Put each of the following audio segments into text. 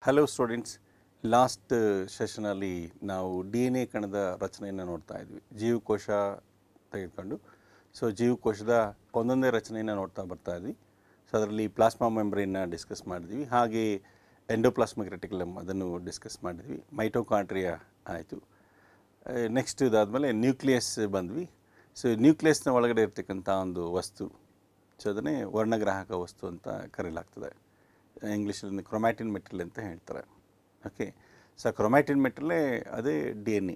Hello students, last ಸೆಷನಲ್ಲಿ ನಾವು D N A ಕಣದ ರಚನೆಯನ್ನು ನೋಡ್ತಾ ಇದ್ವಿ. ಜೀವಕೋಶ ತೆಗೆದುಕೊಂಡು ಜೀವಕೋಶದ ಒಂದೊಂದೇ ರಚನೆಯನ್ನು ನೋಡ್ತಾ ಬರ್ತಾ ಇದ್ವಿ. ಅದರಲ್ಲಿ ಪ್ಲಾಸ್ಮಾ ಮೆಂಬ್ರೇನ್ನ ಡಿಸ್ಕಸ್ ಮಾಡಿದ್ವಿ, ಹಾಗೆ ಎಂಡೋಪ್ಲಾಸ್ಮಿಕ್ ರೆಟಿಕ್ಯುಲಮ್ ಅದನ್ನು ಡಿಸ್ಕಸ್ ಮಾಡಿದ್ವಿ. ಮೈಟೋಕಾಂಡ್ರಿಯಾ ಆಯಿತು. ನೆಕ್ಸ್ಟ್ ಇದಾದಮೇಲೆ ನ್ಯೂಕ್ಲಿಯಸ್ ಬಂದ್ವಿ. ನ್ಯೂಕ್ಲಿಯಸ್ನ ಒಳಗಡೆ ಇರ್ತಕ್ಕಂಥ ಒಂದು ವಸ್ತು, ಅದನ್ನೇ ವರ್ಣಗ್ರಾಹಕ ವಸ್ತು ಅಂತ ಕರೆಯಲಾಗ್ತದೆ. ಇಂಗ್ಲೀಷಲ್ಲಿ ಕ್ರೊಮ್ಯಾಟಿನ್ ಮೆಟೀರಿಯಲ್ ಅಂತ ಹೇಳ್ತಾರೆ. ಓಕೆ, ಕ್ರೊಮ್ಯಾಟಿನ್ ಮೆಟೀರಿಯಲ್ಲೇ ಅದೇ ಡಿ ಎನ್ ಎ.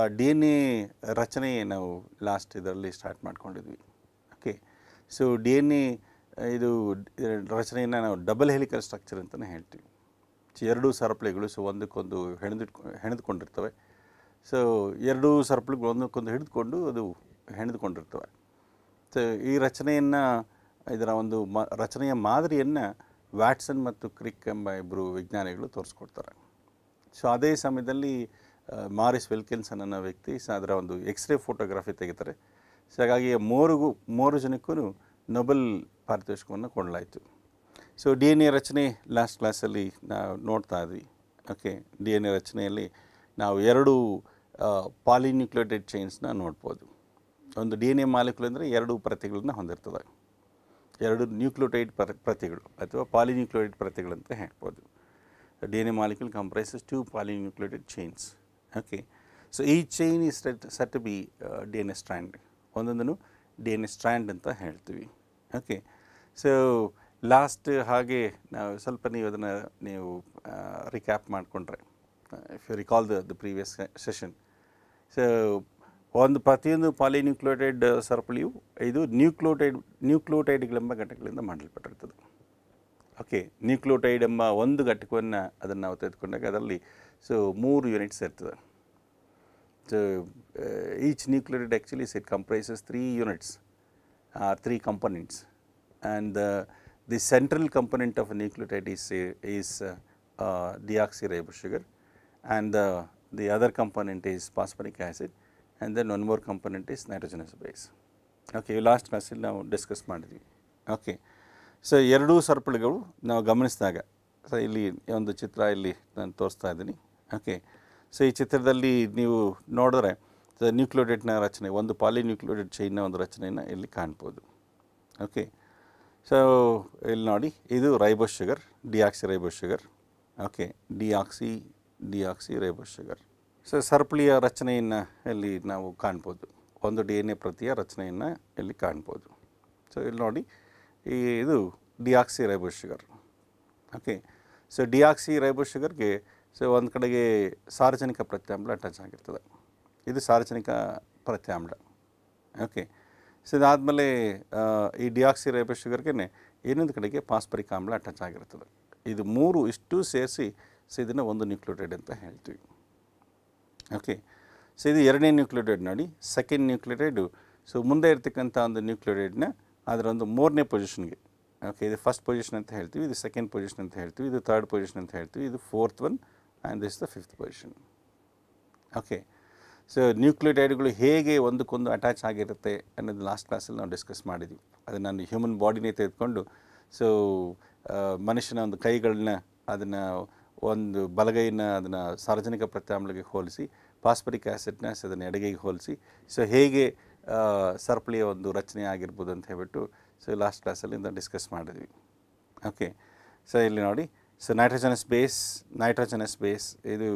ಆ ಡಿ ಎನ್ ಎ ರಚನೆ ನಾವು ಲಾಸ್ಟ್ ಇದರಲ್ಲಿ ಸ್ಟಾರ್ಟ್ ಮಾಡ್ಕೊಂಡಿದ್ವಿ. ಓಕೆ, ಡಿ ಎನ್ ಎ ಇದು ರಚನೆಯನ್ನು ನಾವು ಡಬಲ್ ಹೆಲಿಕಲ್ ಸ್ಟ್ರಕ್ಚರ್ ಅಂತಲೇ ಹೇಳ್ತೀವಿ. ಎರಡೂ ಸರಪಳಿಗಳು ಒಂದಕ್ಕೊಂದು ಹೆಣೆದುಕೊಂಡಿರ್ತವೆ. ಎರಡೂ ಸರಪಳಿಗಳು ಒಂದಕ್ಕೊಂದು ಹಿಡಿದುಕೊಂಡು ಅದು ಹೆಣೆದುಕೊಂಡಿರ್ತವೆ. ಈ ರಚನೆಯನ್ನು ಇದರ ಒಂದು ರಚನೆಯ ಮಾದರಿಯನ್ನು ವ್ಯಾಟ್ಸನ್ ಮತ್ತು ಕ್ರಿಕ್ ಎಂಬ ಇಬ್ಬರು ವಿಜ್ಞಾನಿಗಳು ತೋರಿಸ್ಕೊಡ್ತಾರೆ. ಅದೇ ಸಮಯದಲ್ಲಿ ಮಾರಿಸ್ ವಿಲ್ಕಿನ್ಸನ್ ಅನ್ನೋ ವ್ಯಕ್ತಿ ಅದರ ಒಂದು ಎಕ್ಸ್ರೇ ಫೋಟೋಗ್ರಫಿ ತೆಗಿತಾರೆ. ಹಾಗಾಗಿ ಮೂರು ಜನಕ್ಕೂ ನೊಬೆಲ್ ಪಾರಿತೋಷಿಕವನ್ನು ಕೊಡಲಾಯಿತು. ಡಿ ಎನ್ ಎ ರಚನೆ ಲಾಸ್ಟ್ ಕ್ಲಾಸಲ್ಲಿ ನಾವು ನೋಡ್ತಾ ಇದ್ವಿ. ಓಕೆ, ಡಿ ಎನ್ ಎ ರಚನೆಯಲ್ಲಿ ನಾವು ಎರಡು ಪಾಲಿನ್ಯೂಕ್ಲಿಯೋಟೈಡ್ ಚೈನ್ಸ್ನ ನೋಡ್ಬೋದು. ಒಂದು ಡಿ ಎನ್ ಎ ಮಾಲಿಕ್ಯೂಲ್ ಅಂದರೆ ಎರಡು ಪ್ರತಿಗಳನ್ನು ಹೊಂದಿರ್ತದೆ, ಎರಡು ನ್ಯೂಕ್ಲಿಯೋಟೈಡ್ ಪ್ರತಿಗಳು ಅಥವಾ ಪಾಲಿನ್ಯೂಕ್ಲಿಯೋಟೈಡ್ ಪ್ರತಿಗಳಂತ ಹೇಳ್ಬೋದು. D N A molecule comprises 2 polynucleotide chains. Okay, each chain is set to be D N A strand. ಒಂದೊಂದನ್ನು ಡಿ ಎನ್ ಎ ಸ್ಟ್ರ್ಯಾಂಡ್ ಅಂತ ಹೇಳ್ತೀವಿ. ಓಕೆ, ಲಾಸ್ಟ್ ಹಾಗೆ ನಾವು ಸ್ವಲ್ಪ ನೀವು ಅದನ್ನು ರಿಕ್ಯಾಪ್ ಮಾಡಿಕೊಂಡ್ರೆ, if you recall the previous session, ಪ್ರತಿಯೊಂದು ಪಾಲಿನ್ಯೂಕ್ಲಿಯೋಟೈಡ್ ಸರಪಳಿಯು ಇದು ನ್ಯೂಕ್ಲಿಯೋಟೈಡ್ಗಳೆಂಬ ಘಟಕಗಳಿಂದ ಮಾಡಲ್ಪಟ್ಟಿರ್ತದೆ. ಓಕೆ, ನ್ಯೂಕ್ಲಿಯೋಟೈಡ್ ಎಂಬ ಒಂದು ಘಟಕವನ್ನು ಅದನ್ನು ನಾವು ತೆಗೆದುಕೊಂಡಾಗ ಅದರಲ್ಲಿ 3 ಯೂನಿಟ್ಸ್ ಇರ್ತದೆ. Each nucleotide actually it comprises 3 units are 3 components, and the central component of a nucleotide is deoxyribose sugar, and the other component is phosphoric acid, and then one more component is nitrogenous base. Okay, last ಕ್ಲಾಸಲ್ಲಿ ನಾವು discuss ಮಾಡಿದ್ವಿ. Okay, ಎರಡೂ ಸರಪಳಿಗಳು ನಾವು ಗಮನಿಸಿದಾಗ, ಇಲ್ಲಿ ಒಂದು ಚಿತ್ರ ಇಲ್ಲಿ ನಾನು ತೋರಿಸ್ತಾ ಇದ್ದೀನಿ. ಓಕೆ, ಈ ಚಿತ್ರದಲ್ಲಿ ನೀವು ನೋಡಿದ್ರೆ ನ್ಯೂಕ್ಲಿಯೋಟೈಡ್ನ ರಚನೆ, ಒಂದು ಪಾಲಿನ್ಯೂಕ್ಲಿಯೋಟೈಡ್ ಚೈನ್ನ ಒಂದು ರಚನೆಯನ್ನು ಇಲ್ಲಿ ಕಾಣ್ಬೋದು. ಓಕೆ, ಇಲ್ಲಿ ನೋಡಿ, ಇದು ribose sugar, deoxyribose sugar. Okay, deoxyribose sugar. ಸರಪಳಿಯ ರಚನೆಯನ್ನು ಇಲ್ಲಿ ನಾವು ಕಾಣ್ಬೋದು, ಒಂದು ಡಿ ಎನ್ ಎ ಪ್ರತಿಯ ರಚನೆಯನ್ನು ಇಲ್ಲಿ ಕಾಣ್ಬೋದು. ಇಲ್ಲಿ ನೋಡಿ, ಇದು ಡಿಯಾಕ್ಸಿರೈಬೋಸ್ ಶುಗರ್. ಓಕೆ, ಡಿಯಾಕ್ಸಿರೈಬೋಸ್ ಶುಗರ್ಗೆ ಒಂದು ಕಡೆಗೆ ಸಾರಜನಕ ಪ್ರತ್ಯಾಮ್ಲ ಅಟ್ಯಾಚ್ ಆಗಿರ್ತದೆ. ಇದು ಸಾರಜನಕ ಪ್ರತ್ಯಾಮ್ಲ. ಓಕೆ, ಇದಾದಮೇಲೆ ಈ ಡಿಯಾಕ್ಸಿರೈಬೋಸ್ ಶುಗರ್ಗೆ ಇನ್ನೊಂದು ಕಡೆಗೆ ಫಾಸ್ಫರಿಕ್ ಆಮ್ಲ ಅಟ್ಯಾಚ್ ಆಗಿರ್ತದೆ. ಇದು ಮೂರು ಇಷ್ಟು ಸೇರಿಸಿ ಇದನ್ನು ಒಂದು ನ್ಯೂಕ್ಲಿಯೋಟೈಡ್ ಅಂತ ಹೇಳ್ತೀವಿ. ಓಕೆ, ಇದು ಎರಡನೇ ನ್ಯೂಕ್ಲಿಯೋಟೈಡ್ ನೋಡಿ, ಸೆಕೆಂಡ್ ನ್ಯೂಕ್ಲಿಯೋಟೈಡು. ಮುಂದೆ ಇರ್ತಕ್ಕಂಥ ಒಂದು ನ್ಯೂಕ್ಲಿಯೋಟೈಡ್ನ ಅದರ ಒಂದು 3ನೇ ಪೊಸಿಷನ್ಗೆ, ಓಕೆ, ಇದು ಫಸ್ಟ್ ಪೊಸಿಷನ್ ಅಂತ ಹೇಳ್ತೀವಿ, ಇದು ಸೆಕೆಂಡ್ ಪೊಸಿಷನ್ ಅಂತ ಹೇಳ್ತೀವಿ, ಇದು ಥರ್ಡ್ ಪೊಸಿಷನ್ ಅಂತ ಹೇಳ್ತೀವಿ, ಇದು 4th one, and this the 5th position. Okay, ನ್ಯೂಕ್ಲಿಯೋಟೈಡ್ಗಳು ಹೇಗೆ ಒಂದಕ್ಕೊಂದು ಅಟ್ಯಾಚ್ ಆಗಿರುತ್ತೆ ಅನ್ನೋದು ಲಾಸ್ಟ್ ಕ್ಲಾಸಲ್ಲಿ ನಾವು ಡಿಸ್ಕಸ್ ಮಾಡಿದ್ವಿ. ಅದನ್ನು ನಾನು ಹ್ಯೂಮನ್ ಬಾಡಿನೇ ತೆಗೆದುಕೊಂಡು, ಮನುಷ್ಯನ ಒಂದು ಕೈಗಳನ್ನ, ಅದನ್ನು ಒಂದು ಬಲಗೈನ ಅದನ್ನು ಸಾರ್ವಜನಿಕ ಪ್ರತ್ಯಾಮ್ಲಗೆ ಹೋಲಿಸಿ, ಫಾಸ್ಫರಿಕ್ ಆ್ಯಸಿಡ್ನ ಅದನ್ನು ಎಡಗೈಗೆ ಹೋಲಿಸಿ, ಹೇಗೆ ಸರಪಳಿಯ ಒಂದು ರಚನೆ ಆಗಿರ್ಬೋದು ಅಂತ ಹೇಳ್ಬಿಟ್ಟು ಲಾಸ್ಟ್ ಕ್ಲಾಸಲ್ಲಿ ಡಿಸ್ಕಸ್ ಮಾಡಿದ್ವಿ. ಓಕೆ, ಇಲ್ಲಿ ನೋಡಿ, ನೈಟ್ರೋಜನಸ್ ಬೇಸ್ ಇದು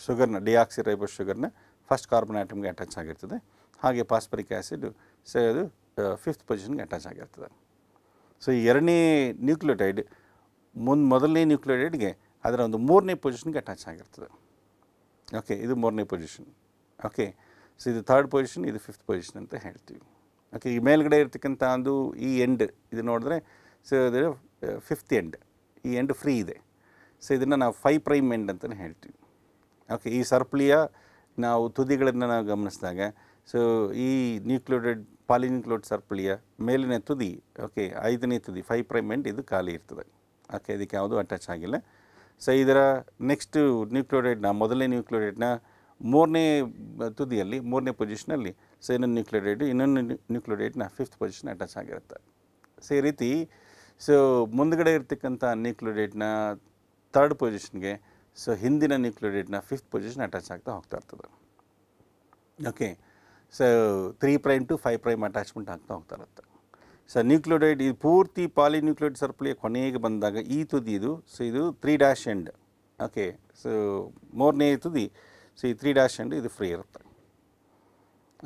ಶುಗರ್ನ, ಡಿಯಾಕ್ಸಿರೈಬೋಸ್ ಶುಗರ್ನ ಫಸ್ಟ್ ಕಾರ್ಬನ್ ಆಟಮ್ಗೆ ಅಟ್ಯಾಚ್ ಆಗಿರ್ತದೆ. ಹಾಗೆ ಫಾಸ್ಫರಿಕ್ ಆ್ಯಸಿಡ್ ಅದು 5th ಪೊಸಿಷನ್ಗೆ ಅಟ್ಯಾಚ್ ಆಗಿರ್ತದೆ. ಈ ಎರಡನೇ ನ್ಯೂಕ್ಲಿಯೋಟೈಡ್ ಮೊದಲನೇ ನ್ಯೂಕ್ಲಿಯೋಟೈಡ್ಗೆ ಅದರ ಒಂದು 3ನೇ ಪೊಸಿಷನ್ಗೆ ಅಟ್ಯಾಚ್ ಆಗಿರ್ತದೆ. ಓಕೆ, ಇದು 3ನೇ ಪೊಸಿಷನ್. ಓಕೆ, ಇದು ಥರ್ಡ್ ಪೊಸಿಷನ್, ಇದು 5th ಪೊಸಿಷನ್ ಅಂತ ಹೇಳ್ತೀವಿ. ಓಕೆ, ಈ ಮೇಲ್ಗಡೆ ಇರ್ತಕ್ಕಂಥ ಒಂದು ಈ ಎಂಡ್ ಇದು ನೋಡಿದ್ರೆ ಇದು 5th ಎಂಡ್, ಈ ಎಂಡ್ ಫ್ರೀ ಇದೆ. ಇದನ್ನು ನಾವು 5 ಪ್ರೈಮ್ ಎಂಡ್ ಅಂತಲೇ ಹೇಳ್ತೀವಿ. ಓಕೆ, ಈ ಸರಪಳಿಯ ನಾವು ತುದಿಗಳನ್ನು ನಾವು ಗಮನಿಸಿದಾಗ, ಈ ನ್ಯೂಕ್ಲಿಯೋಟೈಡ್ ಪಾಲಿನ್ಯೂಕ್ಲಿಯೋಟೈಡ್ ಸರಪಳಿಯ ಮೇಲಿನ ತುದಿ, ಓಕೆ, 5ನೇ ತುದಿ 5 ಪ್ರೈಮ್ ಎಂಡ್, ಇದು ಖಾಲಿ ಇರ್ತದೆ. ಓಕೆ, ಇದಕ್ಕೆ ಯಾವುದೂ ಅಟ್ಯಾಚ್ ಆಗಿಲ್ಲ. ಇದರ ನೆಕ್ಸ್ಟು ನ್ಯೂಕ್ಲಿಯೋಟೈಡ್ನ, ಮೊದಲನೇ ನ್ಯೂಕ್ಲಿಯೋಟೈಡ್ನ 3ನೇ ತುದಿಯಲ್ಲಿ 3ನೇ ಪೊಸಿಷನಲ್ಲಿ ಇನ್ನೊಂದು ನ್ಯೂಕ್ಲಿಯೋಟೈಡ್ 5th ಪೊಸಿಷನ್ ಅಟ್ಯಾಚ್ ಆಗಿರುತ್ತೆ. ಈ ರೀತಿ ಸೊ ಮುಂದುಗಡೆ ಇರ್ತಕ್ಕಂಥ ನ್ಯೂಕ್ಲಿಯೋಟೈಡ್ನ ಥರ್ಡ್ ಪೊಸಿಷನ್ಗೆ, ಸೊ ಹಿಂದಿನ ನ್ಯೂಕ್ಲಿಯೋಟೈಡ್ನ ಫಿಫ್ತ್ ಪೊಸಿಷನ್ ಅಟ್ಯಾಚ್ ಆಗ್ತಾ ಹೋಗ್ತಾ ಇರ್ತದೆ. ಓಕೆ, ಸೊ 3' to 5' ಅಟ್ಯಾಚ್ಮೆಂಟ್ ಆಗ್ತಾ ಹೋಗ್ತಾ ಇರುತ್ತೆ. ಸೊ ನ್ಯೂಕ್ಲಿಯೋಟೈಡ್ ಇದು ಪೂರ್ತಿ ಪಾಲಿನ್ಯೂಕ್ಲಿಯೋಟೈಡ್ ಸರಪಳಿಯ ಕೊನೆಗೆ ಬಂದಾಗ ಈ ತುದಿ ಇದು, ಸೊ ಇದು 3' ಎಂಡ್. ಓಕೆ, ಸೊ ಮೂರನೇ ತುದಿ, ಸೊ ಈ 3' ಎಂಡ್ ಇದು ಫ್ರೀ ಇರುತ್ತೆ.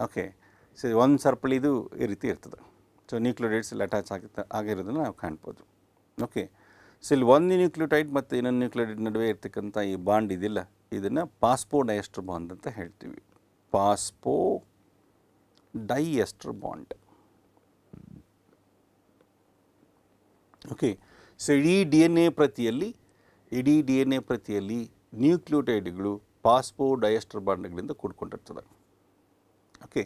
ಓಕೆ, ಸೊ ಒಂದು ಸರಪಳಿ ಇದು ಈ ರೀತಿ ಇರ್ತದೆ. ಸೊ ನ್ಯೂಕ್ಲಿಯೋಟೈಡ್ಸ್ ಇಲ್ಲಿ ಅಟ್ಯಾಚ್ ಆಗಿರೋದನ್ನು ನಾವು ಕಾಣ್ಬೋದು. ಓಕೆ, ಸೊ ಇಲ್ಲಿ ಒಂದು ನ್ಯೂಕ್ಲಿಯೋಟೈಡ್ ಮತ್ತು ಇನ್ನೊಂದು ನ್ಯೂಕ್ಲಿಯೋಟೈಡ್ ನಡುವೆ ಇರ್ತಕ್ಕಂಥ ಈ ಬಾಂಡ್ ಇದಿಲ್ಲ, ಇದನ್ನು ಫಾಸ್ಫೋಡೈಎಸ್ಟರ್ ಬಾಂಡ್ ಅಂತ ಹೇಳ್ತೀವಿ. Phosphodiester bond. ಓಕೆ, ಸೊ ಇಡೀ ಡಿ ಎನ್ ಎ ಪ್ರತಿಯಲ್ಲಿ ನ್ಯೂಕ್ಲಿಯೋಟೈಡ್ಗಳು ಫಾಸ್ಫೋಡೈಎಸ್ಟರ್ ಬಾಂಡ್ಗಳಿಂದ ಕೂಡ್ಕೊಂಡಿರ್ತದೆ. ಓಕೆ,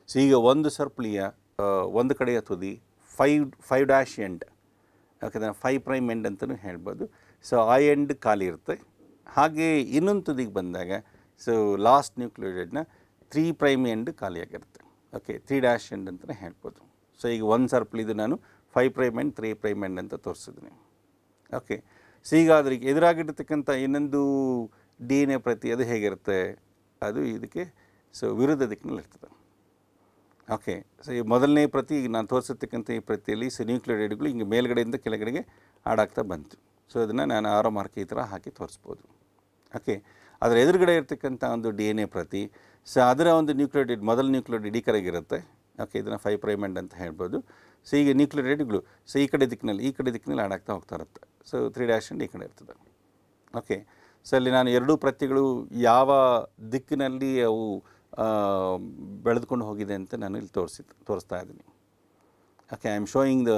ಸೊ ಈಗ ಒಂದು ಸರಪಳಿಯ ಒಂದು ಕಡೆಯ ತುದಿ 5' ಎಂಡ್, ಯಾಕಂದರೆ 5' ಎಂಡ್ ಅಂತಲೂ ಹೇಳ್ಬೋದು. ಸೊ ಆ ಎಂಡ್ ಖಾಲಿ ಇರುತ್ತೆ. ಹಾಗೆ ಇನ್ನೊಂದು ತುದಿಗೆ ಬಂದಾಗ ಸೊ ಲಾಸ್ಟ್ ನ್ಯೂಕ್ಲಿಯೋಟೈಡ್ನ 3' ಎಂಡ್ ಖಾಲಿಯಾಗಿರುತ್ತೆ. ಓಕೆ, 3' ಎಂಡ್ ಅಂತಲೇ ಹೇಳ್ಬೋದು. ಸೊ ಈಗ ಒಂದು ಸರಪಳಿದು ನಾನು 5' ಎಂಡ್ 3' ಎಂಡ್ ಅಂತ ತೋರಿಸಿದ್ದೀನಿ. ಓಕೆ, ಸೊ ಈಗ ಅದ್ರಿಗೆ ಎದುರಾಗಿರ್ತಕ್ಕಂಥ ಇನ್ನೊಂದು ಡಿ ಎನ್ ಎ ಪ್ರತಿ ಅದು ಹೇಗಿರುತ್ತೆ, ಅದು ಇದಕ್ಕೆ ಸೊ ವಿರುದ್ಧ ದಿಕ್ಕಿನಲ್ಲಿ ಇರ್ತದೆ. ಓಕೆ, ಸೊ ಈ ಮೊದಲನೇ ಪ್ರತಿ ಈಗ ನಾನು ತೋರಿಸಿರ್ತಕ್ಕಂಥ ಈ ಪ್ರತಿಯಲ್ಲಿ ಸೊ ನ್ಯೂಕ್ಲಿಯೋಟೈಡ್ಗಳು ಹಿಂಗೆ ಮೇಲ್ಗಡೆಯಿಂದ ಕೆಳಗಡೆಗೆ ಆಡಾಗ್ತಾ ಬಂತು. ಸೊ ಅದನ್ನು ನಾನು ಆರೋ ಮಾರ್ಕ್ ಈ ಥರ ಹಾಕಿ ತೋರಿಸ್ಬೋದು. ಓಕೆ, ಅದರ ಎದುರುಗಡೆ ಇರ್ತಕ್ಕಂಥ ಒಂದು ಡಿ ಎನ್ ಎ ಪ್ರತಿ, ಸೊ ಅದರ ಒಂದು ನ್ಯೂಕ್ಲಿಯೋಟೈಡ್ ಮೊದಲ ನ್ಯೂಕ್ಲಿಯೋಟೈಡ್ ಈ ಕಡೆಗಿರುತ್ತೆ. ಓಕೆ, ಇದನ್ನು 5' ಎಂಡ್ ಅಂತ ಹೇಳ್ಬೋದು. ಸೊ ಈಗ ನ್ಯೂಕ್ಲಿಯೋಟೈಡ್ಗಳು ಸೊ ಈ ಕಡೆ ದಿಕ್ಕಿನಲ್ಲಿ ಆಡಾಗ್ತಾ ಹೋಗ್ತಾ ಇರುತ್ತೆ. ಸೊ 3' ಎಂಡ್ ಈ ಕಡೆ ಇರ್ತದೆ. ಓಕೆ, ಸೊ ಅಲ್ಲಿ ನಾನು ಎರಡೂ ಪ್ರತಿಗಳು ಯಾವ ದಿಕ್ಕಿನಲ್ಲಿ ಅವು ಬೆಳೆದುಕೊಂಡು ಹೋಗಿದೆ ಅಂತ ನಾನು ಇಲ್ಲಿ ತೋರಿಸ್ತಾ ಇದ್ದೀನಿ. Okay, I am showing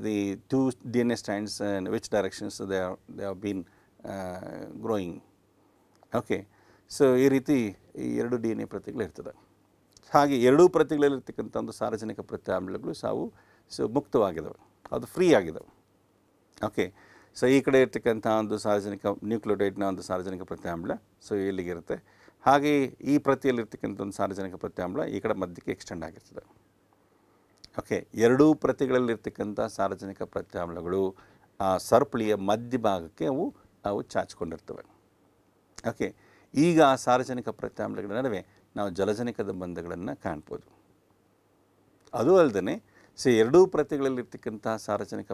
the 2 D N A stands and which directions they have been growing. Okay, so ಈ ರೀತಿ ಈ ಎರಡು ಡಿ ಎನ್ ಎ ಪ್ರತಿಗಳು ಇರ್ತದೆ. ಹಾಗೆ ಎರಡೂ ಪ್ರತಿಗಳಲ್ಲಿರ್ತಕ್ಕಂಥ ಒಂದು ಸಾರಜನಕ ಪ್ರತ್ಯಾಮ್ಲಗಳು ಸೊ ಮುಕ್ತವಾಗಿದ್ದಾವೆ, ಅದು ಫ್ರೀ ಆಗಿದ್ದಾವೆ. ಓಕೆ, ಸೊ ಈ ಕಡೆ ಇರ್ತಕ್ಕಂಥ ಒಂದು ಸಾರಜನಕ ನ್ಯೂಕ್ಲಿಯೋಟೈಡ್ನ ಒಂದು ಸಾರಜನಕ ಪ್ರತ್ಯಾಮ್ಲ ಸೊ ಇಲ್ಲಿಗಿರುತ್ತೆ. ಹಾಗೆ ಈ ಪ್ರತಿಯಲ್ಲಿರ್ತಕ್ಕಂಥ ಒಂದು ಸಾರಜನಕ ಪ್ರತ್ಯಾಮ್ಲ ಈ ಕಡೆ ಮಧ್ಯಕ್ಕೆ ಎಕ್ಸ್ಟೆಂಡ್ ಆಗಿರ್ತದೆ. ಓಕೆ, ಎರಡೂ ಪ್ರತಿಗಳಲ್ಲಿರ್ತಕ್ಕಂಥ ಸಾರಜನಕ ಪ್ರತ್ಯಾಮ್ಲಗಳು ಆ ಸರಪಳಿಯ ಮಧ್ಯಭಾಗಕ್ಕೆ ಅವು ಚಾಚಿಕೊಂಡಿರ್ತವೆ. ಓಕೆ, ಈಗ ಆ ಸಾರಜನಕ ಪ್ರತ್ಯಾಮ್ಲಗಳ ನಡುವೆ ನಾವು ಜಲಜನಕದ ಬಂಧಗಳನ್ನು ಕಾಣ್ಬೋದು. ಅದು ಅಲ್ಲದೆ ಸೊ ಎರಡೂ ಪ್ರತಿಗಳಲ್ಲಿರ್ತಕ್ಕಂಥ ಸಾರಜನಕ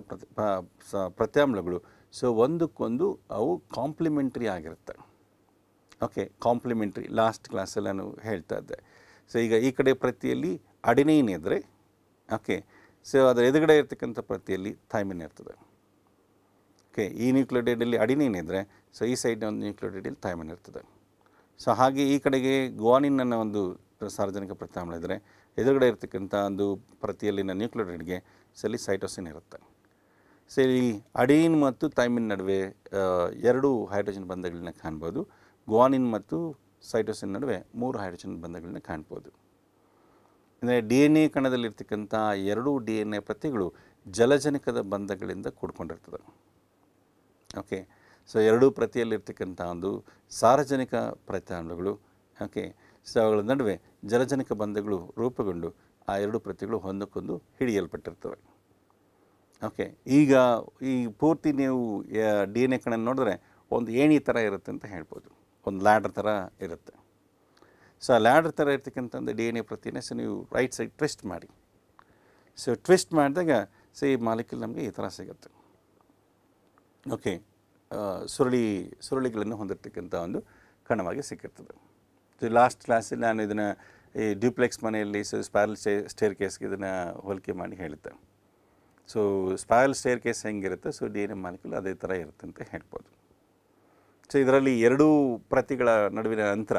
ಪ್ರತ್ಯಾಮ್ಲಗಳು ಸೊ ಒಂದಕ್ಕೊಂದು ಅವು ಕಾಂಪ್ಲಿಮೆಂಟ್ರಿ ಆಗಿರುತ್ತೆ. ಓಕೆ, ಕಾಂಪ್ಲಿಮೆಂಟ್ರಿ ಲಾಸ್ಟ್ ಕ್ಲಾಸಲ್ಲಿ ನಾನು ಹೇಳ್ತಾ ಇದ್ದೆ. ಸೊ ಈಗ ಈ ಕಡೆ ಪ್ರತಿಯಲ್ಲಿ ಅಡಿನೈನ್ ಇದ್ದರೆ, ಓಕೆ, ಸೊ ಅದರ ಎದುರುಗಡೆ ಇರ್ತಕ್ಕಂಥ ಪ್ರತಿಯಲ್ಲಿ ಥೈಮಿನ್ ಇರ್ತದೆ. ಓಕೆ, ಈ ನ್ಯೂಕ್ಲಿಯೋಟೈಡಲ್ಲಿ ಅಡಿನೈನ್ ಇದ್ದರೆ ಸೊ ಈ ಸೈಡ್ನ ಒಂದು ನ್ಯೂಕ್ಲಿಯೋಟೈಡಲ್ಲಿ ಥೈಮಿನ್ ಇರ್ತದೆ. ಸೊ ಹಾಗೆ ಈ ಕಡೆಗೆ ಗ್ವಾನಿನ್ ಅನ್ನೋ ಒಂದು ಸಾರಜನಕ ಪ್ರತ್ಯಾಮ್ಲ ಇದ್ದರೆ ಎದುರುಗಡೆ ಇರ್ತಕ್ಕಂಥ ಒಂದು ಪ್ರತಿಯಲ್ಲಿನ ನ್ಯೂಕ್ಲಿಯೋಟೈಡ್ಗೆ ಸೊ ಅಲ್ಲಿ ಸೈಟೋಸಿನ್ ಇರುತ್ತೆ. ಸೊ ಈ ಅಡಿನಿನ್ ಮತ್ತು ಥೈಮಿನ್ ನಡುವೆ 2 ಹೈಡ್ರೋಜನ್ ಬಂಧಗಳನ್ನ ಕಾಣ್ಬೋದು. ಗ್ವಾನಿನ್ ಮತ್ತು ಸೈಟೋಸಿನ್ ನಡುವೆ 3 ಹೈಡ್ರೋಜನ್ ಬಂಧಗಳನ್ನ ಕಾಣ್ಬೋದು. ಅಂದರೆ ಡಿ ಎನ್ ಎ ಕಣದಲ್ಲಿರ್ತಕ್ಕಂಥ 2 ಡಿ ಎನ್ ಎ ಪ್ರತಿಗಳು ಜಲಜನಕದ ಬಂಧಗಳಿಂದ ಕೂಡ್ಕೊಂಡಿರ್ತದೆ. ಓಕೆ, ಸೊ ಎರಡೂ ಪ್ರತಿಯಲ್ಲಿರ್ತಕ್ಕಂಥ ಒಂದು ಸಾರಜನಕ ಪ್ರತ್ಯಾಮ್ಲಗಳು, ಓಕೆ, ಸೊ ಅವುಗಳ ನಡುವೆ ಜಲಜನಕ ಬಂಧಗಳು ರೂಪುಗೊಂಡು ಆ 2 ಪ್ರತಿಗಳು ಒಂದಕ್ಕೊಂದು ಹಿಡಿಯಲ್ಪಟ್ಟಿರ್ತವೆ. ಓಕೆ, ಈಗ ಈ ಪೂರ್ತಿ ನೀವು ಡಿ ಎನ್ ಎ ಕಣ ನೋಡಿದ್ರೆ ಒಂದು ಏಣಿ ಥರ ಇರುತ್ತೆ ಅಂತ ಹೇಳ್ಬೋದು, ಒಂದು ಲ್ಯಾಡರ್ ಥರ ಇರುತ್ತೆ. ಸೊ ಆ ಲ್ಯಾಡರ್ ಥರ ಇರ್ತಕ್ಕಂಥ ಡಿ ಎನ್ ಎ ಪ್ರತಿನ ಸೊ ನೀವು ರೈಟ್ ಸೈಡ್ ಟ್ವಿಸ್ಟ್ ಮಾಡಿ. ಸೊ ಟ್ವಿಸ್ಟ್ ಮಾಡಿದಾಗ ಸೊ ಈ ಮಾಲಿಕ್ಯೂಲ್ ನಮಗೆ ಈ ಥರ ಸಿಗುತ್ತೆ. ಓಕೆ, ಸುರುಳಿಗಳನ್ನು ಹೊಂದಿರತಕ್ಕಂಥ ಒಂದು ಕಣವಾಗಿ ಸಿಕ್ಕಿರ್ತದೆ. ಸೊ ಲಾಸ್ಟ್ ಕ್ಲಾಸಲ್ಲಿ ನಾನು ಇದನ್ನು ಈ ಡ್ಯೂಪ್ಲೆಕ್ಸ್ ಮನೆಯಲ್ಲಿ ಸೊ ಸ್ಪೈರಲ್ ಸ್ಟೇರ್ ಕೇಸ್ಗೆ ಇದನ್ನು ಹೋಲಿಕೆ ಮಾಡಿ ಹೇಳುತ್ತೆ. ಸೊ ಸ್ಪೈರಲ್ ಸ್ಟೇರ್ ಕೇಸ್ ಹೆಂಗಿರುತ್ತೆ, so D N A molecule ಅದೇ ಥರ ಇರುತ್ತೆ ಅಂತ ಹೇಳ್ಬೋದು. ಸೊ ಇದರಲ್ಲಿ 2 ಪ್ರತಿಗಳ ನಡುವಿನ ಅಂತರ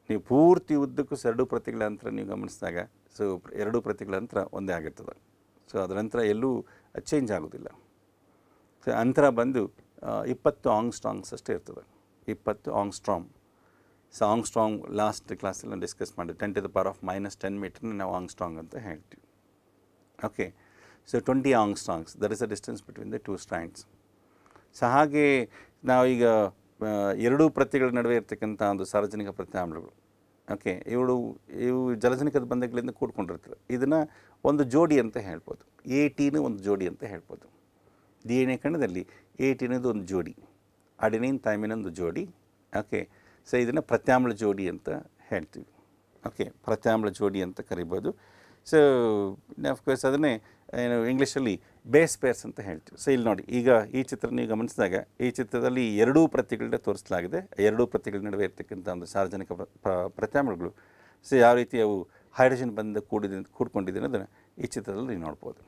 ನೀವು ಪೂರ್ತಿ ಉದ್ದಕ್ಕೂ 2 ಪ್ರತಿಗಳ ಅಂತರ ನೀವು ಗಮನಿಸಿದಾಗ ಸೊ 2 ಪ್ರತಿಗಳ ಅಂತರ ಒಂದೇ ಆಗಿರ್ತದೆ. ಸೊ ಅದರ ನಂತರ ಎಲ್ಲೂ ಚೇಂಜ್ ಆಗೋದಿಲ್ಲ. ಸೊ ಅಂತರ ಬಂದು 20 ಆಂಗ್ಸ್ಟ್ರಾಂಗ್ಸ್ ಅಷ್ಟೇ ಇರ್ತದೆ, 20 ಆಂಗ್ಸ್ಟ್ರಾಮ್. ಸೊ ಆಂಗ್ಸ್ಟ್ರಾಂಗ್ ಲಾಸ್ಟ್ ಕ್ಲಾಸಲ್ಲಿ ನಾವು ಡಿಸ್ಕಸ್ ಮಾಡಿದ್ವಿ, 10⁻⁻10 ಮೀಟರ್ನ ನಾವು ಆಂಗ್ಸ್ಟ್ರಾಂಗ್ ಅಂತ ಹೇಳ್ತೀವಿ. Okay, so 20 angstroms, that is the distance between the 2 strands. So ಹಾಗೆ ನಾವೀಗ 2 ಪ್ರತಿಗಳ ನಡುವೆ ಇರ್ತಕ್ಕಂಥ ಒಂದು ಸಾರ್ವಜನಿಕ ಪ್ರತ್ಯಾಮ್ಲಗಳು, ಓಕೆ, ಇವು ಜಲಜನಕದ ಬಂಧಗಳಿಂದ ಕೂಡ್ಕೊಂಡಿರ್ತದೆ. ಇದನ್ನು ಒಂದು ಜೋಡಿ ಅಂತ ಹೇಳ್ಬೋದು, ಎ ಟಿನೂ ಒಂದು ಜೋಡಿ ಅಂತ ಹೇಳ್ಬೋದು. ಡಿ ಎನ್ ಎ ಕಣದಲ್ಲಿ 8 ಅನ್ನೋದು ಒಂದು ಜೋಡಿ, ಅಡೆನಿನ್ ಥೈಮಿನ್ ಒಂದು ಜೋಡಿ. ಓಕೆ, ಸೊ ಇದನ್ನು ಪ್ರತ್ಯಾಮ್ಲ ಜೋಡಿ ಅಂತ ಹೇಳ್ತೀವಿ. ಓಕೆ, ಪ್ರತ್ಯಾಮ್ಲ ಜೋಡಿ ಅಂತ ಕರಿಬೋದು. ಸೊ ಅಫ್ಕೋರ್ಸ್ ಅದನ್ನೇ ಏನು ಇಂಗ್ಲೀಷಲ್ಲಿ ಬೇಸ್ ಪೇರ್ಸ್ ಅಂತ ಹೇಳ್ತೀವಿ. ಸೊ ಇಲ್ಲಿ ನೋಡಿ, ಈಗ ಈ ಚಿತ್ರ ನೀವು ಗಮನಿಸಿದಾಗ ಈ ಚಿತ್ರದಲ್ಲಿ ಎರಡೂ ಪ್ರತಿಗಳನ್ನ ತೋರಿಸಲಾಗಿದೆ. ಎರಡೂ ಪ್ರತಿಗಳ ನಡುವೆ ಇರ್ತಕ್ಕಂಥ ಒಂದು ಸಾರ್ವಜನಿಕ ಪ್ರತ್ಯಾಮ್ಲಗಳು ಸೊ ಯಾವ ರೀತಿ ಅವು ಹೈಡ್ರೋಜನ್ ಬಂದ ಕೂಡ್ಕೊಂಡಿದೆ ಅನ್ನೋದನ್ನು ಈ ಚಿತ್ರದಲ್ಲಿ ನೀವು ನೋಡ್ಬೋದು.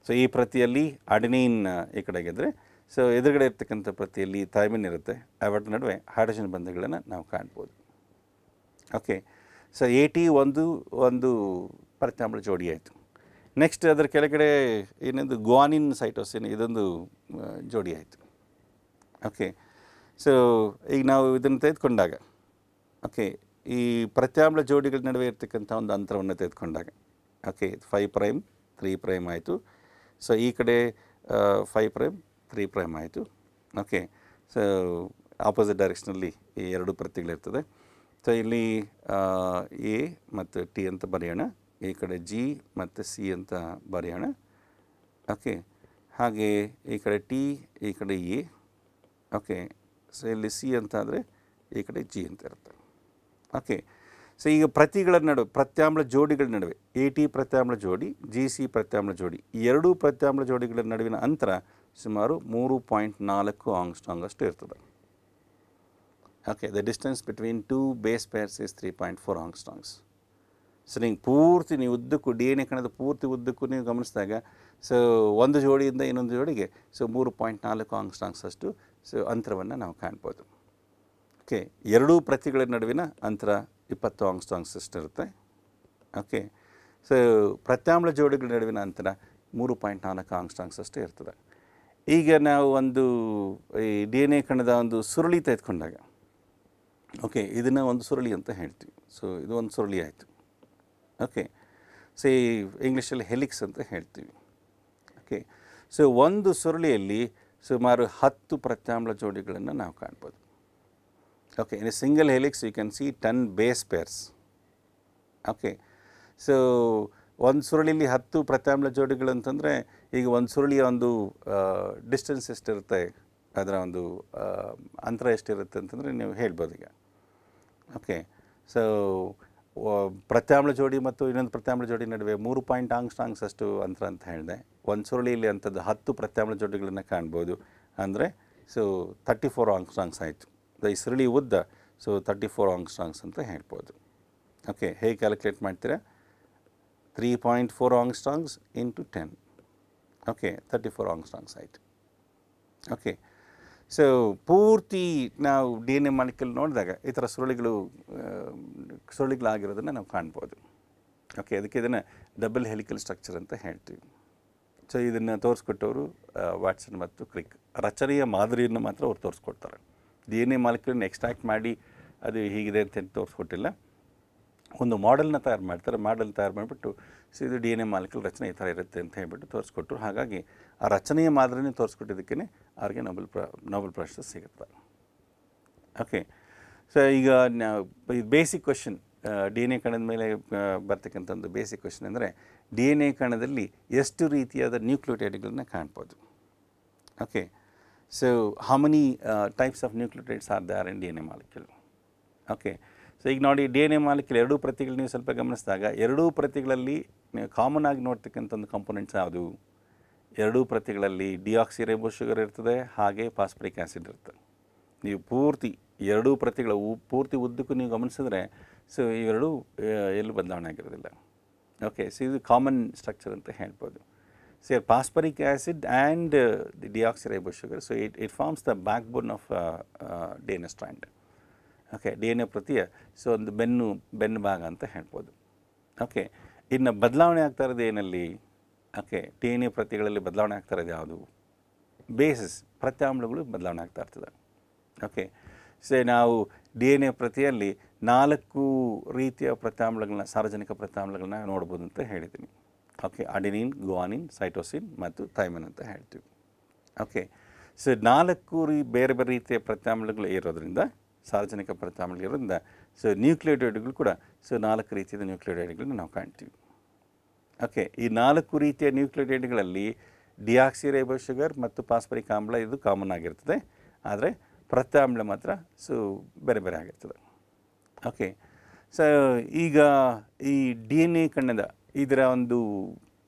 ಸೊ ಈ ಪ್ರತಿಯಲ್ಲಿ ಅಡೆನಿನ್ ಈ ಕಡೆಗಿದ್ರೆ, ಸೊ ಎದುರುಗಡೆ ಇರ್ತಕ್ಕಂಥ ಪ್ರತಿಯಲ್ಲಿ ಥೈಮಿನ್ ಇರುತ್ತೆ. ಅವರ ನಡುವೆ ಹೈಡ್ರೋಜನ್ ಬಂಧಗಳನ್ನು ನಾವು ಕಾಣ್ಬೋದು. ಓಕೆ, ಸೊ AT ಒಂದು ಪ್ರತ್ಯಾಮ್ಲ ಜೋಡಿ ಆಯಿತು. ನೆಕ್ಸ್ಟ್ ಅದರ ಕೆಳಗಡೆ ಏನೊಂದು ಗ್ವಾನಿನ್ ಸೈಟೋಸಿನ್ ಇದೊಂದು ಜೋಡಿ ಆಯಿತು. ಓಕೆ, ಸೊ ಈಗ ನಾವು ಇದನ್ನು ತೆಗೆದುಕೊಂಡಾಗ ಓಕೆ ಈ ಪ್ರತ್ಯಾಮ್ಲ ಜೋಡಿಗಳ ನಡುವೆ ಇರ್ತಕ್ಕಂಥ ಒಂದು ಅಂತರವನ್ನು ತೆಗೆದುಕೊಂಡಾಗ ಓಕೆ 5' 3' ಆಯಿತು. ಸೊ ಈ ಕಡೆ 5' 3' ಆಯಿತು. ಓಕೆ, ಸೊ ಆಪೋಸಿಟ್ ಡೈರೆಕ್ಷನಲ್ಲಿ ಈ ಎರಡು ಪ್ರತಿಗಳಿರ್ತದೆ. ಸೊ ಇಲ್ಲಿ A ಮತ್ತು T ಅಂತ ಬರೆಯೋಣ, ಈ ಕಡೆ G ಮತ್ತು C ಅಂತ ಬರೆಯೋಣ. ಓಕೆ, ಹಾಗೆ ಈ ಕಡೆ T ಈ ಕಡೆ A. ಓಕೆ, ಸೊ ಇಲ್ಲಿ C ಅಂತ ಆದರೆ ಈ ಕಡೆ G ಅಂತ ಇರುತ್ತೆ. ಓಕೆ, ಸೊ ಈಗ ಪ್ರತಿಗಳ ನಡುವೆ ಪ್ರತ್ಯಾಮ್ಲ ಜೋಡಿಗಳ ನಡುವೆ AT ಪ್ರತ್ಯಾಮ್ಲ ಜೋಡಿ, GC ಪ್ರತ್ಯಾಮ್ಲ ಜೋಡಿ, ಈ ಎರಡೂ ಪ್ರತ್ಯಾಮ್ಲ ಜೋಡಿಗಳ ನಡುವಿನ ಅಂತರ ಸುಮಾರು 3.4 ಆಂಗ್ಸ್ಟ್ರಾಂಗ್ ಅಷ್ಟು ಇರ್ತದೆ. Okay, the distance between 2 base pairs is 3.4 angstroms. So ನೀವು ನೀವು ಉದ್ದಕ್ಕೂ DNA ಕಣದ ಪೂರ್ತಿ ಉದ್ದಕ್ಕೂ ನೀವು ಗಮನಿಸಿದಾಗ ಸೊ ಒಂದು ಜೋಡಿಯಿಂದ ಇನ್ನೊಂದು ಜೋಡಿಗೆ ಸೊ 3.4 ಆಂಗ್ಸ್ಟ್ರಾಂಗ್ಸ್ ಅಷ್ಟು ಸೊ ಅಂತರವನ್ನು ನಾವು ಕಾಣ್ಬೋದು. ಓಕೆ, ಎರಡೂ ಪ್ರತಿಗಳ ನಡುವಿನ ಅಂತರ 20 ಆಂಗ್ಸ್ಟ್ರಾಂಗ್ಸ್ ಅಷ್ಟು ಇರುತ್ತೆ. ಓಕೆ, ಸೊ ಪ್ರತ್ಯಾಮ್ಲ ಜೋಡಿಗಳ ನಡುವಿನ ಅಂತರ 3.4 ಆಂಗ್ಸ್ಟ್ರಾಂಗ್ಸ್ ಅಷ್ಟು ಇರ್ತದೆ. ಈಗ ನಾವು ಒಂದು ಈ DNA ಕಣದ ಒಂದು ಸುರುಳಿ ತೆಗೆದುಕೊಂಡಾಗ ಓಕೆ ಇದನ್ನು ಒಂದು ಸುರುಳಿ ಅಂತ ಹೇಳ್ತೀವಿ. ಸೊ ಇದು ಒಂದು ಸುರುಳಿ ಆಯಿತು. ಓಕೆ, ಸೊ ಇಂಗ್ಲೀಷಲ್ಲಿ ಹೆಲಿಕ್ಸ್ ಅಂತ ಹೇಳ್ತೀವಿ. ಓಕೆ, ಸೊ ಒಂದು ಸುರುಳಿಯಲ್ಲಿ ಸುಮಾರು 10 ಪ್ರತ್ಯಾಮ್ಲ ಜೋಡಿಗಳನ್ನು ನಾವು ಕಾಣ್ಬೋದು. Okay, in a single helix you can see 10 base pairs. Okay, so ಒಂದು ಸುರುಳಿಲಿ 10 ಪ್ರತ್ಯಾಮ್ಲ ಜೋಡಿಗಳು ಅಂತಂದರೆ ಈಗ ಒಂದು ಸುರುಳಿಯ ಒಂದು ಡಿಸ್ಟೆನ್ಸ್ ಎಷ್ಟಿರುತ್ತೆ, ಅದರ ಒಂದು ಅಂತರ ಎಷ್ಟಿರುತ್ತೆ ಅಂತಂದರೆ ನೀವು ಹೇಳ್ಬೋದು ಈಗ. ಓಕೆ, ಸೊ ಪ್ರತ್ಯಾಮ್ಲ ಜೋಡಿ ಮತ್ತು ಇನ್ನೊಂದು ಪ್ರತ್ಯಾಮ್ಲ ಜೋಡಿ ನಡುವೆ 3 ಆಂಗ್ಸ್ಟ್ರಾಂಗ್ಸ್ ಅಷ್ಟು ಅಂತರ ಅಂತ ಹೇಳಿದೆ. ಒಂದು ಸುರುಳಿಯಲ್ಲಿ ಅಂಥದ್ದು 10 ಪ್ರತ್ಯಾಮ್ಲ ಜೋಡಿಗಳನ್ನು ಕಾಣ್ಬೋದು. ಅಂದರೆ ಸೊ 34 ಆಂಗ್ಸ್ಟ್ರಾಂಗ್ಸ್ ಆಯಿತು. ಈ ಸುರುಳಿ ಉದ್ದ ಸೊ 34 ಆಂಗ್ಸ್ಟ್ರಾಂಗ್ಸ್ ಅಂತ ಹೇಳ್ಬೋದು. ಓಕೆ, ಹೇಗೆ ಕ್ಯಾಲ್ಕುಲೇಟ್ ಮಾಡ್ತೀರಾ? 3.4 ಆಂಗ್ಸ್ಟ್ರಾಂಗ್ಸ್ ಇಂಟು 10. ಓಕೆ, 34 ಆಂಗ್ಸ್ಟ್ರಾಂಗ್ಸ್ ಆಯಿತು. ಓಕೆ, ಸೊ ಪೂರ್ತಿ ನಾವು DNA ಮಾಲಿಕ್ಯೂಲ್ ನೋಡಿದಾಗ ಈ ಥರ ಸುರುಳಿಗಳಾಗಿರೋದನ್ನು ನಾವು ಕಾಣ್ಬೋದು. ಓಕೆ, ಅದಕ್ಕೆ ಇದನ್ನು ಡಬಲ್ ಹೆಲಿಕಲ್ ಸ್ಟ್ರಕ್ಚರ್ ಅಂತ ಹೇಳ್ತೀವಿ. ಸೊ ಇದನ್ನು ತೋರಿಸ್ಕೊಟ್ಟವರು ವಾಟ್ಸನ್ ಮತ್ತು ಕ್ರಿಕ್. ರಚನೆಯ ಮಾದರಿಯನ್ನು ಮಾತ್ರ ಅವ್ರು ತೋರಿಸ್ಕೊಡ್ತಾರೆ. DNA ಮಾಲಿಕ್ಯೂಲನ್ನು ಎಕ್ಸ್ಟ್ರಾಕ್ಟ್ ಮಾಡಿ ಅದು ಹೀಗಿದೆ ಅಂತ ತೋರಿಸ್ಕೊಟ್ಟಿಲ್ಲ. ಒಂದು ಮಾಡೆಲ್ನ ತಯಾರು ಮಾಡ್ತಾರೆ. ಮಾಡೆಲ್ ತಯಾರು ಮಾಡಿಬಿಟ್ಟು ಸೊ ಇದು DNA ಮಾಲಿಕ್ಯೂಲ್ ರಚನೆ ಈ ಥರ ಇರುತ್ತೆ ಅಂತ ಹೇಳ್ಬಿಟ್ಟು ತೋರಿಸ್ಕೊಟ್ರು. ಹಾಗಾಗಿ ಆ ರಚನೆಯ ಮಾದರಿನೇ ತೋರಿಸ್ಕೊಟ್ಟಿದ್ದಕ್ಕೇ ಅವ್ರಿಗೆ ನೊಬೆಲ್ ಪ್ರಶಸ್ತಿ ಸಿಗುತ್ತೆ. ಓಕೆ, ಸೊ ಈಗ ಬೇಸಿಕ್ ಕ್ವೆಶನ್ DNA ಕಣದ ಮೇಲೆ ಬರ್ತಕ್ಕಂಥ ಒಂದು ಬೇಸಿಕ್ ಕ್ವೆಶನ್ ಅಂದರೆ DNA ಕಣದಲ್ಲಿ ಎಷ್ಟು ರೀತಿಯಾದ ನ್ಯೂಕ್ಲಿಯೋಟೈಡ್ಗಳನ್ನ ಕಾಣ್ಬೋದು. Okay, so how many types of nucleotides are there in DNA molecule. Okay, so ಈಗ ನೋಡಿ DNA ಮಾಲಿಕ್ಯೂಲ್ ಎರಡೂ ಪ್ರತಿಗಳು ನೀವು ಸ್ವಲ್ಪ ಗಮನಿಸಿದಾಗ ಎರಡೂ ಪ್ರತಿಗಳಲ್ಲಿ ನೀವು ಕಾಮನ್ ಆಗಿ ನೋಡ್ತಕ್ಕಂಥ ಒಂದು ಕಾಂಪೊನೆಂಟ್ಸ್ ಯಾವುದು? ಎರಡೂ ಪ್ರತಿಗಳಲ್ಲಿ ಡಿಆಕ್ಸಿರೈಬೋಸ್ ಶುಗರ್ ಇರ್ತದೆ, ಹಾಗೆ ಫಾಸ್ಫರಿಕ್ ಆ್ಯಸಿಡ್ ಇರ್ತದೆ. ನೀವು ಪೂರ್ತಿ ಎರಡೂ ಪ್ರತಿಗಳ ಪೂರ್ತಿ ಉದ್ದಕ್ಕೂ ನೀವು ಗಮನಿಸಿದ್ರೆ ಸೊ ಇವೆರಡೂ ಎಲ್ಲೂ ಬದಲಾವಣೆ ಆಗಿರೋದಿಲ್ಲ. ಓಕೆ, ಸೊ ಇದು ಕಾಮನ್ ಸ್ಟ್ರಕ್ಚರ್ ಅಂತ ಹೇಳ್ಬೋದು. So phosphoric acid and the deoxyribose sugar, so it forms the back bone of DNA strand. Okay, DNA ಪ್ರತಿಯ ಸೊ ಒಂದು ಬೆನ್ನು ಭಾಗ ಅಂತ ಹೇಳ್ಬೋದು. ಓಕೆ, ಇನ್ನು ಬದಲಾವಣೆ ಆಗ್ತಾ ಇರೋದು ಏನಲ್ಲಿ? ಓಕೆ, DNA ಪ್ರತಿಗಳಲ್ಲಿ ಬದಲಾವಣೆ ಆಗ್ತಾ ಇರೋದು ಯಾವುದು? ಬೇಸಿಸ್ ಪ್ರತ್ಯಾಮ್ಲಗಳು ಬದಲಾವಣೆ ಆಗ್ತಾ ಇರ್ತದೆ. ಓಕೆ, ಸೊ ನಾವು DNA ಪ್ರತಿಯಲ್ಲಿ 4 ರೀತಿಯ ಪ್ರತ್ಯಾಮ್ಲಗಳನ್ನ ಸಾರ್ವಜನಿಕ ಪ್ರತ್ಯಾಮ್ಲಗಳನ್ನ ನೋಡ್ಬೋದು ಅಂತ ಹೇಳಿದ್ದೀನಿ. ಓಕೆ, ಅಡೆನಿನ್, ಗ್ವಾನಿನ್, ಸೈಟೋಸಿನ್ ಮತ್ತು ಥೈಮಿನ್ ಅಂತ ಹೇಳ್ತೀವಿ. ಓಕೆ, ಸೊ 4 ಬೇರೆ ಬೇರೆ ರೀತಿಯ ಪ್ರತ್ಯಾಮ್ಲಗಳು ಇರೋದ್ರಿಂದ ಸಾರ್ವಜನಿಕ ಪ್ರತ್ಯಾಮ್ಲ ಇರೋದ್ರಿಂದ ಸೊ ನ್ಯೂಕ್ಲಿಯೋಟೈಡ್ಗಳು ಕೂಡ ಸೊ 4 ರೀತಿಯ ನ್ಯೂಕ್ಲಿಯೋಟೈಡ್ಗಳನ್ನ ನಾವು ಕಾಣ್ತೀವಿ. ಓಕೆ, ಈ 4 ರೀತಿಯ ನ್ಯೂಕ್ಲಿಯೋಟೈಡ್ಗಳಲ್ಲಿ ಡಿಯಾಕ್ಸಿರೈಬೋ ಶುಗರ್ ಮತ್ತು ಪಾಸ್ಪರಿಕ್ ಆಮ್ಲ ಇದು ಕಾಮನ್ ಆಗಿರ್ತದೆ, ಆದರೆ ಪ್ರತ್ಯಾಮ್ಲ ಮಾತ್ರ ಬೇರೆ ಬೇರೆ ಆಗಿರ್ತದೆ. ಓಕೆ, ಸೊ ಈಗ ಈ DNA ಕಣದ ಇದರ ಒಂದು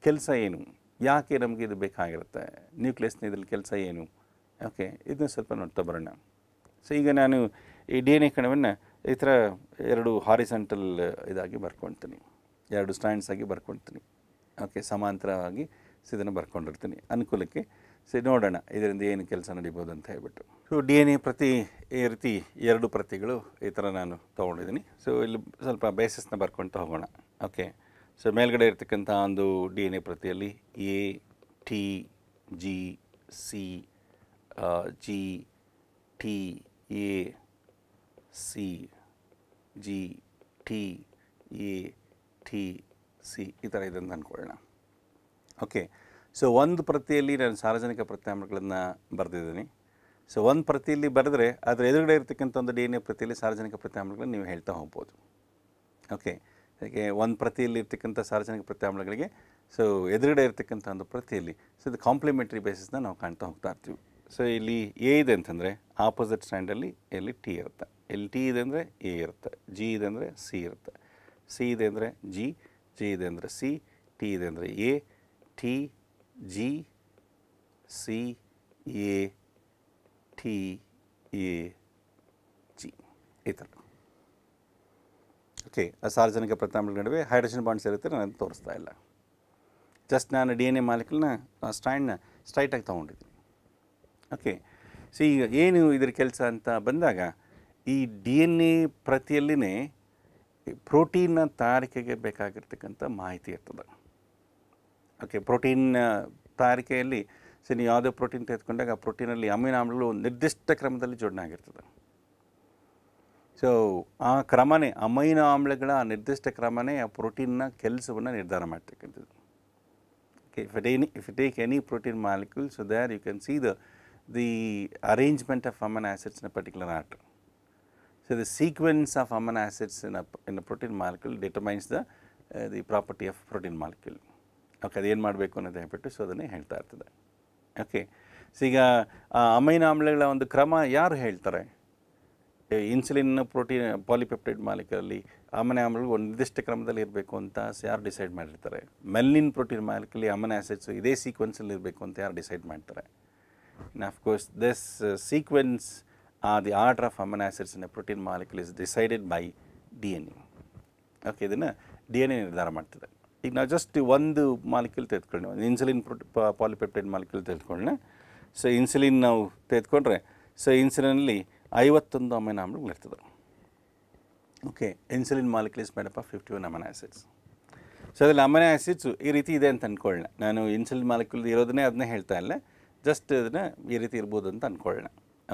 ಕೆಲಸ ಏನು, ಯಾಕೆ ನಮಗೆ ಇದು ಬೇಕಾಗಿರುತ್ತೆ, ನ್ಯೂಕ್ಲಿಯಸ್ನ ಇದ್ರಲ್ಲಿ ಕೆಲಸ ಏನು, ಓಕೆ, ಇದನ್ನ ಸ್ವಲ್ಪ ನೋಡ್ತಾ ಬರೋಣ. ಸೊ ಈಗ ನಾನು ಈ DNA ಕಣವನ್ನು ಈ ಥರ 2 ಹಾರಿಸೆಂಟಲ್ ಇದಾಗಿ ಬರ್ಕೊಳ್ತೀನಿ, 2 ಸ್ಟ್ಯಾಂಡ್ಸ್ ಆಗಿ ಬರ್ಕೊಳ್ತೀನಿ. ಓಕೆ, ಸಮಾಂತರವಾಗಿ ಇದನ್ನು ಬರ್ಕೊಂಡಿರ್ತೀನಿ ಅನುಕೂಲಕ್ಕೆ. ಸೊ ನೋಡೋಣ ಇದರಿಂದ ಏನು ಕೆಲಸ ನಡೀಬೋದು ಅಂತ ಹೇಳ್ಬಿಟ್ಟು. ಸೊ DNA ಪ್ರತಿ ಈ ರೀತಿ 2 ಪ್ರತಿಗಳು ಈ ಥರ ನಾನು ತೊಗೊಂಡಿದ್ದೀನಿ. ಸೊ ಇಲ್ಲಿ ಸ್ವಲ್ಪ ಬೇಸಿಸ್ನ ಬರ್ಕೊಳ್ತಾ ಹೋಗೋಣ. ಓಕೆ, ಸೊ ಮೇಲ್ಗಡೆ ಇರ್ತಕ್ಕಂಥ ಒಂದು DNA ಪ್ರತಿಯಲ್ಲಿ A, T, G, C, G, T, A, C, G, T, A, T, C ಈ ಥರ ಇದೆ ಅಂತ ಅಂದ್ಕೊಳ್ಳೋಣ. ಓಕೆ, ಸೊ ಒಂದು ಪ್ರತಿಯಲ್ಲಿ ನಾನು ಸಾರ್ವಜನಿಕ ಪ್ರತ್ಯಾಮ್ಲಗಳನ್ನು ಬರೆದಿದ್ದೀನಿ. ಸೊ ಒಂದು ಪ್ರತಿಯಲ್ಲಿ ಬರೆದ್ರೆ ಅದರ ಎದುರುಗಡೆ ಇರ್ತಕ್ಕಂಥ ಒಂದು DNA ಪ್ರತಿಯಲ್ಲಿ ಸಾರ್ವಜನಿಕ ಪ್ರತ್ಯಾಮ್ಲಗಳನ್ನು ನೀವು ಹೇಳ್ತಾ ಹೋಗ್ಬೋದು. ಓಕೆ, ಹಾಗೆ ಒಂದು ಪ್ರತಿಯಲ್ಲಿ ಇರ್ತಕ್ಕಂಥ ಸಾರ್ವಜನಿಕ ಪ್ರತ್ಯಾಮ್ಲಗಳಿಗೆ ಸೊ ಎದುರುಗಡೆ ಇರ್ತಕ್ಕಂಥ ಒಂದು ಪ್ರತಿಯಲ್ಲಿ ಸೊ ಇದು ಕಾಂಪ್ಲಿಮೆಂಟ್ರಿ ಬೇಸಿಸ್ನ ನಾವು ಕಾಣ್ತಾ ಹೋಗ್ತಾ ಇರ್ತೀವಿ. ಸೊ ಇಲ್ಲಿ ಎ ಇದೆ ಅಂತಂದರೆ ಆಪೋಸಿಟ್ ಸ್ಟ್ಯಾಂಡಲ್ಲಿ ಇಲ್ಲಿ ಟಿ ಇರುತ್ತೆ, ಇಲ್ಲಿ ಟಿ ಇದೆ ಅಂದರೆ ಎ ಇರುತ್ತೆ, ಜಿ ಇದೆ ಅಂದರೆ ಸಿ ಇರುತ್ತೆ, ಸಿ ಇದೆ ಅಂದರೆ ಜಿ, ಜಿ ಇದೆ ಅಂದರೆ ಸಿ, ಟಿ ಇದೆ ಅಂದರೆ A, T, G, C, A, T, A, G ಈ ಥರ. ಓಕೆ, ಆ ಸಾರ್ವಜನಿಕ ಪ್ರತ್ಯಾಮ್ಲಗಳ ನಡುವೆ ಹೈಡ್ರೋಜನ್ ಬಾಂಡ್ಸ್ ಇರುತ್ತೆ, ನಾನು ಅದನ್ನು ತೋರಿಸ್ತಾ ಇಲ್ಲ. ಜಸ್ಟ್ ನಾನು DNA ಮಾಲಿಕ್ಯೂಲ್ನ ಸ್ಟ್ಯಾಂಡ್ನ ಸ್ಟ್ರೈಟಾಗಿ ತೊಗೊಂಡಿದ್ದೀನಿ. ಓಕೆ, ಸೊ ಈಗ ಏನು ಇದರ ಕೆಲಸ ಅಂತ ಬಂದಾಗ ಈ DNA ಪ್ರತಿಯಲ್ಲಿನೇ ಪ್ರೋಟೀನ್ನ ತಯಾರಿಕೆಗೆ ಬೇಕಾಗಿರ್ತಕ್ಕಂಥ ಮಾಹಿತಿ ಇರ್ತದೆ. ಓಕೆ, ಪ್ರೋಟೀನ್ ತಯಾರಿಕೆಯಲ್ಲಿ ಸೊ ನೀವು ಯಾವುದೇ ಪ್ರೋಟೀನ್ ತೆಗೆದುಕೊಂಡಾಗ ಆ ಪ್ರೋಟೀನಲ್ಲಿ ಅಮೈನೋ ಆಮ್ಲಗಳು ನಿರ್ದಿಷ್ಟ ಕ್ರಮದಲ್ಲಿ ಜೋಡಣೆ ಆಗಿರ್ತದೆ. ಸೊ ಆ ಕ್ರಮನೇ ಅಮೈನೋ ಆಮ್ಲಗಳ ನಿರ್ದಿಷ್ಟ ಕ್ರಮನೇ ಆ ಪ್ರೋಟೀನ್ನ ಕೆಲಸವನ್ನು ನಿರ್ಧಾರ ಮಾಡ್ತಕ್ಕಂಥದ್ದು. Okay, if you take any protein molecule, so there you can see the arrangement of amino acids in a particular atom. So the sequence of amino acids in a protein molecule determines the property of protein molecule. Okay, ಅದು ಏನು ಮಾಡಬೇಕು ಅನ್ನೋದು ಹೇಳ್ಬಿಟ್ಟು so ಅದನ್ನೇ ಹೇಳ್ತಾ ಇರ್ತದೆ. Okay, so ಈಗ amino ಆಮ್ಲಗಳ ಒಂದು ಕ್ರಮ ಯಾರು ಹೇಳ್ತಾರೆ? ಇನ್ಸುಲಿನ್ ಪ್ರೋಟೀನ್ ಪಾಲಿಪೆಪ್ಟೈಡ್ ಮಾಲಿಕ್ಯೂಲಲ್ಲಿ ಅಮೈನೋ ಆಮ್ಲಗಳು ಒಂದು ನಿರ್ದಿಷ್ಟ ಕ್ರಮದಲ್ಲಿ ಇರಬೇಕು ಅಂತ ಯಾರು ಡಿಸೈಡ್ ಮಾಡಿರ್ತಾರೆ? ಮೆಲ್ಲಿನ್ ಪ್ರೋಟೀನ್ ಮಾಲಿಕ್ಯೂಲಲ್ಲಿ ಅಮೈನೋ ಆಸಿಡ್ಸ್ ಇದೇ ಸೀಕ್ವೆನ್ಸಲ್ಲಿ ಇರಬೇಕು ಅಂತ ಯಾರು ಡಿಸೈಡ್ ಮಾಡ್ತಾರೆ? And of course this sequence the order of amino acids in a protein molecule is decided by DNA. Okay, ಇದನ್ನು DNA ನಿರ್ಧಾರ ಮಾಡ್ತದೆ. ಈಗ ನಾವು ಜಸ್ಟ್ ಒಂದು ಮಾಲಿಕ್ಯೂಲ್ ತೆಗೆದುಕೊಳ್ಳೋಣ, ಇನ್ಸುಲಿನ್ ಪಾಲಿಪೆಪ್ಟೈಡ್ ಮಾಲಿಕ್ಯೂಲ್ ತೆಗೆದುಕೊಳ್ಳೋಣ. ಸೊ ಇನ್ಸುಲಿನ್ ನಾವು ತೆಗೆದುಕೊಂಡ್ರೆ ಸೊ ಇನ್ಸುಲಿನಲ್ಲಿ 51 ಅಮೈನೋ ಆಮ್ಲಗಳು ಇರ್ತದೆ. Okay, insulin molecule is made up of 51 amino acids. So ಅದರಲ್ಲಿ ಅಮೈನೋ ಆಸಿಡ್ಸು ಈ ರೀತಿ ಇದೆ ಅಂತ ಅಂದ್ಕೊಳ್ಳೋಣ. ನಾನು ಇನ್ಸುಲಿನ್ ಮಾಲಿಕ್ಯೂಲ್ ಇರೋದನ್ನೇ ಅದನ್ನೇ ಹೇಳ್ತಾ ಇಲ್ಲ, ಜಸ್ಟ್ ಅದನ್ನು ಈ ರೀತಿ ಇರ್ಬೋದು ಅಂತ ಅಂದ್ಕೊಳ್ಳೋಣ.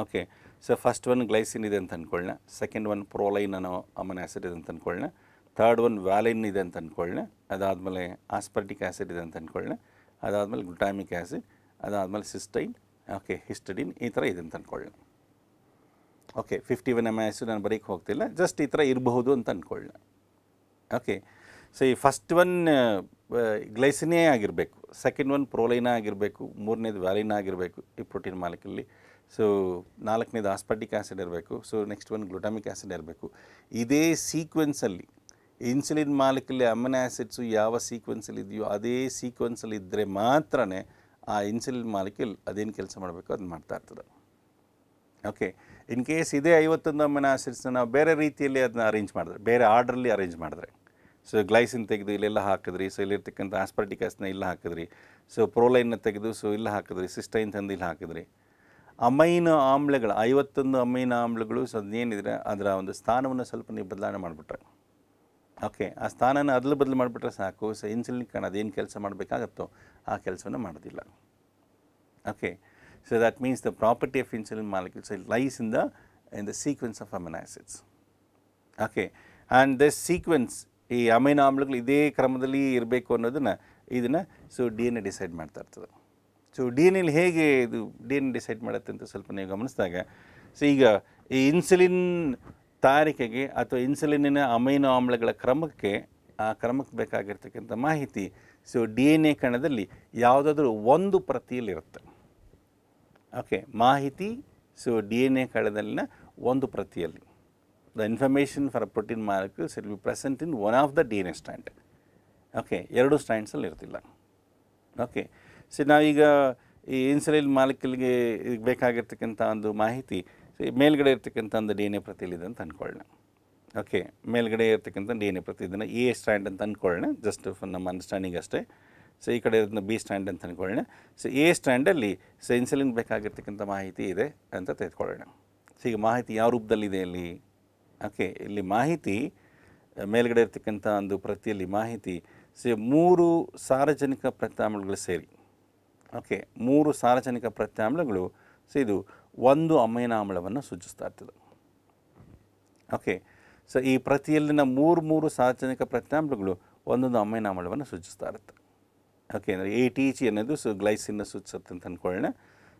Okay, so first one glycine ಇದೆ ಅಂತ ಅಂದ್ಕೊಳ್ಳೋಣ, ಸೆಕೆಂಡ್ ಒನ್ ಪ್ರೋಲೈನ್ ಅನ್ನೋ ಅಮೈನೋ ಆಸಿಡ್ ಇದೆ ಅಂತ ಅಂದ್ಕೊಳ್ಳೋಣ, ಥರ್ಡ್ ಒನ್ ವ್ಯಾಲಿನ್ ಇದೆ ಅಂತ ಅಂದ್ಕೊಳ್ಳೋಣ, ಅದಾದಮೇಲೆ ಆಸ್ಪರ್ಟಿಕ್ ಆ್ಯಸಿಡ್ ಇದೆ ಅಂತ ಅಂದ್ಕೊಳ್ಳೋಣ, ಅದಾದಮೇಲೆ ಗ್ಲುಟಾಮಿಕ್ ಆ್ಯಸಿಡ್, ಅದಾದಮೇಲೆ ಸಿಸ್ಟೈನ್, ಓಕೆ ಹಿಸ್ಟಡಿನ್ ಈ ಥರ ಇದೆ ಅಂತ ಅಂದ್ಕೊಳ್ಳೋಣ. ಓಕೆ, 51 ಅಮೈನೋ ಆಸಿಡ್ ನಾನು ಬರೀಕ್ಕೆ ಹೋಗ್ತಿಲ್ಲ, ಜಸ್ಟ್ ಈ ಥರ ಇರಬಹುದು ಅಂತ ಅಂದ್ಕೊಳ್ಳೋಣ. ಓಕೆ, ಸೊ ಈ ಫಸ್ಟ್ ಒನ್ ಗ್ಲೈಸಿನೇ ಆಗಿರಬೇಕು, ಸೆಕೆಂಡ್ ಒನ್ ಪ್ರೋಲೈನ ಆಗಿರಬೇಕು, ಮೂರನೇದು ವ್ಯಾಲಿನ ಆಗಿರಬೇಕು ಈ ಪ್ರೋಟೀನ್ ಮಾಲಿಕ್ಯೂಲಲ್ಲಿ. ಸೊ ನಾಲ್ಕನೇದು ಆಸ್ಪರ್ಟಿಕ್ ಆ್ಯಸಿಡ್ ಇರಬೇಕು, so next one glutamic acid ಇರಬೇಕು. ಇದೇ ಸೀಕ್ವೆನ್ಸಲ್ಲಿ ಇನ್ಸುಲಿನ್ ಮಾಲಿಕ್ಯೂಲ್ ಅಮೈನೋ ಆ್ಯಸಿಡ್ಸು ಯಾವ ಸೀಕ್ವೆನ್ಸಲ್ಲಿ ಇದೆಯೋ ಅದೇ ಸೀಕ್ವೆನ್ಸಲ್ಲಿ ಇದ್ದರೆ ಮಾತ್ರ ಆ ಇನ್ಸುಲಿನ್ ಮಾಲಿಕ್ಯೂಲ್ ಅದೇನು ಕೆಲಸ ಮಾಡಬೇಕು ಅದನ್ನು ಮಾಡ್ತಾ ಇರ್ತದೆ. ಓಕೆ, ಇನ್ ಕೇಸ್ ಇದೇ 51 ಅಮೈನೋ ಆ್ಯಸಿಡ್ಸ್ನ ನಾವು ಬೇರೆ ರೀತಿಯಲ್ಲಿ ಅದನ್ನ ಅರೇಂಜ್ ಮಾಡಿದ್ರೆ, ಬೇರೆ ಆರ್ಡ್ರಲ್ಲಿ ಅರೇಂಜ್ ಮಾಡಿದ್ರೆ, ಸೊ ಗ್ಲೈಸಿನ್ ತೆಗೆದು ಇಲ್ಲೆಲ್ಲ ಹಾಕಿದ್ರಿ, ಸೊ ಇಲ್ಲಿರ್ತಕ್ಕಂಥ ಆಸ್ಪರ್ಟಿಕ್ ಆ್ಯಸಿಡ್ನ ಇಲ್ಲ ಹಾಕಿದ್ರಿ, ಸೊ ಪ್ರೋಲೈನ್ನ ತೆಗೆದು ಸೊ ಇಲ್ಲ ಹಾಕಿದ್ರಿ, ಸಿಸ್ಟೈನ್ ತಂದು ಇಲ್ಲಿ ಹಾಕಿದ್ರಿ, ಅಮೈನೋ ಆಮ್ಲಗಳು 51 ಅಮೈನೋ ಆಮ್ಲಗಳು ಸೊ ಅದೇನಿದ್ರೆ ಅದರ ಒಂದು ಸ್ಥಾನವನ್ನು ಸ್ವಲ್ಪ ನೀವು ಬದಲಾವಣೆ ಮಾಡಿಬಿಟ್ರೆ, ಓಕೆ ಆ ಸ್ಥಾನನ ಬದಲು ಮಾಡಿಬಿಟ್ರೆ ಸಾಕು. ಸೊ ಇನ್ಸುಲಿನ್ ಕಣ ಅದೇನು ಕೆಲಸ ಮಾಡಬೇಕಾಗತ್ತೋ ಆ ಕೆಲಸವನ್ನು ಮಾಡೋದಿಲ್ಲ. Okay, so that means the property of insulin molecules lies in the sequence of amino acids. Okay, and this sequence ಈ ಅಮೈನೋ ಆಮ್ಲಗಳು ಇದೇ ಕ್ರಮದಲ್ಲಿ ಇರಬೇಕು ಅನ್ನೋದನ್ನು ಇದನ್ನು ಸೊ DNA ಡಿಸೈಡ್ ಮಾಡ್ತಾ ಇರ್ತದೆ. ಸೊ DNA ಹೇಗೆ ಇದು DNA ಡಿಸೈಡ್ ಮಾಡುತ್ತೆ ಅಂತ ಸ್ವಲ್ಪ ನೀವು ಗಮನಿಸಿದಾಗ, ಸೊ ಈಗ ಈ ಇನ್ಸುಲಿನ್ ತಯಾರಿಕೆಗೆ ಅಥವಾ ಇನ್ಸುಲಿನಿನ ಅಮೈನೋ ಆಮ್ಲಗಳ ಕ್ರಮಕ್ಕೆ ಬೇಕಾಗಿರ್ತಕ್ಕಂಥ ಮಾಹಿತಿ ಸೊ ಡಿ ಎನ್ ಎ ಕಣದಲ್ಲಿ ಯಾವುದಾದ್ರೂ ಒಂದು ಪ್ರತಿಯಲ್ಲಿರುತ್ತೆ. ಓಕೆ, ಮಾಹಿತಿ ಸೊ ಡಿ ಎನ್ ಎ ಕಣದಲ್ಲಿನ ಒಂದು ಪ್ರತಿಯಲ್ಲಿ. The information for a protein molecules it will present in one of the D N A stand. Okay, ಎರಡು ಸ್ಟ್ಯಾಂಡ್ಸಲ್ಲಿ ಇರ್ತಿಲ್ಲ. ಓಕೆ, ಸೊ ನಾವೀಗ ಈ ಇನ್ಸುಲಿನ್ ಮಾಲಿಕ್ಯೂಲ್ಗೆ ಬೇಕಾಗಿರ್ತಕ್ಕಂಥ ಒಂದು ಮಾಹಿತಿ ಮೇಲ್ಗಡೆ ಇರ್ತಕ್ಕಂಥ ಒಂದು ಡಿ ಎನ್ ಎ ಪ್ರತಿಯಲ್ಲಿದೆ ಅಂತ ಅಂದ್ಕೊಳ್ಳೋಣ. ಓಕೆ, ಮೇಲ್ಗಡೆ ಇರ್ತಕ್ಕಂಥ ಡಿ ಎನ್ ಎ ಪ್ರತಿ ಇದನ್ನು ಎ ಸ್ಟ್ಯಾಂಡ್ ಅಂತ ಅಂದ್ಕೊಳ್ಳೋಣ, ಜಸ್ಟ್ ಫಾರ್ ನಮ್ಮ ಅಂಡರ್ಸ್ಟ್ಯಾಂಡಿಂಗ್ ಅಷ್ಟೇ. ಸೊ ಈ ಕಡೆ ಇರೋದನ್ನ ಬಿ ಸ್ಟ್ಯಾಂಡ್ ಅಂತ ಅಂದ್ಕೊಳ್ಳೋಣ. ಸೊ ಎ ಸ್ಟ್ಯಾಂಡಲ್ಲಿ ಸೊ ಇನ್ಸುಲಿನ್ ಬೇಕಾಗಿರ್ತಕ್ಕಂಥ ಮಾಹಿತಿ ಇದೆ ಅಂತ ತೆಗೆದುಕೊಳ್ಳೋಣ. ಸೊ ಈಗ ಮಾಹಿತಿ ಯಾವ ರೂಪದಲ್ಲಿದೆ ಇಲ್ಲಿ? ಓಕೆ, ಇಲ್ಲಿ ಮಾಹಿತಿ ಮೇಲ್ಗಡೆ ಇರ್ತಕ್ಕಂಥ ಒಂದು ಪ್ರತಿಯಲ್ಲಿ ಮಾಹಿತಿ ಸೊ 3 ಸಾರಜನಕ ಪ್ರತ್ಯಾಮ್ಲಗಳು ಸೇರಿ. ಓಕೆ, 3 ಸಾರಜನಕ ಪ್ರತ್ಯಾಮ್ಲಗಳು ಸೊ ಇದು ಒಂದು ಅಮೈನೋ ಆಮ್ಲವನ್ನು ಸೂಚಿಸ್ತಾ ಇರ್ತದೆ. ಓಕೆ, ಸೊ ಈ ಪ್ರತಿಯಲ್ಲಿನ 3 ಸಾರಜನಕ ಪ್ರತ್ಯಾಮ್ಲಗಳು ಒಂದೊಂದು ಅಮೈನೋ ಆಮ್ಲವನ್ನು ಸೂಚಿಸ್ತಾ ಇರುತ್ತೆ. ಓಕೆ, ಅಂದರೆ ಎ ಟಿ ಜಿ ಅನ್ನೋದು ಸೊ ಗ್ಲೈಸಿನ್ನ ಸೂಚಿಸುತ್ತೆ ಅಂತ ಅಂದ್ಕೊಳ್ಳೋಣ.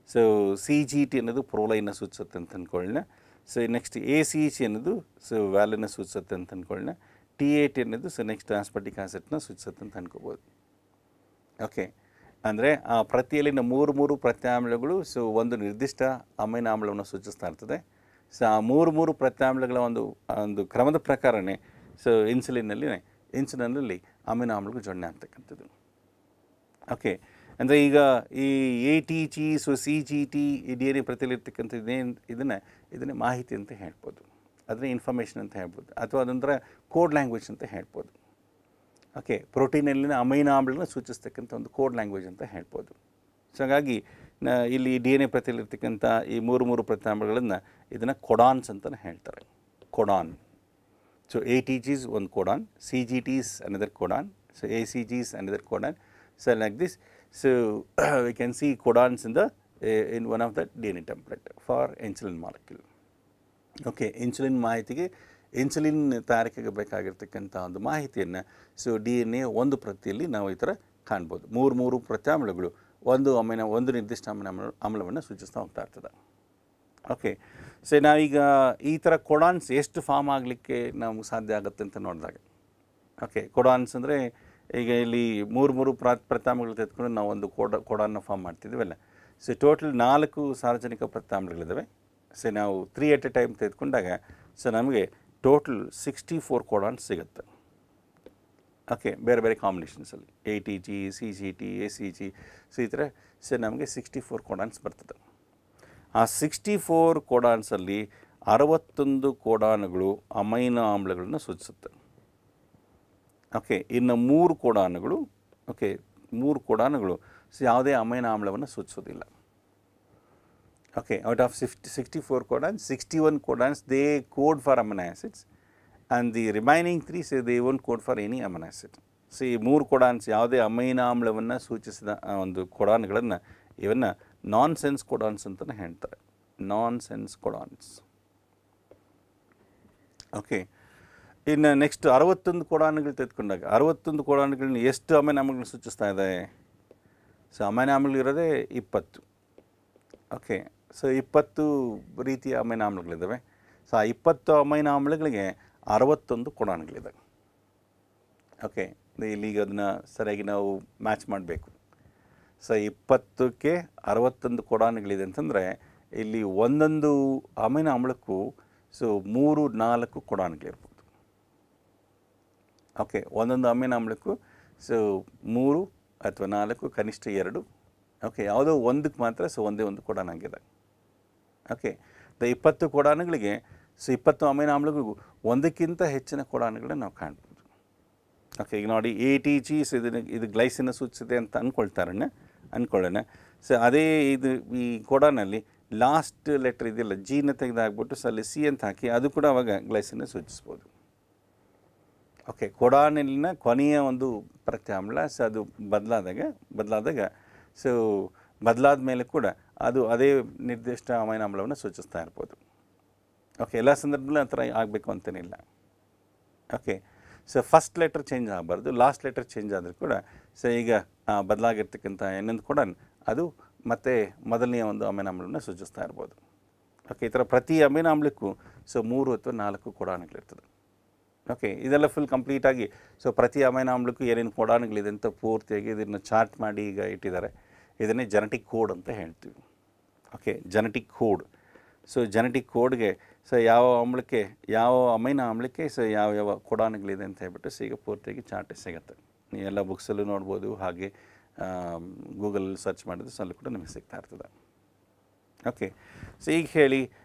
ಸೊ ಸಿ ಜಿ ಟಿ ಅನ್ನೋದು ಪ್ರೋಲೈನ್ನ ಸೂಚಿಸುತ್ತೆ ಅಂತ ಅಂದ್ಕೊಳ್ಳೋಣ. So next A C G ಅನ್ನೋದು ಸೊ ವ್ಯಾಲಿನ ಸೂಚಿಸುತ್ತೆ ಅಂತ ಅಂದ್ಕೊಳ್ಳೋಣ. ಟಿ ಎ ಟಿ ಅನ್ನೋದು ಸೊ ನೆಕ್ಸ್ಟ್ ಆಸ್ಪರ್ಟಿಕ್ ಆಸಿಡ್ನ ಸೂಚಿಸುತ್ತೆ ಅಂತ ಅಂದ್ಕೋಬೋದು. ಓಕೆ, ಅಂದರೆ ಆ ಪ್ರತಿಯಲ್ಲಿನ 3 ಪ್ರತ್ಯಾಮ್ಲಗಳು ಸೊ ಒಂದು ನಿರ್ದಿಷ್ಟ ಅಮೈನೋ ಆಮ್ಲವನ್ನು ಸೂಚಿಸ್ತಾ ಇರ್ತದೆ. ಸೊ ಆ 3 ಪ್ರತ್ಯಾಮ್ಲಗಳ ಒಂದು ಕ್ರಮದ ಪ್ರಕಾರನೇ ಸೊ ಇನ್ಸುಲಿನಲ್ಲಿ ಅಮೈನೋ ಆಮ್ಲಗಳು ಜೋಡಣೆ ಆಗ್ತಕ್ಕಂಥದ್ದು. ಓಕೆ, ಅಂದರೆ ಈಗ ಈ A T G so C G T ಈ ಡಿ ಎನ್ ಎ ಪ್ರತಿಯಲ್ಲಿರ್ತಕ್ಕಂಥ ಇದನ್ನೇ ಮಾಹಿತಿ ಅಂತ ಹೇಳ್ಬೋದು, ಅದನ್ನೇ ಇನ್ಫಾರ್ಮೇಷನ್ ಅಂತ ಹೇಳ್ಬೋದು, ಅಥವಾ ಅದೊಂಥರ ಕೋಡ್ ಲ್ಯಾಂಗ್ವೇಜ್ ಅಂತ ಹೇಳ್ಬೋದು. ಓಕೆ, ಪ್ರೋಟೀನಲ್ಲಿನ ಅಮೈನೋ ಆಮ್ಲಗಳನ್ನ ಸೂಚಿಸ್ತಕ್ಕಂಥ ಒಂದು ಕೋಡ್ ಲ್ಯಾಂಗ್ವೇಜ್ ಅಂತ ಹೇಳ್ಬೋದು. ಸೊ ಹಾಗಾಗಿ ಇಲ್ಲಿ ಡಿ ಎನ್ ಎ ಪ್ರತಿಯಲ್ಲಿರ್ತಕ್ಕಂಥ ಈ 3 ಪ್ರತ್ಯಾಮ್ಲಗಳನ್ನು ಇದನ್ನು ಕೊಡಾನ್ಸ್ ಅಂತಲೇ ಹೇಳ್ತಾರೆ. Codon. So A T G's ಒಂದು codon, C G T's another codon, so A C G's another codon. So like this, so we can see codons in one of the DNA template for insulin molecule. Okay, insulin ಮಾಹಿತಿಗೆ insulin ತಯಾರಿಕೆಗೆ ಬೇಕಾಗಿರ್ತಕ್ಕಂಥ ಒಂದು ಮಾಹಿತಿಯನ್ನು so D N A ಒಂದು ಪ್ರತಿಯಲ್ಲಿ ನಾವು ಈ ಥರ ಕಾಣ್ಬೋದು. 3 ಪ್ರತ್ಯಾಮ್ಲಗಳು ಒಂದು ನಿರ್ದಿಷ್ಟ ಆಮ್ಲವನ್ನು ಸೂಚಿಸ್ತಾ ಹೋಗ್ತಾ ಇರ್ತದೆ. ಓಕೆ, ಸೊ ನಾವೀಗ ಈ ಥರ ಕೊಡಾನ್ಸ್ ಎಷ್ಟು ಫಾರ್ಮ್ ಆಗಲಿಕ್ಕೆ ನಾವು ಸಾಧ್ಯ ಆಗುತ್ತೆ ಅಂತ ನೋಡಿದಾಗ, ಓಕೆ, ಕೊಡಾನ್ಸ್ ಅಂದರೆ ಈಗ ಇಲ್ಲಿ 3 ಪ್ರತ್ಯಾಮ್ಲಗಳು ತೆಗೆದುಕೊಂಡು ನಾವು ಒಂದು ಕೊಡಾನ್ನ ಫಾರ್ಮ್ ಮಾಡ್ತಿದ್ದೀವಲ್ಲ. ಸೊ ಟೋಟಲ್ 4 ಸಾರ್ವಜನಿಕ ಪ್ರತ್ಯಾಮ್ಲಗಳಿದ್ದಾವೆ. ಸೊ ನಾವು 3 at a ಟೈಮ್ ತೆಗೆದುಕೊಂಡಾಗ ಸೊ ನಮಗೆ ಟೋಟಲ್ 64 ಕೊಡಾನ್ಸ್ ಸಿಗುತ್ತೆ. ಓಕೆ, ಬೇರೆ ಬೇರೆ ಕಾಂಬಿನೇಷನ್ಸಲ್ಲಿ A T G, C G T, A C G, so ಈ ಥರ ಸೊ ನಮಗೆ 64 ಕೊಡಾನ್ಸ್ ಬರ್ತದೆ. ಆ 64 ಕೊಡಾನ್ಸಲ್ಲಿ 61 ಕೊಡಾನ್ಗಳು ಅಮೈನೋ ಆಮ್ಲಗಳನ್ನು ಸೂಚಿಸುತ್ತೆ. ಓಕೆ, ಇನ್ನು 3 ಕೊಡಾನ್ಗಳು ಓಕೆ 3 ಕೊಡಾನ್ಗಳು ಸೊ ಯಾವುದೇ ಅಮೈನೋ ಆಮ್ಲವನ್ನು ಸೂಚಿಸೋದಿಲ್ಲ. Okay, out of 64 codons 61 codons they code for amino acids and the remaining 3 so they won't code for any amino acid. So ಈ 3 ಕೊಡಾನ್ಸ್ ಯಾವುದೇ ಅಮೈನೋ ಆಮ್ಲವನ್ನು ಸೂಚಿಸಿದ ಒಂದು ಕೊಡಾನ್ಗಳನ್ನು ಇವನ್ನು ನಾನ್ ಸೆನ್ಸ್ ಕೊಡಾನ್ಸ್ ಅಂತಲೇ ಹೇಳ್ತಾರೆ. ನಾನ್ ಸೆನ್ಸ್ ಕೊಡಾನ್ಸ್. ಓಕೆ, ಇನ್ನು ನೆಕ್ಸ್ಟ್ 61 ಕೊಡಾನ್ಗಳು ತೆಗೆದುಕೊಂಡಾಗ 61 ಕೊಡಾನ್ಗಳನ್ನ ಎಷ್ಟು ಅಮೈನೋ ಆಮ್ಲಗಳನ್ನ ಸೂಚಿಸ್ತಾ ಇದೆ? ಸೊ ಅಮೈನೋ ಆಮ್ಲಗಳು ಇರೋದೇ 20. ಓಕೆ, ಸೊ 20 ರೀತಿಯ ಅಮೈನೋ ಆಮ್ಲಗಳಿದ್ದಾವೆ. ಸೊ ಆ 20 ಅಮೈನೋ ಆಮ್ಲಗಳಿಗೆ 61 ಕೊಡಾನ್ಗಳಿದೆ. ಓಕೆ, ಇಲ್ಲಿಗ ಅದನ್ನು ಸರಿಯಾಗಿ ನಾವು ಮ್ಯಾಚ್ ಮಾಡಬೇಕು. ಸೊ 20ಕ್ಕೆ 61 ಕೊಡಾನ್ಗಳಿದೆ ಅಂತಂದರೆ ಇಲ್ಲಿ ಒಂದೊಂದು ಅಮೈನೋ ಆಮ್ಲಕ್ಕೂ ಸೊ 3-4 ಕೊಡಾನ್ಗಳಿರ್ಬೋದು. ಓಕೆ, ಒಂದೊಂದು ಅಮೈನೋ ಆಮ್ಲಕ್ಕೂ ಸೊ 3 ಅಥವಾ 4 ಕನಿಷ್ಠ 2. ಓಕೆ, ಯಾವುದೋ ಒಂದಕ್ಕೆ ಮಾತ್ರ ಸೊ ಒಂದೇ ಒಂದು ಕೊಡಾನ್ ಆಗಿದೆ. ಓಕೆ, 20 ಕೊಡಾನ್ಗಳಿಗೆ ಸೊ 20 ಅಮೈನೋ ಆಮ್ಲಗಳಿಗೂ ಒಂದಕ್ಕಿಂತ ಹೆಚ್ಚಿನ ಕೊಡಾನ್ಗಳನ್ನ ನಾವು ಕಾಣ್ಬೋದು. ಓಕೆ, ಈಗ ನೋಡಿ ಎ ಟಿ ಜಿ ಸೊ ಇದು ಗ್ಲೈಸಿನ ಸೂಚಿಸಿದೆ ಅಂತ ಅಂದ್ಕೊಳ್ಳೋಣ. ಸೊ ಅದೇ ಈ ಕೊಡಾನಲ್ಲಿ ಲಾಸ್ಟ್ ಲೆಟ್ರ್ ಇದೆಯಲ್ಲ ಜಿನ ತೆಗೆದಾಕ್ಬಿಟ್ಟು ಸೊ ಅಲ್ಲಿ ಸಿ ಅಂತ ಹಾಕಿ ಅದು ಕೂಡ ಅವಾಗ ಗ್ಲೈಸಿನ ಸೂಚಿಸ್ಬೋದು. ಓಕೆ, ಕೊಡಾನಲ್ಲಿನ ಕೊನೆಯ ಒಂದು ಪ್ರತ್ಯಾಮ್ಲ ಸೊ ಅದು ಬದಲಾದಾಗ ಸೊ ಬದಲಾದ ಮೇಲೆ ಕೂಡ ಅದು ಅದೇ ನಿರ್ದಿಷ್ಟ ಅಮೈನೋ ಆಮ್ಲವನ್ನು ಸೂಚಿಸ್ತಾ ಇರ್ಬೋದು. ಓಕೆ, ಎಲ್ಲ ಸಂದರ್ಭದಲ್ಲೂ ಆ ಥರ ಆಗಬೇಕು ಅಂತೇನಿಲ್ಲ. Okay, so first letter change ಆಗಬಾರ್ದು, ಲಾಸ್ಟ್ ಲೆಟರ್ ಚೇಂಜ್ ಆದರೂ ಕೂಡ ಸೊ ಈಗ ಬದಲಾಗಿರ್ತಕ್ಕಂಥ ಇನ್ನೊಂದು ಕೊಡಾನ್ ಅದು ಮತ್ತು ಮೊದಲನೆಯ ಒಂದು ಅಮೈನೋ ಆಮ್ಲವನ್ನು ಸೂಚಿಸ್ತಾ ಇರ್ಬೋದು. ಓಕೆ, ಈ ಥರ ಪ್ರತಿ ಅಮೈನೋ ಆಮ್ಲಕ್ಕೂ ಸೊ 3 ಅಥವಾ 4 ಕೊಡಾನ್ಗಳಿರ್ತದೆ. ಓಕೆ, ಇದೆಲ್ಲ ಫುಲ್ ಕಂಪ್ಲೀಟಾಗಿ ಸೊ ಪ್ರತಿ ಅಮೈನೋ ಆಮ್ಲಕ್ಕೂ ಏನೇನು ಕೋಡಾನ್ಗಳಿದೆ ಅಂತ ಪೂರ್ತಿಯಾಗಿ ಇದನ್ನು ಚಾರ್ಟ್ ಮಾಡಿ ಈಗ ಇಟ್ಟಿದ್ದಾರೆ. ಇದನ್ನೇ ಜೆನೆಟಿಕ್ ಕೋಡ್ ಅಂತ ಹೇಳ್ತೀವಿ. Okay, genetic code. So genetic ಕೋಡ್ಗೆ ಸೊ ಯಾವ ಆಮ್ಲಕ್ಕೆ ಯಾವ ಅಮೈನೋ ಆಮ್ಲಕ್ಕೆ ಸೊ ಯಾವ ಕೋಡಾನ್ಗಳಿದೆ ಅಂತ ಹೇಳ್ಬಿಟ್ಟು ಸೊ ಈಗ ಪೂರ್ತಿಯಾಗಿ ಚಾರ್ಟ್ ಸಿಗುತ್ತೆ. ನೀವೆಲ್ಲ ಬುಕ್ಸಲ್ಲೂ ನೋಡ್ಬೋದು, ಹಾಗೆ ಗೂಗಲಲ್ಲಿ ಸರ್ಚ್ ಮಾಡಿದ್ರೆ ಸೊ ಅಲ್ಲಿ ಕೂಡ ನಿಮಗೆ ಸಿಗ್ತಾ ಇರ್ತದೆ. ಓಕೆ, ಸೊ ಈಗ ಹೇಳಿ,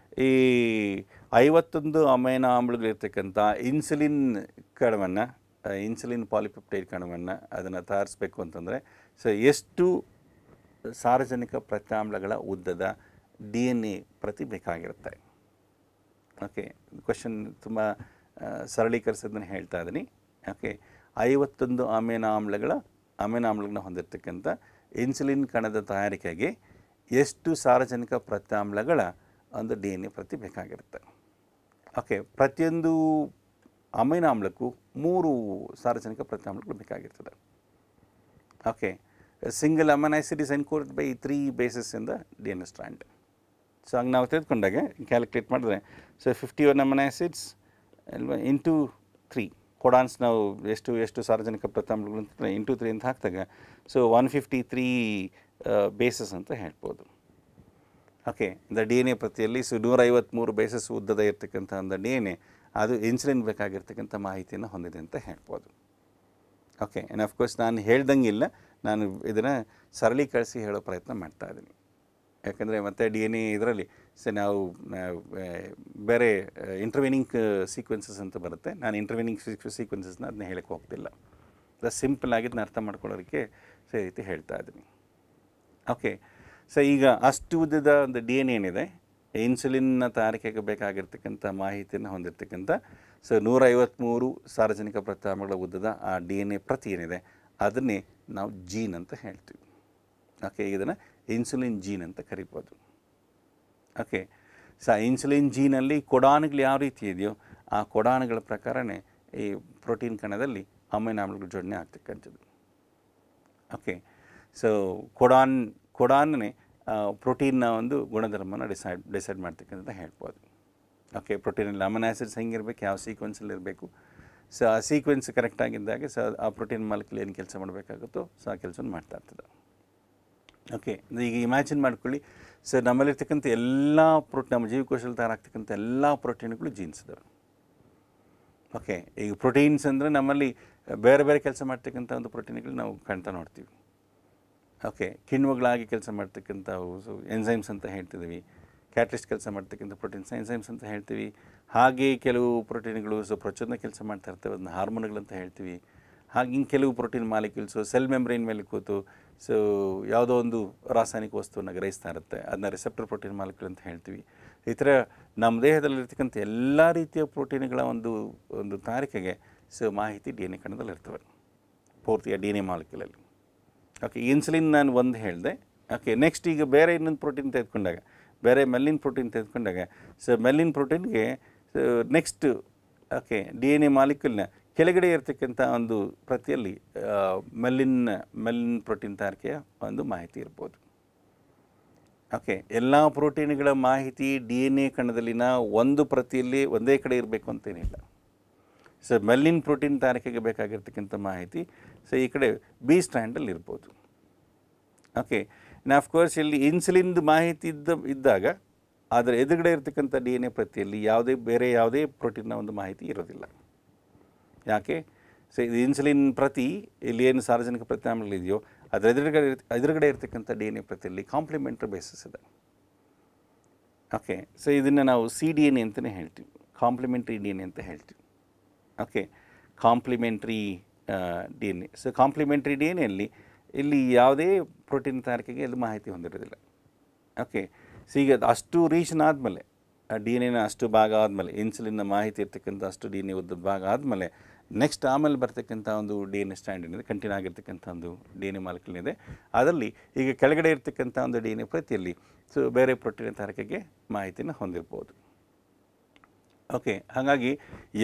ಈ 51 ಅಮೈನೋ ಆಮ್ಲಗಳಿರ್ತಕ್ಕಂಥ ಇನ್ಸುಲಿನ್ ಕಣವನ್ನು, ಇನ್ಸುಲಿನ್ ಪಾಲಿಪೆಪ್ಟೈಡ್ ಕಣವನ್ನು ಅದನ್ನು ತಯಾರಿಸಬೇಕು ಅಂತಂದರೆ ಸೊ ಎಷ್ಟು ಸಾರಜನಕ ಪ್ರತ್ಯಾಮ್ಲಗಳ ಉದ್ದದ DNA ಪ್ರತಿ ಬೇಕಾಗಿರುತ್ತೆ? ಓಕೆ, ಕ್ವೆಶನ್ ತುಂಬ ಸರಳೀಕರಿಸೋದನ್ನು ಹೇಳ್ತಾ ಇದ್ದೀನಿ. ಓಕೆ, 51 ಅಮೈನೋ ಆಮ್ಲಗಳನ್ನ ಹೊಂದಿರತಕ್ಕಂಥ ಇನ್ಸುಲಿನ್ ಕಣದ ತಯಾರಿಕೆಗೆ ಎಷ್ಟು ಸಾರಜನಕ ಪ್ರತ್ಯಾಮ್ಲಗಳ ಒಂದು DNA ಪ್ರತಿ ಬೇಕಾಗಿರುತ್ತೆ? ಓಕೆ, ಪ್ರತಿಯೊಂದು ಅಮೈನೋ ಆಮ್ಲಕ್ಕೂ 3 ಸಾರಜನಕ ಪ್ರತ್ಯಾಮ್ಲಗಳು ಬೇಕಾಗಿರ್ತದೆ. Okay, single amino acid is encoded by 3 bases in the DNA strand. So ಹಂಗೆ ನಾವು ತೆಗೆದುಕೊಂಡಾಗ ಕ್ಯಾಲ್ಕುಲೇಟ್ ಮಾಡಿದ್ರೆ ಸೊ 51 ಅಮೈನೋ ಆಸಿಡ್ಸ್ ಅಲ್ವಾ ಇಂಟು 3 ಕೋಡಾನ್ಸ್ ನಾವು ಎಷ್ಟು ಸಾರಜನಕ ಪ್ರತ್ಯಾಮ್ಲಗಳು ಅಂತ ಇಂಟು 3 ಅಂತ ಹಾಕಿದಾಗ ಸೊ 153 ಬೇಸಸ್ ಅಂತ ಹೇಳ್ಬೋದು. ಓಕೆ, ದ DNA ಪ್ರತಿಯಲ್ಲಿ ಸೊ 153 ಬೇಸಸ್ ಉದ್ದದ ಇರ್ತಕ್ಕಂಥ ಒಂದು DNA ಅದು ಇನ್ಸುಲಿನ್ ಬೇಕಾಗಿರ್ತಕ್ಕಂಥ ಮಾಹಿತಿಯನ್ನು ಹೊಂದಿದೆ ಅಂತ ಹೇಳ್ಬೋದು. ಓಕೆ, ಆ್ಯಂಡ್ ಅಫ್ಕೋರ್ಸ್ ನಾನು ಹೇಳ್ದಂಗಿಲ್ಲ, ನಾನು ಇದನ್ನು ಸರಳೀಕರಿಸಿ ಹೇಳೋ ಪ್ರಯತ್ನ ಮಾಡ್ತಾ ಇದ್ದೀನಿ. ಯಾಕಂದರೆ ಮತ್ತೆ DNA ಇದರಲ್ಲಿ ಸೊ ನಾವು ಬೇರೆ ಇಂಟರ್ವೆನಿಂಗ್ ಸೀಕ್ವೆನ್ಸಸ್ ಅಂತ ಬರುತ್ತೆ. ನಾನು ಇಂಟರ್ವೆನಿಂಗ್ ಸೀಕ್ವೆನ್ಸಸ್ನ ಅದನ್ನ ಹೇಳಕ್ಕೆ ಹೋಗ್ತಿಲ್ಲ. ಸಿಂಪಲ್ ಆಗಿದ್ದನ್ನ ಅರ್ಥ ಮಾಡ್ಕೊಳ್ಳೋದಕ್ಕೆ ಸೊ ಈ ರೀತಿ ಹೇಳ್ತಾ ಇದ್ದೀನಿ. ಓಕೆ, ಸೊ ಈಗ ಅಷ್ಟು ಉದ್ದದ ಒಂದು DNA ಏನಿದೆ, ಇನ್ಸುಲಿನ್ನ ತಯಾರಿಕೆಗೆ ಬೇಕಾಗಿರ್ತಕ್ಕಂಥ ಮಾಹಿತಿಯನ್ನು ಹೊಂದಿರತಕ್ಕಂಥ ಸೊ 153 ಸಾರಜನಕ ಪ್ರತ್ಯಾಮ್ಲಗಳ ಉದ್ದದ ಆ DNA ಪ್ರತಿ ಏನಿದೆ ಅದನ್ನೇ ನಾವು ಜೀನ್ ಅಂತ ಹೇಳ್ತೀವಿ. ಓಕೆ, ಇದನ್ನು ಇನ್ಸುಲಿನ್ ಜೀನ್ ಅಂತ ಕರಿಬೋದು. ಓಕೆ, ಸೊ ಇನ್ಸುಲಿನ್ ಜೀನಲ್ಲಿ ಕೊಡಾನ್ಗಳು ಯಾವ ರೀತಿ ಇದೆಯೋ ಆ ಕೊಡಾನ್ಗಳ ಪ್ರಕಾರನೇ ಈ ಪ್ರೋಟೀನ್ ಕಣದಲ್ಲಿ ಅಮೈನೋ ಆಮ್ಲಗಳ ಜೋಡಣೆ ಆಗ್ತಕ್ಕಂಥದ್ದು. ಓಕೆ, ಸೊ ಕೊಡಾನ್ನೇ ಪ್ರೋಟೀನ್ನ ಒಂದು ಗುಣಧರ್ಮನ ಡಿಸೈಡ್ ಮಾಡ್ತಕ್ಕಂಥ ಹೇಳ್ಬೋದು. ಓಕೆ, ಪ್ರೋಟೀನಲ್ಲಿ ಅಮೈನೋ ಆಸಿಡ್ಸ್ ಹೆಂಗಿರಬೇಕು, ಯಾವ ಸೀಕ್ವೆನ್ಸಲ್ಲಿ ಇರಬೇಕು, ಸೊ ಆ ಸೀಕ್ವೆನ್ಸ್ ಕರೆಕ್ಟಾಗಿದ್ದಾಗ ಸೊ ಆ ಪ್ರೋಟೀನ್ ಮಾಲಿಕ್ಯೂಲ್ ಏನು ಕೆಲಸ ಮಾಡಬೇಕಾಗುತ್ತೋ ಸೊ ಆ ಕೆಲಸವನ್ನು ಮಾಡ್ತಾ ಇರ್ತದೆ. ಓಕೆ, ಈಗ ಇಮ್ಯಾಜಿನ್ ಮಾಡ್ಕೊಳ್ಳಿ, ಸೊ ನಮ್ಮಲ್ಲಿರ್ತಕ್ಕಂಥ ಎಲ್ಲ ನಮ್ಮ ಜೀವಕೋಶದಲ್ಲಿ ತಯಾರಾಗ್ತಕ್ಕಂಥ ಎಲ್ಲ ಪ್ರೋಟೀನ್ಗಳು ಜೀನ್ಸ್ ಇದ್ದಾವೆ. ಓಕೆ, ಈಗ ಪ್ರೋಟೀನ್ಸ್ ಅಂದರೆ ನಮ್ಮಲ್ಲಿ ಬೇರೆ ಬೇರೆ ಕೆಲಸ ಮಾಡ್ತಕ್ಕಂಥ ಒಂದು ಪ್ರೋಟೀನ್ಗಳು ನಾವು ಕಾಣ್ತಾ ನೋಡ್ತೀವಿ. ಓಕೆ, ಕಿಣ್ವಗಳಾಗಿ ಕೆಲಸ ಮಾಡ್ತಕ್ಕಂಥವು ಸೊ ಎನ್ಸೈಮ್ಸ್ ಅಂತ ಹೇಳ್ತಿದ್ದೀವಿ. ಕ್ಯಾಟಲಿಸ್ಟ್ ಕೆಲಸ ಮಾಡ್ತಕ್ಕಂಥ ಪ್ರೋಟೀನ್ಸ್ ಎನ್ಸೈಮ್ಸ್ ಅಂತ ಹೇಳ್ತೀವಿ. ಹಾಗೆ ಕೆಲವು ಪ್ರೋಟೀನ್ಗಳು ಸೊ ಪ್ರಚೋದನೆ ಕೆಲಸ ಮಾಡ್ತಾ ಇರ್ತವೆ, ಅದನ್ನ ಹಾರ್ಮೋನ್ಗಳಂತ ಹೇಳ್ತೀವಿ. ಹಾಗೆ ಇನ್ನು ಕೆಲವು ಪ್ರೋಟೀನ್ ಮಾಲಿಕ್ಯೂಲ್ಸು ಸೆಲ್ ಮೆಮ್ಬ್ರೇನ್ ಮೇಲೆ ಕೂತು ಸೊ ಯಾವುದೋ ಒಂದು ರಾಸಾಯನಿಕ ವಸ್ತುವನ್ನು ಗ್ರಹಿಸ್ತಾ ಇರುತ್ತೆ, ಅದನ್ನ ರಿಸೆಪ್ಟರ್ ಪ್ರೋಟೀನ್ ಮಾಲಿಕ್ಯೂಲ್ ಅಂತ ಹೇಳ್ತೀವಿ. ಈ ಥರ ನಮ್ಮ ದೇಹದಲ್ಲಿರ್ತಕ್ಕಂಥ ಎಲ್ಲ ರೀತಿಯ ಪ್ರೋಟೀನ್ಗಳ ಒಂದು ತಯಾರಿಕೆಗೆ ಸೊ ಮಾಹಿತಿ DNA ಕಣದಲ್ಲಿ ಇರ್ತವೆ, ಪೂರ್ತಿಯ DNA ಮಾಲಿಕ್ಯೂಲಲ್ಲಿ. ಓಕೆ, ಇನ್ಸುಲಿನ್ ನಾನು ಒಂದು ಹೇಳಿದೆ. ಓಕೆ, ನೆಕ್ಸ್ಟ್ ಈಗ ಬೇರೆ ಇನ್ನೊಂದು ಪ್ರೋಟೀನ್ ತೆಗೆದುಕೊಂಡಾಗ, ಬೇರೆ ಮೆಲ್ಲಿನ್ ಪ್ರೋಟೀನ್ ತೆಗೆದುಕೊಂಡಾಗ ಸೊ ಮೆಲ್ಲಿನ್ ಪ್ರೋಟೀನ್ಗೆ ನೆಕ್ಸ್ಟ್ ಓಕೆ DNA ಮಾಲಿಕ್ಯೂಲ್ನ ಕೆಳಗಡೆ ಇರತಕ್ಕಂಥ ಒಂದು ಪ್ರತಿಯಲ್ಲಿ ಮೆಲ್ಲಿನ್ ಪ್ರೋಟೀನ್ ತಯಾರಿಕೆಯ ಒಂದು ಮಾಹಿತಿ ಇರ್ಬೋದು. ಓಕೆ, ಎಲ್ಲ ಪ್ರೋಟೀನ್ಗಳ ಮಾಹಿತಿ DNA ಕಣದಲ್ಲಿನ ಒಂದು ಪ್ರತಿಯಲ್ಲಿ ಒಂದೇ ಕಡೆ ಇರಬೇಕು ಅಂತೇನಿಲ್ಲ. ಸೊ ಮೆಲ್ಲಿನ್ ಪ್ರೋಟೀನ್ ತಯಾರಿಕೆಗೆ ಬೇಕಾಗಿರ್ತಕ್ಕಂಥ ಮಾಹಿತಿ ಸೊ ಈ ಕಡೆ ಬಿ ಸ್ಟ್ರ್ಯಾಂಡಲ್ಲಿ ಇರ್ಬೋದು. ಓಕೆ, ಅಫ್ಕೋರ್ಸ್ ಇಲ್ಲಿ ಇನ್ಸುಲಿನ್ದು ಮಾಹಿತಿ ಇದ್ದಾಗ ಅದರ ಎದುರುಗಡೆ ಇರತಕ್ಕಂಥ DNA ಪ್ರತಿಯಲ್ಲಿ ಯಾವುದೇ ಪ್ರೋಟೀನ್ನ ಒಂದು ಮಾಹಿತಿ ಇರೋದಿಲ್ಲ. ಯಾಕೆ? ಸೊ ಇದು ಇನ್ಸುಲಿನ್ ಪ್ರತಿ ಇಲ್ಲಿ ಏನು ಸಾರ್ವಜನಿಕ ಪ್ರತ್ಯಾಮ್ಲಗಳಿದೆಯೋ ಅದರ ಎದುರುಗಡೆ ಇರತಕ್ಕಂಥ DNA ಪ್ರತಿಯಲ್ಲಿ ಕಾಂಪ್ಲಿಮೆಂಟ್ರಿ ಬೇಸಿಸ್ ಇದೆ. ಓಕೆ, ಸೊ ಇದನ್ನು ನಾವು cDNA ಅಂತಲೇ ಹೇಳ್ತೀವಿ, ಕಾಂಪ್ಲಿಮೆಂಟ್ರಿ DNA ಅಂತ ಹೇಳ್ತೀವಿ. Okay, complementary DNA. So complementary DNAಯಲ್ಲಿ ಇಲ್ಲಿ ಯಾವುದೇ ಪ್ರೋಟೀನ್ ತಯಾರಿಕೆಗೆ ಇದು ಮಾಹಿತಿ ಹೊಂದಿರೋದಿಲ್ಲ. ಓಕೆ, ಸೊ ಈಗ ಅಷ್ಟು ರೀಚನ್ ಆದಮೇಲೆ DNA ಅಷ್ಟು ಭಾಗ ಆದಮೇಲೆ ಇನ್ಸುಲಿನ್ನ ಮಾಹಿತಿ ಇರ್ತಕ್ಕಂಥ ಅಷ್ಟು DNA ಉದ್ದದ ಭಾಗ ಆದಮೇಲೆ ನೆಕ್ಸ್ಟ್ ಆಮೇಲೆ ಬರ್ತಕ್ಕಂಥ ಒಂದು DNA ಸ್ಟ್ಯಾಂಡ್ ಏನಿದೆ, ಕಂಟಿನ್ಯೂ ಆಗಿರ್ತಕ್ಕಂಥ ಒಂದು DNA ಮಾಲಿಕ್ಯೂಲ್ ಇದೆ, ಅದರಲ್ಲಿ ಈಗ ಕೆಳಗಡೆ ಇರ್ತಕ್ಕಂಥ ಒಂದು DNA ಪ್ರತಿಯಲ್ಲಿ ಸೊ ಬೇರೆ ಪ್ರೋಟೀನ್ ತಯಾರಿಕೆಗೆ ಮಾಹಿತಿನ ಹೊಂದಿರ್ಬೋದು. ಓಕೆ, ಹಾಗಾಗಿ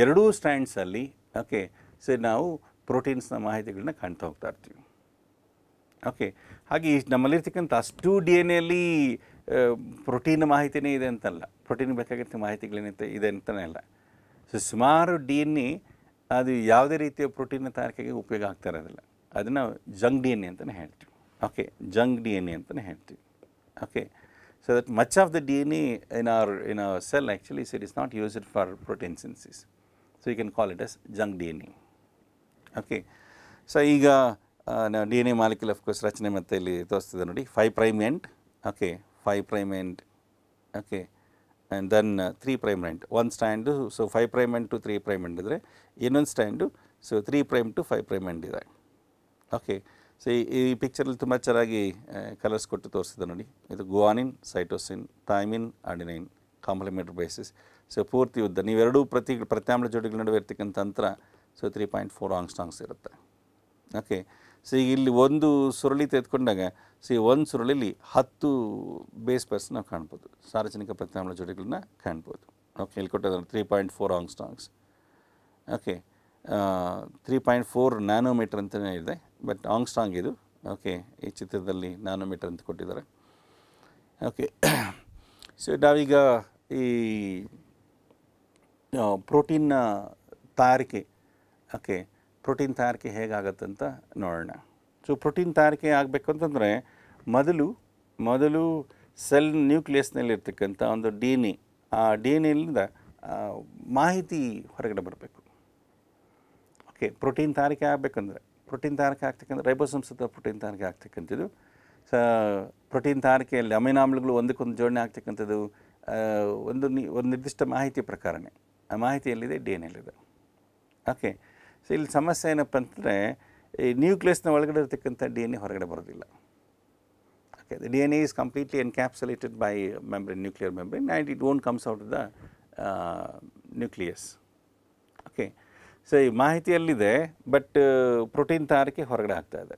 ಎರಡೂ ಸ್ಟ್ಯಾಂಡ್ಸಲ್ಲಿ ಓಕೆ ಸೊ ನಾವು ಪ್ರೋಟೀನ್ಸ್ನ ಮಾಹಿತಿಗಳನ್ನ ಕಾಣ್ತಾ ಹೋಗ್ತಾ ಇರ್ತೀವಿ. ಓಕೆ, ಹಾಗೆ ನಮ್ಮಲ್ಲಿರ್ತಕ್ಕಂಥ ಅಷ್ಟು DNAಯಲ್ಲಿ ಪ್ರೋಟೀನ್ ಮಾಹಿತಿನೇ ಇದೆ ಅಂತಲ್ಲ, ಪ್ರೋಟೀನ್ ಬೇಕಾಗಿರ್ತ ಮಾಹಿತಿಗಳೇನಿದೆ ಇದೆ ಅಂತಲೇ ಅಲ್ಲ. ಸೊ ಸುಮಾರು DNA ಅದು ಯಾವುದೇ ರೀತಿಯ ಪ್ರೋಟೀನ್ ತಯಾರಿಕೆಗೆ ಉಪಯೋಗ ಆಗ್ತಾ ಇರೋದಿಲ್ಲ. ಅದನ್ನು ಜಂಕ್ ಡಿ ಎನ್ ಎ ಅಂತಲೇ ಹೇಳ್ತೀವಿ. Okay, junk D N A ಅಂತಲೇ ಹೇಳ್ತೀವಿ. Okay, so that much of the DNA in our cell actually so it is not used for protein synthesis. So you can call it as junk DNA. Okay, so ಈಗ ನಾವು D N A molecule of course ರಚನೆ ಮತ್ತು ಇಲ್ಲಿ ತೋರಿಸ್ತಿದೆ ನೋಡಿ. 5' end, okay, 5' end, okay, and then 3' end, ಒಂದು strand. So 5' end to 3' end ಇದ್ದರೆ ಇನ್ನೊಂದು ಸ್ಟ್ಯಾಂಡು ಸೊ 3' ಟು 5' ಎಂಡ್ ಇದೆ. ಓಕೆ, ಸೊ ಈ ಪಿಕ್ಚರಲ್ಲಿ ತುಂಬ ಚೆನ್ನಾಗಿ ಕಲರ್ಸ್ ಕೊಟ್ಟು ತೋರಿಸಿದೆ ನೋಡಿ. ಇದು guanine, cytosine, thymine, adenine, complementary bases. So ಪೂರ್ತಿ ಉದ್ದ ನೀವೆರಡೂ ಪ್ರತ್ಯಾಮ್ಲ ಜೋಡಿಗಳ ನಡುವೆ ಇರ್ತಕ್ಕಂಥ ಅಂತರ ಸೊ 3.4 ಆಂಗ್ಸ್ಟ್ರಾಂಗ್ಸ್ ಇರುತ್ತೆ. ಓಕೆ, ಸೊ ಈಗ ಇಲ್ಲಿ ಒಂದು ಸುರುಳಿ ತೆಗೆದುಕೊಂಡಾಗ ಸೊ ಈ ಒಂದು ಸುರುಳಿಲಿ 10 ಬೇಸ್ ಪೇರ್ಸ್ ನಾವು ಕಾಣ್ಬೋದು, ಸಾರ್ವಜನಿಕ ಪ್ರತ್ಯಾಮ್ಲ ಜೋಡಿಗಳನ್ನ ಕಾಣ್ಬೋದು. ಓಕೆ, ಇಲ್ಲಿ ಕೊಟ್ಟಿದ್ದಾರೆ 3.4 ಆಂಗ್ಸ್ಟ್ರಾಂಗ್ಸ್. ಓಕೆ, 3.4 ನ್ಯಾನೋಮೀಟರ್ ಅಂತಲೇ ಇದೆ, ಬಟ್ ಆಂಗ್ಸ್ಟ್ರಾಂಗ್ ಇದು. ಓಕೆ, ಈ ಚಿತ್ರದಲ್ಲಿ ನ್ಯಾನೋಮೀಟರ್ ಅಂತ ಕೊಟ್ಟಿದ್ದಾರೆ. ಓಕೆ, ಸೊ ನಾವೀಗ ಈ ಪ್ರೋಟೀನ್ನ ತಯಾರಿಕೆ, ಓಕೆ, ಪ್ರೋಟೀನ್ ತಯಾರಿಕೆ ಹೇಗಾಗತ್ತೆ ಅಂತ ನೋಡೋಣ. ಸೊ ಪ್ರೋಟೀನ್ ತಯಾರಿಕೆ ಆಗಬೇಕು ಅಂತಂದರೆ ಮೊದಲು ಸೆಲ್ ನ್ಯೂಕ್ಲಿಯಸ್ನಲ್ಲಿರ್ತಕ್ಕಂಥ ಒಂದು ಡಿ ಎನ್ ಎ, ಆ ಡಿ ಎನ್ ಎಲ್ಲಿಂದ ಮಾಹಿತಿ ಹೊರಗಡೆ ಬರಬೇಕು. ಓಕೆ, ಪ್ರೋಟೀನ್ ತಯಾರಿಕೆ ಆಗಬೇಕಂದ್ರೆ ಆಗ್ತಕ್ಕಂಥ ರೈಬೋಸೋಮ್ಸ್ ಅಥವಾ ಪ್ರೋಟೀನ್ ತಯಾರಿಕೆ ಆಗ್ತಕ್ಕಂಥದ್ದು. ಪ್ರೋಟೀನ್ ತಯಾರಿಕೆಯಲ್ಲಿ ಅಮೈನಾಮ್ಲಗಳು ಒಂದಕ್ಕೊಂದು ಜೋಡಣೆ ಆಗ್ತಕ್ಕಂಥದ್ದು ಒಂದು ನಿರ್ದಿಷ್ಟ ಮಾಹಿತಿ ಪ್ರಕಾರನೇ. ಆ ಮಾಹಿತಿಯಲ್ಲಿದೆ, ಡಿ ಎನ್ ಎಲ್ಲಿದೆ. ಓಕೆ, ಸೊ ಇಲ್ಲಿ ಸಮಸ್ಯೆ ಏನಪ್ಪ ಅಂತಂದರೆ ಈ ನ್ಯೂಕ್ಲಿಯಸ್ನ ಒಳಗಡೆ ಇರತಕ್ಕಂಥ ಡಿ ಎನ್ ಎ ಹೊರಗಡೆ ಬರೋದಿಲ್ಲ. Okay, the D N A is completely encapsulated by membrane, nuclear membrane, and it won't comes out of the nucleus. Okay, so ಈ ಮಾಹಿತಿಯಲ್ಲಿದೆ, ಬಟ್ ಪ್ರೋಟೀನ್ ತಯಾರಿಕೆ ಹೊರಗಡೆ ಆಗ್ತಾಯಿದೆ.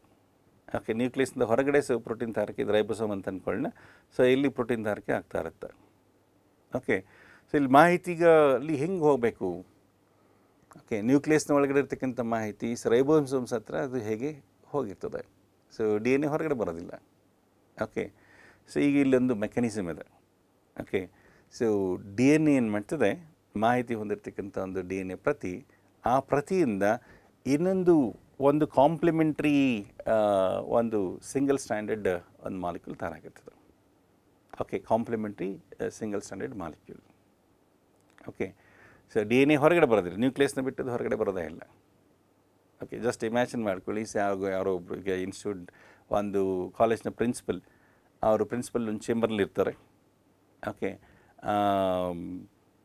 ಓಕೆ, ನ್ಯೂಕ್ಲಿಯಸ್ನಿಂದ ಹೊರಗಡೆ ಸೊ ಪ್ರೋಟೀನ್ ತಯಾರಿಕೆ ಇದು ರೈಬೋಸೋಮ್ ಅಂತ ಅಂದ್ಕೊಳ್ಳೋಣ. ಸೊ ಇಲ್ಲಿ ಪ್ರೋಟೀನ್ ತಯಾರಿಕೆ ಆಗ್ತಾ ಇರುತ್ತೆ. ಓಕೆ, ಸೊ ಇಲ್ಲಿ ಮಾಹಿತಿಗ ಅಲ್ಲಿ ಹೆಂಗೆ ಹೋಗಬೇಕು? ಓಕೆ, ನ್ಯೂಕ್ಲಿಯಸ್ನ ಒಳಗಡೆ ಇರ್ತಕ್ಕಂಥ ಮಾಹಿತಿ ರೈಬೋಸೋಮ್ಸ್ ಹತ್ರ ಅದು ಹೇಗೆ ಹೋಗಿರ್ತದೆ. ಸೊ ಡಿ ಎನ್ ಎ ಹೊರಗಡೆ ಬರೋದಿಲ್ಲ. ಓಕೆ, ಸೊ ಈಗ ಇಲ್ಲೊಂದು ಮೆಕ್ಯಾನಿಸಮ್ ಇದೆ. Okay, so D N A ಏನು ಮಾಡ್ತದೆ, ಮಾಹಿತಿ ಹೊಂದಿರತಕ್ಕಂಥ ಒಂದು ಡಿ ಎನ್ ಎ ಪ್ರತಿ, ಆ ಪ್ರತಿಯಿಂದ ಒಂದು ಕಾಂಪ್ಲಿಮೆಂಟ್ರಿ ಒಂದು ಸಿಂಗಲ್ ಸ್ಟ್ಯಾಂಡರ್ಡ್ ಒಂದು ಮಾಲಿಕ್ಯೂಲ್ ತಯಾರಾಗಿರ್ತದೆ. Okay, complementary single stranded molecule. Okay, so D N A ಹೊರಗಡೆ ಬರೋದಿಲ್ಲ, ನ್ಯೂಕ್ಲಿಯಸ್ನ ಬಿಟ್ಟದ್ದು ಹೊರಗಡೆ ಬರೋದೇ ಇಲ್ಲ. ಓಕೆ, ಜಸ್ಟ್ ಇಮ್ಯಾಜಿನ್ ಮಾಡ್ಕೊಳ್ಳಿ, ಯಾರೋ ಒಬ್ಬರು ಈಗ ಇನ್ಸ್ಟಿಟ್ಯೂಟ್ ಒಂದು ಕಾಲೇಜ್ನ ಪ್ರಿನ್ಸಿಪಲ್ ಒಂದು ಚೇಂಬರ್ಲಿ ಇರ್ತಾರೆ. ಓಕೆ,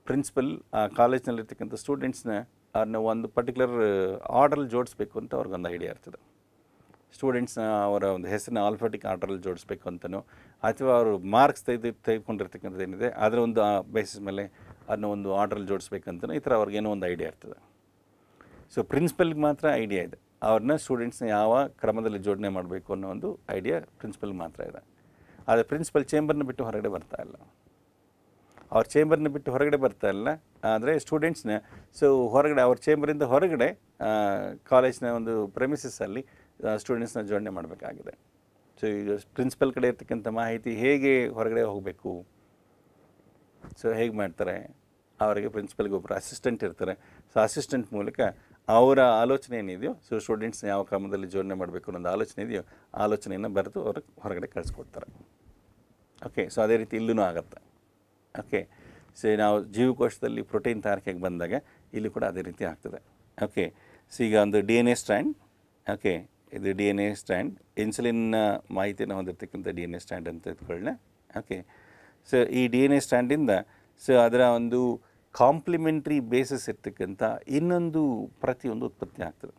ಪ್ರಿನ್ಸಿಪಲ್ ಆ ಕಾಲೇಜ್ನಲ್ಲಿರ್ತಕ್ಕಂಥ ಸ್ಟೂಡೆಂಟ್ಸ್ನ ಅವ್ರನ್ನ ಒಂದು ಪರ್ಟಿಕ್ಯುಲರ್ ಆರ್ಡ್ರಲ್ಲಿ ಜೋಡಿಸ್ಬೇಕು ಅಂತ ಅವ್ರಿಗೊಂದು ಐಡಿಯಾ ಇರ್ತದೆ. ಸ್ಟೂಡೆಂಟ್ಸ್ನ ಅವರ ಒಂದು ಹೆಸರನ್ನ ಆಲ್ಫಾಟಿಕ್ ಆರ್ಡ್ರಲ್ಲಿ ಜೋಡಿಸ್ಬೇಕು ಅಂತನೋ, ಅಥವಾ ಅವರು ಮಾರ್ಕ್ಸ್ ತೆಗೆದುಕೊಂಡಿರ್ತಕ್ಕಂಥದ್ದು ಏನಿದೆ ಅದರ ಒಂದು ಬೇಸಿಸ್ ಮೇಲೆ ಅದನ್ನ ಒಂದು ಆರ್ಡ್ರಲ್ಲಿ ಜೋಡಿಸ್ಬೇಕಂತನೋ, ಈ ಥರ ಅವ್ರಿಗೇನೋ ಒಂದು ಐಡಿಯಾ ಇರ್ತದೆ. ಸೊ ಪ್ರಿನ್ಸಿಪಲ್ಗೆ ಮಾತ್ರ ಐಡಿಯಾ ಇದೆ, ಅವ್ರನ್ನ ಸ್ಟೂಡೆಂಟ್ಸ್ನ ಯಾವ ಕ್ರಮದಲ್ಲಿ ಜೋಡಣೆ ಮಾಡಬೇಕು ಅನ್ನೋ ಒಂದು ಐಡಿಯಾ ಪ್ರಿನ್ಸಿಪಲ್ಗೆ ಮಾತ್ರ ಇದೆ. ಆದರೆ ಪ್ರಿನ್ಸಿಪಲ್ ಚೇಂಬರ್ನ ಬಿಟ್ಟು ಹೊರಗಡೆ ಬರ್ತಾ ಇಲ್ಲ. ಅವ್ರ ಚೇಂಬರ್ನ ಬಿಟ್ಟು ಹೊರಗಡೆ ಬರ್ತಾ ಇಲ್ಲ, ಆದರೆ ಸ್ಟೂಡೆಂಟ್ಸ್ನ ಸೊ ಹೊರಗಡೆ ಅವ್ರ ಚೇಂಬರಿಂದ ಹೊರಗಡೆ ಕಾಲೇಜ್ನ ಒಂದು ಪ್ರೆಮಿಸಸ್ಸಲ್ಲಿ ಸ್ಟೂಡೆಂಟ್ಸ್ನ ಜೋಡಣೆ ಮಾಡಬೇಕಾಗಿದೆ. ಸೊ ಈಗ ಪ್ರಿನ್ಸಿಪಲ್ ಕಡೆ ಇರ್ತಕ್ಕಂಥ ಮಾಹಿತಿ ಹೇಗೆ ಹೊರಗಡೆ ಹೋಗಬೇಕು, ಸೊ ಹೇಗೆ ಮಾಡ್ತಾರೆ, ಅವರಿಗೆ ಪ್ರಿನ್ಸಿಪಲ್ಗೆ ಒಬ್ಬರು ಅಸಿಸ್ಟೆಂಟ್ ಇರ್ತಾರೆ. ಸೊ ಅಸಿಸ್ಟೆಂಟ್ ಮೂಲಕ ಅವರ ಆಲೋಚನೆ ಏನಿದೆಯೋ, ಸೊ ಸ್ಟೂಡೆಂಟ್ಸ್ನ ಯಾವ ಕ್ರಮದಲ್ಲಿ ಜೋಡಣೆ ಮಾಡಬೇಕು ಅನ್ನೋದು ಆಲೋಚನೆ ಇದೆಯೋ ಆಲೋಚನೆಯನ್ನು ಬರೆದು ಅವ್ರಿಗೆ ಹೊರಗಡೆ ಕಳಿಸ್ಕೊಡ್ತಾರೆ. ಓಕೆ, ಸೊ ಅದೇ ರೀತಿ ಇಲ್ಲೂ ಆಗುತ್ತೆ. ಓಕೆ, ಸೊ ನಾವು ಜೀವಕೋಶದಲ್ಲಿ ಪ್ರೋಟೀನ್ ತಯಾರಿಕೆಗೆ ಬಂದಾಗ ಇಲ್ಲಿ ಕೂಡ ಅದೇ ರೀತಿ ಆಗ್ತದೆ. ಓಕೆ, ಸೊ ಈಗ ಒಂದು D N A strand, okay, ಇದು D N A strand, insulin ಮಾಹಿತಿಯನ್ನು ಹೊಂದಿರತಕ್ಕಂಥ ಡಿ ಎನ್ ಎ ಸ್ಟ್ಯಾಂಡ್ ಅಂತ ಇಟ್ಕೊಳ್ಳೋಣ. ಓಕೆ, ಸೊ ಈ ಡಿ ಎನ್ ಎ ಸ್ಟ್ಯಾಂಡಿಂದ ಸೊ ಅದರ ಒಂದು ಕಾಂಪ್ಲಿಮೆಂಟ್ರಿ ಬೇಸಿಸ್ ಇರ್ತಕ್ಕಂಥ ಇನ್ನೊಂದು ಪ್ರತಿಯೊಂದು ಉತ್ಪತ್ತಿ ಆಗ್ತದೆ.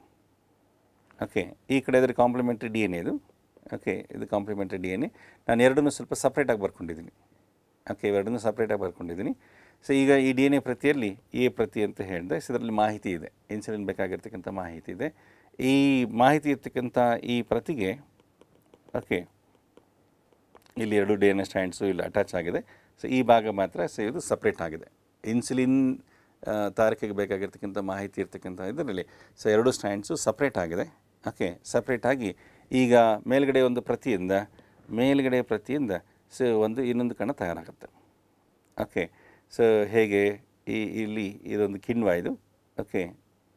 ಓಕೆ, ಈ ಕಡೆ ಅದರ ಕಾಂಪ್ಲಿಮೆಂಟ್ರಿ ಡಿ ಎನ್ ಎ ಇದು. ಓಕೆ, ಇದು ಕಾಂಪ್ಲಿಮೆಂಟ್ರಿ ಡಿ ಎನ್ ಎ. ನಾನು ಎರಡನ್ನೂ ಸ್ವಲ್ಪ ಸಪ್ರೇಟಾಗಿ ಬರ್ಕೊಂಡಿದ್ದೀನಿ. ಓಕೆ, ಇವೆರಡನ್ನೂ ಸಪ್ರೇಟಾಗಿ ಬರ್ಕೊಂಡಿದ್ದೀನಿ. ಸೊ ಈಗ ಈ ಡಿ ಎನ್ ಎ ಪ್ರತಿಯಲ್ಲಿ ಎ ಪ್ರತಿ ಅಂತ ಹೇಳಿದೆ. ಸೊ ಇದರಲ್ಲಿ ಮಾಹಿತಿ ಇದೆ, ಇನ್ಸುಲಿನ್ ಬೇಕಾಗಿರ್ತಕ್ಕಂಥ ಮಾಹಿತಿ ಇದೆ. ಈ ಮಾಹಿತಿ ಇರ್ತಕ್ಕಂಥ ಈ ಪ್ರತಿಗೆ ಓಕೆ ಇಲ್ಲಿ ಎರಡು ಡಿ ಎನ್ ಎ ಸ್ಟ್ಯಾಂಡ್ಸು ಇಲ್ಲಿ ಅಟ್ಯಾಚ್ ಆಗಿದೆ. ಸೊ ಈ ಭಾಗ ಮಾತ್ರ ಸೊ ಇದು ಸಪ್ರೇಟ್ ಆಗಿದೆ. ಇನ್ಸುಲಿನ್ ತಯಾರಿಕೆಗೆ ಬೇಕಾಗಿರ್ತಕ್ಕಂಥ ಮಾಹಿತಿ ಇರ್ತಕ್ಕಂಥ ಇದರಲ್ಲಿ ಸೊ ಎರಡು ಸ್ಟ್ಯಾಂಡ್ಸು ಸಪ್ರೇಟ್ ಆಗಿದೆ. ಓಕೆ, ಸಪ್ರೇಟಾಗಿ ಈಗ ಮೇಲ್ಗಡೆ ಒಂದು ಪ್ರತಿಯಿಂದ ಸೊ ಇನ್ನೊಂದು ಕಣ ತಯಾರಾಗುತ್ತೆ. ಓಕೆ, ಸೊ ಹೇಗೆ ಇಲ್ಲಿ ಇದೊಂದು ಕಿಣ್ವ ಇದು. ಓಕೆ,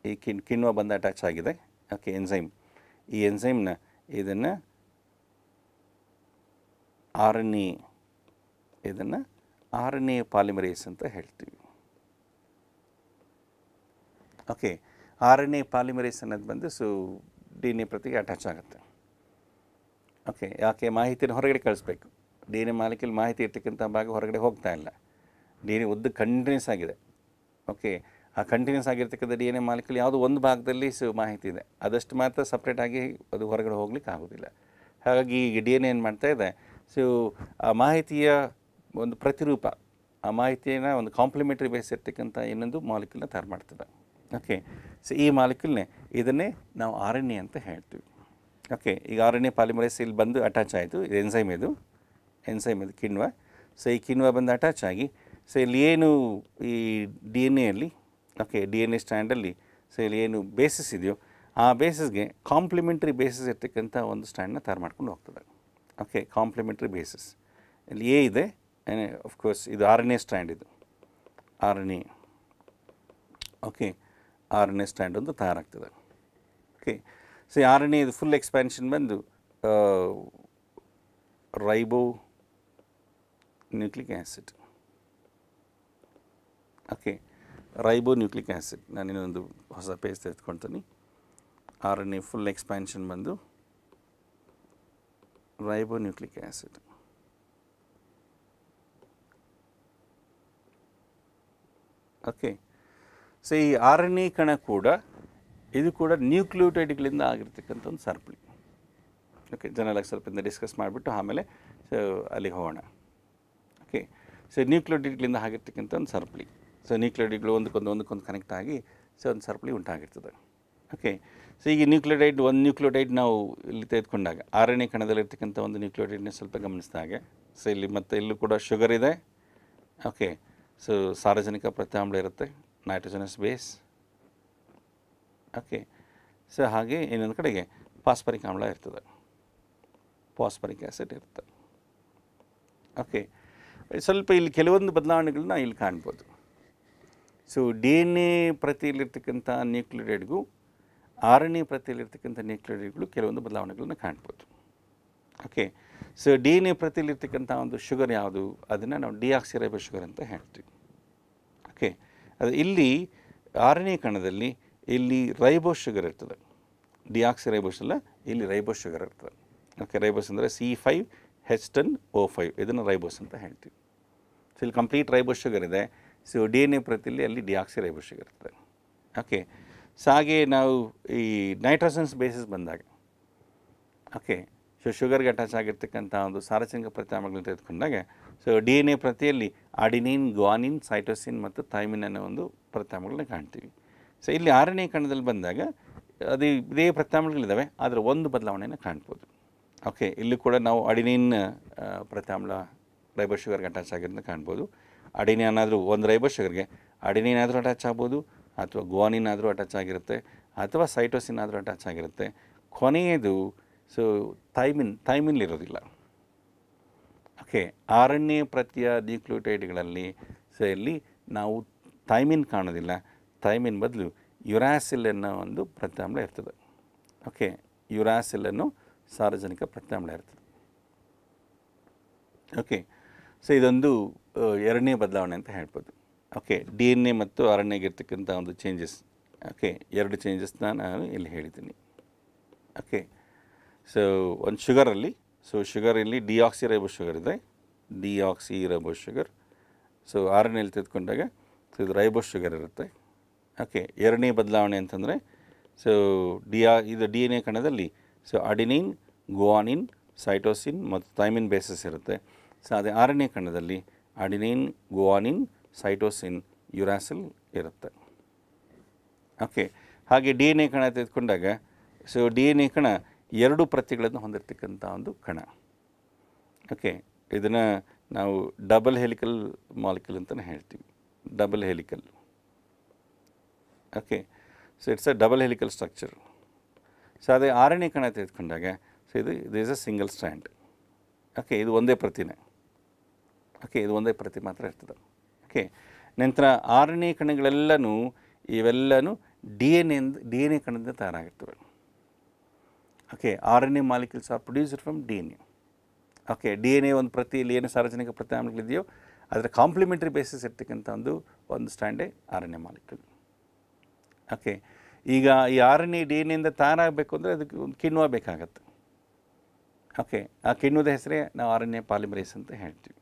ಈ ಕಿಣ್ವ ಬಂದು ಅಟ್ಯಾಚ್ ಆಗಿದೆ. ಓಕೆ, ಎನ್ಸೈಮ್, ಈ ಎನ್ಸೈಮ್ನ ಇದನ್ನು ಆರ್ ಎನ್ ಎ ಪಾಲಿಮರೇಸ್ ಅಂತ ಹೇಳ್ತೀವಿ. Okay, R N A polymerase ಅನ್ನೋದು ಬಂದು ಡಿ ಎನ್ ಎ ಪ್ರತಿಗೆ ಅಟ್ಯಾಚ್ ಆಗುತ್ತೆ. ಓಕೆ, ಯಾಕೆ ಮಾಹಿತಿನ ಹೊರಗಡೆ ಕಳಿಸ್ಬೇಕು. ಡಿ ಎನ್ ಎ ಮಾಲಿಕ್ಯೂಲ್ ಮಾಹಿತಿ ಇರ್ತಕ್ಕಂಥ ಭಾಗ ಹೊರಗಡೆ ಹೋಗ್ತಾ ಇಲ್ಲ. ಡಿ ಎನ್ ಎ ಉದ್ದ ಕಂಟಿನ್ಯೂಸ್ ಆಗಿದೆ. ಓಕೆ, ಆ ಕಂಟಿನ್ಯೂಸ್ ಆಗಿರ್ತಕ್ಕಂಥ ಡಿ ಎನ್ ಎ ಮಾಲಿಕ್ಯೂಲ್ ಯಾವುದೋ ಒಂದು ಭಾಗದಲ್ಲಿ ಮಾಹಿತಿ ಇದೆ, ಅದಷ್ಟು ಮಾತ್ರ ಸಪ್ರೇಟಾಗಿ ಅದು ಹೊರಗಡೆ ಹೋಗ್ಲಿಕ್ಕೆ ಆಗೋದಿಲ್ಲ. ಹಾಗಾಗಿ ಈಗ ಡಿ ಎನ್ ಎ ಏನು ಮಾಡ್ತಾ ಇದೆ, ಆ ಮಾಹಿತಿಯ ಒಂದು ಪ್ರತಿರೂಪ, ಆ ಮಾಹಿತಿಯನ್ನು ಒಂದು ಕಾಂಪ್ಲಿಮೆಂಟ್ರಿ ಬೇಸ್ ಇರ್ತಕ್ಕಂಥ ಇನ್ನೊಂದು ಮಾಲಿಕ್ಯೂಲ್ನ ತಯಾರು ಮಾಡ್ತದೆ. ಓಕೆ, ಈ ಮಾಲಿಕ್ಯೂಲ್ನೇ ಇದನ್ನೇ ನಾವು ಆರ್ ಎನ್ ಎ ಅಂತ ಹೇಳ್ತೀವಿ. ಓಕೆ, ಈಗ ಆರ್ ಎನ್ ಎ ಪಾಲಿಮರೇಸ್ ಇಲ್ಲಿ ಬಂದು ಅಟ್ಯಾಚ್ ಆಯಿತು. ಇದು ಎನ್ಸೈಮ್ ಇದು ಕಿಣ್ವ. ಈ ಕಿಣ್ವ ಬಂದು ಅಟ್ಯಾಚ್ ಆಗಿ ಇಲ್ಲಿ ಏನು ಈ ಡಿ ಎನ್ ಎಲ್ಲಿ, ಓಕೆ, ಡಿ ಎನ್ ಎ ಸ್ಟ್ಯಾಂಡಲ್ಲಿ ಇಲ್ಲಿ ಏನು ಬೇಸಿಸ್ ಇದೆಯೋ ಆ ಬೇಸಿಸ್ಗೆ ಕಾಂಪ್ಲಿಮೆಂಟ್ರಿ ಬೇಸಿಸ್ ಇರ್ತಕ್ಕಂಥ ಒಂದು ಸ್ಟ್ಯಾಂಡನ್ನ ತಯಾರು ಮಾಡ್ಕೊಂಡು ಹೋಗ್ತದೆ. ಓಕೆ, ಕಾಂಪ್ಲಿಮೆಂಟ್ರಿ ಬೇಸಿಸ್ ಇಲ್ಲಿ ಎ ಇದೆ. ಆಫ್ಕೋರ್ಸ್ ಇದು ಆರ್ ಎನ್ ಎ ಸ್ಟ್ಯಾಂಡ್, ಇದು R N A. Okay, R N A strand ಒಂದು ತಯಾರಾಗ್ತದೆ. ಓಕೆ, ಆರ್ ಎನ್ ಎ ಇದು ಫುಲ್ ಎಕ್ಸ್ಪ್ಯಾನ್ಷನ್ ಬಂದು ribonucleic acid. Okay, ribonucleic acid. ನಾನು ಇನ್ನೊಂದು ಹೊಸ ಪೇಜ್ ತೆಗೆದುಕೊಳ್ತೀನಿ. R N A full expansion ಬಂದು ರೈಬೋ ನ್ಯೂಕ್ಲಿಕ್ ಆ್ಯಸಿಡ್. ಓಕೆ, ಈ ಆರ್ ಎನ್ ಎ ಕಣ ಕೂಡ ಇದು ಕೂಡ ನ್ಯೂಕ್ಲಿಯೋಟೈಡ್ಗಳಿಂದ ಆಗಿರ್ತಕ್ಕಂಥ ಒಂದು ಸರಪಳಿ. ಓಕೆ, ಜನರಲಾಗಿ ಸ್ವಲ್ಪ ಡಿಸ್ಕಸ್ ಮಾಡಿಬಿಟ್ಟು ಆಮೇಲೆ ಅಲ್ಲಿಗೆ ಹೋಗೋಣ. ಓಕೆ, ನ್ಯೂಕ್ಲಿಯೋಟೈಡ್ಗಳಿಂದ ಆಗಿರ್ತಕ್ಕಂಥ ಒಂದು ಸರಪಳಿ. ನ್ಯೂಕ್ಲಿಯೋಟೈಡ್ಗಳು ಒಂದಕ್ಕೊಂದು ಕನೆಕ್ಟ್ ಆಗಿ ಒಂದು ಸರಪಳಿ ಉಂಟಾಗಿರ್ತದೆ. ಓಕೆ, ಈಗ ಒಂದು ನ್ಯೂಕ್ಲಿಯೋಟೈಡ್ ನಾವು ಇಲ್ಲಿ ತೆಗೆದುಕೊಂಡಾಗ ಆರ್ ಎನ್ ಎ ಕಣದಲ್ಲಿರ್ತಕ್ಕಂಥ ಒಂದು ನ್ಯೂಕ್ಲಿಯೋಟೈಡ್ನ ಸ್ವಲ್ಪ ಗಮನಿಸಿದಾಗ ಇಲ್ಲಿ ಮತ್ತು ಇಲ್ಲೂ ಕೂಡ ಶುಗರ್ ಇದೆ. ಓಕೆ, ಸಾರಜನಕ ಪ್ರತ್ಯಾಮ್ಲ ಇರುತ್ತೆ, ನೈಟ್ರೋಜನಸ್ ಬೇಸ್. ಓಕೆ, ಹಾಗೆ ಇನ್ನೊಂದು ಕಡೆಗೆ ಫಾಸ್ಫರಿಕ್ ಆಮ್ಲ ಇರ್ತದೆ, ಫಾಸ್ಫರಿಕ್ ಆ್ಯಸಿಡ್ ಇರುತ್ತೆ. ಓಕೆ, ಸ್ವಲ್ಪ ಇಲ್ಲಿ ಕೆಲವೊಂದು ಬದಲಾವಣೆಗಳನ್ನ ಇಲ್ಲಿ ಕಾಣ್ಬೋದು. ಡಿ ಎನ್ ಎ ಪ್ರತಿಯಲ್ಲಿರ್ತಕ್ಕಂಥ ನ್ಯೂಕ್ಲಿಯೋಟೈಡ್ಗೂ ಆರ್ ಎನ್ ಎ ಪ್ರತಿಯಲ್ಲಿರ್ತಕ್ಕಂಥ ನ್ಯೂಕ್ಲಿಯೋಟೈಡ್ಗಳು ಕೆಲವೊಂದು ಬದಲಾವಣೆಗಳನ್ನ ಕಾಣ್ಬೋದು. ಓಕೆ, ಡಿ ಎನ್ ಎ ಪ್ರತಿಯಲ್ಲಿರ್ತಕ್ಕಂಥ ಒಂದು ಶುಗರ್ ಯಾವುದು, ಅದನ್ನು ನಾವು ಡಿಆಕ್ಸಿರೈಬೋ ಶುಗರ್ ಅಂತ ಹೇಳ್ತೀವಿ. ಓಕೆ, ಅದು ಇಲ್ಲಿ ಆರ್ ಎನ್ ಎ ಕಣದಲ್ಲಿ ಇಲ್ಲಿ ರೈಬೋಸ್ ಶುಗರ್ ಇರ್ತದೆ. ಡಿಆಕ್ಸಿರೈಬೋಸ್ ಅಲ್ಲ, ಇಲ್ಲಿ ರೈಬೋಸ್ ಶುಗರ್ ಇರ್ತದೆ. ಓಕೆ, ರೈಬೋಸ್ ಅಂದರೆ C5H10O5, ಇದನ್ನು ರೈಬೋಸ್ ಅಂತ ಹೇಳ್ತೀವಿ. ಇಲ್ಲಿ ಕಂಪ್ಲೀಟ್ ರೈಬೋಸ್ ಶುಗರ್ ಇದೆ. ಡಿ ಎನ್ ಎ ಪ್ರತಿಯಲ್ಲಿ ಅಲ್ಲಿ ಡಿಆಕ್ಸಿರೈಬೋಸ್ ಶುಗರ್ ಇರ್ತದೆ. ಓಕೆ, ಹಾಗೆ ನಾವು ಈ ನೈಟ್ರೋಜನ್ಸ್ ಬೇಸಿಸ್ ಬಂದಾಗ, ಓಕೆ, ಶುಗರ್ಗೆ ಅಟ್ಯಾಚ್ ಆಗಿರ್ತಕ್ಕಂಥ ಒಂದು ಸಾರಜನಕ ಪ್ರತ್ಯಾಮ್ಲಗಳನ್ನು ತೆಗೆದುಕೊಂಡಾಗ ಡಿ ಎನ್ ಎ ಪ್ರತಿಯಲ್ಲಿ ಅಡಿನಿನ್, ಗ್ವಾನಿನ್, ಸೈಟೋಸಿನ್ ಮತ್ತು ಥೈಮಿನ್ ಅನ್ನೋ ಒಂದು ಪ್ರತ್ಯಾಮ್ಲಗಳನ್ನ ಕಾಣ್ತೀವಿ. ಇಲ್ಲಿ ಆರ್ ಎನ್ ಎ ಕಣದಲ್ಲಿ ಬಂದಾಗ ಅದು ಇದೇ ಪ್ರತ್ಯಾಮ್ಲಗಳಿದ್ದಾವೆ, ಆದರೆ ಒಂದು ಬದಲಾವಣೆಯನ್ನು ಕಾಣ್ಬೋದು. ಓಕೆ, ಇಲ್ಲಿ ಕೂಡ ನಾವು ಅಡಿನಿನ್ ಪ್ರತ್ಯಾಮ್ಲ ರೈಬೋಸ್ ಶುಗರ್ಗೆ ಅಟ್ಯಾಚ್ ಆಗಿರೋದನ್ನ ಕಾಣ್ಬೋದು. ಅಡಿನಿನ್ ಆದರೂ ಒಂದು ರೈಬೋಸ್ ಶುಗರ್ಗೆ ಅಡಿನಿನ್ ಆದರೂ ಅಟ್ಯಾಚ್ ಆಗ್ಬೋದು, ಅಥವಾ ಗ್ವಾನಿನ್ ಆದರೂ ಅಟ್ಯಾಚ್ ಆಗಿರುತ್ತೆ, ಅಥವಾ ಸೈಟೋಸಿನ್ ಆದರೂ ಅಟ್ಯಾಚ್ ಆಗಿರುತ್ತೆ. ಕೊನೆಯದು ಥೈಮಿನ್ಲಿರೋದಿಲ್ಲ. ಓಕೆ, ಆರ್ ಎನ್ ಎ ಪ್ರತಿಯ ನ್ಯೂಕ್ಲಿಯೋಟೈಡ್ಗಳಲ್ಲಿ ಇಲ್ಲಿ ನಾವು ಥೈಮಿನ್ ಕಾಣೋದಿಲ್ಲ. ಥೈಮಿನ್ ಬದಲು ಯುರಾಸಿಲ್ ಅನ್ನೋ ಒಂದು ಪ್ರತ್ಯಾಮ್ಲ ಇರ್ತದೆ. ಓಕೆ, ಯುರಾಸಿಲ್ ಅನ್ನೋ ಸಾರಜನಕ ಪ್ರತ್ಯಾಮ್ಲ ಇರ್ತದೆ. ಓಕೆ, ಇದೊಂದು ಎರಡನೇ ಬದಲಾವಣೆ ಅಂತ ಹೇಳ್ಬೋದು. ಓಕೆ, ಡಿ ಎನ್ ಎ ಮತ್ತು ಆರ್ ಎನ್ ಎಗೆ ಇರ್ತಕ್ಕಂಥ ಒಂದು ಚೇಂಜಸ್. ಓಕೆ, ಎರಡು ಚೇಂಜಸ್ನ ನಾನು ಇಲ್ಲಿ ಹೇಳಿದ್ದೀನಿ. ಓಕೆ, ಒಂದು ಶುಗರಲ್ಲಿ ಶುಗರ್ ಇಲ್ಲಿ ಡಿಆಕ್ಸಿರೈಬೋಸ್ ಶುಗರ್ ಇದೆ, ಡಿಆಕ್ಸಿರೈಬೋಸ್ ಶುಗರ್. ಆರ್ ಎನ್ ಎಲ್ಲಿ ತೆಗೆದುಕೊಂಡಾಗ ಇದು ರೈಬೋಸ್ ಶುಗರ್ ಇರುತ್ತೆ. ಓಕೆ, ಎರಡನೇ ಬದಲಾವಣೆ ಅಂತಂದರೆ ಇದು ಡಿ ಎನ್ ಎ ಕಣದಲ್ಲಿ ಅಡಿನಿನ್, ಗ್ವಾನಿನ್, ಸೈಟೋಸಿನ್ ಮತ್ತು ಥೈಮಿನ್ ಬೇಸಿಸ್ ಇರುತ್ತೆ. ಅದೇ ಆರ್ ಎನ್ ಎ ಕಣದಲ್ಲಿ ಅಡಿನಿನ್, ಗ್ವಾನಿನ್, ಸೈಟೋಸಿನ್, ಯುರಾಸಿಲ್ ಇರುತ್ತೆ. ಓಕೆ, ಹಾಗೆ ಡಿ ಎನ್ ಎ ಕಣ ತೆಗೆದುಕೊಂಡಾಗ ಡಿ ಎನ್ ಎ ಕಣ ಎರಡು ಪ್ರತಿಗಳನ್ನು ಹೊಂದಿರತಕ್ಕಂಥ ಒಂದು ಕಣ. ಓಕೆ, ಇದನ್ನು ನಾವು ಡಬಲ್ ಹೆಲಿಕಲ್ ಮಾಲಿಕ್ಯೂಲ್ ಅಂತಲೇ ಹೇಳ್ತೀವಿ, double helical. Okay, it's a double helical structure. ಅದೇ ಆರ್ ಎನ್ ಎ ಕಣ ತೆಗೆದುಕೊಂಡಾಗ ಇದು is a single stand. Okay, ಇದು ಒಂದೇ ಪ್ರತಿನೇ. ಓಕೆ, ಇದು ಒಂದೇ ಪ್ರತಿ ಮಾತ್ರ ಇರ್ತದೆ. ಓಕೆ, ನಂತರ ಆರ್ ಎನ್ ಎ ಕಣಗಳೆಲ್ಲನೂ ಇವೆಲ್ಲನೂ ಡಿ ಎನ್ ಎ ಕಣದಿಂದ ತಯಾರಾಗಿರ್ತವೆ. Okay, RNA molecules are produced from DNA. Okay, DNA ಒಂದು ಪ್ರತಿಯಲ್ಲಿ ಏನು ಸಾರ್ವಜನಿಕ ಪ್ರತ್ಯಾಮ್ಲಗಳಿದೆಯೋ ಅದರ ಕಾಂಪ್ಲಿಮೆಂಟರಿ ಬೇಸಿಸ್ ಇರ್ತಕ್ಕಂಥ ಒಂದು ಸ್ಟ್ಯಾಂಡೇ RNA ಮಾಲಿಕ್ಯೂಲ್. ಓಕೆ, ಈಗ ಈ RNA DNA ತಯಾರಾಗಬೇಕು ಅಂದರೆ ಅದಕ್ಕೆ ಒಂದು ಕಿಣ್ವ ಬೇಕಾಗತ್ತೆ. ಓಕೆ, ಆ ಕಿಣ್ವದ ಹೆಸರೇ ನಾವು RNA ಪಾಲಿಮರೇಸ್ ಅಂತ ಹೇಳ್ತೀವಿ.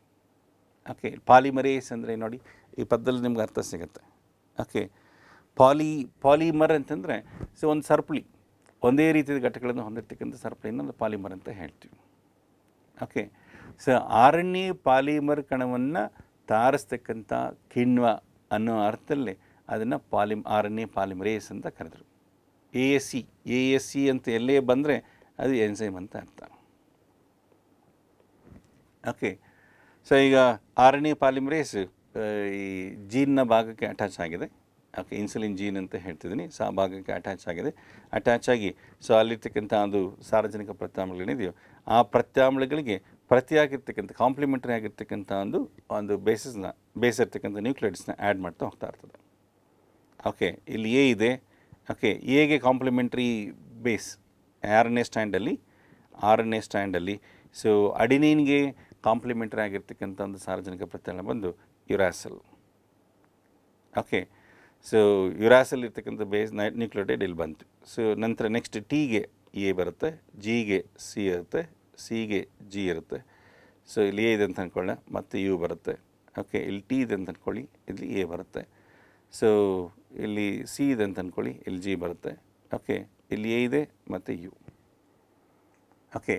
ಓಕೆ, ಪಾಲಿಮರೇಸ್ ಅಂದರೆ ನೋಡಿ ಈ ಪದದಲ್ಲಿ ನಿಮ್ಗೆ ಅರ್ಥ ಸಿಗುತ್ತೆ. ಓಕೆ, ಪಾಲಿಮರ್ ಅಂತಂದರೆ ಒಂದು ಸರಪಳಿ, ಒಂದೇ ರೀತಿಯ ಘಟಕಗಳನ್ನು ಹೊಂದಿರತಕ್ಕಂಥ ಸರಪಳಿಯನ್ನು ಪಾಲಿಮರ್ ಅಂತ ಹೇಳ್ತೀವಿ. ಓಕೆ, ಸೊ RNA ಪಾಲಿಮರ್ ಕಣವನ್ನು ತಯಾರಿಸ್ತಕ್ಕಂಥ ಕಿಣ್ವ ಅನ್ನೋ ಅರ್ಥದಲ್ಲಿ ಅದನ್ನು RNA ಪಾಲಿಮರೇಸ್ ಅಂತ ಕರೆದರು. ASC ಅಂತ ಎಲ್ಲೇ ಬಂದರೆ ಅದು ಎನ್ಸೈಮ್ ಅಂತ ಅರ್ಥ. ಓಕೆ, ಸೊ ಈಗ RNA ಪಾಲಿಮರೇಸ್ ಈ ಜೀನ್ನ ಭಾಗಕ್ಕೆ ಅಟ್ಯಾಚ್ ಆಗಿದೆ. ಓಕೆ, ಇನ್ಸುಲಿನ್ ಜೀನ್ ಅಂತ ಹೇಳ್ತಿದ್ದೀನಿ. ಸೊ ಆ ಭಾಗಕ್ಕೆ ಅಟ್ಯಾಚ್ ಆಗಿ ಸೊ ಅಲ್ಲಿರ್ತಕ್ಕಂಥ ಅದು ಸಾರ್ವಜನಿಕ ಪ್ರತ್ಯಾಮ್ಲಗಳೇನಿದೆಯೋ ಆ ಪ್ರತ್ಯಾಮ್ಲಗಳಿಗೆ ಪ್ರತಿಯಾಗಿರ್ತಕ್ಕಂಥ ಕಾಂಪ್ಲಿಮೆಂಟರಿ ಆಗಿರ್ತಕ್ಕಂಥ ಒಂದು ಬೇಸ್ ಇರ್ತಕ್ಕಂಥ ನ್ಯೂಕ್ಲಿಯೈಡ್ಸ್ನ ಆ್ಯಡ್ ಮಾಡ್ತಾ ಹೋಗ್ತಾ ಇರ್ತದೆ. ಓಕೆ, ಇಲ್ಲಿ ಎ ಇದೆ. ಓಕೆ, ಎಗೆ ಕಾಂಪ್ಲಿಮೆಂಟ್ರಿ ಬೇಸ್ RNA ಸ್ಟ್ಯಾಂಡಲ್ಲಿ ಸೊ ಅಡಿನಿನ್ಗೆ ಕಾಂಪ್ಲಿಮೆಂಟರಿ ಆಗಿರ್ತಕ್ಕಂಥ ಒಂದು ಸಾರ್ವಜನಿಕ ಪ್ರತ್ಯಾಮ್ಲ ಬಂದು ಯುರಾಸಿಲ್. ಓಕೆ, ಸೊ ಯುರಾಸಿಲ್ ಇರ್ತಕ್ಕಂಥ ಬೇಸ್ ನ್ಯೂಕ್ಲಿಯೋಟೈಡ್ ಇಲ್ಲಿ ಬಂತು. ಸೊ ನಂತರ ನೆಕ್ಸ್ಟ್ ಟಿಗೆ ಎ ಬರುತ್ತೆ, ಜಿಗೆ ಸಿ ಇರುತ್ತೆ, ಸಿಗೆ ಜಿ ಇರುತ್ತೆ. ಸೊ ಇಲ್ಲಿ ಎ ಇದೆ ಅಂತ ಅಂದ್ಕೊಳ್ಳಿ, ಮತ್ತು ಯು ಬರುತ್ತೆ. ಓಕೆ, ಇಲ್ಲಿ ಟಿ ಇದೆ ಅಂತ ಅಂದ್ಕೊಳ್ಳಿ, ಇಲ್ಲಿ ಎ ಬರುತ್ತೆ. ಸೊ ಇಲ್ಲಿ ಸಿ ಇದೆ ಅಂತ ಅಂದ್ಕೊಳ್ಳಿ, ಇಲ್ಲಿ ಜಿ ಬರುತ್ತೆ. ಓಕೆ, ಇಲ್ಲಿ ಎ ಇದೆ ಮತ್ತು ಯು. ಓಕೆ,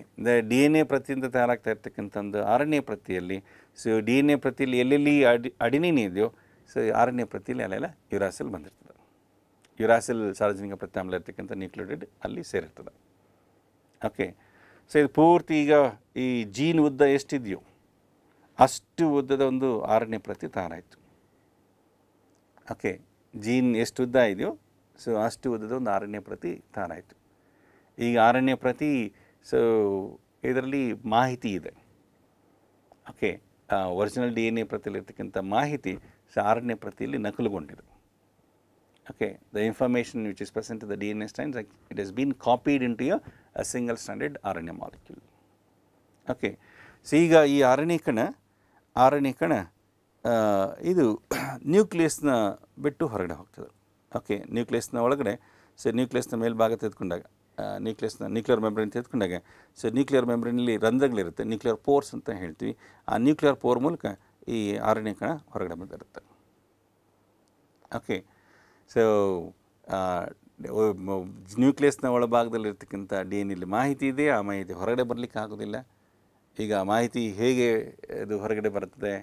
DNA ಪ್ರತಿಯಿಂದ ತಯಾರಾಗ್ತಾ ಇರ್ತಕ್ಕಂಥ ಒಂದು RNA ಪ್ರತಿಯಲ್ಲಿ ಸೊ DNA ಪ್ರತಿಯಲ್ಲಿ ಎಲ್ಲೆಲ್ಲಿ ಅಡಿನಿನ್ ಇದೆಯೋ ಸೊ RNA ಪ್ರತಿಯಲ್ಲಿ ಅಲ್ಲೆಲ್ಲ ಯುರಾಸಿಲ್ ಬಂದಿರ್ತದೆ. ಯುರಾಸಿಲ್ ಸಾರ್ವಜನಿಕ ಪ್ರತ್ಯಾಮ್ಲ ಇರ್ತಕ್ಕಂಥ ನ್ಯೂಕ್ಲಿಯೋಟೈಡ್ ಅಲ್ಲಿ ಸೇರಿರ್ತದೆ. ಓಕೆ, ಸೊ ಇದು ಪೂರ್ತಿ ಈಗ ಈ ಜೀನ್ ಉದ್ದ ಎಷ್ಟಿದೆಯೋ ಅಷ್ಟು ಉದ್ದದ ಒಂದು RNA ಪ್ರತಿ ತಯಾರಾಯಿತು. ಓಕೆ, ಜೀನ್ ಎಷ್ಟು ಉದ್ದ ಇದೆಯೋ ಸೊ ಅಷ್ಟು ಉದ್ದದ ಒಂದು RNA ಪ್ರತಿ ತಯಾರಾಯಿತು. ಈಗ RNA ಪ್ರತಿ ಸೊ ಇದರಲ್ಲಿ ಮಾಹಿತಿ ಇದೆ. ಓಕೆ, ಒರಿಜಿನಲ್ DNA ಪ್ರತಿಯಲ್ಲಿರ್ತಕ್ಕಂಥ ಮಾಹಿತಿ ಸೊ RNA ಪ್ರತಿಯಲ್ಲಿ ನಕಲುಗೊಂಡಿದೆ. Okay, the information which is present the DNA strands it has been copied into a single stranded RNA molecule. Okay, so ಈಗ ಈ RNA ಕಣ ಇದು ನ್ಯೂಕ್ಲಿಯಸ್ನ ಬಿಟ್ಟು ಹೊರಗಡೆ ಹೋಗ್ತದೆ. ಓಕೆ, ನ್ಯೂಕ್ಲಿಯಸ್ನ ಒಳಗಡೆ ಸೊ ನ್ಯೂಕ್ಲಿಯಸ್ನ ಮೇಲ್ಭಾಗ ತೆಗೆದುಕೊಂಡಾಗ ನ್ಯೂಕ್ಲಿಯರ್ ಮೆಂಬ್ರೇನ್ ತೆಗೆದುಕೊಂಡಾಗ ಸೊ ನ್ಯೂಕ್ಲಿಯರ್ ಮೆಂಬ್ರೇನಲ್ಲಿ ರಂಧ್ರಗಳಿರುತ್ತೆ, ನ್ಯೂಕ್ಲಿಯರ್ ಪೋರ್ಸ್ ಅಂತ ಹೇಳ್ತೀವಿ. ಆ ನ್ಯೂಕ್ಲಿಯರ್ ಪೋರ್ ಮೂಲಕ ಈ RNA ಕಣ ಹೊರಗಡೆ ಬಂದಿರುತ್ತೆ. ಓಕೆ, ಸೊ ನ್ಯೂಕ್ಲಿಯಸ್ನ ಒಳಭಾಗದಲ್ಲಿರ್ತಕ್ಕಂಥ DNA ಮಾಹಿತಿ ಇದೆ, ಆ ಮಾಹಿತಿ ಹೊರಗಡೆ ಬರಲಿಕ್ಕೆ ಆಗೋದಿಲ್ಲ. ಈಗ ಮಾಹಿತಿ ಹೇಗೆ ಅದು ಹೊರಗಡೆ ಬರ್ತದೆ?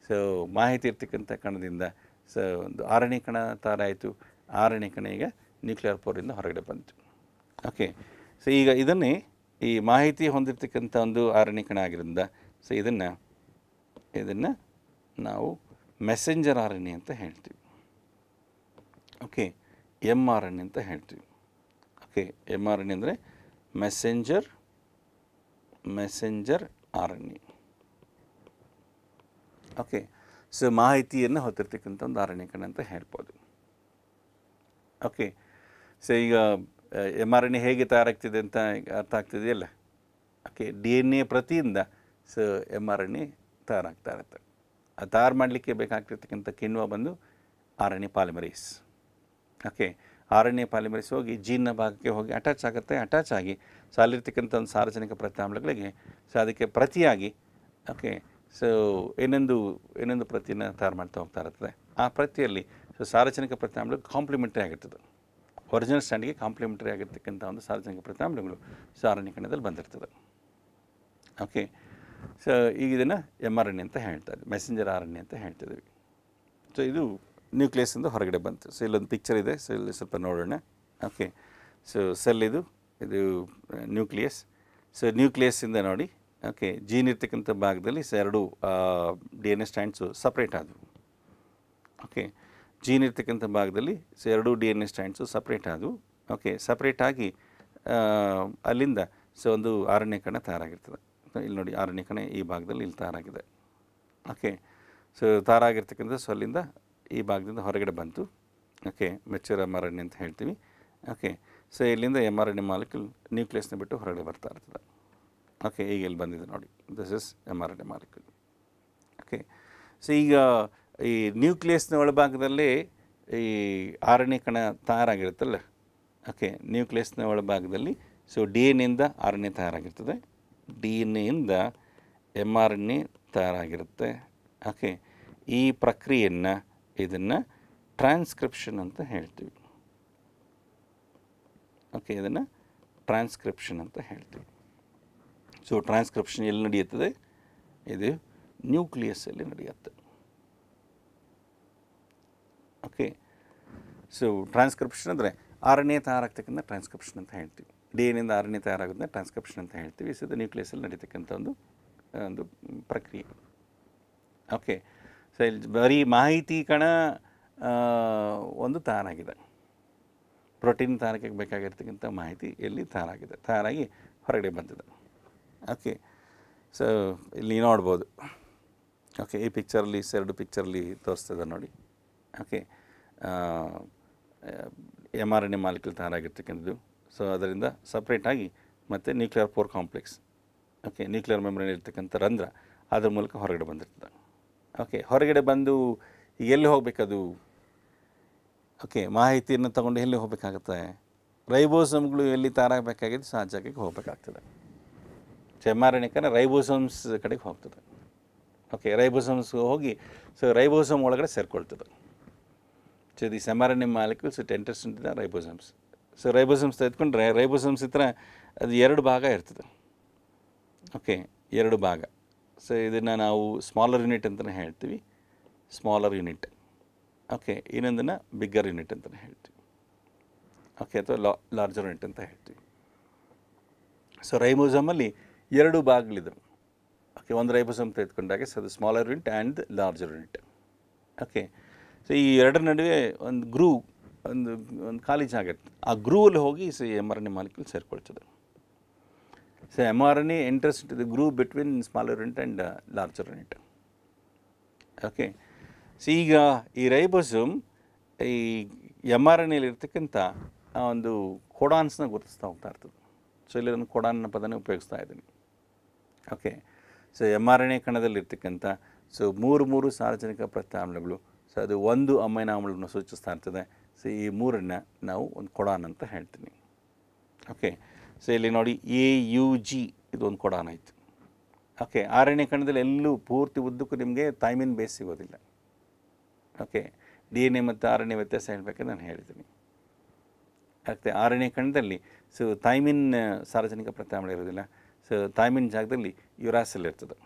ಸೊ ಮಾಹಿತಿ ಇರ್ತಕ್ಕಂಥ ಕಣದಿಂದ ಸೊ ಒಂದು RNA ಕಣ ತಯಾರಾಯಿತು. RNA ಕಣ ಈಗ ನ್ಯೂಕ್ಲಿಯರ್ ಪೋರಿಂದ ಹೊರಗಡೆ ಬಂತು. ಓಕೆ, ಸೊ ಈಗ ಇದನ್ನೇ ಈ ಮಾಹಿತಿ ಹೊಂದಿರತಕ್ಕಂಥ ಒಂದು RNA ಕಣ ಆಗಿರೋದ್ರಿಂದ ಸೊ ಇದನ್ನು ನಾವು ಮೆಸೆಂಜರ್ RNA ಅಂತ ಹೇಳ್ತೀವಿ. ಓಕೆ, mRNA ಅಂತ ಹೇಳ್ತೀವಿ. ಓಕೆ, mRNA ಅಂದರೆ ಮೆಸೆಂಜರ್ RNA. ಓಕೆ, ಸೊ ಮಾಹಿತಿಯನ್ನು ಹೊತ್ತಿರ್ತಕ್ಕಂಥ ಒಂದು RNA ಕಣ ಅಂತ ಹೇಳ್ಬೋದು. ಓಕೆ, ಸೊ ಈಗ mRNA ಹೇಗೆ ತಯಾರಾಗ್ತಿದೆ ಅಂತ ಅರ್ಥ ಆಗ್ತಿದೆಯಲ್ಲ. ಓಕೆ, DNA ಪ್ರತಿಯಿಂದ ಸೊ mRNA ತಯಾರಾಗ್ತಾ ಇರುತ್ತೆ. ಅದು ತಯಾರು ಮಾಡಲಿಕ್ಕೆ ಬೇಕಾಗ್ತಿರ್ತಕ್ಕಂಥ ಕಿಣ್ವ ಬಂದು RNA polymerase. Okay, RNA polymerase ಹೋಗಿ ಜೀನ್ನ ಭಾಗಕ್ಕೆ ಹೋಗಿ ಅಟ್ಯಾಚ್ ಆಗಿ ಸೊ ಅಲ್ಲಿರ್ತಕ್ಕಂಥ ಒಂದು ಸಾರ್ವಜನಿಕ ಪ್ರತ್ಯಾಮ್ಲಗಳಿಗೆ ಸೊ ಅದಕ್ಕೆ ಪ್ರತಿಯಾಗಿ ಓಕೆ ಸೊ ಇನ್ನೊಂದು ಪ್ರತಿಯನ್ನು ತಯಾರು ಮಾಡ್ತಾ ಹೋಗ್ತಾ ಇರ್ತದೆ. ಆ ಪ್ರತಿಯಲ್ಲಿ ಸೊ ಸಾರ್ವಜನಿಕ ಪ್ರತ್ಯಾಮ್ಲಗಳು ಕಾಂಪ್ಲಿಮೆಂಟರಿ ಆಗಿರ್ತದೆ. ಒರಿಜಿನಲ್ ಸ್ಟ್ಯಾಂಡಿಗೆ ಕಾಂಪ್ಲಿಮೆಂಟರಿ ಆಗಿರ್ತಕ್ಕಂಥ ಒಂದು ಸಾರ್ವಜನಿಕ ಪ್ರತ್ಯಾಮ್ಲಗಳು ಸೊ RNA ಕಣದಲ್ಲಿ ಬಂದಿರ್ತದೆ. ಓಕೆ, ಸೊ ಈಗ ಇದನ್ನು mRNA ಅಂತ ಹೇಳ್ತಾರೆ, ಮೆಸೆಂಜರ್ RNA ಅಂತ ಹೇಳ್ತಿದ್ದೀವಿ. ಸೊ ಇದು ನ್ಯೂಕ್ಲಿಯಸ್ಸಿಂದ ಹೊರಗಡೆ ಬಂತು. ಸೊ ಇಲ್ಲೊಂದು ಪಿಕ್ಚರ್ ಇದೆ, ಸೊ ಇಲ್ಲಿ ಸ್ವಲ್ಪ ನೋಡೋಣ. ಓಕೆ, ಸೊ ಸೆಲ್ ಇದು ನ್ಯೂಕ್ಲಿಯಸ್. ಸೊ ನ್ಯೂಕ್ಲಿಯಸ್ಸಿಂದ ನೋಡಿ ಓಕೆ ಜೀನ್ ಇರ್ತಕ್ಕಂಥ ಭಾಗದಲ್ಲಿ ಸೊ ಎರಡು DNA ಸ್ಟ್ಯಾಂಡ್ಸು ಸಪ್ರೇಟ್ ಆದವು. ಓಕೆ, ಜೀನ್ ಇರ್ತಕ್ಕಂಥ ಭಾಗದಲ್ಲಿ ಸೊ ಎರಡು DNA ಸ್ಟ್ಯಾಂಡ್ಸು ಸಪ್ರೇಟ್ ಆದವು. ಓಕೆ, ಸಪ್ರೇಟ್ ಆಗಿ ಅಲ್ಲಿಂದ ಸೊ ಒಂದು RNA ಕಣ ತಯಾರಾಗಿರ್ತದೆ. ಇಲ್ಲಿ ನೋಡಿ RNA ಕಣ ಈ ಭಾಗದಲ್ಲಿ ಇಲ್ಲಿ ತಯಾರಾಗಿದೆ. ಓಕೆ, ಸೊ ತಯಾರಾಗಿರ್ತಕ್ಕಂಥ ಸೊ ಅಲ್ಲಿಂದ ಈ ಭಾಗದಿಂದ ಹೊರಗಡೆ ಬಂತು. Okay, mature M R N A ಅಂತ ಹೇಳ್ತೀವಿ. ಓಕೆ, ಸೊ ಇಲ್ಲಿಂದ M R N A molecule ನ್ಯೂಕ್ಲಿಯಸ್ನ ಬಿಟ್ಟು ಹೊರಗಡೆ ಬರ್ತಾ ಇರ್ತದೆ. ಓಕೆ, ಈಗ ಇಲ್ಲಿ ಬಂದಿದೆ ನೋಡಿ, this is M R N A molecule. Okay, so ಈಗ ಈ ನ್ಯೂಕ್ಲಿಯಸ್ನ ಒಳಭಾಗದಲ್ಲಿ ಈ ಆರ್ ಎನ್ ಎ ಕಣ ತಯಾರಾಗಿರುತ್ತಲ್ಲ. ಓಕೆ, ನ್ಯೂಕ್ಲಿಯಸ್ನ ಒಳಭಾಗದಲ್ಲಿ ಸೊ ಡಿ ಎನ್ ಎಯಿಂದ ಆರ್ ಎನ್ ಎ ತಯಾರಾಗಿರ್ತದೆ, ಡಿ ಎನ್ ಎಯಿಂದ ಎಮ್ ಆರ್ ಎನ್ ಎ ತಯಾರಾಗಿರುತ್ತೆ. ಓಕೆ, ಈ ಪ್ರಕ್ರಿಯೆಯನ್ನು ಇದನ್ನು ಟ್ರಾನ್ಸ್ಕ್ರಿಪ್ಷನ್ ಅಂತ ಹೇಳ್ತೀವಿ. ಓಕೆ, ಇದನ್ನು ಟ್ರಾನ್ಸ್ಕ್ರಿಪ್ಷನ್ ಅಂತ ಹೇಳ್ತೀವಿ. ಸೊ ಟ್ರಾನ್ಸ್ಕ್ರಿಪ್ಷನ್ ಎಲ್ಲಿ ನಡೆಯುತ್ತದೆ? ಇದು ನ್ಯೂಕ್ಲಿಯಸ್ಸಲ್ಲಿ ನಡೆಯುತ್ತೆ. ಓಕೆ, ಸೊ ಟ್ರಾನ್ಸ್ಕ್ರಿಪ್ಷನ್ ಅಂದರೆ ಆರ್ ಎನ್ ಎ ತಯಾರಾಗ್ತಕ್ಕಂಥ ಟ್ರಾನ್ಸ್ಕ್ರಿಪ್ಷನ್ ಅಂತ ಹೇಳ್ತೀವಿ. ಡಿ ಎನ್ ಎಯಿಂದ ಆರ್ ಎನ್ ಎ ತಯಾರಾಗೋದನ್ನ ಟ್ರಾನ್ಸ್ಕ್ರಿಪ್ಷನ್ ಅಂತ ಹೇಳ್ತೀವಿ. ಸೊ ಇದು ನ್ಯೂಕ್ಲಿಯಸ್ಸಲ್ಲಿ ನಡೀತಕ್ಕಂಥ ಒಂದು ಪ್ರಕ್ರಿಯೆ. ಓಕೆ, ಸೊ ಇಲ್ಲಿ ಬರೀ ಮಾಹಿತಿ ಕಣ ಒಂದು ತಯಾರಾಗಿದೆ. ಪ್ರೋಟೀನ್ ತಯಾರಿಕೆಗೆ ಬೇಕಾಗಿರ್ತಕ್ಕಂಥ ಮಾಹಿತಿ ಎಲ್ಲಿ ತಯಾರಾಗಿ ಹೊರಗಡೆ ಬಂದಿದೆ. ಓಕೆ, ಸೊ ಇಲ್ಲಿ ನೋಡ್ಬೋದು. ಓಕೆ, ಈ ಪಿಕ್ಚರಲ್ಲಿ ಎರಡು ಪಿಕ್ಚರಲ್ಲಿ ತೋರಿಸ್ತದೆ ನೋಡಿ. Okay, M R N A molecule ತಯಾರಾಗಿರ್ತಕ್ಕಂಥದ್ದು. ಸೊ ಅದರಿಂದ ಸಪ್ರೇಟಾಗಿ ಮತ್ತು nuclear pore complex, okay, nuclear membrane ಇರ್ತಕ್ಕಂಥ ರಂಧ್ರ ಅದ್ರ ಮೂಲಕ ಹೊರಗಡೆ ಬಂದಿರ್ತದೆ. ಓಕೆ, ಹೊರಗಡೆ ಬಂದು ಎಲ್ಲಿ ಹೋಗಬೇಕದು? ಓಕೆ, ಮಾಹಿತಿಯನ್ನು ತಗೊಂಡು ಎಲ್ಲಿ ಹೋಗಬೇಕಾಗುತ್ತೆ? ರೈಬೋಸಮ್ಗಳು ಎಲ್ಲಿ ತಯಾರಾಗಬೇಕಾಗಿದೆ ಸೊ ಆ ಜಾಗಕ್ಕೆ ಹೋಗಬೇಕಾಗ್ತದೆ. So M R N A ribosomes ಕಡೆಗೆ ಹೋಗ್ತದೆ. ಓಕೆ, ರೈಬೋಸಮ್ಸ್ ಹೋಗಿ ಸೊ ರೈಬೋಸಮ್ ಒಳಗಡೆ ಸೇರ್ಕೊಳ್ತದೆ. So this M R N A molecules it enters into the ribosomes. So ribosomes ತೆಗೆದುಕೊಂಡ್ರೆ ರೈಬೋಸಮ್ಸ್ ಹತ್ರ ಅದು 2 ಭಾಗ ಇರ್ತದೆ. ಓಕೆ, 2 ಭಾಗ. ಸೊ ಇದನ್ನು ನಾವು ಸ್ಮಾಲರ್ ಯೂನಿಟ್ ಅಂತಲೇ ಹೇಳ್ತೀವಿ, ಸ್ಮಾಲರ್ ಯೂನಿಟ್. ಓಕೆ, ಇನ್ನೊಂದನ್ನು ಬಿಗ್ಗರ್ ಯೂನಿಟ್ ಅಂತಲೇ ಹೇಳ್ತೀವಿ. ಓಕೆ, ಅಥವಾ ಲಾರ್ಜರ್ ಯೂನಿಟ್ ಅಂತ ಹೇಳ್ತೀವಿ. ಸೊ ರೈಬೋಸಮಲ್ಲಿ 2 ಭಾಗಗಳಿದ್ದವು. ಓಕೆ, ಒಂದು ರೈಬೋಸಮ್ ತೆಗೆದುಕೊಂಡಾಗ ಸೊ ಅದು smaller unit and larger unit. Okay, so ಈ 2 ನಡುವೆ ಒಂದು ಗ್ರೂವ್, ಒಂದು ಖಾಲಿ ಜಾಗ ಇರ್ತದೆ. ಆ ಗ್ರೂವಲ್ಲಿ ಹೋಗಿ so M R N A molecule ಸೇರ್ಕೊಳ್ತದೆ. So M R N A enters into the groove between smaller unit and larger unit. Okay, so ಈಗ ಈ ರೈಬೋಸೋಮ್ ಈ ಎಮ್ ಆರ್ ಎನ್ ಎಲ್ಲಿ ಇರ್ತಕ್ಕಂಥ ಒಂದು ಕೋಡಾನ್ಸ್ನ ಗುರುತಿಸ್ತಾ ಹೋಗ್ತಾ ಇರ್ತದೆ. ಸೊ ಇಲ್ಲಿ ಒಂದು ಕೋಡಾನ್ನ ಪದನೇ ಉಪಯೋಗಿಸ್ತಾ ಇದ್ದೀನಿ. Okay, so M R N A ಕಣದಲ್ಲಿರ್ತಕ್ಕಂಥ ಸೊ 3 ಸಾರ್ವಜನಿಕ ಪ್ರತ್ಯಾಮ್ಲಗಳು. ಸೊ ಅದು ಒಂದು ಅಮೈನೋ ಆಮ್ಲವನ್ನು ಸೂಚಿಸ್ತಾ ಇರ್ತದೆ. ಸೊ ಈ 3ನ್ನು ನಾವು ಒಂದು ಕೊಡಾನ್ ಅಂತ ಹೇಳ್ತೀನಿ. ಓಕೆ, ಸೊ ಇಲ್ಲಿ ನೋಡಿ AUG ಇದೊಂದು ಕೊಡಾನ್ ಆಯಿತು. ಓಕೆ, ಆರ್ ಎನ್ ಎ ಕಣದಲ್ಲಿ ಎಲ್ಲೂ ಪೂರ್ತಿ ಉದ್ದಕ್ಕೂ ನಿಮಗೆ ಥೈಮಿನ್ ಬೇಸ್ ಸಿಗೋದಿಲ್ಲ. ಓಕೆ, ಡಿ ಎನ್ ಎ ಮತ್ತು ಆರ್ ಎನ್ ಎ ವ್ಯತ್ಯಾಸ ಹೇಳಬೇಕಂದ್ರೆ ನಾನು ಹೇಳ್ತೀನಿ. ಯಾಕೆ ಆರ್ ಎನ್ ಎ ಕಣದಲ್ಲಿ ಸೊ ಥೈಮಿನ್ ಸಾರ್ವಜನಿಕ ಪ್ರತ್ಯಾಮ್ಲ ಇರೋದಿಲ್ಲ. ಸೊ ಥೈಮಿನ್ ಜಾಗದಲ್ಲಿ ಯುರಾಸಿಲ್ ಇರ್ತದೆ.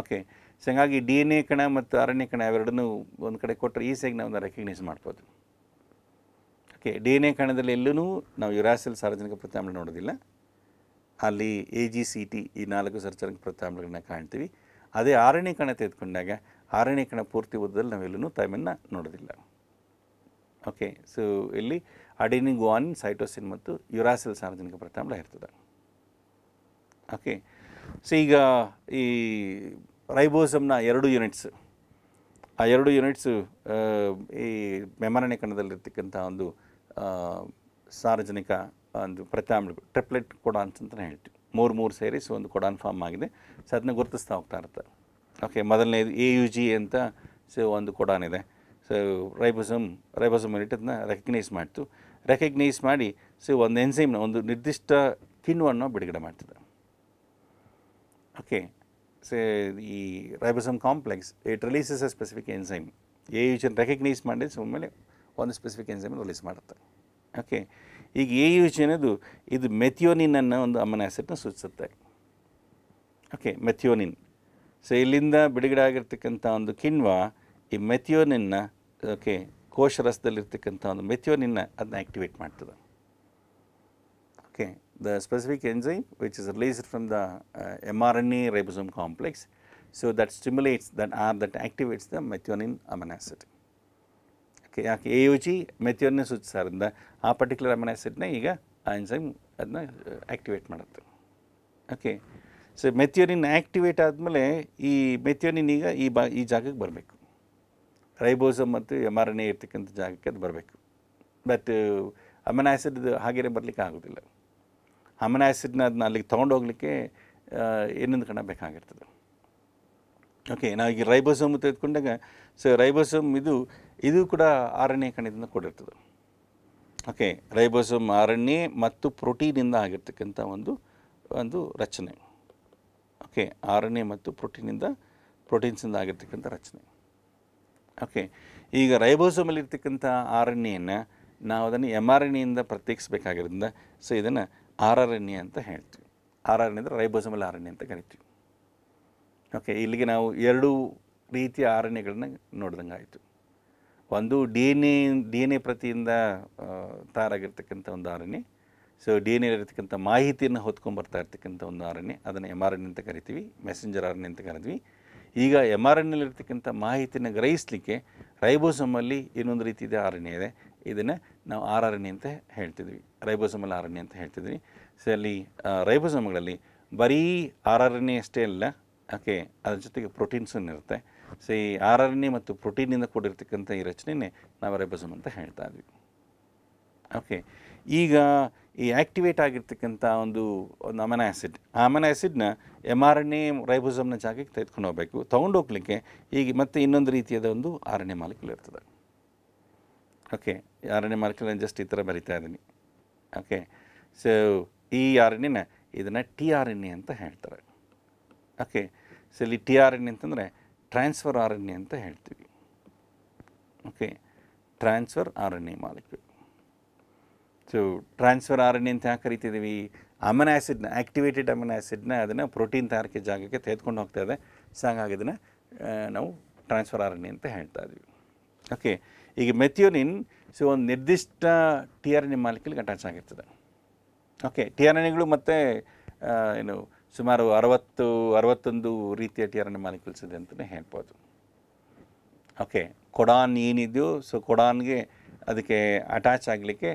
ಓಕೆ, ಸೊ ಹಂಗಾಗಿ ಡಿ ಎನ್ ಎ ಕಣ ಮತ್ತು ಆರ್ ಎನ್ ಎ ಕಣ ಅವೆರಡನ್ನೂ ಒಂದು ಕಡೆ ಕೊಟ್ಟರೆ ಈಸಿಯಾಗಿ ನಾವು ರೆಕಗ್ನೈಸ್ ಮಾಡ್ಬೋದು. ಓಕೆ, ಡಿ ಎನ್ ಎ ಕಣದಲ್ಲಿ ಎಲ್ಲೂ ನಾವು ಯುರಾಸಿಲ್ ಸಾರ್ವಜನಿಕ ಪ್ರತ್ಯಾಮ್ಲ ನೋಡೋದಿಲ್ಲ. ಅಲ್ಲಿ AGCT ಈ 4 ಸಾರ್ವಜನಿಕ ಪ್ರತ್ಯಾಮ್ಲಗಳನ್ನ ಕಾಣ್ತೀವಿ. ಅದೇ ಆರ್ ಎನ್ ಎ ಕಣ ತೆಗೆದುಕೊಂಡಾಗ ಆರ್ ಎನ್ ಎ ಕಣ ಪೂರ್ತಿ ಉದ್ದದಲ್ಲಿ ನಾವೆಲ್ಲೂ ಥೈಮನ್ನ ನೋಡೋದಿಲ್ಲ. ಓಕೆ, ಸೊ ಇಲ್ಲಿ ಅಡೆನಿನ್, ಗುವಾನಿನ್, ಸೈಟೋಸಿನ್ ಮತ್ತು ಯುರಾಸಿಲ್ ಸಾರ್ವಜನಿಕ ಪ್ರತ್ಯಾಮ್ಲ ಇರ್ತದೆ. ಓಕೆ, ಸೊ ಈಗ ಈ ರೈಬೋಸಮ್ನ 2 ಯೂನಿಟ್ಸ್, ಆ 2 ಯೂನಿಟ್ಸು ಈ ಎಮ್ ಆರ್ ಎನ್ ಎ ಕಣದಲ್ಲಿರ್ತಕ್ಕಂಥ ಒಂದು ಸಾರ್ವಜನಿಕ ಒಂದು ಪ್ರತ್ಯಾಮ್ಲಗಳು ಟ್ರಿಪ್ಲೆಟ್ ಕೊಡಾನ್ಸ್ ಅಂತಲೇ ಹೇಳ್ತೀವಿ. 3 ಸೇರಿ ಸೊ ಒಂದು ಕೊಡಾನ್ ಫಾರ್ಮ್ ಆಗಿದೆ. ಸೊ ಅದನ್ನ ಗುರುತಿಸ್ತಾ ಹೋಗ್ತಾ ಇರುತ್ತೆ. ಓಕೆ, ಮೊದಲನೇದು AUG ಅಂತ ಸೊ ಒಂದು ಕೊಡಾನ್ ಇದೆ. ಸೊ ರೈಬೋಸಮ್ ಯೂನಿಟ್ ಅದನ್ನ ರೆಕಗ್ನೈಸ್ ಮಾಡಿ ಸೊ ಒಂದು ಎನ್ಸೈಮ್ನ ಒಂದು ನಿರ್ದಿಷ್ಟ ಕಿಣ್ವವನ್ನು ಬಿಡುಗಡೆ ಮಾಡ್ತದೆ. ಓಕೆ, ಸೊ ಈ ribosome complex it releases a specific enzyme. AUG recognise ಮಾಡಿ ಸೊ ಆಮೇಲೆ ಒಂದು ಸ್ಪೆಸಿಫಿಕ್ ಎನ್ಸೈಮ್ ರಿಲೀಸ್ ಮಾಡುತ್ತೆ. ಓಕೆ, ಈಗ AUG ಅನ್ನೋದು ಇದು ಮೆಥಿಯೋನಿನ್ ಅನ್ನೋ ಒಂದು ಅಮೈನೋ ಆ್ಯಸಿಡ್ನ ಸೂಚಿಸುತ್ತೆ. Okay, methionine. ಸೊ ಇಲ್ಲಿಂದ ಬಿಡುಗಡೆ ಆಗಿರ್ತಕ್ಕಂಥ ಒಂದು ಕಿಣ್ವ ಈ ಮೆಥಿಯೋನಿನ್ನ ಓಕೆ ಕೋಶರಸದಲ್ಲಿರ್ತಕ್ಕಂಥ ಒಂದು ಮೆಥಿಯೋನಿನ್ನ ಅದನ್ನ ಆ್ಯಕ್ಟಿವೇಟ್ ಮಾಡ್ತದೆ. Okay, the specific enzyme which is released from the mRNA ribosome complex. So that stimulates that activates the methionine amino acid. Okay, ಯಾಕೆ AUG ಮೆಥಿಯೋನಿನ್ ಸೂಚಿಸೋದ್ರಿಂದ ಆ ಪರ್ಟಿಕ್ಯುಲರ್ ಅಮೈನೋ ಆ್ಯಸಿಡ್ನ ಈಗ ಆ ಎಂಜೈಮ್ ಅದನ್ನ ಆ್ಯಕ್ಟಿವೇಟ್ ಮಾಡುತ್ತೆ. ಓಕೆ, ಸೊ ಮೆಥಿಯೋನಿನ್ ಆ್ಯಕ್ಟಿವೇಟ್ ಆದಮೇಲೆ ಈ methionine ಈಗ ಈ ಜಾಗಕ್ಕೆ ಬರಬೇಕು. ರೈಬೋಸಮ್ ಮತ್ತು mRNA ಇರ್ತಕ್ಕಂಥ ಜಾಗಕ್ಕೆ ಅದು ಬರಬೇಕು. ಬಟ್ ಅಮಿನೋ ಆ್ಯಸಿಡ್ ಹಾಗೇ ಬರಲಿಕ್ಕೆ ಆಗೋದಿಲ್ಲ. ಅಮಿನೋ ಆ್ಯಸಿಡ್ನ ಅದನ್ನ ಅಲ್ಲಿಗೆ ತೊಗೊಂಡೋಗ್ಲಿಕ್ಕೆ ಇನ್ನೊಂದು ಕಣ ಬೇಕಾಗಿರ್ತದೆ. ಓಕೆ, ನಾವು ಈಗ ರೈಬೋಸೋಮ್ ತೆಗೆದುಕೊಂಡಾಗ ರೈಬೋಸೋಮ್ ಇದು ಕೂಡ RNA ಕಣದಿಂದ ಕೂಡಿರ್ತದೆ. ಓಕೆ, ರೈಬೋಸೋಮ್ RNA ಮತ್ತು ಪ್ರೋಟೀನಿಂದ ಆಗಿರ್ತಕ್ಕಂಥ ಒಂದು ರಚನೆ. ಓಕೆ, RNA ಮತ್ತು ಪ್ರೋಟೀನ್ಸಿಂದ ಆಗಿರ್ತಕ್ಕಂಥ ರಚನೆ. ಓಕೆ, ಈಗ ರೈಬೋಸೋಮಲ್ಲಿ ಇರ್ತಕ್ಕಂಥ RNAಯನ್ನು ನಾವು ಅದನ್ನು mRNAಯಿಂದ ಪ್ರತ್ಯೇಕಿಸಬೇಕಾಗಿರೋದ್ರಿಂದ ಇದನ್ನು rRNA ಅಂತ ಹೇಳ್ತೀವಿ. rRNA ಅಂದರೆ ರೈಬೋಸೋಮಲ್ RNA ಅಂತ ಕರಿತೀವಿ. ಓಕೆ, ಇಲ್ಲಿಗೆ ನಾವು 2 ರೀತಿಯ RNAಗಳನ್ನ ನೋಡ್ದಂಗೆ ಆಯಿತು. ಒಂದು DNA ಪ್ರತಿಯಿಂದ ತಯಾರಾಗಿರ್ತಕ್ಕಂಥ ಒಂದು RNA. DNA ಇರತಕ್ಕಂಥ ಮಾಹಿತಿಯನ್ನು ಹೊತ್ಕೊಂಡ್ಬರ್ತಾ ಇರ್ತಕ್ಕಂಥ ಒಂದು RNA, ಅದನ್ನು mRNA ಅಂತ ಕರಿತೀವಿ, ಮೆಸೆಂಜರ್ RNA ಅಂತ ಕರಿತೀವಿ. ಈಗ mRNAಲಿರ್ತಕ್ಕಂಥ ಮಾಹಿತಿಯನ್ನು ಗ್ರಹಿಸಲಿಕ್ಕೆ ರೈಬೋಸೋಮಲ್ಲಿ ಇನ್ನೊಂದು ರೀತಿಯ RNA ಇದೆ. ಇದನ್ನು ನಾವು rRNA ಅಂತ ಹೇಳ್ತಿದ್ವಿ, ರೈಬೋಸೋಮಲ್ RNA ಅಂತ ಹೇಳ್ತಿದ್ವಿ. ಅಲ್ಲಿ ರೈಬೋಸೋಮ್ಗಳಲ್ಲಿ ಬರೀ rRNA ಅಷ್ಟೇ ಅಲ್ಲ, ಓಕೆ, ಅದ್ರ ಜೊತೆಗೆ ಪ್ರೋಟೀನ್ಸೂ ಇರುತ್ತೆ. ಈ rRNA ಮತ್ತು ಪ್ರೋಟೀನಿಂದ ಕೂಡಿರ್ತಕ್ಕಂಥ ಈ ರಚನೆಯೇ ನಾವು ರೈಬೋಸೋಮ್ ಅಂತ ಹೇಳ್ತಾ ಇದ್ವಿ. ಓಕೆ, ಈಗ ಈ ಆ್ಯಕ್ಟಿವೇಟ್ ಆಗಿರ್ತಕ್ಕಂಥ ಒಂದು ಅಮಿನೋ ಆ್ಯಸಿಡ್ನ mRNA ರೈಬೋಸೋಮ್ನ ಜಾಗಕ್ಕೆ ತೆಗೆದುಕೊಂಡು ಹೋಗಬೇಕು. ತೊಗೊಂಡೋಗ್ಲಿಕ್ಕೆ ಈಗ ಮತ್ತೆ ಇನ್ನೊಂದು ರೀತಿಯಾದ ಒಂದು RNA ಮಾಲಿಕ್ಯೂಲ್ ಇರ್ತದೆ. ಓಕೆ, RNA ಮಾಲಿಕ್ಯೂಲ್ ಜಸ್ಟ್ ಈ ಥರ ಬರಿತಾ ಇದ್ದೀನಿ. ಓಕೆ, ಈ RNAನ ಇದನ್ನು tRNA ಅಂತ ಹೇಳ್ತಾರೆ. ಓಕೆ, ಇಲ್ಲಿ tRNA ಅಂತಂದರೆ ಟ್ರಾನ್ಸ್ಫರ್ RNA ಅಂತ ಹೇಳ್ತೀವಿ. Okay, transfer RNA molecule. Transfer RNA ಅಂತ ಯಾಕೆ ಕರಿತಿದ್ದೀವಿ? ಅಮಿನೋ ಆ್ಯಸಿಡ್ನ, ಆ್ಯಕ್ಟಿವೇಟೆಡ್ ಅಮಿನೋ ಆ್ಯಸಿಡ್ನ ಅದನ್ನು ಪ್ರೋಟೀನ್ ತಯಾರಿಕೆ ಜಾಗಕ್ಕೆ ತೆಗೆದುಕೊಂಡು ಹೋಗ್ತಾ ಇದೆ. ಹಾಗಾಗಿ ಇದನ್ನು ನಾವು ಟ್ರಾನ್ಸ್ಫರ್ RNA ಅಂತ ಹೇಳ್ತಾ ಇದ್ವಿ. ಓಕೆ, ಈಗ ಮೆಥಿಯೋನಿನ್ ಒಂದು ನಿರ್ದಿಷ್ಟ tRNA ಮಾಲಿಕ್ಯೂಲ್ಗೆ ಅಟ್ಯಾಚ್ ಆಗಿರ್ತದೆ. ಓಕೆ, tRNAಗಳು ಮತ್ತು ಸುಮಾರು 61 ರೀತಿಯ tRNA ಮಾಲಿಕ್ಯೂಲ್ಸ್ ಇದೆ ಅಂತಲೇ ಹೇಳ್ಬೋದು. ಓಕೆ, ಕೊಡಾನ್ ಏನಿದೆಯೋ ಕೊಡಾನ್ಗೆ ಅದಕ್ಕೆ ಅಟ್ಯಾಚ್ ಆಗಲಿಕ್ಕೆ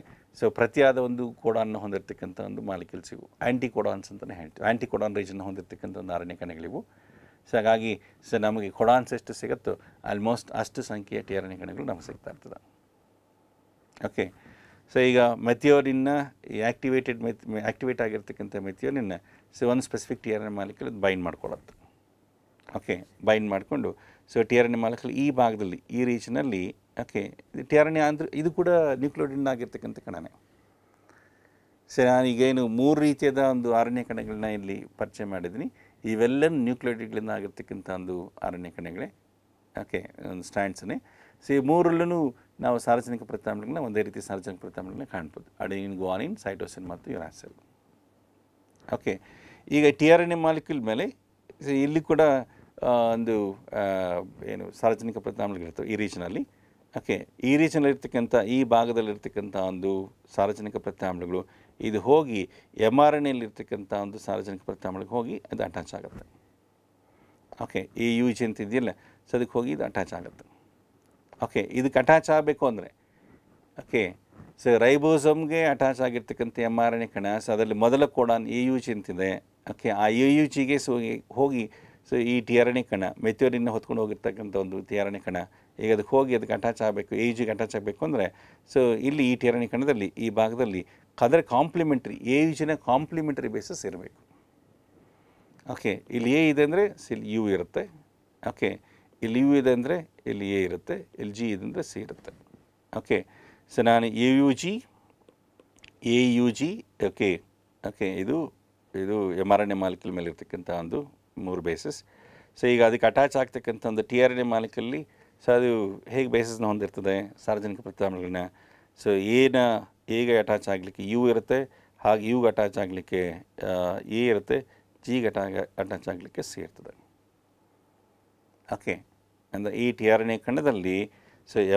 ಪ್ರತಿಯಾದ ಒಂದು ಕೋಡಾನ್ನ ಹೊಂದಿರತಕ್ಕಂಥ ಒಂದು ಮಾಲಿಕ್ಯೂಲ್ಸ್ ಇವು ಆ್ಯಂಟಿಕೋಡಾನ್ಸ್ ಅಂತಲೇ ಹೇಳ್ತೀವಿ. ಆ್ಯಂಟಿಕೋಡಾನ್ ರೀಜನ್ ಹೊಂದಿರತಕ್ಕಂಥ ಒಂದು RNA ಕಣಗಳಿವು. ಹಾಗಾಗಿ ನಮಗೆ ಕೊಡಾನ್ಸ್ ಎಷ್ಟು ಸಿಗುತ್ತೋ ಆಲ್ಮೋಸ್ಟ್ ಅಷ್ಟು ಸಂಖ್ಯೆಯ tRNA ಕಣಗಳು ನಮಗೆ ಸಿಗ್ತಾ ಇರ್ತದೆ. ಓಕೆ, ಈಗ ಮೆಥಿಯೋನಿನ್ನ ಆ್ಯಕ್ಟಿವೇಟ್ ಆಗಿರ್ತಕ್ಕಂಥ ಮೆಥಿಯೋನಿನ್ನ ಒಂದು ಸ್ಪೆಸಿಫಿಕ್ tRNA ಮಾಲಿಕ್ಯೂಲ್ ಅದು ಬೈಂಡ್ ಮಾಡ್ಕೊಳ್ಳುತ್ತೆ. ಓಕೆ, ಬೈಂಡ್ ಮಾಡಿಕೊಂಡು tRNA ಮಾಲಿಕ್ಯೂಲ್ ಈ ಭಾಗದಲ್ಲಿ ಈ ರೀಜನಲ್ಲಿ, ಓಕೆ, tRNA ಅಂದರೆ ಇದು ಕೂಡ ನ್ಯೂಕ್ಲಿಯೋಟಿಡ್ ಆಗಿರ್ತಕ್ಕಂಥ ಕಣನೇ. ನಾನೀಗೇನು 3 ರೀತಿಯಾದ ಒಂದು RNA ಕಣಗಳನ್ನ ಇಲ್ಲಿ ಪರಿಚಯ ಮಾಡಿದ್ದೀನಿ. ಇವೆಲ್ಲ ನ್ಯೂಕ್ಲಿಯೋಟಿಡ್ಗಳಿಂದ ಆಗಿರ್ತಕ್ಕಂಥ ಒಂದು RNA ಕಣಗಳೇ. ಓಕೆ, ಒಂದು ಸ್ಟ್ಯಾಂಡ್ಸನ್ನೇ. ಈ ಮೂರಲ್ಲೂ ನಾವು ಸಾರ್ವಜನಿಕ ಪ್ರತಿಯಾಮ್ಲಗಳನ್ನ ಒಂದೇ ರೀತಿ ಸಾರ್ವಜನಿಕ ಪ್ರತಿಯಾಮ್ಲಗಳನ್ನ ಕಾಣ್ಬೋದು, ಅಡೆನಿನ್, ಗುವಾನಿನ್, ಸೈಟೋಸಿನ್ ಮತ್ತು ಯುರಾಸಿಲ್. ಓಕೆ, ಈಗ tRNA ಮಾಲಿಕ್ಯೂಲ್ ಮೇಲೆ ಇಲ್ಲಿ ಕೂಡ ಒಂದು ಸಾರ್ವಜನಿಕ ಪ್ರತಿಯಾಮ್ಲಗಳಿರ್ತವೆ ಈ ರೀಜನಲ್ಲಿ. ಓಕೆ, ಈ ರೀಜನಲ್ಲಿರ್ತಕ್ಕಂಥ ಈ ಭಾಗದಲ್ಲಿರ್ತಕ್ಕಂಥ ಒಂದು ಸಾರ್ವಜನಿಕ ಪ್ರತಿಯಾಮ್ಲಗಳು ಇದು ಹೋಗಿ mRNAಲಿರ್ತಕ್ಕಂಥ ಒಂದು ಸಾರ್ವಜನಿಕ ಪ್ರತಿಯಾಮ್ಲಕ್ಕೆ ಹೋಗಿ ಅದು ಅಟ್ಯಾಚ್ ಆಗುತ್ತೆ. ಓಕೆ, ಈ UG ಅಂತ ಇದೆಯಲ್ಲ, ಅದಕ್ಕೆ ಹೋಗಿ ಇದು ಅಟ್ಯಾಚ್ ಆಗುತ್ತೆ. ಓಕೆ, ಇದಕ್ಕೆ ಅಟ್ಯಾಚ್ ಆಗಬೇಕು ಅಂದರೆ, ಓಕೆ, ರೈಬೋಸೋಮ್ಗೆ ಅಟ್ಯಾಚ್ ಆಗಿರ್ತಕ್ಕಂಥ mRNA ಕಣ, ಅದರಲ್ಲಿ ಮೊದಲ ಕೋಡಾನ್ AUG ಅಂತಿದೆ. ಓಕೆ, ಆ AUGಗೆ ಹೋಗಿ ಈ tRNA ಕಣ ಮೆಥಿಯೋನಿನ್ನ ಹೊತ್ಕೊಂಡು ಹೋಗಿರ್ತಕ್ಕಂಥ ಒಂದು tRNA ಕಣ ಈಗ ಅದಕ್ಕೆ ಹೋಗಿ ಅದಕ್ಕೆ ಅಟ್ಯಾಚ್ ಆಗಬೇಕು, AUGಗೆ ಅಟ್ಯಾಚ್ ಆಗಬೇಕು ಅಂದರೆ ಇಲ್ಲಿ ಈ tRNA ಕಣದಲ್ಲಿ ಈ ಭಾಗದಲ್ಲಿ ಅದರ ಕಾಂಪ್ಲಿಮೆಂಟ್ರಿ AUGನ ಕಾಂಪ್ಲಿಮೆಂಟರಿ ಬೇಸಿಸ್ ಇರಬೇಕು. ಓಕೆ, ಇಲ್ಲಿ A ಇದೆ ಅಂದರೆ ಇಲ್ಲಿ U ಇರುತ್ತೆ. ಓಕೆ, ಇಲ್ಲಿ U ಇದೆ ಅಂದರೆ ಇಲ್ಲಿ A ಇರುತ್ತೆ, ಇಲ್ಲಿ G ಇದೆ ಅಂದರೆ C ಇರುತ್ತೆ. ಓಕೆ, ನಾನು AUG ಓಕೆ, ಓಕೆ, ಇದು mRNA ಮಾಲಿಕ್ಯೂಲ್ ಮೇಲೆ ಇರ್ತಕ್ಕಂಥ ಒಂದು 3 ಬೇಸಿಸ್. ಈಗ ಅದಕ್ಕೆ ಅಟ್ಯಾಚ್ ಆಗ್ತಕ್ಕಂಥ ಒಂದು tRNA ಮಾಲಿಕ್ಯೂಲಲ್ಲಿ ಅದು ಹೇಗೆ ಬೇಸಿಸ್ನ ಹೊಂದಿರ್ತದೆ ಸಾರ್ವಜನಿಕ ಪ್ರತಿಯಾಮ್ಲಗಳನ್ನ. ಎಗೆ ಅಟ್ಯಾಚ್ ಆಗಲಿಕ್ಕೆ U ಇರುತ್ತೆ, ಹಾಗೆ Uಗೆ ಅಟ್ಯಾಚ್ ಆಗಲಿಕ್ಕೆ A ಇರುತ್ತೆ, Gಗೆ ಅಟ್ಯಾಚ್ ಆಗಲಿಕ್ಕೆ C ಇರ್ತದೆ. ಓಕೆ, ಅಂದರೆ ಈ tRNA ಕಣದಲ್ಲಿ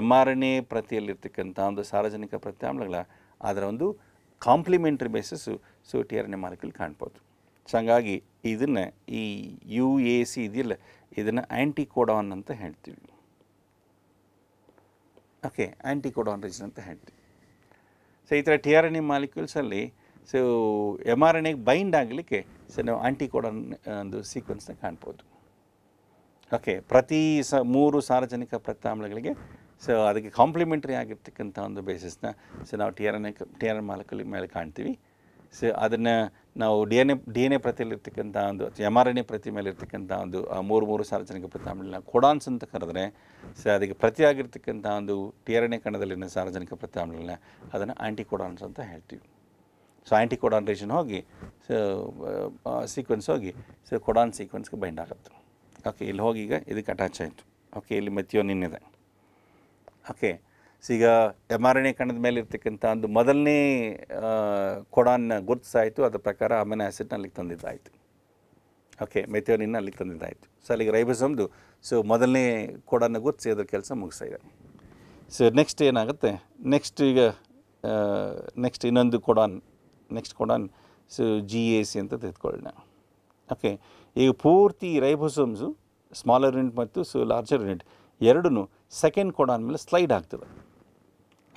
mRNA ಪ್ರತಿಯಲ್ಲಿರ್ತಕ್ಕಂಥ ಒಂದು ಸಾರ್ವಜನಿಕ ಪ್ರತಿಯಾಮ್ಲಗಳ ಅದರ ಒಂದು ಕಾಂಪ್ಲಿಮೆಂಟ್ರಿ ಬೇಸಿಸ್ಸು tRNA ಮಾಲಿಕ್ಯೂಲ್ ಕಾಣ್ಬೋದು. ಹಾಗಾಗಿ ಇದನ್ನು ಈ UAC ಇದೆಯಲ್ಲ, ಇದನ್ನು ಆ್ಯಂಟಿಕೋಡಾನ್ ಅಂತ ಹೇಳ್ತೀವಿ. ಓಕೆ, ಆ್ಯಂಟಿಕೋಡಾನ್ ರೀಜನ್ ಅಂತ ಹೇಳ್ತೀವಿ. ಈ ಥರ tRNA ಮಾಲಿಕ್ಯೂಲ್ಸಲ್ಲಿ mRNAಗೆ ಬೈಂಡ್ ಆಗಲಿಕ್ಕೆ ನಾವು ಆ್ಯಂಟಿಕೋಡಾನ್ ಒಂದು ಸೀಕ್ವೆನ್ಸ್ನ ಕಾಣ್ಬೋದು. ಓಕೆ ಪ್ರತಿ 3 ಸಾರಜನಕ ಪ್ರತ್ಯಾಮ್ಲಗಳಿಗೆ ಸೊ ಅದಕ್ಕೆ ಕಾಂಪ್ಲಿಮೆಂಟ್ರಿ ಆಗಿರ್ತಕ್ಕಂಥ ಒಂದು ಬೇಸಿಸ್ನ ಸೊ ನಾವು ಟಿ ಆರ್ ಎನ್ ಮಾಲಿಕ್ಯೂಲ್ ಮೇಲೆ ಕಾಣ್ತೀವಿ. ಸೊ ಅದನ್ನು ನಾವು ಡಿ ಎನ್ ಎ ಪ್ರತಿಯಲ್ಲಿರ್ತಕ್ಕಂಥ ಒಂದು ಎಮ್ ಆರ್ ಎನ್ ಎ ಪ್ರತಿ ಮೇಲೆ ಇರ್ತಕ್ಕಂಥ ಒಂದು 3 ಸಾರಜನಕ ಪ್ರತ್ಯಾಮ್ಲಗಳನ್ನ ಕೋಡಾನ್ಸ್ ಅಂತ ಕರೆದ್ರೆ, ಸೊ ಅದಕ್ಕೆ ಪ್ರತಿಯಾಗಿರ್ತಕ್ಕಂಥ ಒಂದು ಟಿ ಆರ್ ಎನ್ ಎ ಕಣದಲ್ಲಿನ ಸಾರಜನಕ ಪ್ರತ್ಯಾಮ್ಲಗಳನ್ನ ಅದನ್ನು ಆ್ಯಂಟಿಕೋಡಾನ್ಸ್ ಅಂತ ಹೇಳ್ತೀವಿ. ಸೊ ಆ್ಯಂಟಿಕೋಡಾನ್ ರೀಜನ್ ಹೋಗಿ ಸೊ ಸೀಕ್ವೆನ್ಸ್ ಹೋಗಿ ಸೊ ಕೋಡಾನ್ ಸೀಕ್ವೆನ್ಸ್ಗೆ ಬೈಂಡ್ ಆಗುತ್ತೆ. ಓಕೆ, ಇಲ್ಲಿ ಹೋಗಿ ಈಗ ಇದಕ್ಕೆ ಅಟ್ಯಾಚ್ ಆಯಿತು. ಓಕೆ, ಇಲ್ಲಿ ಮೆಥಿಯೋನಿನ್ ಇದೆ. ಓಕೆ, ಸೊ ಈಗ ಎಮ್ ಆರ್ ಎನ್ ಎ ಕಣದ ಮೇಲೆ ಇರ್ತಕ್ಕಂಥ ಒಂದು ಮೊದಲನೇ ಕೋಡಾನ್ನ ಗುರುತಿಸಾಯಿತು, ಅದರ ಪ್ರಕಾರ ಅಮಿನೋ ಆ್ಯಸಿಡ್ನ ಅಲ್ಲಿಗೆ ತಂದಿದ್ದಾಯಿತು. ಓಕೆ, ಮೆಥಿಯೋನಿನ್ನ ಅಲ್ಲಿಗೆ ತಂದಿದ್ದಾಯಿತು. ಸೊ ಅಲ್ಲಿಗೆ ರೈಬೋಸೋಮ್ದು ಸೊ ಮೊದಲನೇ ಕೋಡಾನ್ನ ಗುರುತಿಸಿ ಅದರ ಕೆಲಸ ಮುಗಿಸ್ತಾ. ಸೊ ನೆಕ್ಸ್ಟ್ ಏನಾಗುತ್ತೆ, ನೆಕ್ಸ್ಟ್ ಈಗ ನೆಕ್ಸ್ಟ್ ಇನ್ನೊಂದು codon, next codon so G A C ಅಂತ ತೆಗೆದುಕೊಳ್ಳೋಣ. ಓಕೆ, ಈಗ ಪೂರ್ತಿ ರೈಬೋಸೋಮ್ಸು ಸ್ಮಾಲರ್ ಯೂನಿಟ್ ಮತ್ತು ಸೊ ಲಾರ್ಜರ್ ಯೂನಿಟ್ ಎರಡೂ ಸೆಕೆಂಡ್ ಕೋಡಾನ್ ಮೇಲೆ ಸ್ಲೈಡ್ ಆಗ್ತದೆ.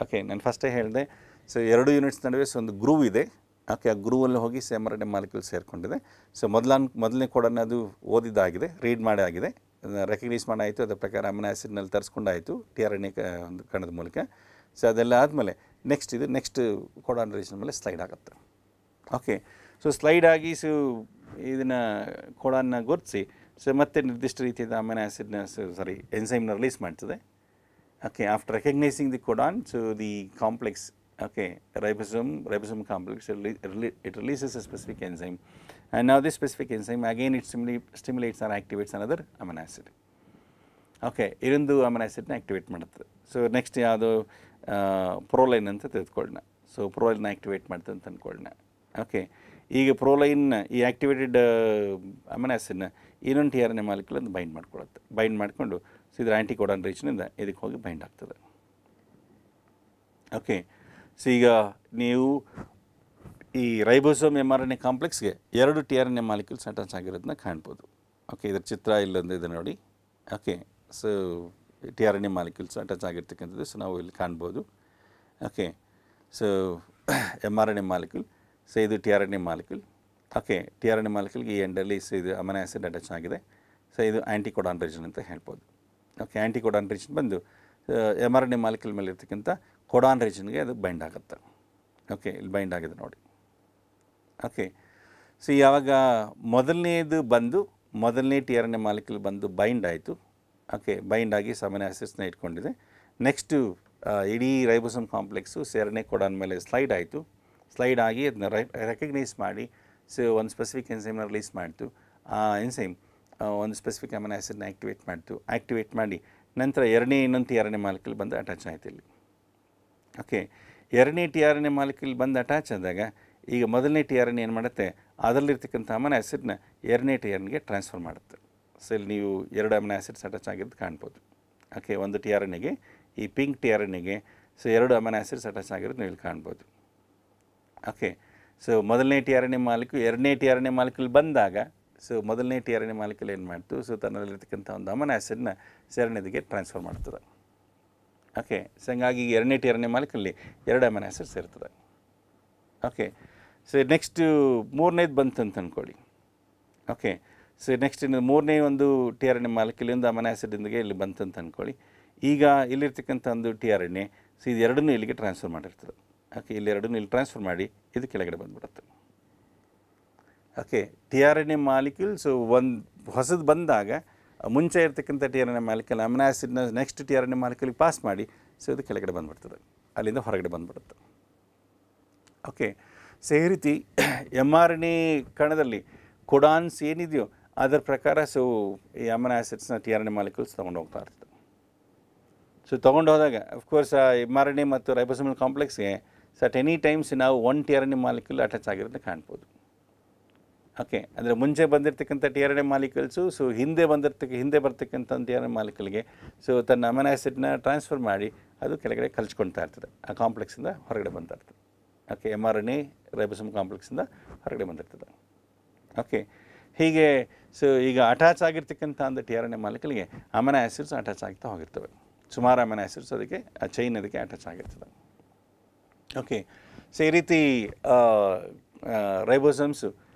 ಓಕೆ, ನಾನು ಫಸ್ಟೇ ಹೇಳಿದೆ ಸೊ 2 ಯೂನಿಟ್ಸ್ ನಡುವೆ ಸೊ ಒಂದು ಗ್ರೂವ್ ಇದೆ. ಓಕೆ, ಆ ಗ್ರೂವಲ್ಲಿ ಹೋಗಿ M R N A molecule ಸೇರಿಕೊಂಡಿದೆ. ಸೊ ಮೊದಲನೇ ಕೋಡಾನ್ ಅದು ಓದಿದ್ದಾಗಿದೆ, ರೀಡ್ ಮಾಡಿ ಆಗಿದೆ, ರೆಕಗ್ನೈಸ್ ಮಾಡಾಯಿತು, ಅದರ ಪ್ರಕಾರ ಅಮಿನೋ ಆ್ಯಸಿಡ್ನಲ್ಲಿ ತರಿಸ್ಕೊಂಡಾಯಿತು ಟಿ ಆರ್ ಎನ್ ಎ ಒಂದು ಕಣದ ಮೂಲಕ. ಸೊ ಅದೆಲ್ಲ ಆದಮೇಲೆ ನೆಕ್ಸ್ಟ್ ಕೋಡಾನ್ ರೀಜನ್ ಮೇಲೆ ಸ್ಲೈಡ್ ಆಗುತ್ತೆ. ಓಕೆ, ಸೊ ಸ್ಲೈಡ್ ಆಗಿ ಸೊ ಇದನ್ನು ಕೋಡಾನ್ನ ಗುರುತಿಸಿ ಸೊ ಮತ್ತೆ ನಿರ್ದಿಷ್ಟ ರೀತಿಯಾದ ಅಮಿನೋ ಆ್ಯಸಿಡ್ನ ಎನ್ಸೈಮ್ನ ರಿಲೀಸ್ ಮಾಡ್ತದೆ. Okay, after recognising the codon so the complex, okay, ribosome complex, it releases a specific enzyme, and now this specific enzyme again it stimulates or activates another amino acid. Okay, ಇದೊಂದು amino ಆ್ಯಸಿಡ್ನ activate ಮಾಡುತ್ತೆ. So next ಯಾವುದು ಪ್ರೋಲೈನ್ ಅಂತ ತೆಗೆದುಕೊಳ್ಳೋಣ. So ಪ್ರೋಲೈನ್ activate ಮಾಡ್ತದೆ ಅಂತ ಅಂದ್ಕೊಳ್ಳೋಣ. Okay, ಈಗ ಪ್ರೋಲೈನ್ ಈ ಆ್ಯಕ್ಟಿವೇಟೆಡ್ ಅಮಿನೋ ಆ್ಯಸಿಡ್ನ ಇನ್ನೊಂದು T R N A molecule ಅಂತ ಬೈಂಡ್ ಮಾಡ್ಕೊಳ್ಳುತ್ತೆ. ಬೈಂಡ್ ಮಾಡಿಕೊಂಡು ಸೊ ಇದರ ಆ್ಯಂಟಿಕೋಡಾನ್ ರೀಜನಿಂದ ಇದಕ್ಕೆ ಹೋಗಿ ಬೈಂಡ್ ಆಗ್ತದೆ. ಓಕೆ, ಸೊ ಈಗ ನೀವು ಈ ribosome M R N A ಕಾಂಪ್ಲೆಕ್ಸ್ಗೆ 2 T R N A molecules attach ಆಗಿರೋದನ್ನ ಕಾಣ್ಬೋದು. ಓಕೆ, ಇದರ ಚಿತ್ರ ಇಲ್ಲೊಂದು ಇದೆ ನೋಡಿ. Okay, so T R N A molecules attach ಆಗಿರ್ತಕ್ಕಂಥದ್ದು ಸೊ ನಾವು ಇಲ್ಲಿ ಕಾಣ್ಬೋದು. Okay, so M R N A molecule, so ಇದು T R N A molecule. Okay, T R N A ಮಾಲಿಕ್ಯೂಲ್ಗೆ ಈ ಎಂಡಲ್ಲಿ ಸೊ ಇದು ಅಮಿನೋ ಆ್ಯಸಿಡ್ ಅಟ್ಯಾಚ್ ಆಗಿದೆ. ಸೊ ಇದು ಆ್ಯಂಟಿಕೋಡಾನ್ ರೀಜನ್ ಅಂತ ಹೇಳ್ಬೋದು. ಓಕೆ, ಆ್ಯಂಟಿಕೋಡಾನ್ ರೀಜನ್ ಬಂದು M R N A molecule ಮೇಲೆ ಇರ್ತಕ್ಕಂಥ ಕೋಡಾನ್ ರೀಜನ್ಗೆ ಅದು ಬೈಂಡ್ ಆಗುತ್ತೆ. ಓಕೆ, ಇಲ್ಲಿ ಬೈಂಡ್ ಆಗಿದೆ ನೋಡಿ. ಓಕೆ, ಸೊ ಯಾವಾಗ ಮೊದಲನೇ T R N A molecule ಬಂದು ಬೈಂಡ್ ಆಯಿತು. ಓಕೆ, ಬೈಂಡ್ ಆಗಿ ಅಮಿನೋ ಆ್ಯಸಿಡ್ಸ್ನ ಇಟ್ಕೊಂಡಿದೆ. ನೆಕ್ಸ್ಟು ಇಡೀ ರೈಬೋಸೋಮ್ ಕಾಂಪ್ಲೆಕ್ಸು ಎರಡನೇ ಕೋಡಾನ್ ಮೇಲೆ ಸ್ಲೈಡ್ ಆಯಿತು. ಸ್ಲೈಡ್ ಆಗಿ ಅದನ್ನ ರೆಕಗ್ನೈಸ್ ಮಾಡಿ ಸೊ ಒಂದು ಸ್ಪೆಸಿಫಿಕ್ ಎನ್ಸೈಮ್ನ ರಿಲೀಸ್ ಮಾಡ್ತು. ಆ ಎನ್ಸೈಮ್ ಒಂದು ಸ್ಪೆಸಿಫಿಕ್ ಅಮಿನೋ ಆ್ಯಸಿಡ್ನ ಆ್ಯಕ್ಟಿವೇಟ್ ಮಾಡಿ ನಂತರ ಇನ್ನೊಂದು T R N A molecule ಬಂದು ಅಟ್ಯಾಚ್ ಆಯಿತು ಇಲ್ಲಿ. ಓಕೆ, ಎರಡನೇ T R N A molecule ಬಂದು ಅಟ್ಯಾಚ್ ಆದಾಗ ಈಗ ಮೊದಲನೇ ಟಿ ಆರ್ ಎನ್ ಏನು ಮಾಡುತ್ತೆ, ಅದರಲ್ಲಿರ್ತಕ್ಕಂಥ ಅಮಿನೋ ಆ್ಯಸಿಡ್ನ ಎರಡನೇ ಟಿ ಆರ್ ಎನ್ಗೆ ಟ್ರಾನ್ಸ್ಫರ್ ಮಾಡುತ್ತೆ. ಸೊ ಇಲ್ಲಿ ನೀವು 2 ಅಮಿನೋ ಆ್ಯಸಿಡ್ಸ್ ಅಟ್ಯಾಚ್ ಆಗಿದ್ದು ಕಾಣ್ಬೋದು. ಓಕೆ, ಒಂದು ಟಿ ಆರ್ ಎನ್ ಎಗೆ, ಈ ಪಿಂಕ್ ಟಿ ಆರ್ ಎನ್ ಎಗೆ ಸೊ 2 ಅಮಿನೋ ಆ್ಯಸಿಡ್ಸ್ ಅಟ್ಯಾಚ್ ಆಗಿರೋದು ನೀವು ಇಲ್ಲಿ ಕಾಣ್ಬೋದು. ಓಕೆ, ಸೊ ಮೊದಲನೇ T R N A molecule ಎರಡನೇ T R N A molecule ಬಂದಾಗ ಸೊ ಮೊದಲನೇ T R N A molecule ಏನು ಮಾಡ್ತು, ಸೊ ತನ್ನಲ್ಲಿರ್ತಕ್ಕಂಥ ಒಂದು ಅಮಿನೋ ಆ್ಯಸಿಡ್ನ ಎರಡನೇದಿಗೆ ಟ್ರಾನ್ಸ್ಫರ್ ಮಾಡ್ತದೆ. ಓಕೆ, ಸೊ ಹಂಗಾಗಿ ಎರಡನೇ ಟಿ ಆರ್ ಎನ್ ಎ ಮಾಲಿಕ್ಯೂಲಲ್ಲಿ 2 ಅಮಿನೋ ಆ್ಯಸಿಡ್ಸ್ ಇರ್ತದೆ. ಓಕೆ, ಸೊ ನೆಕ್ಸ್ಟು ಮೂರನೇದು ಬಂತು ಅಂತ ಅಂದ್ಕೊಳ್ಳಿ. ಓಕೆ, ಸೊ ನೆಕ್ಸ್ಟ್ ಇನ್ನು ಮೂರನೇ ಒಂದು ಟಿ ಆರ್ ಎನ್ ಎ ಮಾಲಿಕ್ಯೂಲಿಂದ ಅಮಿನೋ ಆ್ಯಸಿಡ್ಗೆ ಇಲ್ಲಿ ಬಂತು ಅಂತ ಅಂದ್ಕೊಳ್ಳಿ. ಈಗ ಇಲ್ಲಿರ್ತಕ್ಕಂಥ ಒಂದು T R N A so ಇದು ಎರಡನ್ನೂ ಇಲ್ಲಿಗೆ ಟ್ರಾನ್ಸ್ಫರ್ ಮಾಡಿರ್ತದೆ. ಓಕೆ, ಇಲ್ಲಿ ಎರಡನ್ನೂ ಇಲ್ಲಿ ಟ್ರಾನ್ಸ್ಫರ್ ಮಾಡಿ ಇದು ಕೆಳಗಡೆ ಬಂದುಬಿಡುತ್ತೆ. Okay, T R N A molecule so ಒಂದು ಹೊಸದು ಬಂದಾಗ ಮುಂಚೆ ಇರ್ತಕ್ಕಂಥ T R N A molecule amino ಆ್ಯಸಿಡ್ನ next T R N A ಮಾಲಿಕ್ಯೂಲಿಗೆ ಪಾಸ್ ಮಾಡಿ ಸೊ ಇದು ಕೆಳಗಡೆ ಬಂದುಬಿಡ್ತದೆ, ಅಲ್ಲಿಂದ ಹೊರಗಡೆ ಬಂದುಬಿಡುತ್ತೆ. ಓಕೆ, ಸೊ ಈ ರೀತಿ ಎಮ್ ಆರ್ ಎನ್ ಎ ಕಣದಲ್ಲಿ ಕೋಡಾನ್ಸ್ ಏನಿದೆಯೋ ಅದರ ಪ್ರಕಾರ ಸೊ ಈ ಅಮಿನೋ ಆ್ಯಸಿಡ್ಸ್ನ T R N A molecules ತೊಗೊಂಡು ಹೋಗ್ತಾ ಇರ್ತದೆ. ಸೊ ತೊಗೊಂಡು ಹೋದಾಗ ಅಫ್ಕೋರ್ಸ್ ಆ ಎಮ್ ಆರ್ ಎನ್ ಎ ಮತ್ತು ರೈಬೋಸೋಮಲ್ ಕಾಂಪ್ಲೆಕ್ಸ್ಗೆ ಸೊ ಅಟ್ ಎನಿ ಟೈಮ್ಸ್ ನಾವು 1 T R N A molecule attach ಆಗಿರೋದನ್ನ ಕಾಣ್ಬೋದು. ಓಕೆ, ಅಂದರೆ ಮುಂಚೆ ಬಂದಿರತಕ್ಕಂಥ T R N A molecules so ಹಿಂದೆ ಬರ್ತಕ್ಕಂಥ ಟಿ ಆರ್ ಎನ್ ಎ ಮಾಲಿಕ್ಯೂಲ್ಗೆ ಸೊ ತನ್ನ ಅಮಿನೋ ಆ್ಯಸಿಡ್ನ ಟ್ರಾನ್ಸ್ಫರ್ ಮಾಡಿ ಅದು ಕೆಳಗಡೆ ಕಲ್ಚ್ಕೊಳ್ತಾ ಇರ್ತದೆ, ಆ ಕಾಂಪ್ಲೆಕ್ಸಿಂದ ಹೊರಗಡೆ ಬಂತಾ ಇರ್ತದೆ. Okay, M R N A ribosome ಕಾಂಪ್ಲೆಕ್ಸಿಂದ ಹೊರಗಡೆ ಬಂದಿರ್ತದೆ. ಓಕೆ, ಹೀಗೆ ಸೊ ಈಗ ಅಟ್ಯಾಚ್ ಆಗಿರ್ತಕ್ಕಂಥ ಒಂದು ಟಿ ಆರ್ ಎನ್ ಎ ಮಾಲಿಕ್ಯೂಲ್ಗೆ ಅಮಿನೋ ಆ್ಯಸಿಡ್ಸ್ ಅಟ್ಯಾಚ್ ಆಗ್ತಾ ಹೋಗಿರ್ತವೆ. ಸುಮಾರು ಅಮಿನೋ ಆ್ಯಸಿಡ್ಸ್ ಅದಕ್ಕೆ ಆ ಚೈನ್ ಅದಕ್ಕೆ ಅಟ್ಯಾಚ್ ಆಗಿರ್ತದೆ. ಓಕೆ, ಸೊ ಈ ರೀತಿ ribosomes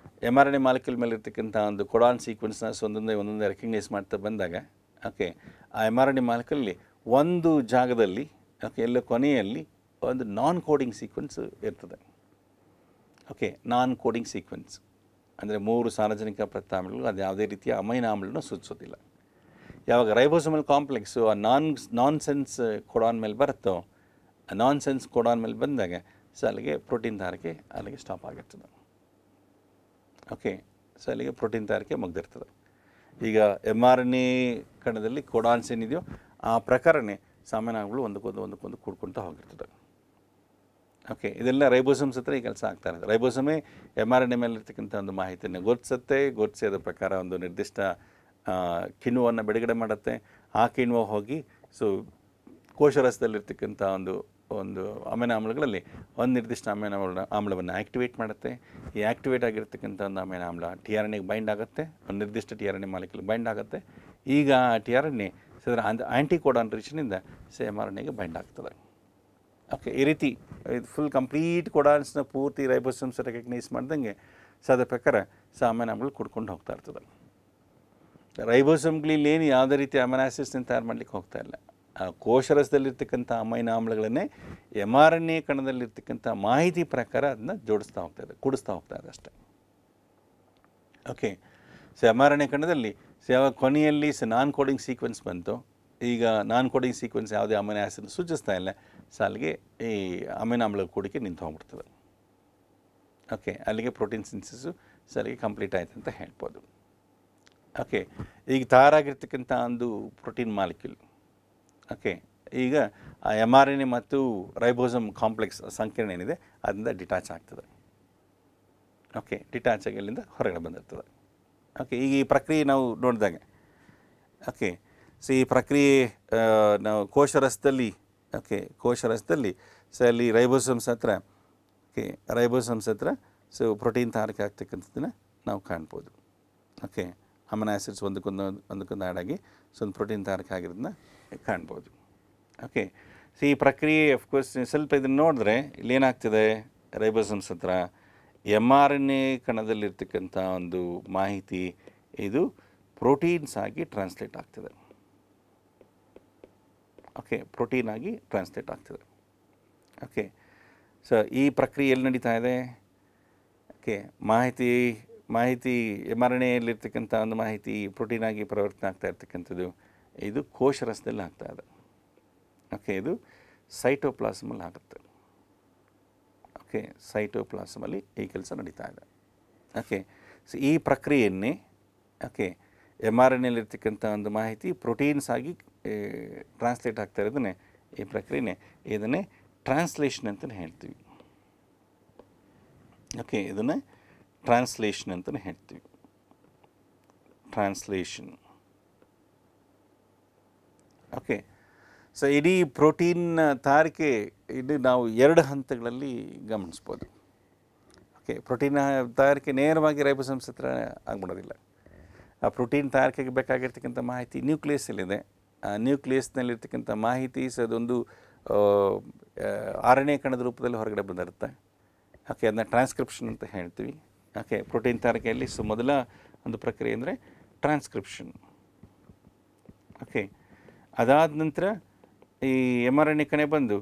M R N A molecule ಮೇಲೆ ಇರ್ತಕ್ಕಂಥ ಒಂದು ಕೊಡಾನ್ ಸೀಕ್ವೆನ್ಸ್ನ ಒಂದೊಂದೇ ರೆಕಗ್ನೈಸ್ ಮಾಡ್ತಾ ಬಂದಾಗ ಓಕೆ ಆ ಎಮ್ ಆರ್ ಎನ್ ಎ ಮಾಲಿಕ್ಯೂಲಲ್ಲಿ ಒಂದು ಜಾಗದಲ್ಲಿ ಓಕೆ ಎಲ್ಲ ಕೊನೆಯಲ್ಲಿ ಒಂದು ನಾನ್ ಕೋಡಿಂಗ್ ಸೀಕ್ವೆನ್ಸ್ ಇರ್ತದೆ. ಓಕೆ ನಾನ್ ಕೋಡಿಂಗ್ ಸೀಕ್ವೆನ್ಸ್ ಅಂದರೆ 3 ಸಾರ್ವಜನಿಕ ಪ್ರತ್ಯಾಮ್ಲಗಳು ಅದು ಯಾವುದೇ ರೀತಿಯ ಅಮೈನೋ ಆಮ್ಲವನ್ನು ಸೂಚಿಸೋದಿಲ್ಲ. ಯಾವಾಗ ರೈಬೋಸೋಮಲ್ ಕಾಂಪ್ಲೆಕ್ಸು ಆ ನಾನ್ ಸೆನ್ಸ್ ಕೊಡಾನ್ ಮೇಲೆ ಬರುತ್ತೋ ಆ ನಾನ್ ಸೆನ್ಸ್ ಕೊಡಾನ್ ಮೇಲೆ ಬಂದಾಗ ಸೊ ಅಲ್ಲಿಗೆ ಪ್ರೋಟೀನ್ ತಯಾರಿಕೆ ಅಲ್ಲಿಗೆ ಸ್ಟಾಪ್ ಆಗಿರ್ತದೆ. ಓಕೆ ಸೊ ಅಲ್ಲಿಗೆ ಪ್ರೋಟೀನ್ ತಯಾರಿಕೆ ಮುಗ್ದಿರ್ತದೆ. ಈಗ ಎಮ್ ಆರ್ ಎನ್ ಎ ಕಣದಲ್ಲಿ ಕೊಡಾನ್ಸ್ ಏನಿದೆಯೋ ಆ ಪ್ರಕಾರನೇ ಸಾಮಾನ್ಯಗಳು ಒಂದಕ್ಕೊಂದು ಕೂಡ್ಕೊಳ್ತಾ ಹೋಗಿರ್ತದೆ. ಓಕೆ ಇದೆಲ್ಲ ರೈಬೋಸೋಮ್ಸ್ ಹತ್ರ ಈ ಕೆಲಸ ಆಗ್ತಾ ಇರುತ್ತೆ. ರೈಬೋಸೋಮೇ ಎಮ್ ಆರ್ ಎನ್ ಎ ಮೇಲೆ ಇರ್ತಕ್ಕಂಥ ಒಂದು ಮಾಹಿತಿಯನ್ನು ಗುರುತಿಸಿ ಅದರ ಪ್ರಕಾರ ಒಂದು ನಿರ್ದಿಷ್ಟ ಕಿಣ್ವವನ್ನು ಬಿಡುಗಡೆ ಮಾಡುತ್ತೆ. ಆ ಕಿಣ್ವ ಹೋಗಿ ಸೊ ಕೋಶರಸದಲ್ಲಿರ್ತಕ್ಕಂಥ ಒಂದು ಅಮೈನೋ ಆಮ್ಲಗಳಲ್ಲಿ ಒಂದು ನಿರ್ದಿಷ್ಟ ಅಮೈನೋ ಆಮ್ಲವನ್ನು ಆ್ಯಕ್ಟಿವೇಟ್ ಮಾಡುತ್ತೆ. ಈ ಆ್ಯಕ್ಟಿವೇಟ್ ಆಗಿರ್ತಕ್ಕಂಥ ಒಂದು ಅಮೈನೋ ಆಮ್ಲ ಟಿ ಆರ್ ಎನ್ ಎಗೆ ಬೈಂಡ್ ಆಗುತ್ತೆ, ಒಂದು ನಿರ್ದಿಷ್ಟ T R N A molecule bind ಆಗುತ್ತೆ. ಈಗ ಆ ಟಿ ಆರ್ ಎನ್ ಎ ಅದರ ಆ್ಯಂಟಿಕೋಡಾನ್ ರೀಚನಿಂದ ಎಮ್ ಆರ್ ಎನ್ ಎಗೆ ಬೈಂಡ್ ಆಗ್ತದೆ. ಓಕೆ ಈ ರೀತಿ ಇದು ಫುಲ್ ಕಂಪ್ಲೀಟ್ ಕೊಡಾನ್ಸ್ನ ಪೂರ್ತಿ ರೈಬೋಸೋಮ್ಸ್ ರೆಕಗ್ನೈಸ್ ಮಾಡ್ದಂಗೆ ಸೊ ಅದರ ಪ್ರಕಾರ ಅಮೈನೋ ಆಮ್ಲಗಳು ಕುಡ್ಕೊಂಡು ಹೋಗ್ತಾ ಇರ್ತದೆ. ರೈಬೋಸೋಮ್ಗಳಲ್ಲಿ ಏನು ಯಾವುದೇ ರೀತಿ ಅಮೈನೋ ಆಸಿಡ್ಸ್ನ ತಯಾರು ಮಾಡಲಿಕ್ಕೆ ಹೋಗ್ತಾ ಇಲ್ಲ. ಆ ಕೋಶರಸದಲ್ಲಿರ್ತಕ್ಕಂಥ ಅಮೈನೋ ಆಮ್ಲಗಳನ್ನೇ ಎಮ್ ಆರ್ ಎನ್ ಎ ಕಣದಲ್ಲಿರ್ತಕ್ಕಂಥ ಮಾಹಿತಿ ಪ್ರಕಾರ ಅದನ್ನ ಜೋಡಿಸ್ತಾ ಹೋಗ್ತಾಯಿದೆ, ಕೂಡಿಸ್ತಾ ಹೋಗ್ತಾ ಇದೆ ಅಷ್ಟೇ. Okay so M R N A ಕಣದಲ್ಲಿ ಯಾವಾಗ ಕೊನೆಯಲ್ಲಿ ನಾನ್ ಕೋಡಿಂಗ್ ಸೀಕ್ವೆನ್ಸ್ ಬಂತು, ಈಗ ನಾನ್ ಕೋಡಿಂಗ್ ಸೀಕ್ವೆನ್ಸ್ ಯಾವುದೇ ಅಮೈನೋ ಆಸಿಡ್ ಸೂಚಿಸ್ತಾ ಇಲ್ಲ, ಸೊ ಅಲ್ಲಿಗೆ ಈ ಅಮೈನೋ ಆಮ್ಲಗಳ ಕೂಡಿಕೆ ನಿಂತು ಹೋಗ್ಬಿಡ್ತದೆ. ಓಕೆ ಅಲ್ಲಿಗೆ ಪ್ರೋಟೀನ್ ಸಿಂಥಸಿಸು ಸೊ ಅಲ್ಲಿಗೆ ಕಂಪ್ಲೀಟ್ ಆಯ್ತು ಅಂತ ಹೇಳ್ಬೋದು. ಓಕೆ ಈಗ ತಯಾರಾಗಿರ್ತಕ್ಕಂಥ ಒಂದು ಪ್ರೋಟೀನ್ ಮಾಲಿಕ್ಯೂಲ್ ಓಕೆ ಈಗ ಆ ಎಮ್ ಆರ್ ಎನ್ ಎ ಮತ್ತು ರೈಬೋಸೋಮ್ ಕಾಂಪ್ಲೆಕ್ಸ್ ಸಂಕೀರ್ಣ ಏನಿದೆ ಅದರಿಂದ ಡಿಟ್ಯಾಚ್ ಆಗ್ತದೆ. ಓಕೆ ಡಿಟ್ಯಾಚ್ ಆಗಿ ಅಲ್ಲಿಂದ ಹೊರಗಡೆ ಬಂದಿರ್ತದೆ. ಓಕೆ ಈಗ ಈ ಪ್ರಕ್ರಿಯೆ ನಾವು ನೋಡಿದಾಗ ಓಕೆ ಸೊ ಈ ಪ್ರಕ್ರಿಯೆ ನಾವು ಕೋಶರಸದಲ್ಲಿ ಸೊ ಅಲ್ಲಿ ರೈಬೋಸೋಮ್ಸ್ ಹತ್ರ ಸೊ ಪ್ರೋಟೀನ್ ತಯಾರಿಕೆ ಆಗ್ತಕ್ಕಂಥದ್ದನ್ನು ನಾವು ಕಾಣ್ಬೋದು. ಓಕೆ ಅಮೈನೋ ಆಸಿಡ್ಸ್ ಒಂದಕ್ಕೊಂದು ಆ್ಯಡ್ ಆಗಿ ಸೊ ಒಂದು ಪ್ರೋಟೀನ್ ತಯಾರಿಕೆ ಆಗಿರೋದನ್ನ ಕಾಣ್ಬೋದು. ಓಕೆ ಸೊ ಈ ಪ್ರಕ್ರಿಯೆ ಅಫ್ಕೋರ್ಸ್ ಸ್ವಲ್ಪ ಇದನ್ನು ನೋಡಿದ್ರೆ ಇಲ್ಲೇನಾಗ್ತದೆ, ರೈಬೋಸೋಮ್ಸ್ ಹತ್ರ ಎಮ್ ಆರ್ ಎನ್ ಎ ಕಣದಲ್ಲಿರ್ತಕ್ಕಂಥ ಒಂದು ಮಾಹಿತಿ ಇದು ಪ್ರೋಟೀನ್ಸ್ ಆಗಿ ಟ್ರಾನ್ಸ್ಲೇಟ್ ಆಗ್ತದೆ. ಓಕೆ ಪ್ರೋಟೀನ್ ಆಗಿ ಟ್ರಾನ್ಸ್ಲೇಟ್ ಆಗ್ತದೆ. ಓಕೆ ಸೊ ಈ ಪ್ರಕ್ರಿಯೆ ಎಲ್ಲಿ ನಡೀತಾ ಇದೆ, ಓಕೆ ಮಾಹಿತಿ ಎಮ್ ಆರ್ ಎನ್ ಎಲ್ಲಿರ್ತಕ್ಕಂಥ ಒಂದು ಮಾಹಿತಿ ಪ್ರೋಟೀನ್ ಆಗಿ ಪರಿವರ್ತನೆ ಆಗ್ತಾ ಇರ್ತಕ್ಕಂಥದ್ದು ಇದು ಕೋಶರಸದಲ್ಲಿ ಆಗ್ತಾ ಇದೆ. ಓಕೆ ಇದು ಸೈಟೋಪ್ಲಾಸಮಲ್ಲಿ ಆಗುತ್ತೆ. ಓಕೆ ಸೈಟೋಪ್ಲಾಸಮಲ್ಲಿ ಈ ಕೆಲಸ ನಡೀತಾ ಇದೆ. ಓಕೆ ಸೊ ಈ ಪ್ರಕ್ರಿಯೆಯನ್ನೇ ಓಕೆ ಎಮ್ ಆರ್ ಎನ್ ಎಲ್ಲಿರ್ತಕ್ಕಂಥ ಒಂದು ಮಾಹಿತಿ ಪ್ರೋಟೀನ್ಸ್ ಆಗಿ ಟ್ರಾನ್ಸ್ಲೇಟ್ ಆಗ್ತಾ ಇರೋದನ್ನೇ ಈ ಪ್ರಕ್ರಿಯೆನೇ ಇದನ್ನೇ ಟ್ರಾನ್ಸ್ಲೇಷನ್ ಅಂತಲೇ ಹೇಳ್ತೀವಿ. ಓಕೆ ಇದನ್ನು ಟ್ರಾನ್ಸ್ಲೇಷನ್ ಅಂತಲೇ ಹೇಳ್ತೀವಿ. ಟ್ರಾನ್ಸ್ಲೇಷನ್ ಓಕೆ ಸೊ ಇಡೀ ಪ್ರೋಟೀನ್ ತಯಾರಿಕೆ ಇದು ನಾವು 2 ಹಂತಗಳಲ್ಲಿ ಗಮನಿಸ್ಬೋದು. ಓಕೆ ಪ್ರೋಟೀನ್ ತಯಾರಿಕೆ ನೇರವಾಗಿ ರೈಬೋಸೋಮ್ಸ್ ಹತ್ರ ಆಗ್ಬಿಡೋದಿಲ್ಲ. ಆ ಪ್ರೋಟೀನ್ ತಯಾರಿಕೆಗೆ ಬೇಕಾಗಿರ್ತಕ್ಕಂಥ ಮಾಹಿತಿ ನ್ಯೂಕ್ಲಿಯಸ್ಸಲ್ಲಿದೆ. ಆ ನ್ಯೂಕ್ಲಿಯಸ್ನಲ್ಲಿರ್ತಕ್ಕಂಥ ಮಾಹಿತಿ ಸೊ ಅದೊಂದು ಆರ್ ಎನ್ ಎ ಕಣದ ರೂಪದಲ್ಲಿ ಹೊರಗಡೆ ಬಂದಿರುತ್ತೆ. ಓಕೆ ಅದನ್ನ ಟ್ರಾನ್ಸ್ಕ್ರಿಪ್ಷನ್ ಅಂತ ಹೇಳ್ತೀವಿ. ಓಕೆ ಪ್ರೋಟೀನ್ ತಯಾರಿಕೆಯಲ್ಲಿ ಸೊ ಮೊದಲ ಒಂದು ಪ್ರಕ್ರಿಯೆ ಅಂದರೆ ಟ್ರಾನ್ಸ್ಕ್ರಿಪ್ಷನ್. ಓಕೆ ಅದಾದ ನಂತರ ಈ ಎಮ್ ಆರ್ ಎನ್ ಎ ಕಣೆ ಬಂದು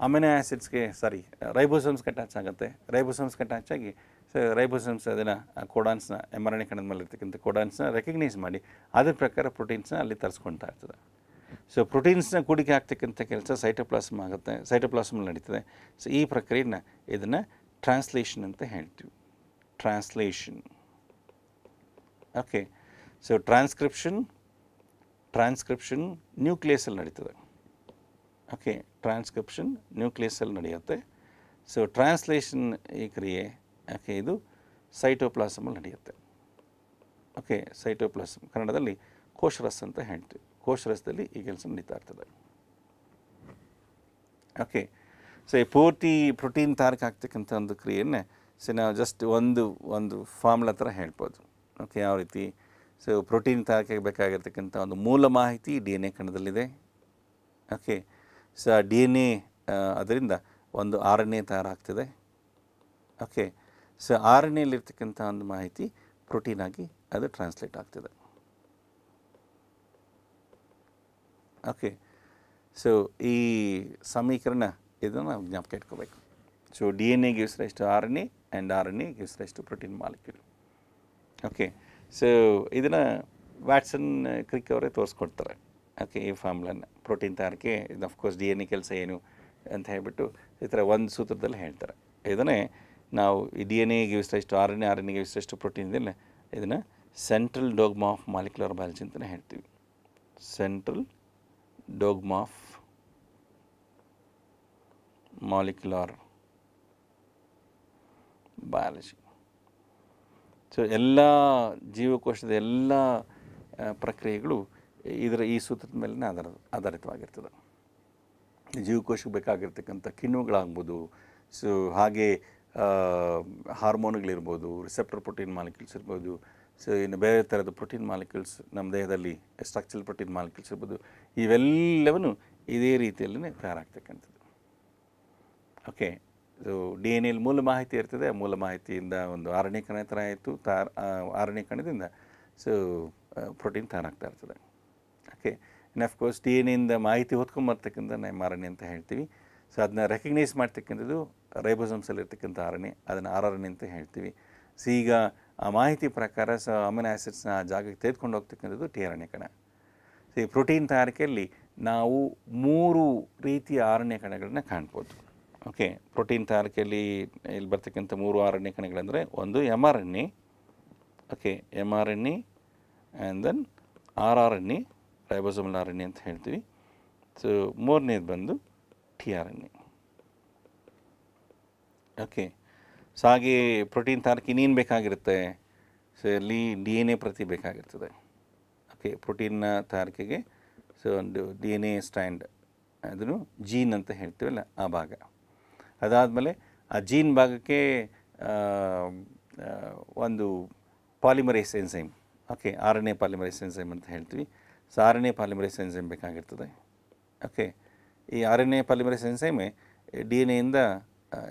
ಅಮೈನೋ ಆ್ಯಸಿಡ್ಸ್ಗೆ ರೈಬೋಸೋಮ್ಸ್ಗೆ ಅಟ್ಯಾಚ್ ಆಗುತ್ತೆ. ರೈಬೋಸೋಮ್ಸ್ಗೆ ಅಟ್ಯಾಚ್ ಆಗಿ ಸೊ ರೈಬೋಸೋಮ್ಸ್ ಅದನ್ನು ಕೋಡಾನ್ಸ್ನ ಎಮ್ ಆರ್ ಎನ್ ಎ ಕಣದ ಮೇಲೆ ಇರ್ತಕ್ಕಂಥ ಕೋಡಾನ್ಸ್ನ ರೆಕಗ್ನೈಸ್ ಮಾಡಿ ಅದ್ರ ಪ್ರಕಾರ ಪ್ರೋಟೀನ್ಸ್ನ ಅಲ್ಲಿ ತರಿಸ್ಕೊಳ್ತಾ ಇರ್ತದೆ. ಸೊ ಪ್ರೋಟೀನ್ಸ್ನ ಕೂಡಿಕೆ ಆಗ್ತಕ್ಕಂಥ ಕೆಲಸ ಸೈಟೋಪ್ಲಾಸಮ್ ಆಗುತ್ತೆ, ಸೈಟೋಪ್ಲಾಸಮಲ್ಲಿ ನಡೀತದೆ. ಸೊ ಈ ಪ್ರಕ್ರಿಯೆನ ಇದನ್ನು ಟ್ರಾನ್ಸ್ಲೇಷನ್ ಅಂತ ಹೇಳ್ತೀವಿ. ಟ್ರಾನ್ಸ್ಲೇಷನ್ ಓಕೆ ಸೊ ಟ್ರಾನ್ಸ್ಕ್ರಿಪ್ಷನ್ ನ್ಯೂಕ್ಲಿಯಸಲ್ಲಿ ನಡೀತದೆ. ಓಕೆ ಟ್ರಾನ್ಸ್ಕ್ರಿಪ್ಷನ್ ನ್ಯೂಕ್ಲಿಯಸಲ್ಲಿ ನಡೆಯುತ್ತೆ. ಸೊ ಟ್ರಾನ್ಸ್ಲೇಷನ್ ಈ ಕ್ರಿಯೆ ಓಕೆ ಇದು ಸೈಟೋಪ್ಲಾಸಮಲ್ಲಿ ನಡೆಯುತ್ತೆ. ಓಕೆ ಸೈಟೋಪ್ಲಾಸಮ್ ಕನ್ನಡದಲ್ಲಿ ಕೋಶರಸ ಅಂತ ಹೇಳ್ತೀವಿ. ಕೋಶರಸದಲ್ಲಿ ಈ ಕೆಲಸ ನಡೀತಾ ಇರ್ತದೆ. ಓಕೆ ಸೊ ಈ ಪೂರ್ತಿ ಪ್ರೋಟೀನ್ ತಯಾರಿಕೆ ಆಗ್ತಕ್ಕಂಥ ಒಂದು ಕ್ರಿಯೆಯನ್ನೇ ಸೊ ನಾವು ಜಸ್ಟ್ ಒಂದು ಫಾರ್ಮುಲಾ ಥರ ಹೇಳ್ಬೋದು. ಓಕೆ ಯಾವ ರೀತಿ ಸೊ ಪ್ರೋಟೀನ್ ತಯಾರಿಕೆಗೆ ಬೇಕಾಗಿರ್ತಕ್ಕಂಥ ಒಂದು ಮೂಲ ಮಾಹಿತಿ ಡಿ ಎನ್ ಎ ಕಣದಲ್ಲಿದೆ. Okay so D N A ಅದರಿಂದ ಒಂದು ಆರ್ ಎನ್ ಎ ತಯಾರಾಗ್ತದೆ. ಓಕೆ ಸೊ ಆರ್ ಎನ್ ಎಲ್ಲಿರ್ತಕ್ಕಂಥ ಒಂದು ಮಾಹಿತಿ ಪ್ರೋಟೀನ್ ಆಗಿ ಅದು ಟ್ರಾನ್ಸ್ಲೇಟ್ ಆಗ್ತದೆ. ಓಕೆ, ಸೊ ಈ ಸಮೀಕರಣ ಇದನ್ನು ನಾವು ಜ್ಞಾಪಕ ಇಟ್ಕೋಬೇಕು. So D N A gives rise to R N A and R N A gives rise to protein molecule. Okay, so ಇದನ್ನು ವ್ಯಾಟ್ಸನ್ ಕ್ರಿಕ್ ಅವರೇ ತೋರಿಸ್ಕೊಡ್ತಾರೆ. ಓಕೆ, ಈ ಫಾರ್ಮ್ಲನ್ನು ಪ್ರೋಟೀನ್ ತಯಾರಿಕೆ ಇದು ಅಫ್ಕೋರ್ಸ್ ಡಿ ಎನ್ ಎ ಕೆಲಸ ಏನು ಅಂತ ಹೇಳ್ಬಿಟ್ಟು ಈ ಥರ ಒಂದು ಸೂತ್ರದಲ್ಲಿ ಹೇಳ್ತಾರೆ. ಇದನ್ನೇ ನಾವು ಈ D N A gives rise to R N A gives rise to protein ಇದೆಲ್ಲ ಇದನ್ನು central dogma of molecular biology ಅಂತಲೇ ಹೇಳ್ತೀವಿ. Central dogma of molecular biology. So ಎಲ್ಲ ಜೀವಕೋಶದ ಎಲ್ಲ ಪ್ರಕ್ರಿಯೆಗಳು ಈ ಸೂತ್ರದ ಮೇಲೆ ಆಧಾರಿತವಾಗಿರ್ತದೆ. ಜೀವಕೋಶಕ್ಕೆ ಬೇಕಾಗಿರ್ತಕ್ಕಂಥ ಕಿಣ್ವಗಳಾಗ್ಬೋದು, ಸೊ ಹಾಗೆ ಹಾರ್ಮೋನ್ಗಳಿರ್ಬೋದು, ರಿಸೆಪ್ಟರ್ ಪ್ರೋಟೀನ್ ಮಾಲಿಕ್ಯೂಲ್ಸ್ ಇರ್ಬೋದು, ಸೊ ಇನ್ನು ಬೇರೆ ಥರದ ಪ್ರೋಟೀನ್ ಮಾಲಿಕ್ಯೂಲ್ಸ್ ನಮ್ಮ ದೇಹದಲ್ಲಿ ಸ್ಟ್ರಕ್ಚರಲ್ ಪ್ರೋಟೀನ್ ಮಾಲಿಕ್ಯೂಲ್ಸ್ ಇರ್ಬೋದು, ಇವೆಲ್ಲವೂ ಇದೇ ರೀತಿಯಲ್ಲೇ ತಯಾರಾಗ್ತಕ್ಕಂಥದ್ದು. Okay, so D N L ಮೂಲ ಮಾಹಿತಿ ಇರ್ತದೆ. ಮೂಲ ಮಾಹಿತಿಯಿಂದ ಒಂದು ಆರಣ್ಯಕಣ ಥರ ಆಯಿತು, ಆರಣ್ಯಕಣದಿಂದ ಸೊ ಪ್ರೋಟೀನ್ ತಯಾರಾಗ್ತಾ ಇರ್ತದೆ. ಓಕೆ, ಇನ್ನು ಅಫ್ಕೋರ್ಸ್ ಡಿ ಎನ್ ಎಯಿಂದ ಮಾಹಿತಿ ಹೊತ್ಕೊಂಬರ್ತಕ್ಕಂಥ ಎಮ್ ಆರ್ ಎನ್ ಎ ಅಂತ ಹೇಳ್ತೀವಿ. ಸೊ ಅದನ್ನ ರೆಕಗ್ನೈಸ್ ಮಾಡ್ತಕ್ಕಂಥದ್ದು ರೈಬೋಸೋಮ್ಸಲ್ಲಿರ್ತಕ್ಕಂಥ ಆರ್ ಎನ್ ಎ, ಅದನ್ನು ಆರ್ ಆರ್ ಎನ್ ಎ ಅಂತ ಹೇಳ್ತೀವಿ. ಸೊ ಈಗ ಆ ಮಾಹಿತಿ ಪ್ರಕಾರ ಸೊ ಅಮಿನೋ ಆ್ಯಸಿಡ್ಸ್ನ ಆ ಜಾಗಕ್ಕೆ ತೆಗೆದುಕೊಂಡು ಹೋಗ್ತಕ್ಕಂಥದ್ದು ಟಿ ಆರ್ ಎನ್ ಎ ಕಣ. ಸೊ ಈ ಪ್ರೋಟೀನ್ ತಯಾರಿಕೆಯಲ್ಲಿ ನಾವು 3 ರೀತಿಯ ಆರ್ ಎನ್ ಎ ಕಣಗಳನ್ನ ಕಾಣ್ಬೋದು. ಓಕೆ, ಪ್ರೋಟೀನ್ ತಯಾರಿಕೆಯಲ್ಲಿ ಇಲ್ಲಿ ಬರ್ತಕ್ಕಂಥ 3 ಆರ್ ಎನ್ ಎ ಕಣಗಳಂದರೆ ಒಂದು M R N A, okay M R N A and then R R N A, ribosomal R N A ಅಂತ ಹೇಳ್ತೀವಿ. ಸೊ ಮೂರನೇದು ಬಂದು T R N A. Okay, so ಹಾಗೆ ಪ್ರೋಟೀನ್ ತಯಾರಿಕೆ ಇನ್ನೇನು ಬೇಕಾಗಿರುತ್ತೆ? ಸೊ ಅಲ್ಲಿ ಡಿ ಎನ್ ಎ ಪ್ರತಿ ಬೇಕಾಗಿರ್ತದೆ. ಓಕೆ, ಪ್ರೋಟೀನ್ನ ತಯಾರಿಕೆಗೆ ಸೊ ಒಂದು ಡಿ ಎನ್ ಎ ಸ್ಟ್ಯಾಂಡ್, ಅದನ್ನು ಜೀನ್ ಅಂತ ಹೇಳ್ತೀವಲ್ಲ ಆ ಭಾಗ. ಅದಾದಮೇಲೆ ಆ ಜೀನ್ ಭಾಗಕ್ಕೆ ಒಂದು polymerase enzyme, okay R N A polymerase enzyme ಅಂತ ಹೇಳ್ತೀವಿ. So R N A polymerase enzyme ಬೇಕಾಗಿರ್ತದೆ. ಓಕೆ, ಈ ಆರ್ ಎನ್ ಎ ಪಾಲಿಮರೇಸ್ ಎನ್ಸೈಮೇ ಡಿ ಎನ್ ಎಯಿಂದ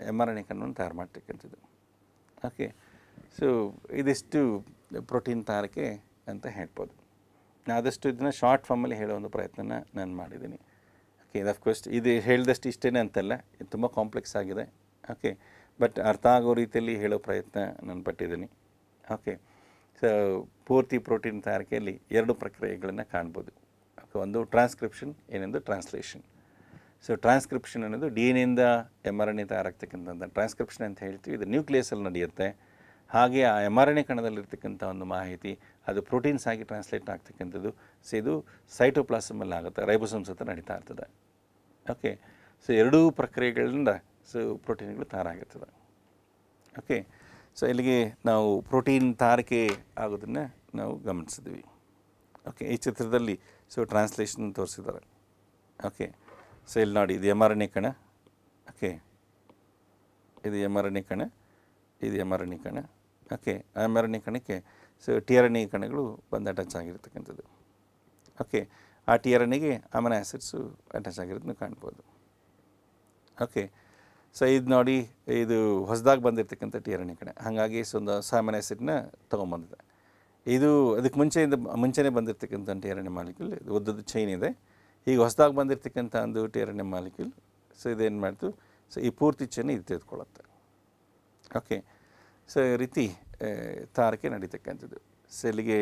ಎಮ್ ಆರ್ ಎನ್ ಎ ಕಣ್ಣನ್ನು ತಯಾರು ಮಾಡ್ತಕ್ಕಂಥದ್ದು. ಓಕೆ, ಸೊ ಇದಿಷ್ಟು ಪ್ರೋಟೀನ್ ತಯಾರಿಕೆ ಅಂತ ಹೇಳ್ಬೋದು. ಆದಷ್ಟು ಇದನ್ನು ಶಾರ್ಟ್ ಫಾರ್ಮಲ್ಲಿ ಹೇಳೋ ಒಂದು ಪ್ರಯತ್ನ ನಾನು ಮಾಡಿದ್ದೀನಿ. ಓಕೆ, ಅಫ್ಕೋರ್ಸ್ ಇದು ಹೇಳಿದಷ್ಟು ಇಷ್ಟೇ ಅಂತಲ್ಲ, ಇದು ತುಂಬ ಕಾಂಪ್ಲೆಕ್ಸ್ ಆಗಿದೆ. ಓಕೆ, ಬಟ್ ಅರ್ಥ ಆಗೋ ರೀತಿಯಲ್ಲಿ ಹೇಳೋ ಪ್ರಯತ್ನ ನಾನು ಪಟ್ಟಿದ್ದೀನಿ. ಓಕೆ, ಸೊ ಪೂರ್ತಿ ಪ್ರೋಟೀನ್ ತಯಾರಿಕೆಯಲ್ಲಿ 2 ಪ್ರಕ್ರಿಯೆಗಳನ್ನು ಕಾಣ್ಬೋದು. ಓಕೆ, ಒಂದು ಟ್ರಾನ್ಸ್ಕ್ರಿಪ್ಷನ್, ಇನ್ನೊಂದು ಟ್ರಾನ್ಸ್ಲೇಷನ್. ಸೊ ಟ್ರಾನ್ಸ್ಕ್ರಿಪ್ಷನ್ ಅನ್ನೋದು ಡಿ ಎನ್ ಎಯಿಂದ ಎಮ್ ಆರ್ ಎನ್ ಎ ತಯಾರಾಗ್ತಕ್ಕಂಥ ಟ್ರಾನ್ಸ್ಕ್ರಿಪ್ಷನ್ ಅಂತ ಹೇಳ್ತೀವಿ. ಇದು ನ್ಯೂಕ್ಲಿಯಸಲ್ಲಿ ನಡೆಯುತ್ತೆ. ಹಾಗೆ ಆ ಎಮ್ ಆರ್ ಎನ್ ಎ ಕಣದಲ್ಲಿರ್ತಕ್ಕಂಥ ಒಂದು ಮಾಹಿತಿ ಅದು ಪ್ರೋಟೀನ್ಸ್ ಆಗಿ ಟ್ರಾನ್ಸ್ಲೇಟ್ ಆಗ್ತಕ್ಕಂಥದ್ದು. ಸೊ ಇದು ಸೈಟೋಪ್ಲಾಸಮಲ್ಲಿ ಆಗುತ್ತೆ, ರೈಬೋಸೋಮ್ಸ್ ಹತ್ರ ನಡೀತಾ ಇರ್ತದೆ. ಓಕೆ, ಸೊ 2 ಪ್ರಕ್ರಿಯೆಗಳಿಂದ ಸೊ ಪ್ರೋಟೀನ್ಗಳು ತಯಾರಾಗಿರ್ತದೆ. ಓಕೆ, ಸೊ ಇಲ್ಲಿಗೆ ನಾವು ಪ್ರೋಟೀನ್ ತಯಾರಿಕೆ ಆಗೋದನ್ನು ನಾವು ಗಮನಿಸಿದ್ವಿ. ಓಕೆ, ಈ ಚಿತ್ರದಲ್ಲಿ ಸೊ ಟ್ರಾನ್ಸ್ಲೇಷನ್ ತೋರಿಸಿದ್ದಾರೆ. ಓಕೆ, ಸೊ ಇಲ್ಲಿ ನೋಡಿ, ಇದು ಎಮ್ ಆರ್ ಎನ್ ಎ ಕಣ. ಓಕೆ, ಇದು ಎಮ್ ಆರ್ ಎನ್ ಎ ಕಣ, ಇದು ಎಮ್ ಆರ್ ಎನ್ ಎ ಕಣ. Okay, M R N A ಕಣಕ್ಕೆ so T R N A ಕಣಗಳು ಬಂದು ಅಟ್ಯಾಚ್ ಆಗಿರ್ತಕ್ಕಂಥದ್ದು. ಓಕೆ, ಆ ಟಿ ಆರ್ ಎನ್ ಎಗೆ ಅಮಿನೋ ಆ್ಯಸಿಡ್ಸು ಅಟ್ಯಾಚ್ ಆಗಿರೋದನ್ನು ಕಾಣ್ಬೋದು. ಓಕೆ, ಸೊ ಇದು ನೋಡಿ, ಇದು ಹೊಸದಾಗಿ ಬಂದಿರತಕ್ಕಂಥ ಟಿ ಆರ್ ಎನ್ ಎ ಕಣ. ಹಾಗಾಗಿ ಸೊ ಒಂದು ಅಮಿನೋ ಆ್ಯಸಿಡ್ನ ತೊಗೊಂಬಂದಿದೆ. ಇದು ಅದಕ್ಕೆ ಮುಂಚೆನೇ ಬಂದಿರತಕ್ಕಂಥ T R N A molecule, ಇದು ಉದ್ದದ ಚೈನ್ ಇದೆ. ಈಗ ಹೊಸದಾಗಿ ಬಂದಿರತಕ್ಕಂಥ ಒಂದು T R N A molecule so ಇದೇನು ಮಾಡ್ತು, ಸೊ ಈ ಪೂರ್ತಿ ಚೈನ್ ಇದು ತೆಗೆದುಕೊಳ್ಳುತ್ತೆ. ಓಕೆ, ಸೊ ಈ ರೀತಿ ತಯಾರಿಕೆ ನಡೀತಕ್ಕಂಥದ್ದು. ಸೊ ಇಲ್ಲಿಗೆ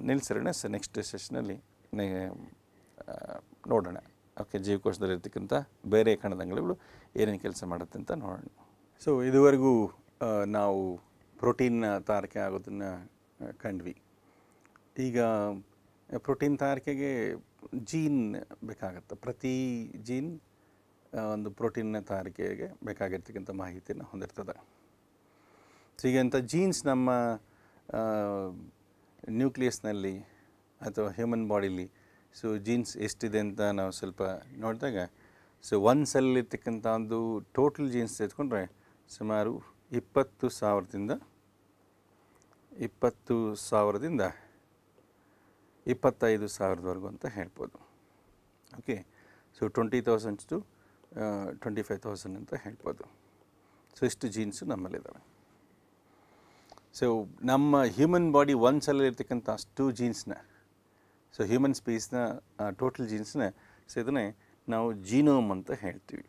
ನಿಲ್ಲಿಸಿರೋಣ. ಸೊ ನೆಕ್ಸ್ಟ್ ಸೆಷನಲ್ಲಿ ನೋಡೋಣ. ಓಕೆ, ಜೀವಕೋಶದಲ್ಲಿರ್ತಕ್ಕಂಥ ಬೇರೆ ಕಣದಂಗಗಳು ಏನೇನು ಕೆಲಸ ಮಾಡುತ್ತೆ ಅಂತ ನೋಡೋಣ. ಸೊ ಇದುವರೆಗೂ ನಾವು ಪ್ರೋಟೀನ್ ತಯಾರಿಕೆ ಆಗೋದನ್ನು ಕಂಡ್ವಿ. ಈಗ ಪ್ರೋಟೀನ್ ತಯಾರಿಕೆಗೆ ಜೀನ್ ಬೇಕಾಗತ್ತೆ. ಪ್ರತಿ ಜೀನ್ ಒಂದು ಪ್ರೋಟೀನ್ನ ತಯಾರಿಕೆಗೆ ಬೇಕಾಗಿರ್ತಕ್ಕಂಥ ಮಾಹಿತಿಯನ್ನು ಹೊಂದಿರ್ತದೆ. ಸೊ ಈಗಂಥ ಜೀನ್ಸ್ ನಮ್ಮ ನ್ಯೂಕ್ಲಿಯಸ್ನಲ್ಲಿ ಅಥವಾ ಹ್ಯೂಮನ್ ಬಾಡಿಲಿ ಸೊ ಜೀನ್ಸ್ ಎಷ್ಟಿದೆ ಅಂತ ನಾವು ಸ್ವಲ್ಪ ನೋಡಿದಾಗ, ಸೊ ಒಂದು ಸೆಲ್ಲಿರ್ತಕ್ಕಂಥ ಒಂದು ಟೋಟಲ್ ಜೀನ್ಸ್ ತೆಗೆದುಕೊಂಡ್ರೆ ಸುಮಾರು 20,000ದಿಂದ 25,000ವರೆಗೂ ಅಂತ ಹೇಳ್ಬೋದು. ಓಕೆ, ಸೊ 20,000 to 25,000 ಅಂತ ಹೇಳ್ಬೋದು. ಸೊ ಇಷ್ಟು ಜೀನ್ಸು ನಮ್ಮಲ್ಲಿದ್ದಾವೆ. ಸೊ ನಮ್ಮ ಹ್ಯೂಮನ್ ಬಾಡಿ ಒಂದು ಸೆಲ್ಲಲ್ಲಿರ್ತಕ್ಕಂಥ ಅಷ್ಟು ಜೀನ್ಸ್ನ, ಸೊ ಹ್ಯೂಮನ್ ಸ್ಪೀಸ್ನ ಟೋಟಲ್ ಜೀನ್ಸ್ನ, ಸೊ ಇದನ್ನೇ ನಾವು ಜೀನೋಮ್ ಅಂತ ಹೇಳ್ತೀವಿ.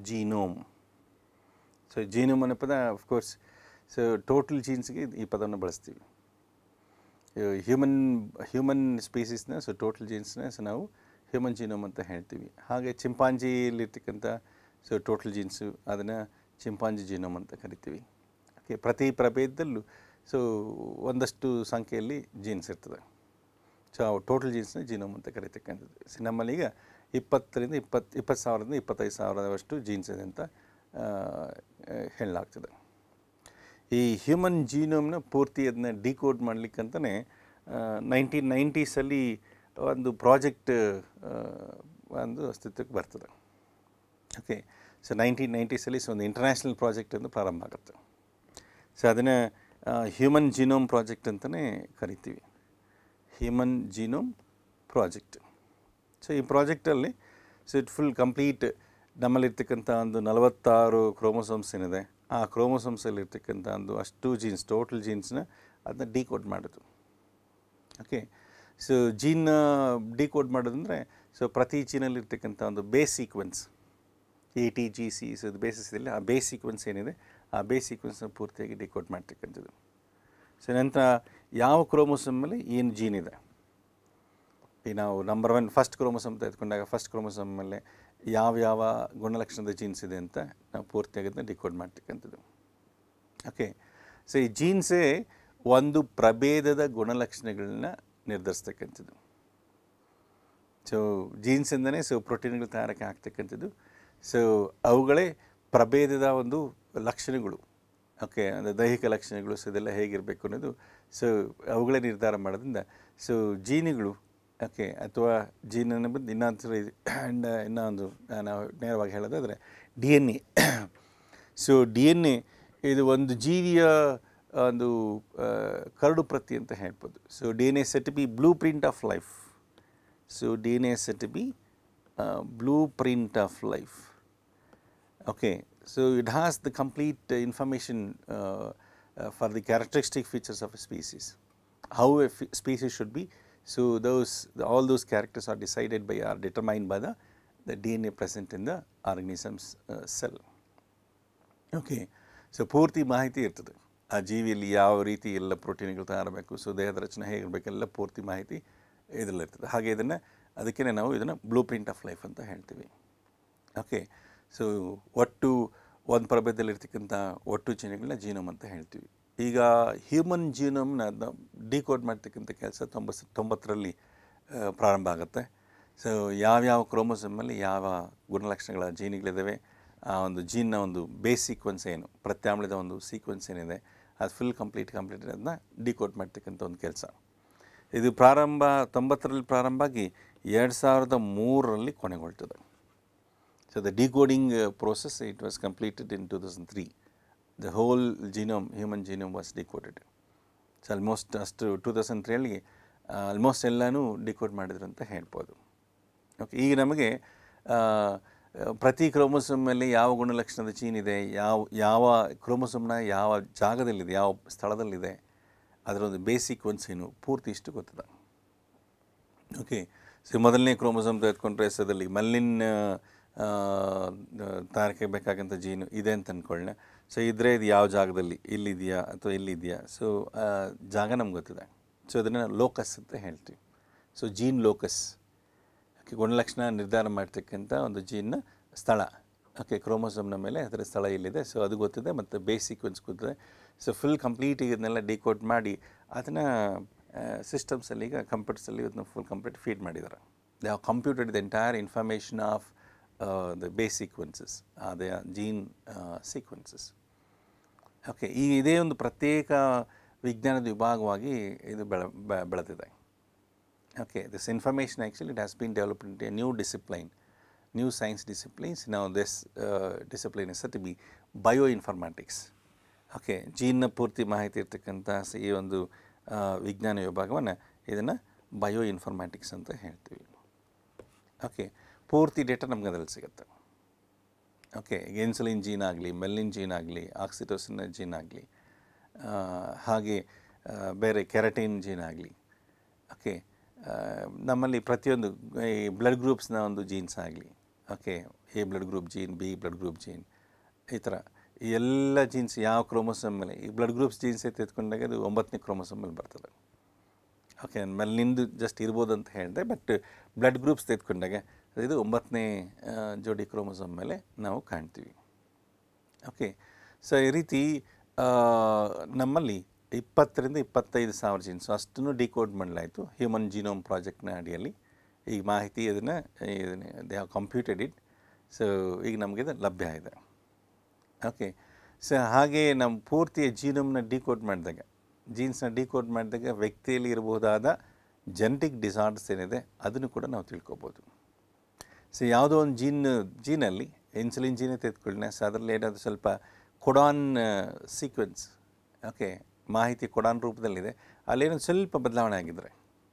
ಜೀನೋಮ್. ಸೊ ಜೀನೋಮ್ ಅನ್ನೋ ಪದ ಆಫ್ಕೋರ್ಸ್ ಸೊ ಟೋಟಲ್ ಜೀನ್ಸ್ಗೆ ಈ ಪದವನ್ನು ಬಳಸ್ತೀವಿ. ಹ್ಯೂಮನ್ ಸ್ಪೀಸೀಸ್ನ, ಸೊ ಟೋಟಲ್ ಜೀನ್ಸ್ನ ಸೊ ನಾವು ಹ್ಯೂಮನ್ ಜೀನೋಮ್ ಅಂತ ಹೇಳ್ತೀವಿ. ಹಾಗೆ ಚಿಂಪಾಂಜಿಲಿರ್ತಕ್ಕಂಥ ಸೊ ಟೋಟಲ್ ಜೀನ್ಸು ಅದನ್ನು ಚಿಂಪಾಂಜಿ ಜೀನೋಮ್ ಅಂತ ಕರಿತೀವಿ. ಓಕೆ, ಪ್ರತಿ ಪ್ರಭೇದದಲ್ಲೂ ಸೊ ಒಂದಷ್ಟು ಸಂಖ್ಯೆಯಲ್ಲಿ ಜೀನ್ಸ್ ಇರ್ತದೆ. ಸೊ ಟೋಟಲ್ ಜೀನ್ಸ್ನ ಜೀನೋಮ್ ಅಂತ ಕರಿತಕ್ಕಂಥದ್ದು. ಸೊ ನಮ್ಮಲ್ಲೀಗ 20,000ರಿಂದ 25,000 ಜೀನ್ಸ್ ಇದೆ ಅಂತ ಹೇಳಲಾಗ್ತದೆ. ಈ ಹ್ಯೂಮನ್ ಜೀನೋಮ್ನ ಪೂರ್ತಿ ಅದನ್ನ ಡಿಕೋಡ್ ಮಾಡಲಿಕ್ಕಂತಲೇ 1990s ಒಂದು ಪ್ರಾಜೆಕ್ಟ್ ಒಂದು ಅಸ್ತಿತ್ವಕ್ಕೆ ಬರ್ತದೆ. ಓಕೆ, ಸೊ 1990s ಸೊ ಒಂದು ಇಂಟರ್ನ್ಯಾಷನಲ್ ಪ್ರಾಜೆಕ್ಟ್ ಅಂತ ಪ್ರಾರಂಭ ಆಗುತ್ತೆ. ಸೊ ಅದನ್ನು ಹ್ಯೂಮನ್ ಜೀನೋಮ್ ಪ್ರಾಜೆಕ್ಟ್ ಅಂತಲೇ ಕರಿತೀವಿ. Human genome project. ಸೊ ಈ ಪ್ರಾಜೆಕ್ಟಲ್ಲಿ ಸೊ ಇಟ್ ಫುಲ್ ಕಂಪ್ಲೀಟ್ ನಮ್ಮಲ್ಲಿರ್ತಕ್ಕಂಥ ಒಂದು 46 ಕ್ರೋಮೋಸೋಮ್ಸ್ ಏನಿದೆ, ಆ ಕ್ರೋಮೋಸೋಮ್ಸಲ್ಲಿರ್ತಕ್ಕಂಥ ಒಂದು ಅಷ್ಟು ಜೀನ್ಸ್, ಟೋಟಲ್ ಜೀನ್ಸ್ನ ಅದನ್ನ ಡಿಕೋಡ್ ಮಾಡೋದು. ಓಕೆ, ಸೊ ಜೀನ್ನ ಡಿಕೋಡ್ ಮಾಡೋದಂದರೆ ಸೊ ಪ್ರತಿ ಜೀನಲ್ಲಿರ್ತಕ್ಕಂಥ ಒಂದು ಬೇಸ್ ಸೀಕ್ವೆನ್ಸ್ ATGC, ಸೊ ಅದು ಬೇಸಿಸ್ ಇಲ್ಲ, ಆ ಬೇಸ್ ಸೀಕ್ವೆನ್ಸ್ ಏನಿದೆ ಆ ಬೇಸ್ ಸೀಕ್ವೆನ್ಸ್ನ ಪೂರ್ತಿಯಾಗಿ ಡಿಕೋಡ್ ಮಾಡ್ತಕ್ಕಂಥದ್ದು. ಸೊ ನಂತರ ಯಾವ ಕ್ರೋಮೋಸೋಮಲ್ಲಿ ಏನು ಜೀನ್ ಇದೆ, ಈ ನಾವು ನಂಬರ್ 1 ಫಸ್ಟ್ ಕ್ರೋಮೋಸೋಮ್ ತೆಗೆದುಕೊಂಡಾಗ ಫಸ್ಟ್ ಕ್ರೋಮೋಸೋಮ್ ಮೇಲೆ ಯಾವ ಗುಣಲಕ್ಷಣದ ಜೀನ್ಸ್ ಇದೆ ಅಂತ ನಾವು ಪೂರ್ತಿಯಾಗಿ ಅದನ್ನ ಡಿಕೋಡ್ ಮಾಡ್ತಕ್ಕಂಥದ್ದು. ಓಕೆ, ಸೊ ಈ ಜೀನ್ಸೇ ಒಂದು ಪ್ರಭೇದದ ಗುಣಲಕ್ಷಣಗಳನ್ನ ನಿರ್ಧರಿಸ್ತಕ್ಕಂಥದ್ದು. ಸೊ ಜೀನ್ಸಿಂದನೇ ಸೊ ಪ್ರೋಟೀನ್ಗಳು ತಯಾರಕ್ಕೆ ಆಗ್ತಕ್ಕಂಥದ್ದು. ಸೊ ಅವುಗಳೇ ಪ್ರಭೇದದ ಒಂದು ಲಕ್ಷಣಗಳು. ಓಕೆ, ಅಂದರೆ ದೈಹಿಕ ಲಕ್ಷಣಗಳು ಸೊ ಇದೆಲ್ಲ ಹೇಗಿರಬೇಕು ಅನ್ನೋದು ಸೊ ಅವುಗಳೇ ನಿರ್ಧಾರ ಮಾಡೋದ್ರಿಂದ ಸೊ ಜೀನುಗಳು, ಓಕೆ, ಅಥವಾ ಜೀನನ್ನು ಬಂದು ಇನ್ನೊಂದು ನಾವು ನೇರವಾಗಿ ಹೇಳೋದಾದರೆ DNA. ಸೊ DNA ಇದು ಒಂದು ಜೀವಿಯ ಒಂದು ಕರಡು ಪ್ರತಿ ಅಂತ ಹೇಳ್ಬೋದು. So DNA set to be blueprint of life. So DNA set to be blueprint of life. Okay, so it has the complete information for the characteristic features of a species, how a species should be. So all those characters are decided by or determined by the DNA present in the organism's cell. Okay, so ಪೂರ್ತಿ ಮಾಹಿತಿ ಇರ್ತದೆ ಆ ಜೀವಿಯಲ್ಲಿ ಯಾವ ರೀತಿ ಎಲ್ಲ ಪ್ರೋಟೀನ್ಗಳು ತಯಾರಬೇಕು, so ದೇಹದ ರಚನೆ ಹೇಗಿರಬೇಕೆಲ್ಲ ಪೂರ್ತಿ ಮಾಹಿತಿ ಇದರಲ್ಲಿರ್ತದೆ. ಹಾಗೆ ಅದಕ್ಕೆ ನಾವು ಇದನ್ನು ಬ್ಲೂ ಪ್ರಿಂಟ್ ಆಫ್ ಲೈಫ್ ಅಂತ ಹೇಳ್ತೀವಿ. ಓಕೆ, ಸೊ ಒಟ್ಟು ಒಂದು ಪ್ರಭೇದದಲ್ಲಿರ್ತಕ್ಕಂಥ ಒಟ್ಟು ಜೀನುಗಳನ್ನ ಜೀನೋಮ್ ಅಂತ ಹೇಳ್ತೀವಿ. ಈಗ ಹ್ಯೂಮನ್ ಜೀನೋಮ್ನ ಡಿಕೋಡ್ ಮಾಡ್ತಕ್ಕಂಥ ಕೆಲಸ 90ರಲ್ಲಿ ಪ್ರಾರಂಭ ಆಗುತ್ತೆ. ಸೊ ಯಾವ್ಯಾವ ಕ್ರೋಮೋಸೋಮಲ್ಲಿ ಯಾವ ಗುಣಲಕ್ಷಣಗಳ ಜೀನುಗಳಿದ್ದಾವೆ, ಆ ಒಂದು ಜೀನ್ನ ಒಂದು ಬೇಸ್ ಸೀಕ್ವೆನ್ಸ್ ಏನು, ಪ್ರತ್ಯಾಮ್ಲದ ಒಂದು ಸೀಕ್ವೆನ್ಸ್ ಏನಿದೆ, ಅದು ಫುಲ್ ಕಂಪ್ಲೀಟ್ ಅದನ್ನ ಡಿಕೋಡ್ ಮಾಡ್ತಕ್ಕಂಥ ಒಂದು ಕೆಲಸ. ಇದು 90ರಲ್ಲಿ ಪ್ರಾರಂಭ ಆಗಿ 2003ರಲ್ಲಿ ಕೊನೆಗೊಳ್ತದೆ. So the decoding process, it was completed in 2003. The whole genome, human genome was decoded. So almost 2003ರಲ್ಲಿ ಆಲ್ಮೋಸ್ಟ್ ಎಲ್ಲನೂ ಡಿಕೋಡ್ ಮಾಡಿದ್ರು ಅಂತ ಹೇಳ್ಬೋದು. ಓಕೆ, ಈಗ ನಮಗೆ ಪ್ರತಿ ಕ್ರೋಮೋಸೋಮಲ್ಲಿ ಯಾವ ಗುಣಲಕ್ಷಣದ ಜೀನ್ ಇದೆ, ಯಾವ ಕ್ರೋಮೋಸೋಮ್ನ ಯಾವ ಜಾಗದಲ್ಲಿದೆ, ಯಾವ ಸ್ಥಳದಲ್ಲಿದೆ, ಅದರೊಂದು ಬೇಸ್ ಸೀಕ್ವೆನ್ಸ್ ಏನು ಪೂರ್ತಿ ಇಷ್ಟು ಗೊತ್ತಿದೆ. ಓಕೆ, ಸೊ ಮೊದಲನೇ ಕ್ರೋಮೋಸೋಮ್ ತೆಗೆದುಕೊಂಡ್ರೆ ಅದರಲ್ಲಿ ಮಲ್ಲಿನ್ ತಯಾರಿಕೆ ಬೇಕಾಗಂಥ ಜೀನು ಇದೆ ಅಂತ ಅಂದ್ಕೊಳ್ಳೋಣ. ಸೊ ಇದ್ರೆ ಇದು ಯಾವ ಜಾಗದಲ್ಲಿ, ಇಲ್ಲಿದೆಯಾ ಅಥವಾ ಇಲ್ಲಿದೆಯಾ, ಸೊ ಜಾಗ ನಮ್ಗೆ ಗೊತ್ತಿದೆ. ಸೊ ಅದನ್ನು ಲೋಕಸ್ ಅಂತ ಹೇಳ್ತೀವಿ. ಸೊ ಜೀನ್ ಲೋಕಸ್, ಓಕೆ, ಗುಣಲಕ್ಷಣ ನಿರ್ಧಾರ ಮಾಡ್ತಕ್ಕಂಥ ಒಂದು ಜೀನ್ನ ಸ್ಥಳ. ಓಕೆ, ಕ್ರೋಮೋಸೋಮ್ನ ಮೇಲೆ ಅದರ ಸ್ಥಳ ಇಲ್ಲಿದೆ, ಸೊ ಅದು ಗೊತ್ತಿದೆ, ಮತ್ತು ಬೇಸ್ ಸೀಕ್ವೆನ್ಸ್ ಗೊತ್ತಿದೆ. ಸೊ ಫುಲ್ ಕಂಪ್ಲೀಟ್ ಇದನ್ನೆಲ್ಲ ಡಿಕೋಡ್ ಮಾಡಿ ಅದನ್ನು ಸಿಸ್ಟಮ್ಸಲ್ಲಿ, ಈಗ ಕಂಪ್ಯೂಟರ್ಸಲ್ಲಿ ಇದನ್ನ ಫುಲ್ ಕಂಪ್ಲೀಟ್ ಫೀಡ್ ಮಾಡಿದ್ದಾರೆ. They have computed the entire information of the base sequences, they are gene sequences. Okay, ಈ ಇದೇ ಒಂದು ಪ್ರತ್ಯೇಕ ವಿಜ್ಞಾನದ ವಿಭಾಗವಾಗಿ ಇದು ಬೆಳೆದಿದೆ. Okay, this information actually it has been developed in a new discipline, new science disciplines. ನಾವು this discipline is to be bioinformatics. Okay, ಜೀನ್ನ ಪೂರ್ತಿ ಮಾಹಿತಿ ಇರ್ತಕ್ಕಂಥ ಈ ಒಂದು ವಿಜ್ಞಾನ ವಿಭಾಗವನ್ನು ಇದನ್ನು ಬಯೋ ಇನ್ಫಾರ್ಮ್ಯಾಟಿಕ್ಸ್ ಅಂತ ಹೇಳ್ತೀವಿ. ಓಕೆ, ಪೂರ್ತಿ ಡೇಟಾ ನಮ್ಗೆ ಅದರಲ್ಲಿ ಸಿಗುತ್ತೆ. ಓಕೆ, ಇನ್ಸುಲಿನ್ ಜೀನ್ ಆಗಲಿ, ಮೆಲ್ಲಿನ್ ಜೀನ್ ಆಗಲಿ, ಆಕ್ಸಿಟೋಸಿನ್ ಜೀನ್ ಆಗಲಿ, ಹಾಗೆ ಬೇರೆ ಕೆರಟಿನ್ ಜೀನ್ ಆಗಲಿ. ಓಕೆ, ನಮ್ಮಲ್ಲಿ ಪ್ರತಿಯೊಂದು ಈ ಬ್ಲಡ್ ಗ್ರೂಪ್ಸ್ನ ಒಂದು ಜೀನ್ಸ್ ಆಗಲಿ, okay, A blood group gene, B blood group gene, ಈ ಥರ ಎಲ್ಲ ಜೀನ್ಸ್ ಯಾವ ಕ್ರೋಮೋಸೋಮ್ ಮೇಲೆ ಈ ಬ್ಲಡ್ ಗ್ರೂಪ್ಸ್ ಜೀನ್ಸ್ ತೆಗೆದುಕೊಂಡಾಗ ಅದು 9ನೇ ಕ್ರೋಮೋಸೋಮ್ ಮೇಲೆ ಬರ್ತದೆ. ಓಕೆ, ಮೇಲೆ ನಿಂದು ಜಸ್ಟ್ ಇರ್ಬೋದು ಅಂತ ಹೇಳಿದೆ, ಬಟ್ ಬ್ಲಡ್ ಗ್ರೂಪ್ಸ್ ತೆಗೆದುಕೊಂಡಾಗ ಇದು 9ನೇ ಜೋಡಿ ಕ್ರೋಮೋಸೋಮ್ ಮೇಲೆ ನಾವು ಕಾಣ್ತೀವಿ. ಓಕೆ, ಸೊ ಈ ರೀತಿ ನಮ್ಮಲ್ಲಿ 20,000 to 25,000 ಜೀನ್ಸ್ ಅಷ್ಟನ್ನು ಡಿಕೋಡ್ ಮಾಡಲಾಯಿತು ಹ್ಯೂಮನ್ ಜೀನೋಮ್ ಪ್ರಾಜೆಕ್ಟ್ನ ಅಡಿಯಲ್ಲಿ. ಈ ಮಾಹಿತಿ ಇದನ್ನು they have computed it. So ಈಗ ನಮಗಿದು ಲಭ್ಯ ಇದೆ. ಓಕೆ, ಸೊ ಹಾಗೆ ನಮ್ಮ ಪೂರ್ತಿಯ ಜೀನೋಮ್ನ ಡಿಕೋಡ್ ಮಾಡಿದಾಗ, ಜೀನ್ಸ್ನ ಡಿಕೋಡ್ ಮಾಡಿದಾಗ ವ್ಯಕ್ತಿಯಲ್ಲಿ ಇರಬಹುದಾದ ಜೆನೆಟಿಕ್ ಡಿಸಾರ್ಡರ್ಸ್ ಏನಿದೆ ಅದನ್ನು ಕೂಡ ನಾವು ತಿಳ್ಕೊಬೋದು. ಸೊ ಯಾವುದೋ ಒಂದು ಜೀನಲ್ಲಿ ಇನ್ಸುಲಿನ್ ಜೀನೇ ತೆಗೆದುಕೊಳ್ಳಿ, ಸೊ ಅದರಲ್ಲಿ ಏನಾದರೂ ಸ್ವಲ್ಪ ಕೊಡಾನ್ ಸೀಕ್ವೆನ್ಸ್, ಓಕೆ, ಮಾಹಿತಿ ಕೊಡಾನ್ ರೂಪದಲ್ಲಿದೆ, ಅಲ್ಲೇನೊಂದು ಸ್ವಲ್ಪ ಬದಲಾವಣೆ ಆಗಿದ್ದರೆ,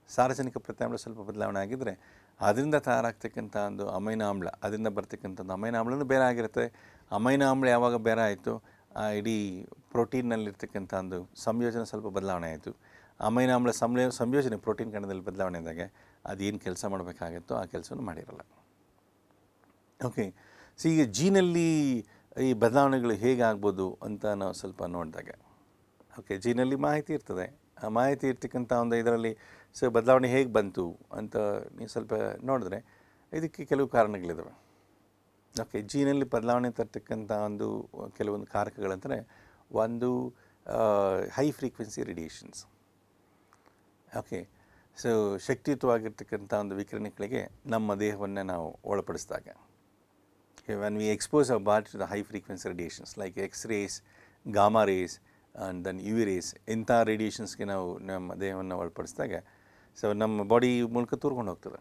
ಸಾರಜನಕ ಪ್ರತ್ಯಾಮ್ಲ ಸ್ವಲ್ಪ ಬದಲಾವಣೆ ಆಗಿದ್ದರೆ ಅದರಿಂದ ತಯಾರಾಗ್ತಕ್ಕಂಥ ಒಂದು ಅಮೈನೋ ಆಮ್ಲ, ಅದರಿಂದ ಬರ್ತಕ್ಕಂಥದ್ದು ಅಮೈನೋ ಆಮ್ಲನೂ ಬೇರೆ ಆಗಿರುತ್ತೆ. ಅಮೈನೋ ಆಮ್ಲ ಯಾವಾಗ ಬೇರೆ ಆಯಿತು, ಇಡೀ ಪ್ರೋಟೀನ್ನಲ್ಲಿರ್ತಕ್ಕಂಥ ಒಂದು ಸಂಯೋಜನೆ ಸ್ವಲ್ಪ ಬದಲಾವಣೆ ಆಯಿತು. ಅಮೈನೋ ಆಮ್ಲ ಸಂಯೋಜನೆ ಪ್ರೋಟೀನ್ ಕಣದಲ್ಲಿ ಬದಲಾವಣೆ ಆದಾಗ ಅದೇನು ಕೆಲಸ ಮಾಡಬೇಕಾಗಿತ್ತೋ ಆ ಕೆಲಸವನ್ನು ಮಾಡಿರಲ್ಲ. ಓಕೆ, ಸೊ ಈಗ ಜೀನಲ್ಲಿ ಈ ಬದಲಾವಣೆಗಳು ಹೇಗೆ ಆಗ್ಬೋದು ಅಂತ ನಾವು ಸ್ವಲ್ಪ ನೋಡಿದಾಗ, ಓಕೆ, ಜೀನಲ್ಲಿ ಮಾಹಿತಿ ಇರ್ತದೆ, ಆ ಮಾಹಿತಿ ಇರ್ತಕ್ಕಂಥ ಒಂದು ಇದರಲ್ಲಿ ಸೊ ಬದಲಾವಣೆ ಹೇಗೆ ಬಂತು ಅಂತ ನೀವು ಸ್ವಲ್ಪ ನೋಡಿದ್ರೆ ಇದಕ್ಕೆ ಕೆಲವು ಕಾರಣಗಳಿದ್ದಾವೆ. ಓಕೆ, ಜೀನಲ್ಲಿ ಬದಲಾವಣೆ ತರ್ತಕ್ಕಂಥ ಒಂದು ಕೆಲವೊಂದು ಕಾರಕಗಳಂದರೆ ಒಂದು high frequency radiations. Okay, so ಶಕ್ತಿಯುತವಾಗಿರ್ತಕ್ಕಂಥ ಒಂದು ವಿಕಿರಣಗಳಿಗೆ ನಮ್ಮ ದೇಹವನ್ನು ನಾವು ಒಳಪಡಿಸಿದಾಗ, when we expose our body to the high frequency radiations like X-rays, gamma rays and then UV rays, ಇಂಥ ರೇಡಿಯೇಷನ್ಸ್ಗೆ ನಾವು ನಮ್ಮ ದೇಹವನ್ನು ಒಳಪಡಿಸಿದಾಗ ಸೊ ನಮ್ಮ ಬಾಡಿ ಮೂಲಕ ತೂರ್ಕೊಂಡು ಹೋಗ್ತದೆ.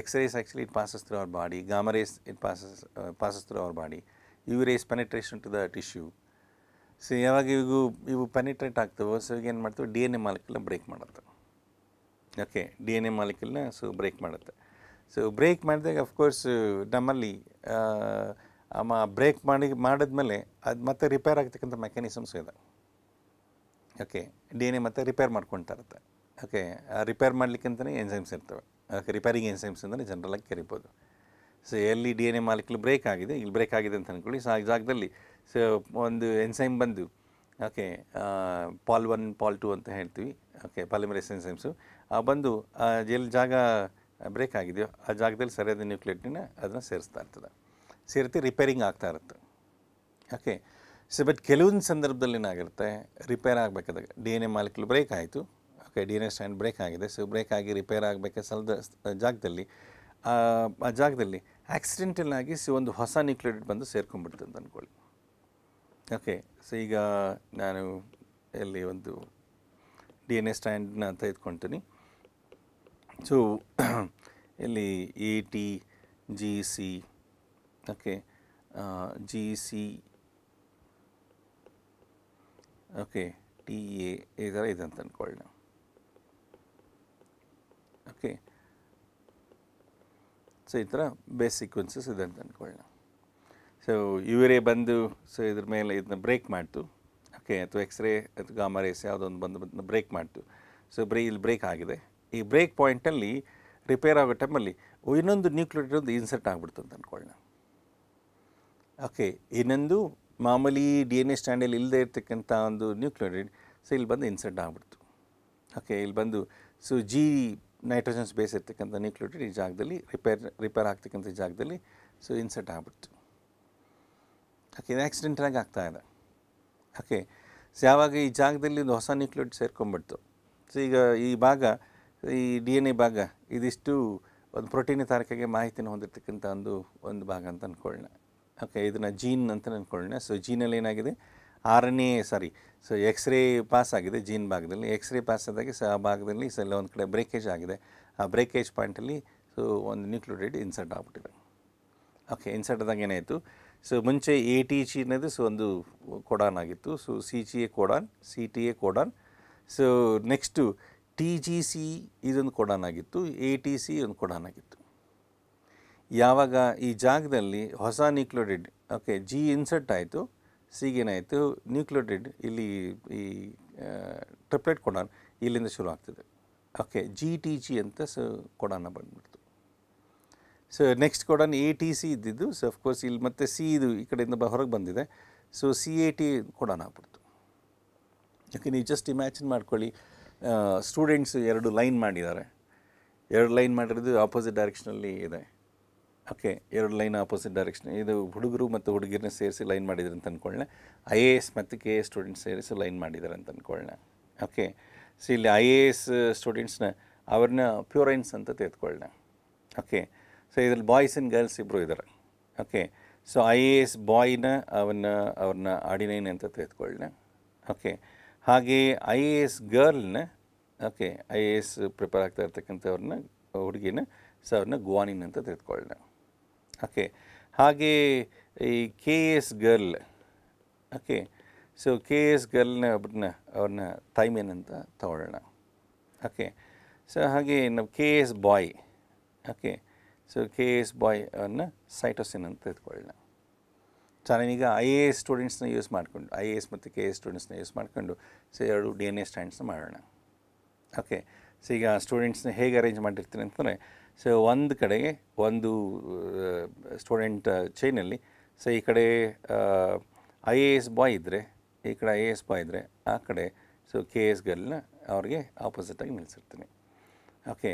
X-rays actually it passes through our body, gamma rays it passes through our body, UV rays penetration to the tissue. So ಯಾವಾಗ ಇವು penetrate ಆಗ್ತವೋ so ಈಗ ಏನು ಮಾಡ್ತವೆ, DNA ಮಾಲಿಕ್ಯೂಲ್ನ ಬ್ರೇಕ್ ಮಾಡುತ್ತೆ. ಓಕೆ, DNA ಮಾಲಿಕ್ಯೂಲ್ನ ಸೊ ಬ್ರೇಕ್ ಮಾಡುತ್ತೆ. ಸೊ ಬ್ರೇಕ್ ಮಾಡಿದಾಗ of course ನಮ್ಮಲ್ಲಿ break ಮಾಡಿದ್ಮೇಲೆ ಅದು ಮತ್ತೆ ರಿಪೇರ್ ಆಗ್ತಕ್ಕಂಥ ಮೆಕ್ಯಾನಿಸಮ್ಸ್ ಇದೆ. ಓಕೆ, DNA ಮತ್ತೆ ರಿಪೇರ್ ಮಾಡ್ಕೊಳ್ತಾ ಇರುತ್ತೆ. ಓಕೆ, ರಿಪೇರ್ ಮಾಡಲಿಕ್ಕಂತಲೇ ಎನ್ಸೈಮ್ಸ್ ಇರ್ತವೆ. ಓಕೆ, ರಿಪೇರಿಂಗ್ ಎನ್ಸೈಮ್ಸ್ ಅಂದರೆ ಜನರಲಾಗಿ ಕರಿಬೋದು. ಸೊ ಎಲ್ಲಿ DNA ಮಾಲಿಕ್ಯೂಲ್ ಬ್ರೇಕ್ ಆಗಿದೆ, ಇಲ್ಲಿ ಬ್ರೇಕ್ ಆಗಿದೆ ಅಂತ ಅಂದ್ಕೊಳ್ಳಿ, ಸೊ ಆ ಜಾಗದಲ್ಲಿ ಸೊ ಒಂದು ಎನ್ಸೈಮ್ ಬಂದು, ಓಕೆ, ಪಾಲ್ 1 ಪಾಲ್ 2 ಅಂತ ಹೇಳ್ತೀವಿ, ಓಕೆ, ಪಾಲಿಮರೇಸ್ ಎನ್ಸೈಮ್ಸು ಬಂದು ಎಲ್ಲಿ ಜಾಗ ಬ್ರೇಕ್ ಆಗಿದೆಯೋ ಆ ಜಾಗದಲ್ಲಿ ಸರಿಯಾದ ನ್ಯೂಕ್ಲಿಯೇಟ್ನ ಅದನ್ನು ಸೇರಿಸ್ತಾ ಇರ್ತದೆ, ಸೇರಿಸಿ ರಿಪೇರಿಂಗ್ ಆಗ್ತಾ ಇರುತ್ತೆ. ಓಕೆ, ಸೊ ಬಟ್ ಕೆಲವೊಂದು ಸಂದರ್ಭದಲ್ಲಿ ಏನಾಗಿರುತ್ತೆ, ರಿಪೇರ್ ಆಗಬೇಕಾದಾಗ DNA ಮಾಲಿಕ್ಯೂಲ್ ಬ್ರೇಕ್ ಆಯಿತು, ಓಕೆ, DNA ಸ್ಟ್ಯಾಂಡ್ ಬ್ರೇಕ್ ಆಗಿದೆ, ಸೊ ಬ್ರೇಕ್ ಆಗಿ ರಿಪೇರ್ ಆಗಬೇಕಾದ ಜಾಗದಲ್ಲಿ ಆ ಜಾಗದಲ್ಲಿ ಆಕ್ಸಿಡೆಂಟಲ್ ಆಗಿ ಸೊ ಒಂದು ಹೊಸ ನ್ಯೂಕ್ಲಿಯೇಟ್ ಬಂದು ಸೇರ್ಕೊಂಡ್ಬಿಡ್ತು ಅಂತ ಅಂದ್ಕೊಳ್ಳಿ. ಓಕೆ, ಸೊ ಈಗ ನಾನು ಎಲ್ಲಿ ಒಂದು DNA ಸ್ಟ್ಯಾಂಡ್ನ ತೆಗೆದುಕೊಳ್ತೀನಿ. ಸೊ ಇಲ್ಲಿ ATGC, okay, GC, okay, TA ಈ ಥರ ಇದೆ ಅಂತ ಅಂದ್ಕೊಳ್ಳಿ ನಾವು. ಓಕೆ, ಸೊ ಈ ಥರ ಬೇಸ್ ಸೀಕ್ವೆನ್ಸಸ್ ಇದೆ ಅಂತ ಅಂದ್ಕೊಳ್ಳಿ ನಾವು. ಸೊ UV ray ಬಂದು ಸೊ ಇದ್ರ ಮೇಲೆ ಇದನ್ನ ಬ್ರೇಕ್ ಮಾಡ್ತು, ಓಕೆ, ಅಥವಾ X-ray ಅಥವಾ ಗಾಮಾ ರೇಸ್ ಯಾವುದೊಂದು ಬಂದು ಬ್ರೇಕ್ ಮಾಡ್ತು. ಸೊ ಇಲ್ಲಿ ಬ್ರೇಕ್ ಆಗಿದೆ. ಈ ಬ್ರೇಕ್ ಪಾಯಿಂಟಲ್ಲಿ ರಿಪೇರ್ ಆಗೋ ಟೈಮಲ್ಲಿ ಇನ್ನೊಂದು ನ್ಯೂಕ್ಲಿಯೇಟ್ ಒಂದು ಇನ್ಸರ್ಟ್ ಆಗಿಬಿಡ್ತು ಅಂತ ಅಂದ್ಕೊಳ್ಳೋಣ. ಓಕೆ, ಇನ್ನೊಂದು ಮಾಮೂಲಿ DNA ಸ್ಟ್ಯಾಂಡಲ್ಲಿ ಇಲ್ಲದೆ ಇರ್ತಕ್ಕಂಥ ಒಂದು ನ್ಯೂಕ್ಲಿಯೇಟ್ ಸೊ ಇಲ್ಲಿ ಬಂದು ಇನ್ಸರ್ಟ್ ಆಗಿಬಿಡ್ತು. ಓಕೆ, ಇಲ್ಲಿ ಬಂದು ಸೊ ನೈಟ್ರೋಜನ್ಸ್ ಬೇಸ್ ಇರ್ತಕ್ಕಂಥ ನ್ಯೂಕ್ಲಿಯೇಟ್ ಈ ಜಾಗದಲ್ಲಿ ರಿಪೇರ್ ಆಗ್ತಕ್ಕಂಥ ಜಾಗದಲ್ಲಿ ಸೊ ಇನ್ಸರ್ಟ್ ಆಗಿಬಿಡ್ತು. ಓಕೆ, ಇದು ಆಕ್ಸಿಡೆಂಟಲಾಗಿ ಆಗ್ತಾಯಿದೆ. ಓಕೆ, ಸೊ ಯಾವಾಗ ಈ ಜಾಗದಲ್ಲಿ ಒಂದು ಹೊಸ ನ್ಯೂಕ್ಲಿಯೇಟ್ ಸೇರ್ಕೊಂಡ್ಬಿಡ್ತು, ಸೊ ಈಗ ಈ ಭಾಗ, ಈ DNA ಭಾಗ ಇದಿಷ್ಟು ಒಂದು ಪ್ರೋಟೀನ್ ತಯಾರಿಕೆಗೆ ಮಾಹಿತಿನ ಹೊಂದಿರತಕ್ಕಂಥ ಒಂದು ಭಾಗ ಅಂತ ಅಂದ್ಕೊಳ್ಳೋಣ. ಓಕೆ, ಇದನ್ನು ಜೀನ್ ಅಂತ ಅಂದ್ಕೊಳ್ಳೋಣ. ಸೊ ಜೀನಲ್ಲಿ ಏನಾಗಿದೆ, RNA ಸೊ X-ray ಪಾಸ್ ಆಗಿದೆ ಜೀನ್ ಭಾಗದಲ್ಲಿ. X-ray ಪಾಸ್ ಆದಾಗ ಸೊ ಆ ಭಾಗದಲ್ಲಿ ಸೊ ಎಲ್ಲ ಒಂದು ಕಡೆ ಬ್ರೇಕೇಜ್ ಆಗಿದೆ. ಆ ಬ್ರೇಕೇಜ್ ಪಾಯಿಂಟಲ್ಲಿ ಸೊ ಒಂದು ನ್ಯೂಕ್ಲಿಯೇಟ್ ಇನ್ಸರ್ಟ್ ಆಗಿಬಿಟ್ಟಿದೆ. ಓಕೆ, ಇನ್ಸರ್ಟ್ ಆದಾಗ ಏನಾಯಿತು, ಸೊ ಮುಂಚೆ ATG ಅನ್ನೋದು ಸೊ ಒಂದು ಕೋಡಾನ್ ಆಗಿತ್ತು. So CGA codon, CTA codon. So next TGC ಇದೊಂದು ಕೋಡಾನ್ ಆಗಿತ್ತು, ATC ಒಂದು ಕೋಡಾನ್ ಆಗಿತ್ತು. ಯಾವಾಗ ಈ ಜಾಗದಲ್ಲಿ ಹೊಸ ನ್ಯೂಕ್ಲಿಯೇಟ್ ಓಕೆ G ಇನ್ಸರ್ಟ್ ಆಯಿತು, ಸಿಗೇನಾಯಿತು ನ್ಯೂಕ್ಲಿಯೋಟೈಡ್ ಇಲ್ಲಿ ಈ ಟ್ರಿಪ್ಲೆಟ್ ಕೊಡಾನ್ ಇಲ್ಲಿಂದ ಶುರು ಆಗ್ತದೆ. ಓಕೆ, GTG ಅಂತ ಕೊಡಾನ ಬಂದ್ಬಿಡ್ತು. ಸೊ ನೆಕ್ಸ್ಟ್ ಕೊಡಾನ್ ATC ಇದ್ದಿದ್ದು. ಸೊ ಅಫ್ಕೋರ್ಸ್ ಇಲ್ಲಿ ಮತ್ತೆ ಸಿ ಇದು ಈ ಕಡೆಯಿಂದ ಹೊರಗೆ ಬಂದಿದೆ. ಸೊ CAT ಕೊಡಾನ ಆಗ್ಬಿಡ್ತು. ಓಕೆ, ನೀವು ಜಸ್ಟ್ ಇಮ್ಯಾಜಿನ್ ಮಾಡ್ಕೊಳ್ಳಿ, ಸ್ಟೂಡೆಂಟ್ಸ್ 2 ಲೈನ್ ಮಾಡಿದ್ದಾರೆ. 2 ಲೈನ್ ಮಾಡಿರೋದು ಆಪೋಸಿಟ್ ಡೈರೆಕ್ಷನಲ್ಲಿ ಇದೆ. ಓಕೆ, 2 ಲೈನ್ ಆಪೋಸಿಟ್ ಡೈರೆಕ್ಷನ್, ಇದು ಹುಡುಗರು ಮತ್ತು ಹುಡುಗಿರನ್ನ ಸೇರಿಸಿ ಲೈನ್ ಮಾಡಿದ್ದಾರೆ ಅಂತ ಅಂದ್ಕೊಳ್ಳೋಣ. IAS ಮತ್ತು KAS ಸ್ಟೂಡೆಂಟ್ಸ್ ಸೇರಿಸಿ ಲೈನ್ ಮಾಡಿದ್ದಾರೆ ಅಂತ ಅಂದ್ಕೊಳ್ಳೋಣ. ಓಕೆ, ಸೊ ಇಲ್ಲಿ IAS ಸ್ಟೂಡೆಂಟ್ಸ್ನ ಅವ್ರನ್ನ ಪ್ಯೂರೈನ್ಸ್ ಅಂತ ತೆಗೆದುಕೊಳ್ಳೋಣ. ಓಕೆ, ಸೊ ಇದರಲ್ಲಿ ಬಾಯ್ಸ್ ಆ್ಯಂಡ್ ಗರ್ಲ್ಸ್ ಇಬ್ಬರು ಇದ್ದಾರೆ. ಓಕೆ, ಸೊ IAS ಬಾಯ್ನ ಅವ್ರನ್ನ ಆರ್ಡಿನೈನ್ ಅಂತ ತೆಗೆದುಕೊಳ್ಳೋಣ. ಓಕೆ, ಹಾಗೆ IAS ಗರ್ಲ್ನ, ಓಕೆ, IAS ಪ್ರಿಪೇರ್ ಆಗ್ತಾ ಇರ್ತಕ್ಕಂಥವ್ರನ್ನ ಹುಡುಗಿನ, ಸೊ ಅವ್ರನ್ನ ಗ್ವಾನಿನ್ ಅಂತ ತೆಗೆದುಕೊಳ್ಳೋಣ. ಓಕೆ, ಹಾಗೆ ಈ KAS girl, okay, so KAS ಗರ್ಲ್ನ ಅವ್ರನ್ನ ಥೈಮಿನ್ ಅಂತ ತಗೊಳ್ಳೋಣ. ಓಕೆ, ಸೊ ಹಾಗೆ ನಾವು KAS ಬಾಯ್, ಓಕೆ, ಸೊ KAS ಬಾಯ್ ಅವ್ರನ್ನ ಸೈಟೋಸಿನ್ ಅಂತ ತೆಗೆದುಕೊಳ್ಳೋಣ. ಸೊ ನಾನೀಗ IAS ಸ್ಟೂಡೆಂಟ್ಸ್ನ ಯೂಸ್ ಮಾಡಿಕೊಂಡು, IAS ಮತ್ತು KAS ಸ್ಟೂಡೆಂಟ್ಸ್ನ ಯೂಸ್ ಮಾಡಿಕೊಂಡು ಸೊ 2 DNA ಸ್ಟ್ಯಾಂಡ್ಸ್ನ ಮಾಡೋಣ. ಓಕೆ, ಸೊ ಈಗ ಸ್ಟೂಡೆಂಟ್ಸ್ನ ಹೇಗೆ ಅರೇಂಜ್ ಮಾಡಿರ್ತೀನಿ ಅಂತಂದರೆ, ಸೊ ಒಂದು ಕಡೆಗೆ ಒಂದು ಸ್ಟೂಡೆಂಟ್ ಚೈನಲ್ಲಿ, ಸೊ ಈ ಕಡೆ IAS ಬಾಯ್ ಇದ್ದರೆ, ಈ ಕಡೆ IAS ಬಾಯ್ ಇದ್ದರೆ, ಆ ಕಡೆ ಸೊ KAS ಗರ್ಲ್ನ ಅವ್ರಿಗೆ ಆಪೋಸಿಟಾಗಿ ನಿಲ್ಲಿಸಿರ್ತೀನಿ. ಓಕೆ,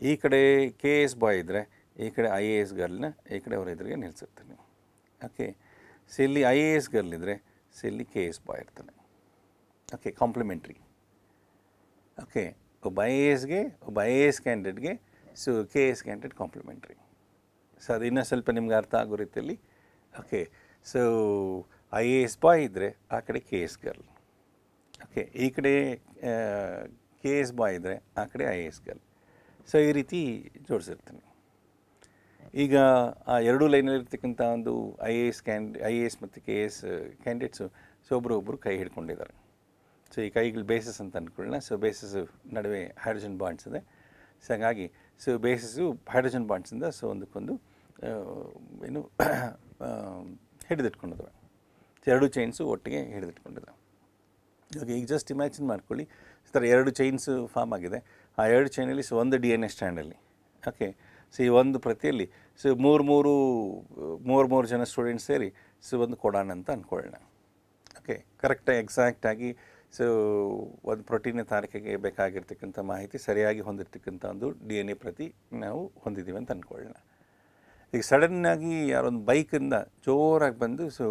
ಈ ಕಡೆ KAS ಬಾಯ್ ಇದ್ದರೆ, ಈ ಕಡೆ IAS ಗರ್ಲ್ನ ಈ ಕಡೆ ಅವ್ರ ಎದುರಿಗೆ ನಿಲ್ಲಿಸಿರ್ತೀನಿ. ಓಕೆ, ಸೊ ಇಲ್ಲಿ IAS ಗರ್ಲ್ ಇದ್ದರೆ, ಸೊ ಇಲ್ಲಿ KAS ಬಾಯ್ ಇರ್ತಾನೆ. Okay, complementary. ಓಕೆ, ಒಬ್ಬ IAS ಕ್ಯಾಂಡಿಡೇಟ್ಗೆ so KAS candidate complementary. So ಅದು ಇನ್ನೂ ಸ್ವಲ್ಪ ನಿಮ್ಗೆ ಅರ್ಥ ಆಗೋ ರೀತಿಯಲ್ಲಿ. ಓಕೆ, ಸೊ IAS ಬಾಯ್ ಇದ್ದರೆ ಆ ಕಡೆ KAS ಗರ್ಲ್. ಓಕೆ, ಈ ಕಡೆ KAS ಬಾಯ್ ಇದ್ದರೆ ಆ ಕಡೆ IAS ಗರ್ಲ್. ಸೊ ಈ ರೀತಿ ಜೋಡಿಸಿರ್ತೀನಿ. ಈಗ ಆ 2 ಲೈನಲ್ಲಿರ್ತಕ್ಕಂಥ ಒಂದು IAS ಮತ್ತು KAS ಕ್ಯಾಂಡಿಡೇಟ್ಸು ಸೊ ಒಬ್ಬರು ಕೈ ಹಿಡ್ಕೊಂಡಿದ್ದಾರೆ. ಸೊ ಈ ಕೈಗಳು ಬೇಸಸ್ ಅಂತ ಅಂದ್ಕೊಳ್ಳೋಣ. ಸೊ ಬೇಸಸ್ಸು ನಡುವೆ ಹೈಡ್ರೋಜನ್ ಬಾಂಡ್ಸ್ ಇದೆ. ಸೊ ಹಾಗಾಗಿ ಸೊ ಬೇಸಸ್ಸು ಹೈಡ್ರೋಜನ್ ಬಾಂಡ್ಸಿಂದ ಸೊ ಒಂದಕ್ಕೊಂದು ಏನು ಹಿಡಿದಿಟ್ಕೊಂಡಿದ್ದಾವೆ. 2 ಚೈನ್ಸು ಒಟ್ಟಿಗೆ ಹಿಡಿದಿಟ್ಕೊಂಡಿದ್ದಾವೆ. ಇವಾಗ ಈಗ ಜಸ್ಟ್ ಇಮ್ಯಾಜಿನ್ ಮಾಡ್ಕೊಳ್ಳಿ, ಈ ಥರ 2 ಚೈನ್ಸು ಫಾರ್ಮ್ ಆಗಿದೆ. ಆ 2 ಚೈನಲ್ಲಿ ಸೊ ಒಂದು DNA ಸ್ಟ್ಯಾಂಡಲ್ಲಿ. ಓಕೆ, ಸೊ ಈ ಒಂದು ಪ್ರತಿಯಲ್ಲಿ ಸೊ ಮೂರು ಜನ ಸ್ಟೂಡೆಂಟ್ಸ್ ಸೇರಿ ಸೊ ಒಂದು ಕೊಡಾನ್ ಅಂತ ಅಂದ್ಕೊಳ್ಳೋಣ. ಓಕೆ, ಕರೆಕ್ಟಾಗಿ ಎಕ್ಸಾಕ್ಟಾಗಿ ಸೊ ಒಂದು ಪ್ರೋಟೀನ್ ತಯಾರಿಕೆಗೆ ಬೇಕಾಗಿರ್ತಕ್ಕಂಥ ಮಾಹಿತಿ ಸರಿಯಾಗಿ ಹೊಂದಿರತಕ್ಕಂಥ ಒಂದು DNA ಪ್ರತಿ ನಾವು ಹೊಂದಿದ್ದೀವಿ ಅಂತ ಅಂದ್ಕೊಳ್ಳೋಣ. ಈಗ ಸಡನ್ನಾಗಿ ಯಾರೊಂದು ಬೈಕಿಂದ ಜೋರಾಗಿ ಬಂದು ಸೊ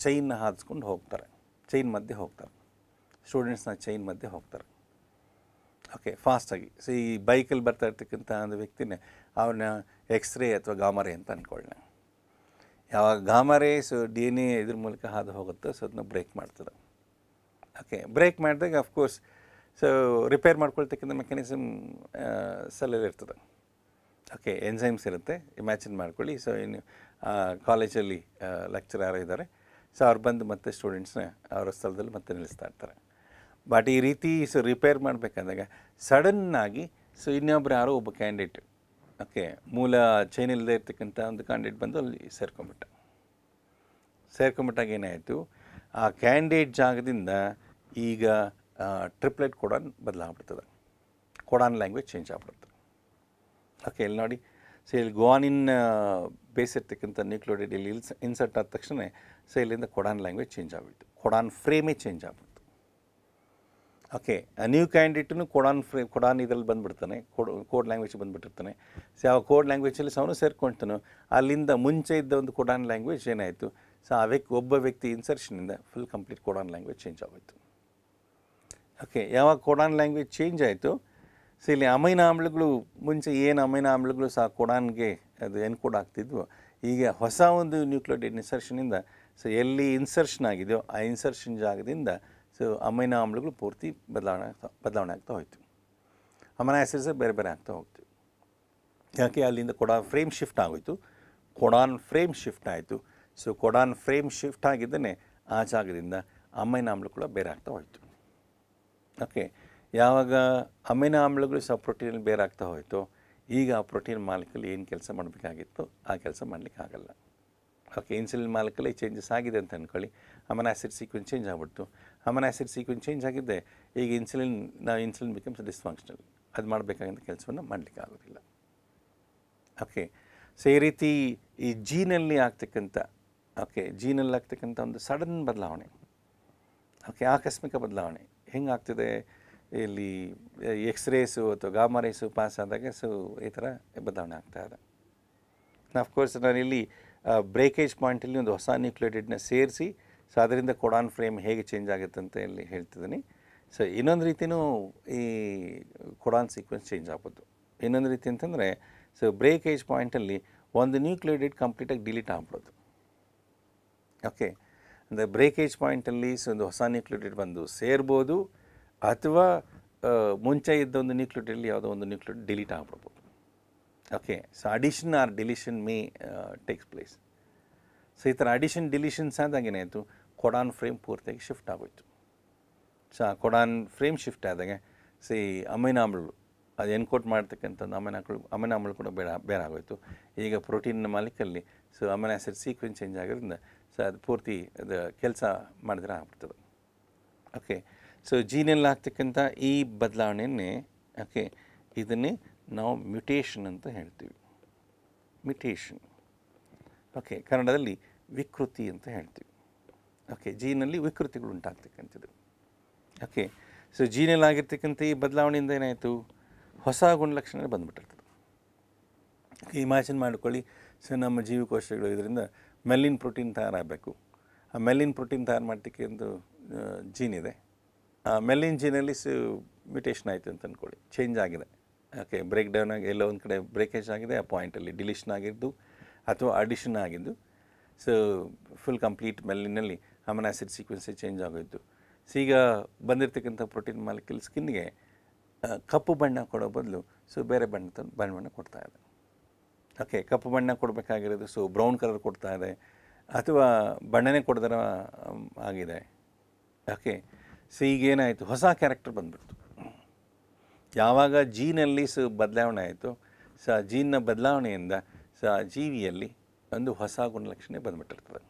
ಚೈನ್ನ ಹಾದಿಸ್ಕೊಂಡು ಹೋಗ್ತಾರೆ, ಚೈನ್ ಮಧ್ಯೆ ಹೋಗ್ತಾರೆ, ಸ್ಟೂಡೆಂಟ್ಸ್ನ ಚೈನ್ ಮಧ್ಯೆ ಹೋಗ್ತಾರೆ. ಓಕೆ, ಫಾಸ್ಟಾಗಿ. ಸೊ ಈ ಬೈಕಲ್ಲಿ ಬರ್ತಾ ಇರ್ತಕ್ಕಂಥ ಒಂದು ವ್ಯಕ್ತಿನೇ ಅವನ್ನ ಎಕ್ಸ್ರೇ ಅಥವಾ ಗಾಮರೇ ಅಂತ ಅಂದ್ಕೊಳ್ಳೋಣ. ಯಾವಾಗ ಗಾಮರೇ ಸೊ DNA ಇದ್ರ ಮೂಲಕ ಹಾದು ಹೋಗುತ್ತೋ ಸೊ ಅದನ್ನ ಬ್ರೇಕ್ ಮಾಡ್ತದೆ. ಓಕೆ, ಬ್ರೇಕ್ ಮಾಡಿದಾಗ ಅಫ್ಕೋರ್ಸ್ ಸೊ ರಿಪೇರ್ ಮಾಡ್ಕೊಳ್ತಕ್ಕಂಥ ಮೆಕ್ಯಾನಿಸಮ್ ಸೆಲ್ಲಲ್ಲಿ ಇರ್ತದೆ. ಓಕೆ, ಎನ್ಸೈಮ್ಸ್ ಇರುತ್ತೆ. ಇಮ್ಯಾಜಿನ್ ಮಾಡ್ಕೊಳ್ಳಿ. ಸೊ ಇನ್ನು ಕಾಲೇಜಲ್ಲಿ ಲೆಕ್ಚರ್ ಯಾರೋ ಇದ್ದಾರೆ, ಸೊ ಅವ್ರು ಬಂದು ಮತ್ತೆ ಸ್ಟೂಡೆಂಟ್ಸ್ನ ಅವರ ಸ್ಥಳದಲ್ಲಿ ಮತ್ತೆ ನಿಲ್ಲಿಸ್ತಾ ಇರ್ತಾರೆ. ಬಟ್ ಈ ರೀತಿ ಸೊ ರಿಪೇರ್ ಮಾಡಬೇಕಾದಾಗ ಸಡನ್ನಾಗಿ ಸೊ ಇನ್ನೊಬ್ಬರು ಯಾರೋ ಒಬ್ಬ ಕ್ಯಾಂಡಿಡೇಟ್, ಓಕೆ, ಮೂಲ ಚೈನ್ ಇಲ್ಲದೆ ಇರ್ತಕ್ಕಂಥ ಒಂದು ಕ್ಯಾಂಡಿಡೇಟ್ ಬಂದು ಅಲ್ಲಿ ಸೇರ್ಕೊಂಬಿಟ್ಟಾಗ ಏನಾಯಿತು, ಆ ಕ್ಯಾಂಡಿಡೇಟ್ ಜಾಗದಿಂದ ಈಗ ಟ್ರಿಪ್ಲೆಟ್ ಕೊಡಾನ್ ಬದಲಾಗ್ಬಿಡ್ತದೆ. ಕೊಡಾನ್ ಲ್ಯಾಂಗ್ವೇಜ್ ಚೇಂಜ್ ಆಗ್ಬಿಡುತ್ತೆ. ಓಕೆ, ಇಲ್ಲಿ ನೋಡಿ. ಸೊ ಇಲ್ಲಿ ಗ್ವಾನಿನ್ ಬೇಸಿರ್ತಕ್ಕಂಥ ನ್ಯೂಕ್ಲಿಯೋಟೈಡ್ ಇಲ್ಲಿ ಇನ್ಸರ್ಟ್ ಆದ ತಕ್ಷಣ ಸೊ ಇಲ್ಲಿಂದ ಕೊಡಾನ್ ಲ್ಯಾಂಗ್ವೇಜ್ ಚೇಂಜ್ ಆಗಿಬಿಟ್ಟು ಕೊಡಾನ್ ಫ್ರೇಮೇ ಚೇಂಜ್ ಆಗ್ಬಿಡ್ತು. ಓಕೆ, ನ್ಯೂ ಕ್ಯಾಂಡಿಡೇಟು ಕೊಡಾನ್ ಇದರಲ್ಲಿ ಬಂದುಬಿಡ್ತಾನೆ, ಕೋಡ್ ಲ್ಯಾಂಗ್ವೇಜ್ ಬಂದುಬಿಟ್ಟಿರ್ತಾನೆ. ಸೊ ಯಾವ ಕೋಡ್ ಲ್ಯಾಂಗ್ವೇಜಲ್ಲಿ ಅವನು ಸೇರ್ಕೊಳ್ತಾನೋ ಅಲ್ಲಿಂದ ಮುಂಚೆ ಇದ್ದ ಒಂದು ಕೊಡಾನ್ ಲ್ಯಾಂಗ್ವೇಜ್ ಏನಾಯಿತು, ಸೊ ಆ ಒಬ್ಬ ವ್ಯಕ್ತಿ ಇನ್ಸರ್ಷನಿಂದ ಫುಲ್ ಕಂಪ್ಲೀಟ್ ಕೊಡಾನ್ ಲ್ಯಾಂಗ್ವೇಜ್ ಚೇಂಜ್ ಆಗೋಯಿತು. ಓಕೆ, ಯಾವಾಗ ಕೊಡಾನ್ ಲ್ಯಾಂಗ್ವೇಜ್ ಚೇಂಜ್ ಆಯಿತು, ಸೊ ಇಲ್ಲಿ ಅಮೈನ ಆಮ್ಲಗಳು ಮುಂಚೆ ಏನು ಅಮೈನ ಆಮ್ಲಗಳು ಸಹ ಕೊಡಾನ್ಗೆ ಅದು ಎನ್ಕೋಡ್ ಆಗ್ತಿದ್ವು, ಈಗ ಹೊಸ ಒಂದು ನ್ಯೂಕ್ಲಿಯೋಟೈಡ್ ಇನ್ಸರ್ಷನಿಂದ ಸೊ ಎಲ್ಲಿ ಇನ್ಸರ್ಷನ್ ಆಗಿದೆಯೋ ಆ ಇನ್ಸರ್ಷನ್ ಜಾಗದಿಂದ ಸೊ ಅಮೈನ ಆಮ್ಲಗಳು ಪೂರ್ತಿ ಬದಲಾವಣೆ ಆಗ್ತಾ ಹೋಯಿತು. ಅಮೈನೋ ಆ್ಯಸಿಡ್ಸ್ ಬೇರೆ ಬೇರೆ ಆಗ್ತಾ ಹೋಗ್ತು. ಯಾಕೆ, ಅಲ್ಲಿಂದ ಕೊಡಾನ್ ಫ್ರೇಮ್ ಶಿಫ್ಟ್ ಆಗೋಯಿತು, ಕೊಡಾನ್ ಫ್ರೇಮ್ ಶಿಫ್ಟ್ ಆಯಿತು. ಸೊ ಕೊಡಾನ್ ಫ್ರೇಮ್ ಶಿಫ್ಟ್ ಆಗಿದ್ದನೇ ಆ ಜಾಗದಿಂದ ಅಮೈನ ಆಮ್ಲ ಕೂಡ ಬೇರೆ ಆಗ್ತಾ ಹೋಯಿತು. ಓಕೆ, ಯಾವಾಗ ಅಮೈನೋ ಆಮ್ಲಗಳು ಸಹ ಪ್ರೋಟೀನಲ್ಲಿ ಬೇರೆ ಆಗ್ತಾ ಹೋಯಿತು, ಈಗ ಆ ಪ್ರೋಟೀನ್ ಮಾಲಿಕ್ಯೂಲ್ ಏನು ಕೆಲಸ ಮಾಡಬೇಕಾಗಿತ್ತು ಆ ಕೆಲಸ ಮಾಡಲಿಕ್ಕೆ ಆಗಲ್ಲ. ಓಕೆ, ಇನ್ಸುಲಿನ್ ಮಾಲಿಕಲ್ಲಿ ಚೇಂಜಸ್ ಆಗಿದೆ ಅಂತ ಅಂದ್ಕೊಳ್ಳಿ. ಅಮೈನೋ ಆ್ಯಸಿಡ್ ಸೀಕ್ವೆನ್ಸ್ ಚೇಂಜ್ ಆಗ್ಬಿಡ್ತು. ಅಮೈನೋ ಆ್ಯಸಿಡ್ ಸೀಕ್ವೆನ್ಸ್ ಚೇಂಜ್ ಆಗಿದ್ದೆ, ಈಗ ಇನ್ಸುಲಿನ್ ಬಿಕಮ್ಸ್ ಡಿಸ್ಫಂಕ್ಷನಲ್. ಅದು ಮಾಡಬೇಕಾದಂಥ ಕೆಲಸವನ್ನು ಮಾಡಲಿಕ್ಕೆ ಆಗೋದಿಲ್ಲ. ಓಕೆ, ಸೊ ಈ ರೀತಿ ಈ ಜೀನಲ್ಲಿ ಆಗ್ತಕ್ಕಂಥ ಒಂದು ಸಡನ್ ಬದಲಾವಣೆ, ಓಕೆ, ಆಕಸ್ಮಿಕ ಬದಲಾವಣೆ ಹೆಂಗಾಗ್ತದೆ, ಇಲ್ಲಿ ಎಕ್ಸ್ರೇಸು ಅಥವಾ ಗಾಮಾ ರೇಸು ಪಾಸ್ ಆದಾಗ ಸೊ ಈ ಥರ ಬದಲಾವಣೆ ಆಗ್ತಾಯಿದೆ. ಅಫ್ಕೋರ್ಸ್ ನಾನಿಲ್ಲಿ ಬ್ರೇಕೇಜ್ ಪಾಯಿಂಟಲ್ಲಿ ಒಂದು ಹೊಸ ನ್ಯೂಕ್ಲಿಯೋಟೈಡ್ನ ಸೇರಿಸಿ ಸೊ ಅದರಿಂದ ಕೊಡಾನ್ ಫ್ರೇಮ್ ಹೇಗೆ ಚೇಂಜ್ ಆಗುತ್ತೆ ಅಂತ ಇಲ್ಲಿ ಹೇಳ್ತಿದ್ದೀನಿ. ಸೊ ಇನ್ನೊಂದು ರೀತಿಯೂ ಈ ಕೊಡಾನ್ ಸೀಕ್ವೆನ್ಸ್ ಚೇಂಜ್ ಆಗ್ಬೋದು. ಇನ್ನೊಂದು ರೀತಿ ಅಂತಂದರೆ ಸೊ ಬ್ರೇಕೇಜ್ ಪಾಯಿಂಟಲ್ಲಿ ಒಂದು ನ್ಯೂಕ್ಲಿಯೋಟೈಡ್ ಕಂಪ್ಲೀಟಾಗಿ ಡಿಲೀಟ್ ಆಗ್ಬಿಡೋದು. ಓಕೆ, ಅಂದರೆ ಬ್ರೇಕೇಜ್ ಪಾಯಿಂಟಲ್ಲಿ ಸೊ ಒಂದು ಹೊಸ ನ್ಯೂಕ್ಲಿಯೋಟೈಡ್ ಬಂದು ಸೇರ್ಬೋದು, ಅಥವಾ ಮುಂಚೆ ಇದ್ದ ಒಂದು ನ್ಯೂಕ್ಲಿಯೋಟೈಡಲ್ಲಿ ಯಾವುದೋ ಒಂದು ನ್ಯೂಕ್ಲಿಯೋಟೈಡ್ ಡಿಲೀಟ್ ಆಗ್ಬಿಡ್ಬೋದು. Okay, so addition or deletion may takes place. So ಈ ಥರ ಅಡಿಷನ್ ಡಿಲಿಷನ್ಸ್ ಆದಾಗ ಏನಾಯಿತು, ಕೊಡಾನ್ ಫ್ರೇಮ್ ಪೂರ್ತಿಯಾಗಿ ಶಿಫ್ಟ್ ಆಗೋಯ್ತು. ಸೊ ಆ ಕೊಡಾನ್ ಫ್ರೇಮ್ ಶಿಫ್ಟ್ ಆದಾಗ ಸೊ ಈ ಅಮೈನೋ ಆಮ್ಲಗಳು ಅದು ಎನ್ಕೋಡ್ ಮಾಡ್ತಕ್ಕಂಥ ಅಮೈನೋ ಆಮ್ಲ ಕೂಡ ಬೇರೆ ಆಗೋಯ್ತು. ಈಗ ಪ್ರೋಟೀನ್ ಮಾಲಿಕಲ್ಲಿ so amino acid sequence change ಆಗೋದ್ರಿಂದ ಸೊ ಅದು ಪೂರ್ತಿ ಅದು ಕೆಲಸ ಮಾಡಿದ್ರೆ ಆಗ್ಬಿಡ್ತದೆ. ಓಕೆ, ಸೊ ಜೀನಲ್ಲಿ ಆಗ್ತಕ್ಕಂಥ ಈ ಬದಲಾವಣೆಯನ್ನೇ ಓಕೆ ಇದನ್ನೇ ನಾವು ಮ್ಯುಟೇಷನ್ ಅಂತ ಹೇಳ್ತೀವಿ. ಮ್ಯುಟೇಷನ್, ಓಕೆ, ಕನ್ನಡದಲ್ಲಿ ವಿಕೃತಿ ಅಂತ ಹೇಳ್ತೀವಿ. ಓಕೆ, ಜೀನಲ್ಲಿ ವಿಕೃತಿಗಳು ಉಂಟಾಗ್ತಕ್ಕಂಥದ್ದು. ಓಕೆ, ಸೊ ಜೀನಲ್ಲಿ ಆಗಿರ್ತಕ್ಕಂಥ ಈ ಬದಲಾವಣೆಯಿಂದ ಏನಾಯಿತು, ಹೊಸ ಗುಣಲಕ್ಷಣ ಬಂದುಬಿಟ್ಟಿರ್ತದೆ. ಇಮ್ಯಾಜಿನ್ ಮಾಡ್ಕೊಳ್ಳಿ, ಸೊ ನಮ್ಮ ಜೀವಕೋಶಗಳು ಇದರಿಂದ ಮೆಲ್ಲಿನ್ ಪ್ರೋಟೀನ್ ತಯಾರಾಗಬೇಕು. ಆ ಮೆಲ್ಲಿನ್ ಪ್ರೋಟೀನ್ ತಯಾರು ಮಾಡ್ಲಿಕ್ಕೆ ಒಂದು ಜೀನ್ ಇದೆ. ಆ ಮೆಲ್ಲಿನ್ ಜೀನಲ್ಲಿ ಮ್ಯುಟೇಷನ್ ಆಯಿತು ಅಂತ ಅಂದ್ಕೊಳ್ಳಿ, ಚೇಂಜ್ ಆಗಿದೆ. ಓಕೆ, ಬ್ರೇಕ್ ಡೌನ್ ಆಗಿ ಎಲ್ಲೋ ಒಂದು ಕಡೆ ಬ್ರೇಕೇಜ್ ಆಗಿದೆ, ಆ ಪಾಯಿಂಟಲ್ಲಿ ಡಿಲಿಷನ್ ಆಗಿದ್ದು ಅಥವಾ ಅಡಿಷನ್ ಆಗಿದ್ದು. ಸೊ ಫುಲ್ ಕಂಪ್ಲೀಟ್ ಮೆಲ್ಲಿನಲ್ಲಿ ಅಮೈನೋ ಆ್ಯಸಿಡ್ ಸೀಕ್ವೆನ್ಸೇ ಚೇಂಜ್ ಆಗೋಯಿತು. ಸೊ ಈಗ ಬಂದಿರತಕ್ಕಂಥ ಪ್ರೋಟೀನ್ ಮಾಲಿಕ್ಯೂಲ್ ಸ್ಕಿನ್ಗೆ ಕಪ್ಪು ಬಣ್ಣ ಕೊಡೋ ಬದಲು ಸೊ ಬೇರೆ ಬಣ್ಣ ಕೊಡ್ತಾ ಇದೆ. ಓಕೆ, ಕಪ್ಪು ಬಣ್ಣ ಕೊಡಬೇಕಾಗಿರೋದು ಸೊ ಬ್ರೌನ್ ಕಲರ್ ಕೊಡ್ತಾ ಇದೆ, ಅಥವಾ ಬಣ್ಣನೇ ಕೊಡ್ದರ ಆಗಿದೆ. ಓಕೆ, ಸೊ ಈಗೇನಾಯಿತು, ಹೊಸ ಕ್ಯಾರೆಕ್ಟರ್ ಬಂದ್ಬಿಡ್ತು. ಯಾವಾಗ ಜೀನಲ್ಲಿ ಸೊ ಬದಲಾವಣೆ ಆಯಿತು, ಸೊ ಆ ಜೀನ್ನ ಬದಲಾವಣೆಯಿಂದ ಸೊ ಆ ಜೀವಿಯಲ್ಲಿ ಒಂದು ಹೊಸ ಗುಣಲಕ್ಷಣ ಬಂದುಬಿಟ್ಟಿರ್ತದೆ.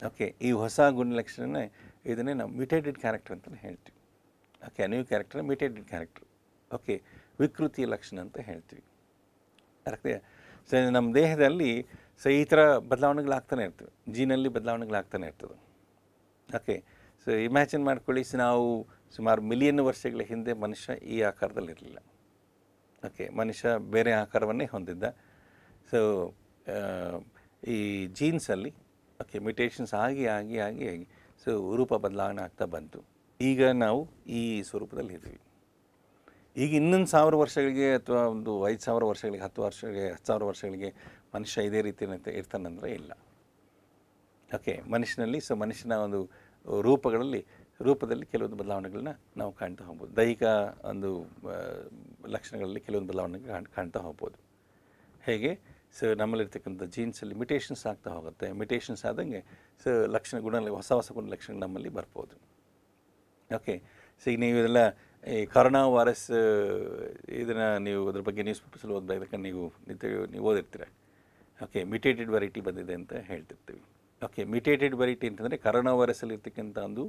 ಓಕೆ, ಈ ಹೊಸ ಗುಣಲಕ್ಷಣನೇ ಇದನ್ನೇ ನಾವು ಮ್ಯುಟೇಟೆಡ್ ಕ್ಯಾರೆಕ್ಟರ್ ಅಂತಲೇ ಹೇಳ್ತೀವಿ. Okay, new character mutated character. Okay, ವಿಕೃತಿಯ ಲಕ್ಷಣ ಅಂತ ಹೇಳ್ತೀವಿ. ಅರ್ಥೇ? ಸೊ ನಮ್ಮ ದೇಹದಲ್ಲಿ ಸೊ ಈ ಥರ ಬದಲಾವಣೆಗಳಾಗ್ತಾನೆ ಇರ್ತವೆ, ಜೀನಲ್ಲಿ ಬದಲಾವಣೆಗಳಾಗ್ತಾನೆ ಇರ್ತದೆ. ಓಕೆ, ಸೊ ಇಮ್ಯಾಜಿನ್ ಮಾಡ್ಕೊಳ್ಳಿ, ಸೊ ನಾವು ಸುಮಾರು ಮಿಲಿಯನ್ ವರ್ಷಗಳ ಹಿಂದೆ ಮನುಷ್ಯ ಈ ಆಕಾರದಲ್ಲಿರಲಿಲ್ಲ. ಓಕೆ, ಮನುಷ್ಯ ಬೇರೆ ಆಕಾರವನ್ನೇ ಹೊಂದಿದ್ದ. ಸೊ ಈ ಜೀನ್ಸಲ್ಲಿ ಓಕೆ ಮ್ಯುಟೇಷನ್ಸ್ ಆಗಿ ಆಗಿ ಆಗಿ ಆಗಿ ಸೊ ರೂಪ ಬದಲಾವಣೆ ಆಗ್ತಾ ಬಂತು. ಈಗ ನಾವು ಈ ಸ್ವರೂಪದಲ್ಲಿ ಇದ್ದೀವಿ. ಈಗ ಇನ್ನೊಂದು 1000 ವರ್ಷಗಳಿಗೆ ಅಥವಾ ಒಂದು 5000 ವರ್ಷಗಳಿಗೆ 10,000 ವರ್ಷಗಳಿಗೆ ಮನುಷ್ಯ ಇದೇ ರೀತಿ ಇರ್ತಾನಂದರೆ ಇಲ್ಲ. ಓಕೆ, ಮನುಷ್ಯನಲ್ಲಿ ಸೊ ಮನುಷ್ಯನ ಒಂದು ರೂಪದಲ್ಲಿ ಕೆಲವೊಂದು ಬದಲಾವಣೆಗಳನ್ನ ನಾವು ಕಾಣ್ತಾ ಹೋಗ್ಬೋದು. ದೈಹಿಕ ಒಂದು ಲಕ್ಷಣಗಳಲ್ಲಿ ಕೆಲವೊಂದು ಬದಲಾವಣೆಗಳು ಕಾಣ್ತಾ ಹೋಗ್ಬೋದು. ಹೇಗೆ, ಸೊ ನಮ್ಮಲ್ಲಿರ್ತಕ್ಕಂಥ ಜೀನ್ಸಲ್ಲಿ ಮ್ಯುಟೇಷನ್ಸ್ ಆಗ್ತಾ ಹೋಗುತ್ತೆ. ಮ್ಯುಟೇಷನ್ಸ್ ಆದಂಗೆ ಸೊ ಹೊಸ ಹೊಸ ಗುಣಲಕ್ಷಣಗಳು ನಮ್ಮಲ್ಲಿ ಬರ್ಬೋದು. ಓಕೆ, ಸೊ ಈಗ ನೀವು ಇದೆಲ್ಲ ಈ ಕರೋನಾ ವೈರಸ್ ಇದನ್ನು ನೀವು ಅದ್ರ ಬಗ್ಗೆ ನ್ಯೂಸ್ ಪೇಪರ್ಸಲ್ಲಿ ಓದಬೇಕಾದ್ರೆ ನೀವು ಓದಿರ್ತೀರ. ಓಕೆ, ಮ್ಯುಟೇಟೆಡ್ ವೆರೈಟಿ ಬಂದಿದೆ ಅಂತ ಹೇಳ್ತಿರ್ತೀವಿ. ಓಕೆ, ಮ್ಯುಟೇಟೆಡ್ ವೆರೈಟಿ ಅಂತಂದರೆ ಕರೋನಾ ವೈರಸಲ್ಲಿ ಇರ್ತಕ್ಕಂಥ ಒಂದು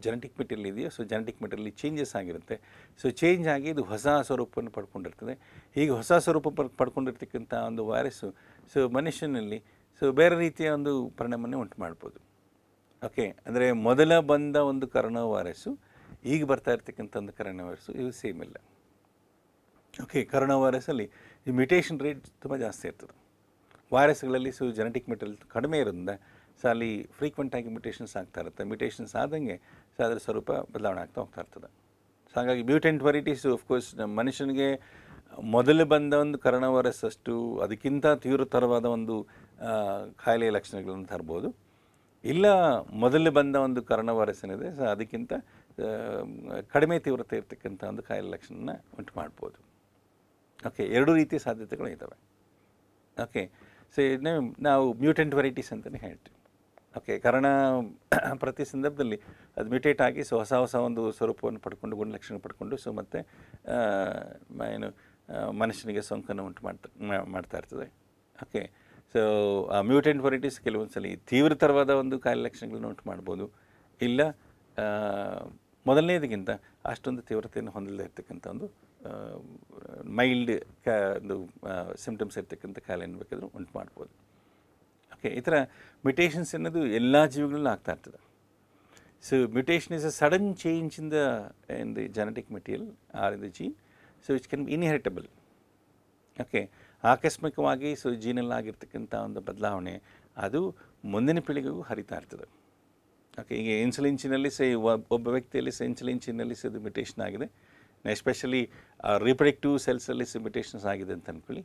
ಜೆನೆಟಿಕ್ ಮೆಟೀರಿಯಲ್ ಇದೆಯೋ, ಸೊ ಜೆನೆಟಿಕ್ ಮೆಟೀರಿಯಲ್ ಚೇಂಜಸ್ ಆಗಿರುತ್ತೆ. ಸೊ ಚೇಂಜ್ ಆಗಿ ಇದು ಹೊಸ ಸ್ವರೂಪವನ್ನು ಪಡ್ಕೊಂಡಿರ್ತದೆ. ಈಗ ಹೊಸ ಸ್ವರೂಪ ಪಡ್ಕೊಂಡಿರ್ತಕ್ಕಂಥ ಒಂದು ವೈರಸ್ಸು ಸೊ ಮನುಷ್ಯನಲ್ಲಿ ಸೊ ಬೇರೆ ರೀತಿಯ ಒಂದು ಪರಿಣಾಮವನ್ನು ಉಂಟು ಮಾಡ್ಬೋದು. ಓಕೆ, ಅಂದರೆ ಮೊದಲ ಬಂದ ಒಂದು ಕರೋನಾ ವೈರಸ್ಸು ಈಗ ಬರ್ತಾ ಇರ್ತಕ್ಕಂಥ ಒಂದು ಕರೋನಾ ವೈರಸ್ಸು ಇವು ಸೇಮ್ ಇಲ್ಲ. ಓಕೆ, ಕರೋನಾ ವೈರಸಲ್ಲಿ ಈ ಮ್ಯುಟೇಷನ್ ರೇಟ್ ತುಂಬ ಜಾಸ್ತಿ ಇರ್ತದೆ. ವೈರಸ್ಗಳಲ್ಲಿ ಸೊ ಜೆನೆಟಿಕ್ ಮೆಟೀರಿಯಲ್ ಕಡಿಮೆ ಇರೋದ್ರಿಂದ ಸೊ ಅಲ್ಲಿ ಫ್ರೀಕ್ವೆಂಟಾಗಿ ಮ್ಯುಟೇಷನ್ಸ್ ಆಗ್ತಾ ಇರುತ್ತೆ. ಮ್ಯುಟೇಷನ್ಸ್ ಆದಂಗೆ ಸೊ ಅದರ ಸ್ವರೂಪ ಬದಲಾವಣೆ ಆಗ್ತಾ ಹೋಗ್ತಾ ಇರ್ತದೆ. ಸೊ ಹಾಗಾಗಿ ಮ್ಯೂಟೆಂಟ್ ವೆರೈಟೀಸು ಆಫ್ಕೋರ್ಸ್ ನಮ್ಮ ಮನುಷ್ಯನಿಗೆ ಮೊದಲು ಬಂದ ಒಂದು ಕರೋನಾ ವೈರಸ್ ಅಷ್ಟು ಅದಕ್ಕಿಂತ ತೀವ್ರತರವಾದ ಒಂದು ಕಾಯಿಲೆಯ ಲಕ್ಷಣಗಳನ್ನು ತರ್ಬೋದು. ಇಲ್ಲ ಮೊದಲು ಬಂದ ಒಂದು ಕರೋನಾ ವೈರಸ್ ಏನಿದೆ ಸೊ ಅದಕ್ಕಿಂತ ಕಡಿಮೆ ತೀವ್ರತೆ ಇರ್ತಕ್ಕಂಥ ಒಂದು ಕಾಯಿಲೆ ಲಕ್ಷಣನ ಉಂಟು ಮಾಡ್ಬೋದು. ಓಕೆ, ಎರಡೂ ರೀತಿಯ ಸಾಧ್ಯತೆಗಳು ಇದ್ದಾವೆ. ಓಕೆ, ಸೊ ಇದನ್ನೇ ನಾವು ಮ್ಯೂಟೆಂಟ್ ವೆರೈಟೀಸ್ ಅಂತಲೇ ಹೇಳ್ತೀವಿ. ಓಕೆ, ಕಾರಣ ಪ್ರತಿ ಸಂದರ್ಭದಲ್ಲಿ ಅದು ಮ್ಯೂಟೇಟ್ ಆಗಿ ಸೊ ಹೊಸ ಒಂದು ಸ್ವರೂಪವನ್ನು ಪಡ್ಕೊಂಡು ಗುಣಲಕ್ಷಣ ಪಡ್ಕೊಂಡು ಸೊ ಮತ್ತು ಮನುಷ್ಯನಿಗೆ ಸೋಂಕನ್ನು ಉಂಟು ಮಾಡ್ತಾ ಇರ್ತದೆ. ಓಕೆ, ಸೊ ಆ ಮ್ಯೂಟೆಂಟ್ ವೆರೈಟೀಸ್ ಕೆಲವೊಂದು ಸಲ ತೀವ್ರತರವಾದ ಒಂದು ಕಾಯಿಲೆ ಲಕ್ಷಣಗಳನ್ನು ಉಂಟು ಮಾಡ್ಬೋದು, ಇಲ್ಲ ಮೊದಲನೇದಕ್ಕಿಂತ ಅಷ್ಟೊಂದು ತೀವ್ರತೆಯನ್ನು ಹೊಂದದೇ ಇರ್ತಕ್ಕಂಥ ಒಂದು ಮೈಲ್ಡ್ ಒಂದು ಸಿಂಪ್ಟಮ್ಸ್ ಇರ್ತಕ್ಕಂಥ ಕಾಯಿಲೆಯನ್ನು ಬೇಕಾದರೂ ಉಂಟು ಮಾಡ್ಬೋದು. ಓಕೆ, ಈ ಥರ ಮ್ಯುಟೇಷನ್ಸ್ ಅನ್ನೋದು ಎಲ್ಲ ಜೀವಿಗಳಲ್ಲೂ ಆಗ್ತಾ ಇರ್ತದೆ. So mutation is a sudden change in the genetic material or in the gene, so it's can be inheritable. Okay, ಆಕಸ್ಮಿಕವಾಗಿ ಸೊ ಜೀನಲ್ಲಾಗಿರ್ತಕ್ಕಂಥ ಒಂದು ಬದಲಾವಣೆ ಅದು ಮುಂದಿನ ಪೀಳಿಗೆಗೂ ಹರಿತಾ ಇರ್ತದೆ. ಓಕೆ, ಈಗ ಇನ್ಸುಲಿನ್ ಜೀನಲ್ಲಿ ಒಬ್ಬ ವ್ಯಕ್ತಿಯಲ್ಲಿ ಇನ್ಸುಲಿನ್ ಜೀನಲ್ಲಿ ಅದು ಮ್ಯುಟೇಷನ್ ಆಗಿದೆ, ಎಸ್ಪೆಷಲಿ ರಿಪ್ರೊಡಕ್ಟಿವ್ ಸೆಲ್ಸಲ್ಲಿ ಮ್ಯುಟೇಷನ್ಸ್ ಆಗಿದೆ ಅಂತ ಅಂದ್ಕೊಳ್ಳಿ.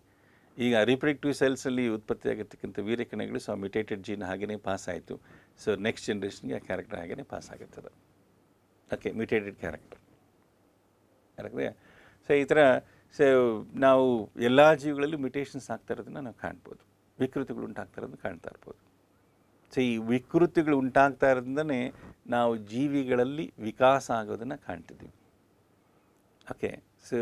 ಈಗ ರಿಪ್ರೊಡಕ್ಟಿವ್ ಸೆಲ್ಸಲ್ಲಿ ಉತ್ಪತ್ತಿಯಾಗಿರ್ತಕ್ಕಂಥ ವೀರ್ಯಕಣಗಳು ಸೊ ಮ್ಯುಟೇಟೆಡ್ ಜೀನ್ ಹಾಗೆಯೇ ಪಾಸ್ ಆಯಿತು. ಸೊ ನೆಕ್ಸ್ಟ್ ಜನ್ರೇಷನ್ಗೆ ಆ ಕ್ಯಾರೆಕ್ಟರ್ ಹಾಗೆಯೇ ಪಾಸ್ ಆಗಿರ್ತದೆ. Okay, mutated character. ಸೊ ಈ ಥರ ಸೊ ನಾವು ಎಲ್ಲ ಜೀವಿಗಳಲ್ಲೂ ಮ್ಯುಟೇಷನ್ಸ್ ಆಗ್ತಾ ಇರೋದನ್ನು ನಾವು ಕಾಣ್ಬೋದು, ವಿಕೃತಿಗಳು ಉಂಟಾಗ್ತಾ ಇರೋದನ್ನು ಕಾಣ್ತಾ ಇರ್ಬೋದು. ಸೊ ಈ ವಿಕೃತಿಗಳು ಉಂಟಾಗ್ತಾ ಇರೋದ್ರಿಂದನೇ ನಾವು ಜೀವಿಗಳಲ್ಲಿ ವಿಕಾಸ ಆಗೋದನ್ನು ಕಾಣ್ತಿದ್ದೀವಿ. Okay, so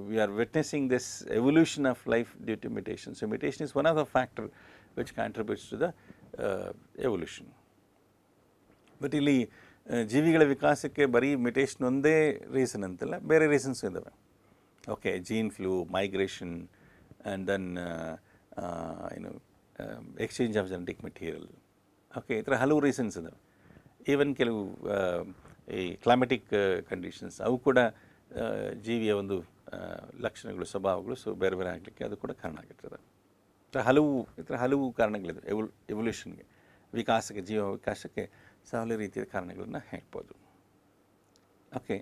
we are witnessing this evolution of life due to mutation. So mutation is one of the factor which contributes to the evolution. But ಇಲ್ಲಿ ಜೀವಿಗಳ ವಿಕಾಸಕ್ಕೆ ಬರೀ ಮ್ಯುಟೇಷನ್ ಒಂದೇ ರೀಸನ್ ಅಂತಲ್ಲ, ಬೇರೆ ರೀಸನ್ಸ್ ಇದ್ದಾವೆ. Okay, gene flow, migration, and then exchange of genetic material. Okay, ಈ ಥರ ಹಲವು ರೀಸನ್ಸ್ ಇದ್ದಾವೆ. ಈವನ್ ಕೆಲವು ಈ ಕ್ಲೈಮೆಟಿಕ್ ಕಂಡೀಷನ್ಸ್ ಅವು ಕೂಡ ಜೀವಿಯ ಒಂದು ಲಕ್ಷಣಗಳು, ಸ್ವಭಾವಗಳು ಸೊ ಬೇರೆ ಬೇರೆ ಆಗಲಿಕ್ಕೆ ಅದು ಕೂಡ ಕಾರಣ ಆಗಿರ್ತದೆ. ಈ ಥರ ಹಲವು ಕಾರಣಗಳಿದೆ ಎವಲ್ಯೂಷನ್ಗೆ, ವಿಕಾಸಕ್ಕೆ, ಜೀವ ವಿಕಾಸಕ್ಕೆ ಹಲವು ರೀತಿಯ ಕಾರಣಗಳನ್ನು ಹೇಳ್ಬೋದು. ಓಕೆ,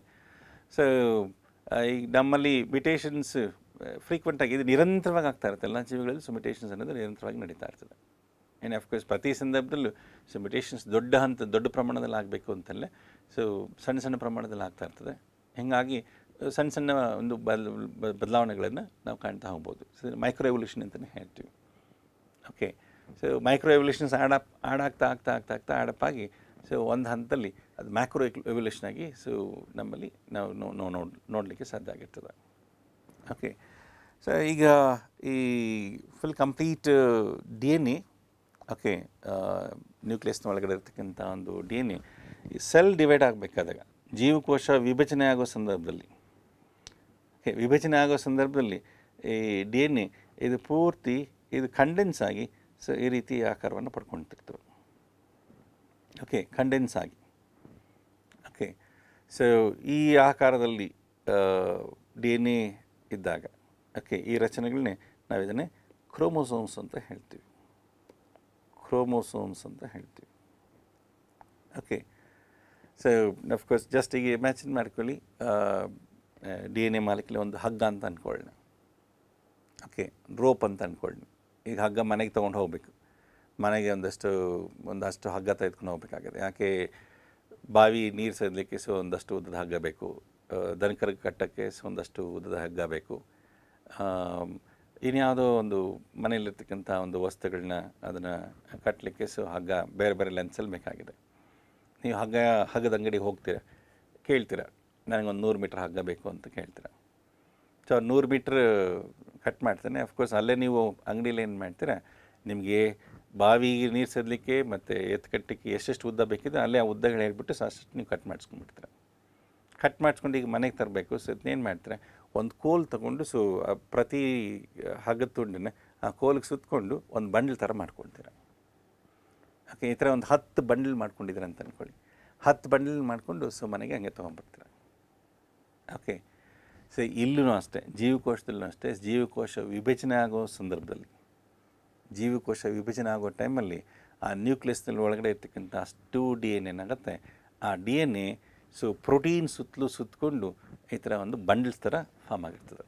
ಸೊ ಈಗ ನಮ್ಮಲ್ಲಿ ಮ್ಯುಟೇಷನ್ಸ್ ಫ್ರೀಕ್ವೆಂಟಾಗಿ ಇದು ನಿರಂತರವಾಗಿ ಆಗ್ತಾ ಇರುತ್ತೆ ಎಲ್ಲ ಜೀವಿಗಳಲ್ಲಿ. ಸೊ ಮ್ಯುಟೇಷನ್ಸ್ ಅನ್ನೋದು ನಿರಂತರವಾಗಿ ನಡೀತಾ ಇರ್ತದೆ. ಆ್ಯಂಡ್ ಅಫ್ಕೋರ್ಸ್ ಪ್ರತಿ ಸಂದರ್ಭದಲ್ಲೂ ಸೊ ಮ್ಯುಟೇಷನ್ಸ್ ದೊಡ್ಡ ಪ್ರಮಾಣದಲ್ಲಿ ಆಗಬೇಕು ಅಂತಲ್ಲ, ಸೊ ಸಣ್ಣ ಸಣ್ಣ ಪ್ರಮಾಣದಲ್ಲಿ ಆಗ್ತಾ ಇರ್ತದೆ. ಹೀಗಾಗಿ ಸಣ್ಣ ಸಣ್ಣ ಒಂದು ಬದಲಾವಣೆಗಳನ್ನು ನಾವು ಕಾಣ್ತಾ ಹೋಗ್ಬೋದು. ಸೊ ಮೈಕ್ರೋ ಎವಲ್ಯೂಷನ್ ಅಂತಲೇ ಹೇಳ್ತೀವಿ. ಓಕೆ, ಸೊ ಮೈಕ್ರೋ ಎವಲ್ಯೂಷನ್ಸ್ ಆಡಪ್ ಆಗಿ ಸೊ ಒಂದು ಹಂತದಲ್ಲಿ ಅದು ಮ್ಯಾಕ್ರೋ ಎವಲ್ಯೂಷನ್ ಆಗಿ ಸೊ ನಮ್ಮಲ್ಲಿ ನಾವು ನೋಡಲಿಕ್ಕೆ ಸಾಧ್ಯ ಆಗಿರ್ತದೆ. ಓಕೆ, ಸೊ ಈಗ ಈ full complete D N A, okay, ನ್ಯೂಕ್ಲಿಯಸ್ನ ಒಳಗಡೆ ಇರ್ತಕ್ಕಂಥ ಒಂದು D N A cell divide ಆಗಬೇಕಾದಾಗ, ಜೀವಕೋಶ ವಿಭಜನೆ ಆಗೋ ಸಂದರ್ಭದಲ್ಲಿ, ಓಕೆ, ವಿಭಜನೆ ಆಗೋ ಸಂದರ್ಭದಲ್ಲಿ ಈ ಡಿ ಎನ್ ಎ ಇದು ಪೂರ್ತಿ ಇದು ಕಂಡೆನ್ಸ್ ಆಗಿ ಸೊ ಈ ರೀತಿ ಆಕಾರವನ್ನು ಪಡ್ಕೊಳ್ತಿರ್ತವೆ. ಓಕೆ, ಕಂಡೆನ್ಸ್ ಆಗಿ. ಓಕೆ, ಸೊ ಈ ಆಕಾರದಲ್ಲಿ ಡಿ ಎನ್ ಎ ಇದ್ದಾಗ, ಓಕೆ, ಈ ರಚನೆಗಳನ್ನೇ ನಾವು ಇದನ್ನೇ ಕ್ರೋಮೋಸೋಮ್ಸ್ ಅಂತ ಹೇಳ್ತೀವಿ. ಕ್ರೋಮೋಸೋಮ್ಸ್ ಅಂತ ಹೇಳ್ತೀವಿ. ಓಕೆ, ಸೊ ಅಫ್ಕೋರ್ಸ್ ಜಸ್ಟ್ ಈಗ ಇಮ್ಯಾಜಿನ್ ಮಾಡ್ಕೊಳ್ಳಿ, ಡಿ ಎನ್ ಎ ಮಾಲಿಕ್ಯೂಲ್ ಒಂದು ಹಗ್ಗ ಅಂತ ಅಂದ್ಕೊಳ್ಳೋಣ. ಓಕೆ, ರೋಪ್ ಅಂತ ಅಂದ್ಕೊಳ್ಳಿ. ಈಗ ಹಗ್ಗ ಮನೆಗೆ ತೊಗೊಂಡು ಹೋಗಬೇಕು, ಮನೆಗೆ ಒಂದಷ್ಟು ಹಗ್ಗ ತೆಗೆದುಕೊಂಡು ಹೋಗ್ಬೇಕಾಗಿದೆ. ಯಾಕೆ ಬಾವಿ ನೀರು ಸೇದಲಿಕ್ಕೆ ಸೊ ಒಂದಷ್ಟು ಉದ್ದದ ಹಗ್ಗ ಬೇಕು, ದನಕರಿಗೆ ಕಟ್ಟೋಕ್ಕೆ ಸೊ ಒಂದಷ್ಟು ಉದ್ದದ ಹಗ್ಗ ಬೇಕು, ಇನ್ಯಾವುದೋ ಒಂದು ಮನೆಯಲ್ಲಿರ್ತಕ್ಕಂಥ ಒಂದು ವಸ್ತುಗಳನ್ನ ಅದನ್ನು ಕಟ್ಟಲಿಕ್ಕೆ ಸೊ ಹಗ್ಗ ಬೇರೆ ಬೇರೆ ಲೆನ್ಸಲ್ಲಿ ಬೇಕಾಗಿದೆ. ನೀವು ಹಗ್ಗದ ಅಂಗಡಿಗೆ ಹೋಗ್ತೀರ, ಕೇಳ್ತೀರ ನನಗೊಂದು 100 ಮೀಟ್ರ್ ಹಗ್ಗ ಬೇಕು ಅಂತ ಕೇಳ್ತೀರ. ಸೊ 100 ಮೀಟ್ರ್ ಕಟ್ ಮಾಡ್ತಾನೆ. ಅಫ್ಕೋರ್ಸ್ ಅಲ್ಲೇ ನೀವು ಅಂಗಡಿಯಲ್ಲಿ ಏನು ಮಾಡ್ತೀರ, ನಿಮಗೆ ಬಾವಿಗೆ ನೀರು ಸೇದಲಿಕ್ಕೆ ಮತ್ತು ಎತ್ತುಕಟ್ಟಕ್ಕೆ ಎಷ್ಟೆಷ್ಟು ಉದ್ದ ಬೇಕಿದೆ ಅಲ್ಲೇ ಆ ಉದ್ದಗಳು ಹೇಳ್ಬಿಟ್ಟು ಸೊ ಅಷ್ಟು ನೀವು ಕಟ್ ಮಾಡಿಸ್ಕೊಂಡ್ಬಿಡ್ತೀರ. ಕಟ್ ಮಾಡಿಸ್ಕೊಂಡು ಈಗ ಮನೆಗೆ ತರಬೇಕು. ಸೊ ಇದನ್ನೇನು ಮಾಡ್ತೀರಾ, ಒಂದು ಕೋಲ್ ತೊಗೊಂಡು ಸೊ ಪ್ರತಿ ಹಗ್ಗದ ತುಂಡನ್ನ ಆ ಕೋಲಿಗೆ ಸುತ್ತಕೊಂಡು ಒಂದು ಬಂಡಲ್ ಥರ ಮಾಡ್ಕೊಳ್ತೀರ. ಓಕೆ, ಈ ಥರ ಒಂದು 10 ಬಂಡಲ್ ಮಾಡ್ಕೊಂಡಿದ್ದೀರ ಅಂತ ಅಂದ್ಕೊಳ್ಳಿ. 10 ಬಂಡಲ್ ಮಾಡಿಕೊಂಡು ಸೊ ಮನೆಗೆ ಹಂಗೆ ತೊಗೊಂಡ್ಬರ್ತೀರ. ಓಕೆ, ಸೊ ಇಲ್ಲೂ ಅಷ್ಟೇ, ಜೀವಕೋಶದಲ್ಲೂ ಅಷ್ಟೇ, ಜೀವಕೋಶ ವಿಭಜನೆ ಆಗೋ ಸಂದರ್ಭದಲ್ಲಿ, ಜೀವಕೋಶ ವಿಭಜನೆ ಆಗೋ ಟೈಮಲ್ಲಿ ಆ ನ್ಯೂಕ್ಲಿಯಸ್ನಲ್ಲಿ ಒಳಗಡೆ ಇರ್ತಕ್ಕಂಥ ಅಷ್ಟು ಡಿ ಎನ್ ಏನಾಗುತ್ತೆ, ಆ D N A so protein ಸುತ್ತಕೊಂಡು ಈ ಥರ ಒಂದು ಬಂಡಲ್ಸ್ ಥರ ಫಾರ್ಮ್ ಆಗಿರ್ತದೆ.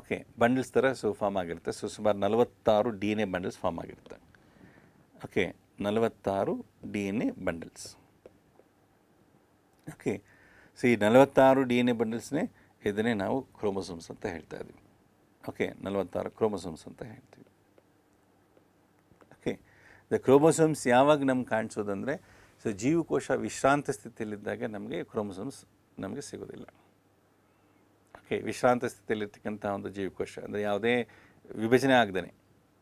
ಓಕೆ, ಬಂಡಲ್ಸ್ ಥರ ಸೊ ಫಾರ್ಮ್ ಆಗಿರುತ್ತೆ. ಸೊ ಸುಮಾರು 46 D N A bundles form ಆಗಿರುತ್ತೆ. Okay, 46 D N A bundles. Okay, so ಈ 46 ಡಿ ಎನ್ ಎ ಬಂಡಲ್ಸ್ನೇ ಇದನ್ನೇ ನಾವು ಕ್ರೋಮೋಸೋಮ್ಸ್ ಅಂತ ಹೇಳ್ತಾ ಇದ್ದೀವಿ. ಓಕೆ, 46 ಕ್ರೋಮೋಸೋಮ್ಸ್ ಅಂತ ಹೇಳ್ತೀವಿ. ಓಕೆ, ದ ಕ್ರೋಮೋಸೋಮ್ಸ್ ಯಾವಾಗ ನಮ್ಗೆ ಕಾಣಿಸೋದಂದರೆ, ಸೊ ಜೀವಕೋಶ ವಿಶ್ರಾಂತ ಸ್ಥಿತಿಯಲ್ಲಿದ್ದಾಗ ನಮಗೆ ಕ್ರೋಮೋಸೋಮ್ಸ್ ನಮಗೆ ಸಿಗೋದಿಲ್ಲ. ಓಕೆ, ವಿಶ್ರಾಂತ ಸ್ಥಿತಿಯಲ್ಲಿರ್ತಕ್ಕಂಥ ಒಂದು ಜೀವಕೋಶ ಅಂದರೆ ಯಾವುದೇ ವಿಭಜನೆ ಆಗದೇ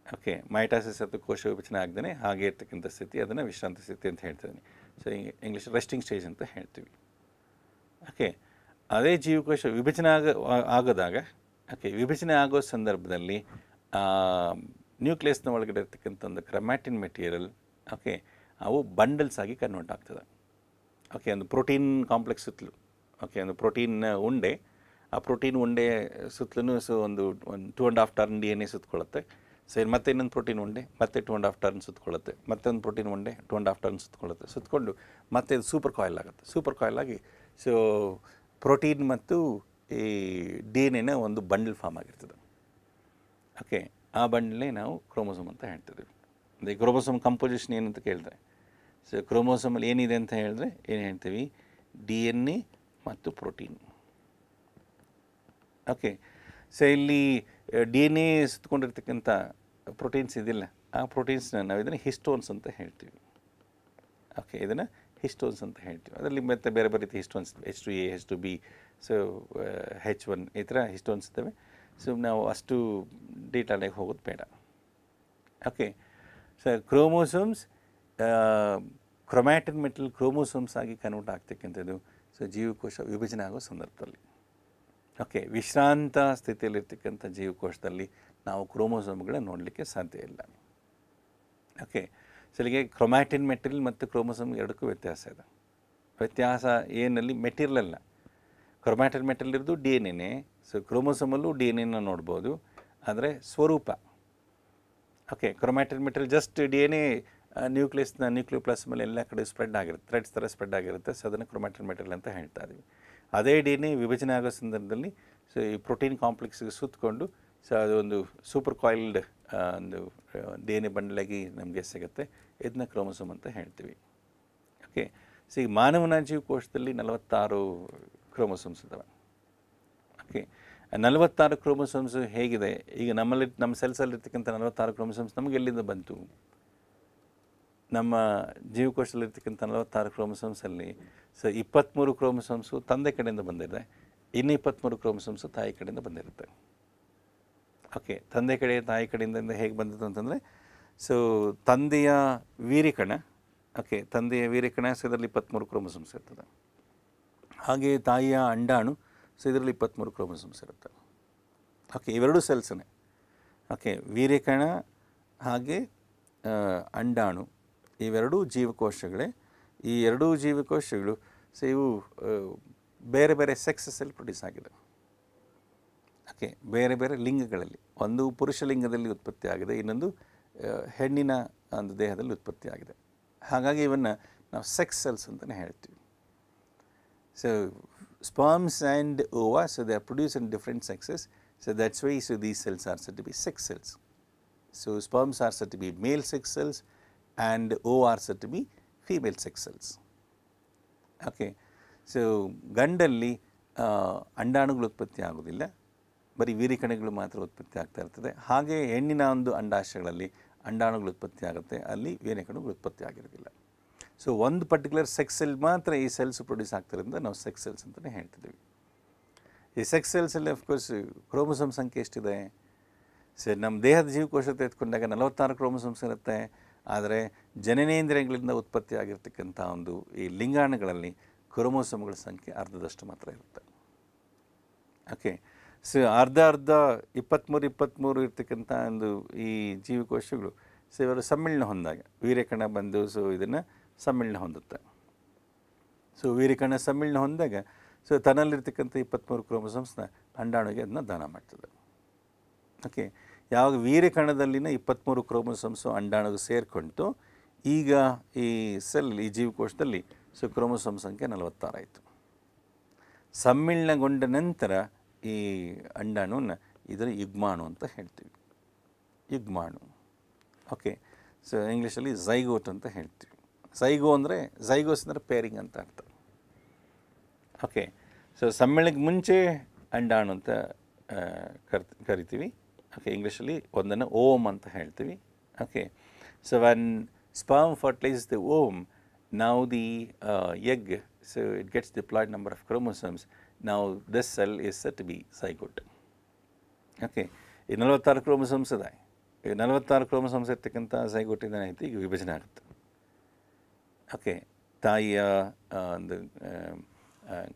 ಓಕೆ, ಮೈಟಾಸಿಸ್ ಅಥವಾ ಕೋಶ ವಿಭಜನೆ ಆಗದೇ ಹಾಗೆ ಇರ್ತಕ್ಕಂಥ ಸ್ಥಿತಿ, ಅದನ್ನು ವಿಶ್ರಾಂತ ಸ್ಥಿತಿ ಅಂತ ಹೇಳ್ತೀನಿ. ಸೊ ಇಂಗ್ಲೀಷ್ ರೆಸ್ಟಿಂಗ್ ಸ್ಟೇಜ್ ಅಂತ ಹೇಳ್ತೀವಿ. ಓಕೆ, ಅದೇ ಜೀವಕೋಶ ವಿಭಜನೆ ಆಗೋದಾಗ, ಓಕೆ, ವಿಭಜನೆ ಆಗೋ ಸಂದರ್ಭದಲ್ಲಿ ನ್ಯೂಕ್ಲಿಯಸ್ನ ಒಳಗಡೆ ಇರ್ತಕ್ಕಂಥ ಒಂದು ಕ್ರಮ್ಯಾಟಿನ್ ಮೆಟೀರಿಯಲ್, ಓಕೆ, ಅವು ಬಂಡಲ್ಸ್ ಆಗಿ ಕನ್ವರ್ಟ್ ಆಗ್ತದೆ. ಓಕೆ, ಒಂದು ಪ್ರೋಟೀನ್ ಕಾಂಪ್ಲೆಕ್ಸ್ ಸುತ್ತಲೂ, ಓಕೆ, ಒಂದು ಪ್ರೋಟೀನ್ ಉಂಡೆ, ಆ ಪ್ರೋಟೀನ್ ಉಂಡೆ ಸುತ್ತಲೂ ಸೊ ಒಂದು 2.5 ಟರ್ನ್ DNA ಸುತ್ತಕೊಳ್ಳುತ್ತೆ. ಸೊ ಮತ್ತೆ ಇನ್ನೊಂದು ಪ್ರೋಟೀನ್ ಉಂಡೆ ಮತ್ತೆ 2.5 ಟರ್ನ್ ಸುತ್ತಕೊಳ್ಳುತ್ತೆ, ಮತ್ತೊಂದು ಪ್ರೋಟೀನ್ ಉಂಡೆ 2.5 ಟರ್ನ್ ಸುತ್ತಕೊಳ್ಳುತ್ತೆ. ಸುತ್ತಕೊಂಡು ಮತ್ತೆ ಇದು ಸೂಪರ್ ಕಾಯಿಲ್ ಆಗುತ್ತೆ. ಸೂಪರ್ ಕಾಯಿಲ್ ಆಗಿ ಸೊ ಪ್ರೋಟೀನ್ ಮತ್ತು ಈ DNA ಒಂದು ಬಂಡಲ್ ಫಾರ್ಮ್ ಆಗಿರ್ತದೆ. ಓಕೆ, ಆ ಬಂಡಲೇ ನಾವು ಕ್ರೋಮೋಸೋಮ್ ಅಂತ ಹೇಳ್ತಿದ್ದೀವಿ. ಅಂದರೆ ಕ್ರೋಮೋಸೋಮ್ ಕಂಪೋಸಿಷನ್ ಏನಂತ ಕೇಳಿದ್ರೆ, ಸೊ ಕ್ರೋಮೋಸೋಮಲ್ಲಿ ಏನಿದೆ ಅಂತ ಹೇಳಿದ್ರೆ ಏನು ಹೇಳ್ತೀವಿ, DNA ಮತ್ತು ಪ್ರೋಟೀನ್. ಓಕೆ, ಸೊ ಇಲ್ಲಿ DNA ಸುತ್ತಕೊಂಡಿರ್ತಕ್ಕಂಥ ಪ್ರೋಟೀನ್ಸ್ ಇದಿಲ್ಲ, ಆ ಪ್ರೋಟೀನ್ಸ್ನ ನಾವು ಇದನ್ನು ಹಿಸ್ಟೋನ್ಸ್ ಅಂತ ಹೇಳ್ತೀವಿ. ಓಕೆ, ಇದನ್ನು ಹಿಸ್ಟೋನ್ಸ್ ಅಂತ ಹೇಳ್ತೀವಿ. ಅದರಲ್ಲಿ ಮತ್ತೆ ಬೇರೆ ಬೇರೆ ರೀತಿ histones, H2A, H2B, so H1 ಈ ಥರ ಹಿಸ್ಟೋನ್ಸ್ ಇದ್ದಾವೆ. ಸೊ ನಾವು ಅಷ್ಟು ಡೀಟೇಲಾಗಿ ಹೋಗೋದು ಬೇಡ. Okay, so chromosomes chromatin metal chromosomes ಆಗಿ ಕನ್ವರ್ಟ್ ಆಗ್ತಕ್ಕಂಥದ್ದು ಸೊ ಜೀವಕೋಶ ವಿಭಜನೆ ಆಗೋ ಸಂದರ್ಭದಲ್ಲಿ. ಓಕೆ, ವಿಶ್ರಾಂತ ಸ್ಥಿತಿಯಲ್ಲಿರ್ತಕ್ಕಂಥ ಜೀವಕೋಶದಲ್ಲಿ ನಾವು ಕ್ರೋಮೋಸೋಮ್ಗಳನ್ನ ನೋಡಲಿಕ್ಕೆ ಸಾಧ್ಯ ಇಲ್ಲ. ಓಕೆ, ಸೊ ಇಲ್ಲಿಗೆ ಕ್ರೊಮ್ಯಾಟಿನ್ ಮೆಟೀರಿಯಲ್ ಮತ್ತು ಕ್ರೋಮೋಸೋಮ್ ಎರಡಕ್ಕೂ ವ್ಯತ್ಯಾಸ ಇದೆ. ವ್ಯತ್ಯಾಸ ಏನಲ್ಲಿ ಮೆಟೀರಿಯಲ್ ಅಲ್ಲ, ಕ್ರೊಮ್ಯಾಟಿನ್ ಮೆಟೀರಿಯಲ್ ಇರೋದು DNA, ಸೊ ಕ್ರೋಮೋಸೋಮಲ್ಲೂ DNA ನೋಡ್ಬೋದು, ಆದರೆ ಸ್ವರೂಪ. Okay, chromatin material just DNA ನ್ಯೂಕ್ಲಿಯಸ್ನ ನ್ಯೂಕ್ಲಿಯೋಪ್ಲಾಸ್ಮಲ್ಲಿ ಎಲ್ಲ ಕಡೆ ಸ್ಪ್ರೆಡ್ ಆಗಿರುತ್ತೆ, ಥ್ರೆಡ್ಸ್ ಥರ ಸ್ಪ್ರೆಡ್ ಆಗಿರುತ್ತೆ. ಸೊ ಅದನ್ನು ಕ್ರೊಮ್ಯಾಟಿನ್ ಮೆಟೀರಿಯಲ್ ಅಂತ ಹೇಳ್ತಾ ಇದ್ದೀವಿ. ಅದೇ DNA ವಿಭಜನೆ ಆಗೋ ಸಂದರ್ಭದಲ್ಲಿ ಸೊ ಈ ಪ್ರೋಟೀನ್ ಕಾಂಪ್ಲೆಕ್ಸ್ಗೆ ಸುತ್ತಕೊಂಡು ಸೊ ಅದು ಒಂದು ಸೂಪರ್ ಕಾಯಿಲ್ಡ್ ಒಂದು DNA ಬಂಡಲಾಗಿ ನಮಗೆ ಸಿಗುತ್ತೆ. ಇದನ್ನ ಕ್ರೋಮೋಸೋಮ್ ಅಂತ ಹೇಳ್ತೀವಿ. ಓಕೆ, ಸೊ ಈ ಮಾನವನ ಜೀವಕೋಶದಲ್ಲಿ 46 ಕ್ರೋಮೋಸೋಮ್ಸ್ ಇದ್ದಾವೆ. ಓಕೆ, 46 ಕ್ರೋಮೋಸೋಮ್ಸ್ ಹೇಗಿದೆ, ಈಗ ನಮ್ಮ ಸೆಲ್ಸಲ್ಲಿರ್ತಕ್ಕಂಥ 46 ಕ್ರೋಮೋಸೋಮ್ಸ್ ನಮಗೆ ಎಲ್ಲಿಂದ ಬಂತು? ನಮ್ಮ ಜೀವಕೋಶದಲ್ಲಿರ್ತಕ್ಕಂಥ 46 ಕ್ರೋಮೋಸೋಮ್ಸಲ್ಲಿ ಸೊ 23 ಕ್ರೋಮೋಸೋಮ್ಸು ತಂದೆ ಕಡೆಯಿಂದ ಬಂದಿದೆ, ಇನ್ನು 23 ಕ್ರೋಮೋಸೋಮ್ಸು ತಾಯಿ ಕಡೆಯಿಂದ ಬಂದಿರುತ್ತೆ. ಓಕೆ, ತಂದೆ ಕಡೆ ತಾಯಿ ಕಡೆಯಿಂದ ಹೇಗೆ ಬಂದಿತ್ತು ಅಂತಂದರೆ, ಸೊ ತಂದೆಯ ವೀರ್ಯಕಣ, ಓಕೆ, ತಂದೆಯ ವೀರ್ಯಕಣ ಸೊ ಇದರಲ್ಲಿ 23 ಕ್ರೋಮೋಸೋಮ್ಸ್ ಇರ್ತದೆ. ಹಾಗೆ ತಾಯಿಯ ಅಂಡಾಣು ಸೊ ಇದರಲ್ಲಿ 23 ಕ್ರೋಮೋಸೋಮ್ಸ್ ಇರುತ್ತೆ. ಓಕೆ, ಇವೆರಡೂ ಸೆಲ್ಸನೇ. ಓಕೆ, ವೀರ್ಯಕಣ ಹಾಗೆ ಅಂಡಾಣು ಇವೆರಡೂ ಜೀವಕೋಶಗಳೇ. ಈ ಎರಡೂ ಜೀವಕೋಶಗಳು ಸೊ ಇವು ಬೇರೆ ಬೇರೆ ಸೆಕ್ಸಸ್ಸಲ್ಲಿ ಪ್ರೊಡ್ಯೂಸ್ ಆಗಿದೆ. ಓಕೆ, ಬೇರೆ ಬೇರೆ ಲಿಂಗಗಳಲ್ಲಿ, ಒಂದು ಪುರುಷ ಲಿಂಗದಲ್ಲಿ ಉತ್ಪತ್ತಿ ಆಗಿದೆ, ಇನ್ನೊಂದು ಹೆಣ್ಣಿನ ಒಂದು ದೇಹದಲ್ಲಿ ಉತ್ಪತ್ತಿ ಆಗಿದೆ. ಹಾಗಾಗಿ ಇವನ್ನು ನಾವು ಸೆಕ್ಸ್ ಸೆಲ್ಸ್ ಅಂತಲೇ ಹೇಳ್ತೀವಿ. So sperms and ova, so they are produced in different sexes. So that's why so these cells are said to be sex cells. So sperms are said to be male sex cells and ova are said to be female sex cells. Okay, so ಗಂಡಲ್ಲಿ ಅಂಡಾಣುಗಳು ಉತ್ಪತ್ತಿ ಆಗೋದಿಲ್ಲ, ಬರೀ ವೀರ್ಯಕಣಗಳು ಮಾತ್ರ ಉತ್ಪತ್ತಿ ಆಗ್ತಾ ಇರ್ತದೆ. ಹಾಗೆ ಹೆಣ್ಣಿನ ಒಂದು ಅಂಡಾಶಯಗಳಲ್ಲಿ ಅಂಡಾಣುಗಳು ಉತ್ಪತ್ತಿ ಆಗುತ್ತೆ, ಅಲ್ಲಿ ವೀರ್ಯಕಣಗಳು ಉತ್ಪತ್ತಿ ಆಗಿರೋದಿಲ್ಲ. ಸೊ ಒಂದು ಪರ್ಟಿಕ್ಯುಲರ್ ಸೆಕ್ಸ್ ಸೆಲ್ ಮಾತ್ರ ಈ ಸೆಲ್ಸ್ ಪ್ರೊಡ್ಯೂಸ್ ಆಗ್ತಿರೋದ್ರಿಂದ ನಾವು ಸೆಕ್ಸ್ ಸೆಲ್ಸ್ ಅಂತಲೇ ಹೇಳ್ತಿದ್ದೀವಿ. ಈ ಸೆಕ್ಸ್ ಸೆಲ್ಸಲ್ಲಿ ಅಫ್ಕೋರ್ಸ್ ಕ್ರೋಮೋಸೋಮ್ ಸಂಖ್ಯೆ ಎಷ್ಟಿದೆ? ಸೊ ನಮ್ಮ ದೇಹದ ಜೀವಕೋಶ ತೆಗೆದುಕೊಂಡಾಗ 46 ಕ್ರೋಮೋಸೋಮ್ಸ್ ಇರುತ್ತೆ, ಆದರೆ ಜನನೇಂದ್ರಿಯಗಳಿಂದ ಉತ್ಪತ್ತಿ ಆಗಿರ್ತಕ್ಕಂಥ ಒಂದು ಈ ಲಿಂಗಾಣುಗಳಲ್ಲಿ ಕ್ರೋಮೋಸೋಮ್ಗಳ ಸಂಖ್ಯೆ ಅರ್ಧದಷ್ಟು ಮಾತ್ರ ಇರುತ್ತೆ. ಓಕೆ, ಸೊ ಅರ್ಧ 23 ಇರ್ತಕ್ಕಂಥ ಒಂದು ಈ ಜೀವಕೋಶಗಳು ಸೊ ಇವರು ಸಮ್ಮಿಳನ ಹೊಂದಾಗ ವೀರ್ಯಕಣ ಬಂದು ಸೊ ಇದನ್ನು ಸಮ್ಮಿಳನ ಹೊಂದುತ್ತೆ. ಸೊ ವೀರ್ಯಕಣ ಸಮ್ಮಿಳನ ಹೊಂದಾಗ ಸೊ ತನ್ನಲ್ಲಿರ್ತಕ್ಕಂಥ 23 ಕ್ರೋಮೋಸೋಮ್ಸ್ನ ಅಂಡಾಣುಗೆ ಅದನ್ನ ದಾನ ಮಾಡ್ತದೆ. ಓಕೆ, ಯಾವಾಗ ವೀರ್ಯಕಣದಲ್ಲಿನ 23 ಕ್ರೋಮೋಸೋಮ್ಸು ಅಂಡಾಣುಗೆ ಸೇರಿಕೊಂಡು ಈಗ ಈ ಸೆಲ್ ಈ ಜೀವಕೋಶದಲ್ಲಿ ಸೊ ಕ್ರೋಮೋಸೋಮ್ ಸಂಖ್ಯೆ 46 ಆಯಿತು. ಸಮ್ಮಿಳನಗೊಂಡ ನಂತರ ಈ ಅಂಡಾಣುವನ್ನು ಇದರ ಯುಗ್ಮಾಣು ಅಂತ ಹೇಳ್ತೀವಿ. ಯುಗ್ಮಾಣು. ಓಕೆ, ಸೊ ಇಂಗ್ಲೀಷಲ್ಲಿ ಝೈಗೋಟ್ ಅಂತ ಹೇಳ್ತೀವಿ. ಝೈಗೋ ಅಂದರೆ ಝೈಗೋಸ್ ಅಂದರೆ ಪೇರಿಂಗ್ ಅಂತ ಅರ್ಥ. ಓಕೆ, ಸೊ ಸಮ್ಮಿಳನಕ್ಕೆ ಮುಂಚೆ ಅಂಡಾಣು ಅಂತ ಕರಿತೀವಿ. ಓಕೆ, ಇಂಗ್ಲೀಷಲ್ಲಿ ಒಂದನ್ನು ಓಮ್ ಅಂತ ಹೇಳ್ತೀವಿ. Okay, so when sperm fertilises the ovum, now the egg, so it gets diploid number of chromosomes. Now this cell is said to be zygote. Okay, ಈ 46 ಕ್ರೋಮೋಸೋಮ್ಸ್ ಇದೆ. 46 ಕ್ರೋಮೋಸೋಮ್ಸ್ ಇರ್ತಕ್ಕಂಥ ಝೈಗೋಟಿಂದ ಏನಾಯ್ತು ಈಗ ವಿಭಜನೆ ಆಗುತ್ತೆ. ಓಕೆ, ತಾಯಿಯ ಒಂದು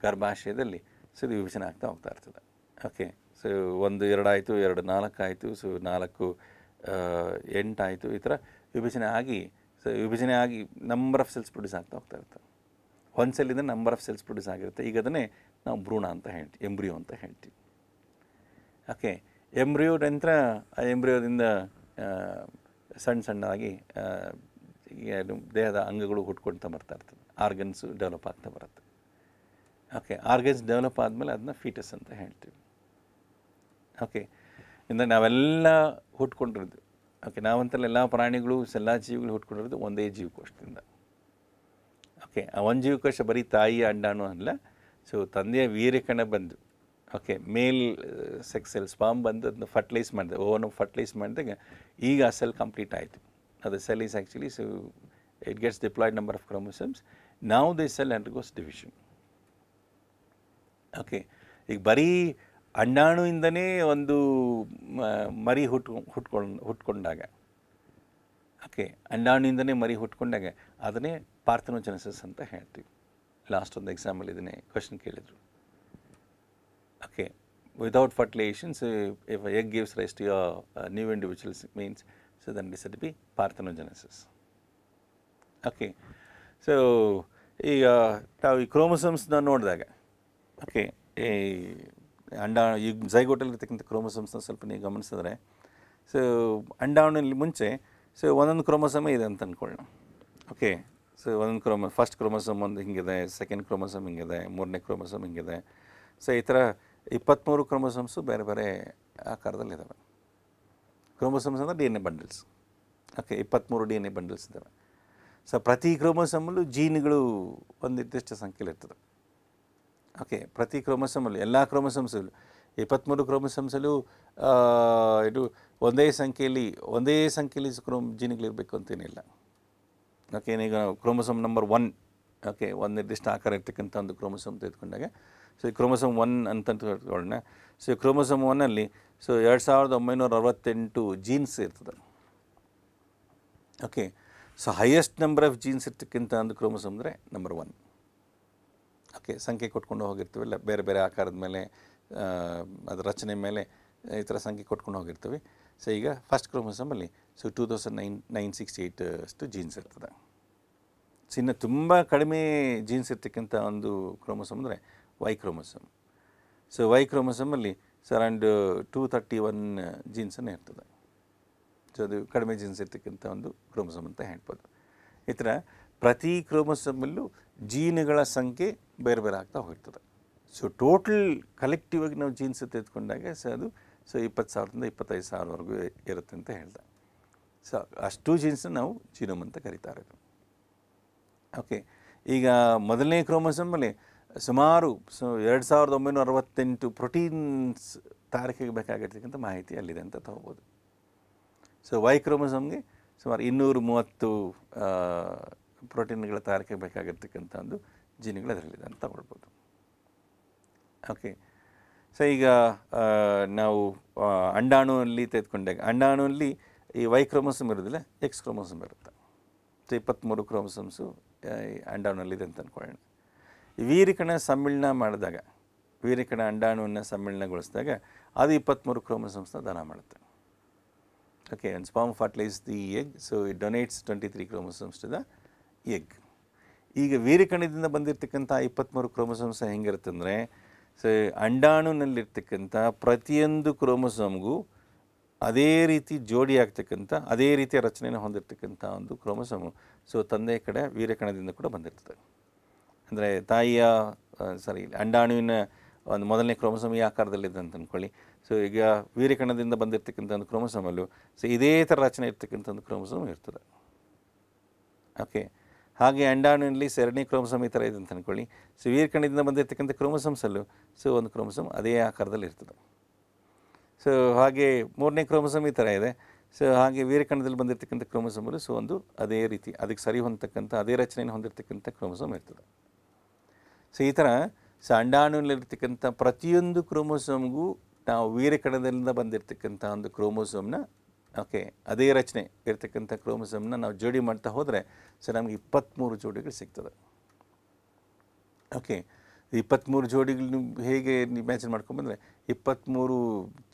ಗರ್ಭಾಶಯದಲ್ಲಿ ಸೊ ಇದು ವಿಭಜನೆ ಆಗ್ತಾ ಹೋಗ್ತಾ ಇರ್ತದೆ. ಓಕೆ, ಸೊ 1 2 ಆಯಿತು, 2 4 ಆಯಿತು, ಸೊ 4 8 ಆಯಿತು, ಈ ಥರ ವಿಭಜನೆ ಆಗಿ ನಂಬರ್ ಆಫ್ ಸೆಲ್ಸ್ ಪ್ರೊಡ್ಯೂಸ್ ಆಗ್ತಾ ಹೋಗ್ತಾ ಇರ್ತದೆ. ಒಂದು ಸೆಲ್ಲಿಂದ ನಂಬರ್ ಆಫ್ ಸೆಲ್ಸ್ ಪ್ರೊಡ್ಯೂಸ್ ಆಗಿರುತ್ತೆ. ಈಗ ಅದನ್ನೇ ನಾವು ಭ್ರೂಣ ಅಂತ ಹೇಳ್ತೀವಿ, ಎಂಬ್ರಿಯೋ ಅಂತ ಹೇಳ್ತೀವಿ. ಓಕೆ, ಎಂಬ್ರಿಯೋ ನಂತರ ಆ ಎಂಬ್ರಿಯೋದಿಂದ ಸಣ್ಣದಾಗಿ ದೇಹದ ಅಂಗಗಳು ಹುಟ್ಕೊಳ್ತಾ ಬರ್ತಾ ಇರ್ತದೆ, ಆರ್ಗನ್ಸು ಡೆವಲಪ್ ಆಗ್ತಾ ಬರುತ್ತೆ. ಓಕೆ, ಆರ್ಗನ್ಸ್ ಡೆವಲಪ್ ಆದಮೇಲೆ ಅದನ್ನ ಫೀಟಸ್ ಅಂತ ಹೇಳ್ತೀವಿ. ಓಕೆ, ಇಂದ ನಾವೆಲ್ಲ ಹುಟ್ಕೊಂಡಿರೋದು, ಓಕೆ, ನಾವಂತಲ್ಲ ಎಲ್ಲ ಪ್ರಾಣಿಗಳು ಎಲ್ಲ ಜೀವಿಗಳು ಹುಟ್ಕೊಂಡಿರೋದು ಒಂದೇ ಜೀವಕೋಶದಿಂದ. ಓಕೆ, ಆ ಒಂದು ಜೀವಕೋಶ ಬರೀ ತಾಯಿಯ ಅಂಡಾಣು ಅಲ್ಲ, ಸೊ ತಂದೆಯ ವೀರ್ಯಕಣ ಬಂದು, ಓಕೆ, ಮೇಲ್ ಸೆಕ್ಸ್ ಸೆಲ್ ಸ್ಪಾಮ್ ಬಂದು ಅದನ್ನ ಫರ್ಟಿಲೈಸ್ ಮಾಡಿದೆ, ಓವನ್ ಫರ್ಟಿಲೈಸ್ ಮಾಡಿದಾಗ ಈಗ ಆ ಸೆಲ್ ಕಂಪ್ಲೀಟ್ ಆಯಿತು. ಅದು cell is actually so it gets diploid number of chromosomes. Now the cell undergoes division. Okay, ಈಗ ಬರೀ ಅಂಡಾಣುವಿಂದನೇ ಒಂದು ಮರಿ ಹುಟ್ಕೊಂಡಾಗ, ಓಕೆ, ಅಂಡಾಣುವಿಂದನೇ ಮರಿ ಹುಟ್ಕೊಂಡಾಗ ಅದನ್ನೇ ಪಾರ್ಥೆನೋಜೆನೆಸಿಸ್ ಅಂತ ಹೇಳ್ತೀವಿ. ಲಾಸ್ಟ್ ಒಂದು ಎಕ್ಸಾಂಪಲ್ ಇದನ್ನೇ ಕ್ವಶನ್ ಕೇಳಿದರು. Okay, without fertilization if egg gives rise to new individuals means so then it to be parthenogenesis. Okay, so ಈಗ ನಾವು ಈ ಕ್ರೋಮೋಸೋಮ್ಸ್ನ ನೋಡಿದಾಗ, ಓಕೆ, ಈ ಈ ಝೈಗೋಟಲ್ಲಿರ್ತಕ್ಕಂಥ ಕ್ರೋಮೋಸೋಮ್ಸ್ನ ಸ್ವಲ್ಪ ನೀವು ಗಮನಿಸಿದ್ರೆ, ಸೊ ಅಂಡಾಣುವಿನಲ್ಲಿ ಮುಂಚೆ ಸೊ ಒಂದೊಂದು ಕ್ರೋಮೋಸೋಮೇ ಇದೆ ಅಂತ ಅಂದ್ಕೊಳ್ಳೋಣ. ಓಕೆ, ಸೊ ಒಂದೊಂದು ಫಸ್ಟ್ ಕ್ರೋಮೋಸೋಮ್ ಒಂದು ಹಿಂಗಿದೆ, ಸೆಕೆಂಡ್ ಕ್ರೋಮೋಸೋಮ್ ಹಿಂಗಿದೆ, 3ನೇ ಕ್ರೋಮೋಸೋಮ್ ಹಿಂಗಿದೆ. ಸೊ ಈ ಥರ 23 ಕ್ರೋಮೋಸೋಮ್ಸು ಬೇರೆ ಬೇರೆ ಆಕಾರದಲ್ಲಿದ್ದಾವೆ. ಕ್ರೋಮೋಸೋಮ್ಸ್ ಅಂದರೆ DNA bundles. Okay, 23 DNA bundles ಇದ್ದಾವೆ. ಸೊ ಪ್ರತಿ ಕ್ರೋಮೋಸೋಮಲ್ಲೂ ಜೀನ್ಗಳು ಒಂದು ನಿರ್ದಿಷ್ಟ ಸಂಖ್ಯೆಯಲ್ಲಿ ಇರ್ತದೆ. ಓಕೆ, ಪ್ರತಿ ಕ್ರೋಮೋಸೋಮಲ್ಲೂ ಎಲ್ಲ ಕ್ರೋಮೋಸೋಮ್ಸಲ್ಲೂ 23 ಕ್ರೋಮೋಸೋಮ್ಸಲ್ಲೂ ಇದು ಒಂದೇ ಸಂಖ್ಯೆಯಲ್ಲಿ ಜೀನ್ಗಳಿರಬೇಕು ಅಂತೇನಿಲ್ಲ. ಓಕೆ, ಈಗ ಕ್ರೋಮೋಸೋಮ್ ನಂಬರ್ 1, ಓಕೆ, ಒಂದು ನಿರ್ದಿಷ್ಟ ಆಕಾರ ಇರ್ತಕ್ಕಂಥ ಒಂದು ಕ್ರೋಮೋಸೋಮ್ ತೆಗೆದುಕೊಂಡಾಗ, ಸೊ ಈ ಕ್ರೋಮೋಸೋಮ್ 1 ಅಂತ ತಿಳ್ಕೊಳ್ಳೋಣ. ಸೊ ಈ ಕ್ರೋಮೋಸೋಮ್ 1ಅಲ್ಲಿ ಸೊ 2968 ಜೀನ್ಸ್ ಇರ್ತದೆ. Okay, so highest number of jeans ಇರ್ತಕ್ಕಂಥ ಒಂದು ಕ್ರೋಮೋಸೋಮ್ ಅಂದರೆ ನಂಬರ್ 1. ಓಕೆ, ಸಂಖ್ಯೆ ಕೊಟ್ಕೊಂಡು ಹೋಗಿರ್ತೀವಿಲ್ಲ, ಬೇರೆ ಬೇರೆ ಆಕಾರದ ಮೇಲೆ, ಅದರ ರಚನೆ ಮೇಲೆ ಈ ಥರ ಸಂಖ್ಯೆ ಕೊಟ್ಕೊಂಡು ಹೋಗಿರ್ತೀವಿ. ಸೊ ಈಗ ಫಸ್ಟ್ ಕ್ರೋಮೋಸೋಮಲ್ಲಿ ಸೊ 2968 ಅಷ್ಟು ಜೀನ್ಸ್ ಇರ್ತದೆ. ಸೊ ಇನ್ನು ತುಂಬ ಕಡಿಮೆ ಜೀನ್ಸ್ ಇರ್ತಕ್ಕಂಥ ಒಂದು ಕ್ರೋಮೋಸೋಮ್ ಅಂದರೆ ವೈ ಕ್ರೋಮೋಸೋಮ್. ಸೊ ವೈ ಕ್ರೋಮೋಸೋಮಲ್ಲಿ ಸೊ ಅರೌಂಡ್ 231 ಜೀನ್ಸನ್ನು ಇರ್ತದೆ. ಸೊ ಅದು ಕಡಿಮೆ ಜೀನ್ಸ್ ಇರ್ತಕ್ಕಂಥ ಒಂದು ಕ್ರೋಮೋಸೋಮ್ ಅಂತ ಹೇಳ್ಬೋದು. ಈ ಥರ ಪ್ರತಿ ಕ್ರೋಮೋಸೋಮಲ್ಲೂ ಜೀನ್ಗಳ ಸಂಖ್ಯೆ ಬೇರೆ ಬೇರೆ ಆಗ್ತಾ ಹೋಗ್ತದೆ. ಸೊ ಟೋಟಲ್ ಕಲೆಕ್ಟಿವ್ ಆಗಿ ನಾವು ಜೀನ್ಸ್ ತೆಗೆದುಕೊಂಡಾಗ ಸೊ ಅದು ಸೊ 20,000ದಿಂದ 25,000ವರೆಗೂ ಇರುತ್ತೆ ಅಂತ ಹೇಳ್ದೆ. ಸೊ ಅಷ್ಟು ಜೀನ್ಸನ್ನು ನಾವು ಜೀನೋಮ್ ಅಂತ ಕರಿತಾ ಇರೋದು. ಓಕೆ, ಈಗ ಮೊದಲನೇ ಕ್ರೋಮೋಸೋಮಲ್ಲಿ ಸುಮಾರು ಸೊ 2968 ಪ್ರೋಟೀನ್ಸ್ ತಯಾರಿಕೆಗೆ ಬೇಕಾಗಿರ್ತಕ್ಕಂಥ ಮಾಹಿತಿ ಅಲ್ಲಿದೆ ಅಂತ ತಗೋಬೋದು. ಸೊ ವೈ ಕ್ರೋಮೋಸೋಮ್ಗೆ ಸುಮಾರು 230 ಪ್ರೋಟೀನ್ಗಳ ತಯಾರಿಕೆಗೆ ಬೇಕಾಗಿರ್ತಕ್ಕಂಥ ಒಂದು ಜೀನ್ಗಳು ಅದರಲ್ಲಿದೆ ಅಂತ ತಗೊಳ್ಬೋದು. ಓಕೆ, ಸೊ ಈಗ ನಾವು ಅಂಡಾಣುವಲ್ಲಿ ತೆಗೆದುಕೊಂಡಾಗ ಅಂಡಾಣುವಲ್ಲಿ ಈ ವೈ ಕ್ರೋಮೋಸೋಮ್ ಇರೋದಿಲ್ಲ, ಎಕ್ಸ್ ಕ್ರೋಮೋಸೋಮ್ ಇರುತ್ತೆ. ಸೊ 23 ಕ್ರೋಮೋಸೋಮ್ಸು ಅಂಡಾಣುವಲ್ಲಿದೆ ಅಂತ ಅಂದ್ಕೊಳ್ಳೋಣ. ವೀರ್ಯಕಣ ಸಮ್ಮಿಳನ ಮಾಡಿದಾಗ, ವೀರ್ಯಕಣ ಅಂಡಾಣುವನ್ನು ಸಮ್ಮಿಳನಗೊಳಿಸಿದಾಗ ಅದು 23 ಕ್ರೋಮೋಸೋಮ್ಸ್ನ ದಾನ ಮಾಡುತ್ತೆ. Okay, and sperm fertilizes the egg, so it donates 23 chromosomes to the egg. ಈಗ ವೀರ್ಯಕಣದಿಂದ ಬಂದಿರತಕ್ಕಂಥ 23 ಕ್ರೋಮೋಸೋಮ್ಸ್ ಹೆಂಗಿರುತ್ತೆ ಅಂದರೆ, ಸೊ ಅಂಡಾಣುನಲ್ಲಿರ್ತಕ್ಕಂಥ ಪ್ರತಿಯೊಂದು ಕ್ರೋಮೋಸೋಮ್ಗೂ ಅದೇ ರೀತಿ ಜೋಡಿ ಆಗ್ತಕ್ಕಂಥ ಅದೇ ರೀತಿಯ ರಚನೆಯನ್ನು ಹೊಂದಿರತಕ್ಕಂಥ ಒಂದು ಕ್ರೋಮೋಸೋಮು ಸೊ ತಂದೆಯ ಕಡೆ ವೀರ್ಯಕಣದಿಂದ ಕೂಡ ಬಂದಿರ್ತದೆ. ಅಂದರೆ ತಾಯಿಯ ಅಂಡಾಣುವಿನ ಒಂದು ಮೊದಲನೇ ಕ್ರೋಮೋಸೋಮ್ ಈ ಆಕಾರದಲ್ಲಿದೆ ಅಂತ ಅಂದ್ಕೊಳ್ಳಿ. ಸೊ ಈಗ ವೀರ್ಯಕಣದಿಂದ ಬಂದಿರತಕ್ಕಂಥ ಒಂದು ಕ್ರೋಮೋಸೋಮಲ್ಲೂ ಸೊ ಇದೇ ಥರ ರಚನೆ ಇರ್ತಕ್ಕಂಥ ಒಂದು ಕ್ರೋಮೋಸೋಮ್ ಇರ್ತದೆ. ಓಕೆ, ಹಾಗೆ ಅಂಡಾಣುವಿನಲ್ಲಿ ಎರಡನೇ ಕ್ರೋಮೋಸೋಮ್ ಈ ಥರ ಇದೆ ಅಂತ ಅಂದ್ಕೊಳ್ಳಿ. ಸೊ ವೀರ್ಯಕಣದಿಂದ ಬಂದಿರತಕ್ಕಂಥ ಕ್ರೋಮೋಸೋಮ್ಸಲ್ಲೂ ಸೊ ಒಂದು ಕ್ರೋಮೋಸೋಮ್ ಅದೇ ಆಕಾರದಲ್ಲಿ ಇರ್ತದೆ. ಸೊ ಹಾಗೆ ಮೂರನೇ ಕ್ರೋಮೋಸೋಮ್ ಈ ಥರ ಇದೆ. ಸೊ ಹಾಗೆ ವೀರ್ಯಕಣದಲ್ಲಿ ಬಂದಿರತಕ್ಕಂಥ ಕ್ರೋಮೋಸೋಮಲ್ಲೂ ಸೊ ಒಂದು ಅದೇ ರೀತಿ ಅದಕ್ಕೆ ಸರಿ ಹೊಂದತಕ್ಕಂಥ ಅದೇ ರಚನೆಯನ್ನು ಹೊಂದಿರತಕ್ಕಂಥ ಕ್ರೋಮೋಸೋಮ್ ಇರ್ತದೆ. ಸೊ ಈ ಥರ ಸೊ ಅಂಡಾಣುವಿನಲ್ಲಿರ್ತಕ್ಕಂಥ ಪ್ರತಿಯೊಂದು ಕ್ರೋಮೋಸೋಮ್ಗೂ ನಾವು ವೀರ್ಯಕಣದಿಂದ ಬಂದಿರತಕ್ಕಂಥ ಒಂದು ಕ್ರೋಮೋಸೋಮ್ನ ಓಕೆ, ಅದೇ ರಚನೆ ಇರ್ತಕ್ಕಂಥ ಕ್ರೋಮೋಸಮ್ನ ನಾವು ಜೋಡಿ ಮಾಡ್ತಾ ಹೋದರೆ ಸೊ ನಮಗೆ 23 ಜೋಡಿಗಳು ಸಿಗ್ತದೆ. ಓಕೆ, 23 ಜೋಡಿಗಳು ಹೇಗೆ ಇಮ್ಯಾಜಿನ್ ಮಾಡ್ಕೊಂಬಂದರೆ 23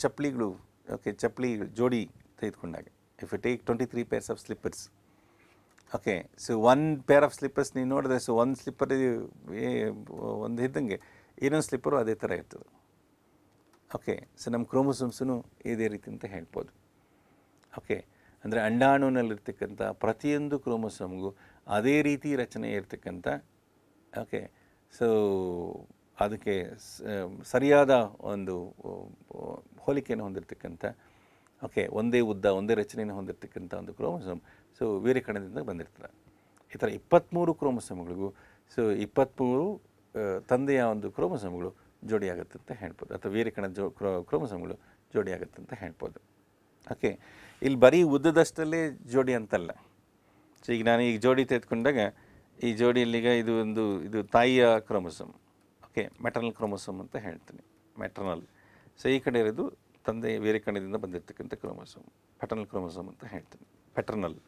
ಚಪ್ಪಲಿಗಳು, ಓಕೆ, ಚಪ್ಪಲಿಗಳು ಜೋಡಿ ತೆಗೆದುಕೊಂಡಾಗ if you take 23 pairs of slippers. Okay, so 1 pair of slippers ನೀವು ನೋಡಿದ್ರೆ ಸೊ ಒಂದು ಸ್ಲಿಪ್ಪರ್ ಒಂದು ಇದ್ದಂಗೆ ಇನ್ನೊಂದು ಸ್ಲಿಪ್ಪರು ಅದೇ ಥರ ಇರ್ತದೆ. ಓಕೆ, ಸೊ ನಮ್ಮ ಕ್ರೋಮೋಸೋಮ್ಸೂ ಇದೇ ರೀತಿ ಅಂತ ಹೇಳ್ಬೋದು. ಓಕೆ, ಅಂದರೆ ಅಂಡಾಣುನಲ್ಲಿರ್ತಕ್ಕಂಥ ಪ್ರತಿಯೊಂದು ಕ್ರೋಮೋಸೋಮ್ಗೂ ಅದೇ ರೀತಿ ರಚನೆ ಇರ್ತಕ್ಕಂಥ, ಓಕೆ, ಸೊ ಅದಕ್ಕೆ ಸರಿಯಾದ ಒಂದು ಹೋಲಿಕೆಯನ್ನು ಹೊಂದಿರತಕ್ಕಂಥ, ಓಕೆ, ಒಂದೇ ಉದ್ದ ಒಂದೇ ರಚನೆಯನ್ನು ಹೊಂದಿರತಕ್ಕಂಥ ಒಂದು ಕ್ರೋಮೋಸೋಮ್ ಸೊ ವೀರ್ಯಕಣದಿಂದ ಬಂದಿರ್ತದೆ. ಈ ಥರ 23 ಕ್ರೋಮೋಸೋಮ್ಗಳಿಗೂ ಸೊ 23 ತಂದೆಯ ಒಂದು ಕ್ರೋಮೋಸೋಮ್ಗಳು ಜೋಡಿಯಾಗುತ್ತೆ ಅಂತ ಹೇಳ್ಬೋದು, ಅಥವಾ ವೀರ್ಯಕಣದ ಕ್ರೋಮೋಸೋಮ್ಗಳು ಜೋಡಿಯಾಗುತ್ತೆ ಅಂತ ಹೇಳ್ಬೋದು. ಓಕೆ, ಇಲ್ಲಿ ಬರೀ ಉದ್ದದಷ್ಟಲ್ಲೇ ಜೋಡಿ ಅಂತಲ್ಲ. ಸೊ ಈಗ ನಾನು ಈಗ ಜೋಡಿ ತೆಗೆದುಕೊಂಡಾಗ ಈ ಜೋಡಿಯಲ್ಲಿಗ ಇದು ತಾಯಿಯ ಕ್ರೋಮೋಸೋಮ್, ಓಕೆ, ಮೆಟರ್ನಲ್ ಕ್ರೋಮೋಸೋಮ್ ಅಂತ ಹೇಳ್ತೀನಿ, ಮೆಟರ್ನಲ್. ಸೊ ಈ ಕಡೆ ಇರೋದು ತಂದೆ ವೀರ್ಯಕಣದಿಂದ ಬಂದಿರತಕ್ಕಂಥ ಕ್ರೋಮೋಸೋಮ್, ಪ್ಯಾಟರ್ನಲ್ ಕ್ರೋಮೋಸೋಮ್ ಅಂತ ಹೇಳ್ತೀನಿ, paternal.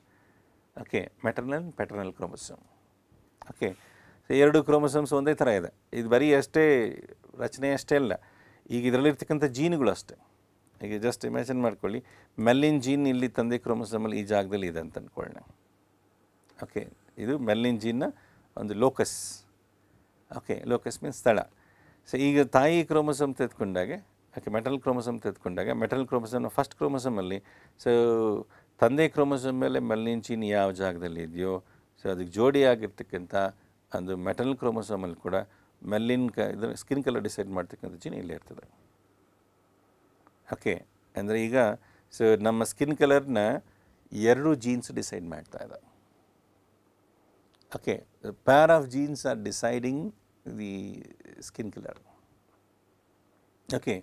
Okay, maternal paternal chromosome. Okay, so 2 chromosomes ಒಂದೇ ಥರ ಇದೆ. ಇದು ಬರೀ ಅಷ್ಟೇ ರಚನೆ ಅಷ್ಟೇ ಅಲ್ಲ, ಈಗ ಇದರಲ್ಲಿರ್ತಕ್ಕಂಥ ಜೀನ್ಗಳು ಅಷ್ಟೇ. ಈಗ ಜಸ್ಟ್ ಇಮ್ಯಾಜಿನ್ ಮಾಡ್ಕೊಳ್ಳಿ, ಮೆಲ್ಲಿನ್ ಜೀನ್ ಇಲ್ಲಿ ತಂದೆ ಕ್ರೋಮೋಸೋಮಲ್ಲಿ ಈ ಜಾಗದಲ್ಲಿ ಇದೆ ಅಂತ ಅಂದ್ಕೊಳ್ಳೋಣ. ಓಕೆ, ಇದು ಮೆಲ್ಲಿನ್ ಜೀನ್ನ ಒಂದು ಲೋಕಸ್. ಓಕೆ, ಲೋಕಸ್ ಮೀನ್ಸ್ ಸ್ಥಳ. ಸೊ ಈಗ ತಾಯಿ ಕ್ರೋಮೋಸೋಮ್ ತೆಗೆದುಕೊಂಡಾಗ, ಓಕೆ, ಮೆಟರ್ನಲ್ ಕ್ರೋಮೋಸೋಮ್ ತೆಗೆದುಕೊಂಡಾಗ ಮೆಟರ್ನಲ್ ಕ್ರೋಮೋಸೋಮ್ನ ಫಸ್ಟ್ ಕ್ರೋಮೋಸೋಮಲ್ಲಿ ಸೊ ತಂದೆ ಕ್ರೋಮೋಸೋಮ್ ಮೇಲೆ ಮೆಲ್ಲಿನ್ ಜೀನ್ ಯಾವ ಜಾಗದಲ್ಲಿ ಇದೆಯೋ ಸೊ ಅದಕ್ಕೆ ಜೋಡಿಯಾಗಿರ್ತಕ್ಕಂಥ ಒಂದು ಮೆಟರ್ನಲ್ ಕ್ರೋಮೋಸೋಮಲ್ಲಿ ಕೂಡ ಮೆಲ್ಲಿನ್ ಇದರ ಸ್ಕಿನ್ ಕಲರ್ ಡಿಸೈಡ್ ಮಾಡ್ತಕ್ಕಂಥ ಜೀನ್ ಇಲ್ಲೇ ಇರ್ತದೆ. ಓಕೆ, ಅಂದರೆ ಈಗ ಸೊ ನಮ್ಮ ಸ್ಕಿನ್ ಕಲರ್ನ 2 ಜೀನ್ಸ್ ಡಿಸೈಡ್ ಮಾಡ್ತಾ ಇದೆ. Okay, peer of jeans R deciding the skin colour. Okay,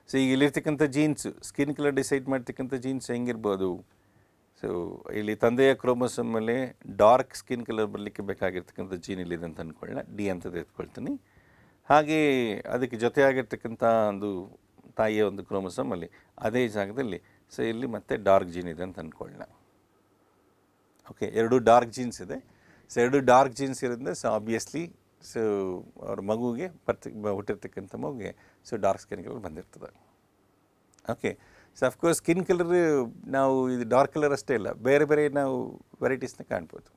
so ಈಗ ಇಲ್ಲಿರ್ತಕ್ಕಂಥ ಜೀನ್ಸು ಸ್ಕಿನ್ ಕಲರ್ ಡಿಸೈಡ್ ಮಾಡ್ತಕ್ಕಂಥ ಜೀನ್ಸ್ ಹೆಂಗಿರ್ಬೋದು? ಸೊ ಇಲ್ಲಿ ತಂದೆಯ ಕ್ರೋಮೋಸೋಮಲ್ಲೇ ಡಾರ್ಕ್ ಸ್ಕಿನ್ ಕಲರ್ ಬರಲಿಕ್ಕೆ ಬೇಕಾಗಿರ್ತಕ್ಕಂಥ ಜೀನ್ ಇಲ್ಲಿದೆ ಅಂತ ಅಂದ್ಕೊಳ್ಳೋಣ, ಡಿ ಅಂತ ತೆಗೆದುಕೊಳ್ತೀನಿ. ಹಾಗೆ ಅದಕ್ಕೆ ಜೊತೆಯಾಗಿರ್ತಕ್ಕಂಥ ಒಂದು ತಾಯಿಯ ಒಂದು ಕ್ರೋಮೋಸೋಮಲ್ಲಿ ಅದೇ ಜಾಗದಲ್ಲಿ ಸೊ ಇಲ್ಲಿ ಮತ್ತೆ ಡಾರ್ಕ್ ಜೀನ್ ಇದೆ ಅಂತ ಅಂದ್ಕೊಳ್ಳೋಣ. ಓಕೆ, 2 ಡಾರ್ಕ್ ಜೀನ್ಸ್ ಇದೆ. ಸೊ 2 ಡಾರ್ಕ್ ಜೀನ್ಸ್ ಇರೋದ್ರಿಂದ ಸೊ ಆಬ್ವಿಯಸ್ಲಿ ಸೊ ಅವ್ರ ಮಗುವಿಗೆ ಹುಟ್ಟಿರ್ತಕ್ಕಂಥ ಮಗುಗೆ ಸೊ ಡಾರ್ಕ್ ಸ್ಕಿನ್ ಕಲರ್ ಬಂದಿರ್ತದೆ. Okay, so of course skin colour ನಾವು ಇದು ಡಾರ್ಕ್ ಕಲರ್ ಅಷ್ಟೇ ಇಲ್ಲ, ಬೇರೆ ಬೇರೆ ನಾವು ವೆರೈಟೀಸ್ನ ಕಾಣ್ಬೋದು.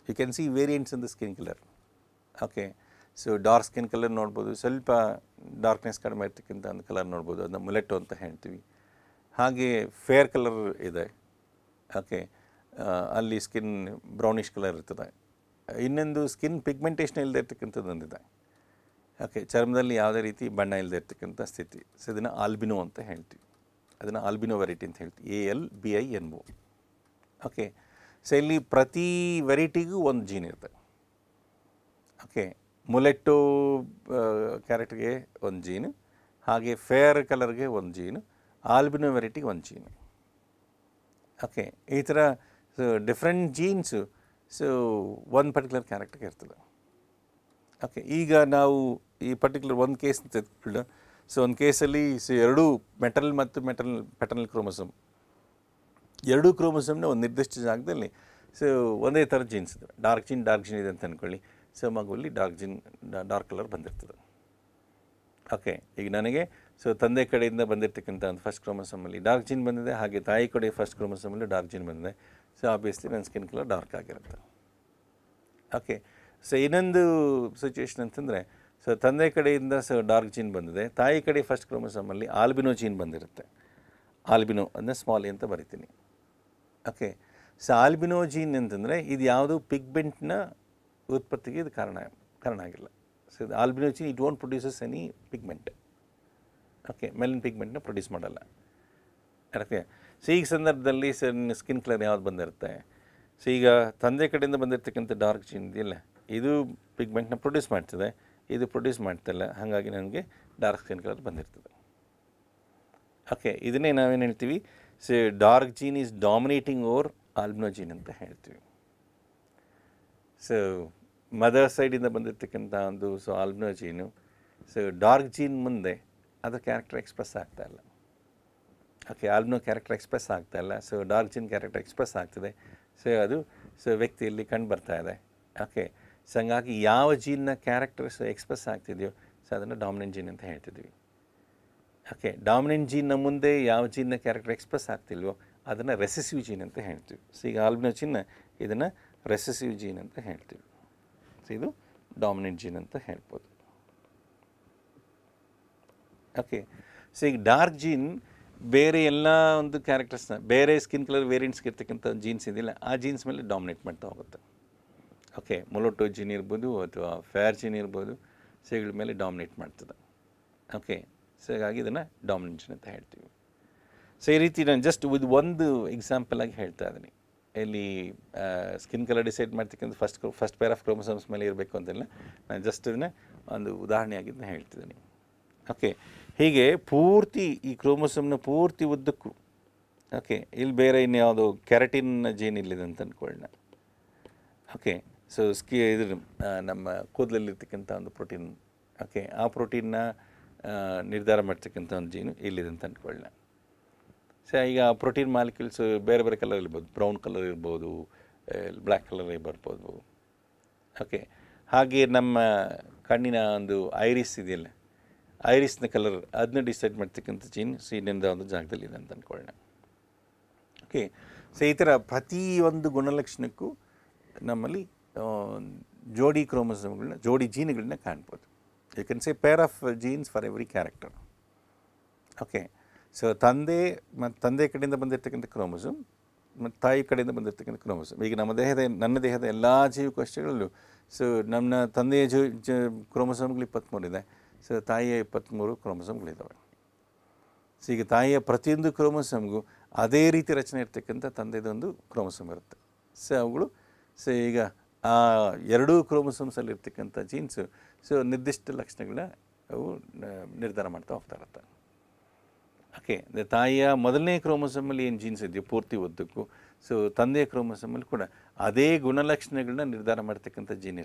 You can see variants in the skin colour. Okay, so dark skin colour ನೋಡ್ಬೋದು, ಸ್ವಲ್ಪ ಡಾರ್ಕ್ನೆಸ್ ಕಡಿಮೆ ಇರ್ತಕ್ಕಂಥ ಒಂದು ಕಲರ್ ನೋಡ್ಬೋದು, ಅದನ್ನ ಮುಲೆಟೋ ಅಂತ ಹೇಳ್ತೀವಿ. ಹಾಗೆ ಫೇರ್ ಕಲರ್ ಇದೆ. ಓಕೆ, ಅಲ್ಲಿ ಸ್ಕಿನ್ ಬ್ರೌನಿಷ್ ಕಲರ್ ಇರ್ತದೆ. ಇನ್ನೊಂದು ಸ್ಕಿನ್ ಪಿಗ್ಮೆಂಟೇಷನ್ ಇಲ್ಲದೆ ಇರ್ತಕ್ಕಂಥದ್ದು ಒಂದಿದೆ. ಓಕೆ, ಚರ್ಮದಲ್ಲಿ ಯಾವುದೇ ರೀತಿ ಬಣ್ಣ ಇಲ್ಲದೆ ಇರ್ತಕ್ಕಂಥ ಸ್ಥಿತಿ, ಸೊ ಇದನ್ನು ಆಲ್ಬಿನೋ ಅಂತ ಹೇಳ್ತೀವಿ, ಅದನ್ನು ಆಲ್ಬಿನೋ ವೆರೈಟಿ ಅಂತ ಹೇಳ್ತೀವಿ, ALBINO. ಓಕೆ, ಸೊ ಇಲ್ಲಿ ಪ್ರತಿ ವೆರೈಟಿಗೂ ಒಂದು ಜೀನ್ ಇರ್ತದೆ. ಓಕೆ, ಮುಲೆಟ್ಟೋ ಕ್ಯಾರೆಕ್ಟರ್ಗೆ ಒಂದು ಜೀನು, ಹಾಗೆ ಫೇರ್ ಕಲರ್ಗೆ ಒಂದು ಜೀನು, ಆಲ್ಬಿನೋ ವೆರೈಟಿಗೆ ಒಂದು ಜೀನು. ಓಕೆ, ಈ ಥರ ಸೊ ಡಿಫ್ರೆಂಟ್ ಜೀನ್ಸು ಸೊ ಒಂದು ಪರ್ಟಿಕ್ಯುಲರ್ ಕ್ಯಾರೆಕ್ಟರ್ಗೆ ಇರ್ತದೆ. ಓಕೆ, ಈಗ ನಾವು ಈ ಪರ್ಟಿಕ್ಯುಲರ್ ಒಂದು ಕೇಸ್ ತೆಗೆದುಕೊಳ್ಳೋಣ. ಸೊ ಒಂದು ಕೇಸಲ್ಲಿ ಸೊ 2 ಮೆಟರ್ನಲ್ ಮತ್ತು ಪ್ಯಾಟರ್ನಲ್ ಕ್ರೋಮೋಸೋಮ್, 2 ಕ್ರೋಮೋಸೋಮ್ನ ಒಂದು ನಿರ್ದಿಷ್ಟ ಜಾಗದಲ್ಲಿ ಸೊ ಒಂದೇ ಥರ ಜೀನ್ಸ್ ಇದೆ. ಡಾರ್ಕ್ ಜೀನ್ ಇದೆ ಅಂತ ಅಂದ್ಕೊಳ್ಳಿ. ಸೊ ಮಗುವಲ್ಲಿ ಡಾರ್ಕ್ ಕಲರ್ ಬಂದಿರ್ತದೆ. ಓಕೆ, ಈಗ ನನಗೆ ಸೊ ತಂದೆ ಕಡೆಯಿಂದ ಬಂದಿರತಕ್ಕಂಥ ಒಂದು ಫಸ್ಟ್ ಕ್ರೋಮೋಸೋಮಲ್ಲಿ ಡಾರ್ಕ್ ಜೀನ್ ಬಂದಿದೆ, ಹಾಗೆ ತಾಯಿ ಕಡೆ ಫಸ್ಟ್ ಕ್ರೋಮೋಸೋಮಲ್ಲಿ ಡಾರ್ಕ್ ಜೀನ್ ಬಂದಿದೆ. ಸೊ ಆಬ್ವಿಯಸ್ಲಿ ನನ್ನ ಸ್ಕಿನ್ ಕಲರ್ ಡಾರ್ಕ್ ಆಗಿರುತ್ತೆ. ಓಕೆ, ಸೊ ಇನ್ನೊಂದು ಸಿಚುವೇಷನ್ ಅಂತಂದರೆ ಸೊ ತಂದೆ ಕಡೆಯಿಂದ ಸೊ ಡಾರ್ಕ್ ಜೀನ್ ಬಂದಿದೆ, ತಾಯಿ ಕಡೆ ಫಸ್ಟ್ ಕ್ರೋಮೋಸೋಮಲ್ಲಿ ಆಲ್ಬಿನೋ ಜೀನ್ ಬಂದಿರುತ್ತೆ. ಆಲ್ಬಿನೋ ಅದನ್ನ ಸ್ಮಾಲ್ ಅಂತ ಬರಿತೀನಿ. ಓಕೆ, ಸೊ ಆಲ್ಬಿನೋ ಜೀನ್ ಅಂತಂದರೆ ಇದು ಯಾವುದು ಪಿಗ್ಮೆಂಟ್ನ ಉತ್ಪತ್ತಿಗೆ ಇದು ಕಾರಣ ಆಗಿಲ್ಲ. So albino gene it won't produces any pigment. Okay, ಮೆಲಿನ್ ಪಿಗ್ಮೆಂಟ್ನ ಪ್ರೊಡ್ಯೂಸ್ ಮಾಡಲ್ಲ. ಓಕೆ, ಸೊ ಈಗ ಸಂದರ್ಭದಲ್ಲಿ ಸೊ ಸ್ಕಿನ್ ಕಲರ್ ಯಾವ್ದು ಬಂದಿರುತ್ತೆ? ಸೊ ಈಗ ತಂದೆ ಕಡೆಯಿಂದ ಬಂದಿರತಕ್ಕಂಥ ಡಾರ್ಕ್ ಜೀನ್ ಇದೆಯಲ್ಲ, ಇದು ಪಿಗ್ಮೆಂಟ್ನ ಪ್ರೊಡ್ಯೂಸ್ ಮಾಡ್ತದೆ, ಇದು ಪ್ರೊಡ್ಯೂಸ್ ಮಾಡ್ತಿಲ್ಲ, ಹಾಗಾಗಿ ನನಗೆ ಡಾರ್ಕ್ ಸ್ಕಿನ್ ಕಲರ್ ಬಂದಿರ್ತದೆ. ಓಕೆ, ಇದನ್ನೇ ನಾವೇನು ಹೇಳ್ತೀವಿ, so dark gene is dominating over albino gene ಅಂತ ಹೇಳ್ತೀವಿ. ಸೊ ಮದರ್ ಸೈಡಿಂದ ಬಂದಿರತಕ್ಕಂಥ ಒಂದು so albino gene so dark gene ಮುಂದೆ ಅದರ ಕ್ಯಾರೆಕ್ಟರ್ ಎಕ್ಸ್ಪ್ರೆಸ್ ಆಗ್ತಾಯಿಲ್ಲ. ಓಕೆ, ಆಲ್ಬಿನೋ ಕ್ಯಾರೆಕ್ಟರ್ ಎಕ್ಸ್ಪ್ರೆಸ್ ಆಗ್ತಾ ಇಲ್ಲ. So dark gene character express ಆಗ್ತದೆ. ಸೊ ಅದು ವ್ಯಕ್ತಿಯಲ್ಲಿ ಕಂಡು ಬರ್ತಾ ಇದೆ. ಓಕೆ, ಸೊ ಹಂಗಾಗಿ ಯಾವ ಜೀನ್ನ ಕ್ಯಾರೆಕ್ಟರ್ಸ್ ಎಕ್ಸ್ಪ್ರೆಸ್ ಆಗ್ತಿದೆಯೋ ಸೊ ಅದನ್ನು ಡಾಮಿನೆಂಟ್ ಜೀನ್ ಅಂತ ಹೇಳ್ತಿದ್ವಿ. ಓಕೆ, ಡಾಮಿನೆಂಟ್ ಜೀನ್ನ ಮುಂದೆ ಯಾವ ಜೀನ್ನ ಕ್ಯಾರೆಕ್ಟರ್ ಎಕ್ಸ್ಪ್ರೆಸ್ ಆಗ್ತಿಲ್ವೋ ಅದನ್ನು ರೆಸೆಸಿವ್ ಜೀನ್ ಅಂತ ಹೇಳ್ತೀವಿ. ಸೊ ಈಗ ಆಲ್ಬಿನೋ ಜೀನ್ ಇದನ್ನು ರೆಸೆಸಿವ್ ಜೀನ್ ಅಂತ ಹೇಳ್ತೀವಿ. ಸೊ ಇದು ಡಾಮಿನೆಂಟ್ ಜೀನ್ ಅಂತ ಹೇಳ್ಬೋದು. ಓಕೆ, ಸೊ ಈಗ ಡಾರ್ಕ್ ಜೀನ್ ಬೇರೆ ಎಲ್ಲ ಒಂದು ಕ್ಯಾರೆಕ್ಟರ್ಸ್ನ, ಬೇರೆ ಸ್ಕಿನ್ ಕಲರ್ ವೇರಿಯಂಟ್ಸ್ಗೆ ಇರ್ತಕ್ಕಂಥ ಜೀನ್ಸ್ ಇದೆಯಲ್ಲ ಆ ಜೀನ್ಸ್ ಮೇಲೆ ಡಾಮಿನೇಟ್ ಮಾಡ್ತಾ ಹೋಗುತ್ತೆ. ಓಕೆ, ಮೊಲೋಟೋ ಜೀನ್ ಇರ್ಬೋದು ಅಥವಾ ಫೇರ್ ಜೀನ್ ಇರ್ಬೋದು, ಸೊ ಇವುಗಳ ಮೇಲೆ ಡಾಮಿನೇಟ್ ಮಾಡ್ತದೆ. ಓಕೆ, ಸೊ ಹಾಗಾಗಿ ಇದನ್ನು ಡಾಮಿನೆಂಟ್ ಜೀನ್ ಅಂತ ಹೇಳ್ತೀವಿ. ಸೊ ಈ ರೀತಿ ನಾನು ಜಸ್ಟ್ ವಿತ್ ಒಂದು ಎಕ್ಸಾಂಪಲ್ ಆಗಿ ಹೇಳ್ತಾ ಇದ್ದೀನಿ. ಇಲ್ಲಿ ಸ್ಕಿನ್ ಕಲರ್ ಡಿಸೈಡ್ ಮಾಡ್ತಕ್ಕಂಥ ಫಸ್ಟ್ ಪೇರ್ ಆಫ್ ಕ್ರೋಮೋಸೋಮ್ಸ್ ಮೇಲೆ ಇರಬೇಕು ಅಂತೆಲ್ಲ ನಾನು ಜಸ್ಟ್ ಅದನ್ನು ಒಂದು ಉದಾಹರಣೆಯಾಗಿ ನಾನು ಹೇಳ್ತಿದ್ದೀನಿ. ಓಕೆ, ಹೀಗೆ ಪೂರ್ತಿ ಈ ಕ್ರೋಮೋಸೋಮ್ನ ಪೂರ್ತಿ ಉದ್ದಕ್ಕೂ, ಓಕೆ, ಇಲ್ಲಿ ಬೇರೆ ಇನ್ಯಾವುದು ಕೆರಟಿನ್ ಜೀನ್ ಇಲ್ಲಿದೆ ಅಂತ ಅಂದ್ಕೊಳ್ಳೋಣ. ಓಕೆ, ಸೊ ಇದು ನಮ್ಮ ಕೂದಲಲ್ಲಿರ್ತಕ್ಕಂಥ ಒಂದು ಪ್ರೋಟೀನ್. ಓಕೆ, ಆ ಪ್ರೋಟೀನ್ನ ನಿರ್ಧಾರ ಮಾಡ್ತಕ್ಕಂಥ ಒಂದು ಜೀನು ಇಲ್ಲಿದೆ ಅಂತ ಅಂದ್ಕೊಳ್ಳೋಣ. ಸೊ ಈಗ ಪ್ರೋಟೀನ್ ಮಾಲಿಕ್ಯೂಲ್ಸ್ ಬೇರೆ ಬೇರೆ ಕಲರ್ ಇರ್ಬೋದು, ಬ್ರೌನ್ ಕಲರ್ ಇರ್ಬೋದು, ಬ್ಲ್ಯಾಕ್ ಕಲರ್ ಬರ್ಬೋದು. ಓಕೆ, ಹಾಗೆ ನಮ್ಮ ಕಣ್ಣಿನ ಒಂದು ಐರಿಸ್ ಇದೆಯಲ್ಲ, ಐರಿಸ್ನ ಕಲರ್ ಅದನ್ನ ಡಿಸೈಡ್ ಮಾಡ್ತಕ್ಕಂಥ ಜೀನ್ ಸೀನಿಂದ ಒಂದು ಜಾಗದಲ್ಲಿದೆ ಅಂತ ಅಂದ್ಕೊಳ್ಳೋಣ. ಓಕೆ, ಸೊ ಈ ಥರ ಪ್ರತಿಯೊಂದು ಗುಣಲಕ್ಷಣಕ್ಕೂ ನಮ್ಮಲ್ಲಿ ಜೋಡಿ ಕ್ರೋಮೋಸೋಮ್ಗಳನ್ನ, ಜೋಡಿ ಜೀನ್ಗಳನ್ನ ಕಾಣ್ಬೋದು. You can say pair of genes for every character. Okay, so ತಂದೆ ಕಡೆಯಿಂದ ಬಂದಿರತಕ್ಕಂಥ ಕ್ರೋಮೋಸೋಮ್ ಮತ್ತು ತಾಯಿ ಕಡೆಯಿಂದ ಬಂದಿರತಕ್ಕಂಥ ಕ್ರೋಮೋಸೋಮ್. ಈಗ ನನ್ನ ದೇಹದ ಎಲ್ಲ ಜೀವಕೋಶಗಳಲ್ಲೂ ಸೊ ನಮ್ಮ ತಂದೆಯ ಕ್ರೋಮೋಸೋಮ್ಗಳು 23 ಇದೆ. ಸೊ ತಾಯಿಯ 23 ಕ್ರೋಮೋಸೋಮ್ಗಳಿದ್ದಾವೆ. ಸೊ ಈಗ ತಾಯಿಯ ಪ್ರತಿಯೊಂದು ಕ್ರೋಮೋಸೋಮ್ಗೂ ಅದೇ ರೀತಿ ರಚನೆ ಇರ್ತಕ್ಕಂಥ ತಂದೆದೊಂದು ಕ್ರೋಮೋಸೋಮ್ ಇರುತ್ತೆ. ಸೊ ಅವುಗಳು ಸೊ ಈಗ ಆ ಎರಡೂ ಕ್ರೋಮೋಸೋಮ್ಸಲ್ಲಿ ಇರ್ತಕ್ಕಂಥ ಜೀನ್ಸು ಸೊ ನಿರ್ದಿಷ್ಟ ಲಕ್ಷಣಗಳನ್ನ ಅವು ನಿರ್ಧಾರ ಮಾಡ್ತಾ ಹೋಗ್ತಾ ಇರುತ್ತೆ. ಓಕೆ, ತಾಯಿಯ ಮೊದಲನೇ ಕ್ರೋಮೋಸೋಮಲ್ಲಿ ಏನು ಜೀನ್ಸ್ ಇದೆಯೋ ಪೂರ್ತಿ ಉದ್ದಕ್ಕೂ, ಸೊ ತಂದೆಯ ಕ್ರೋಮೋಸೋಮಲ್ಲಿ ಕೂಡ ಅದೇ ಗುಣಲಕ್ಷಣಗಳನ್ನ ನಿರ್ಧಾರ ಮಾಡ್ತಕ್ಕಂಥ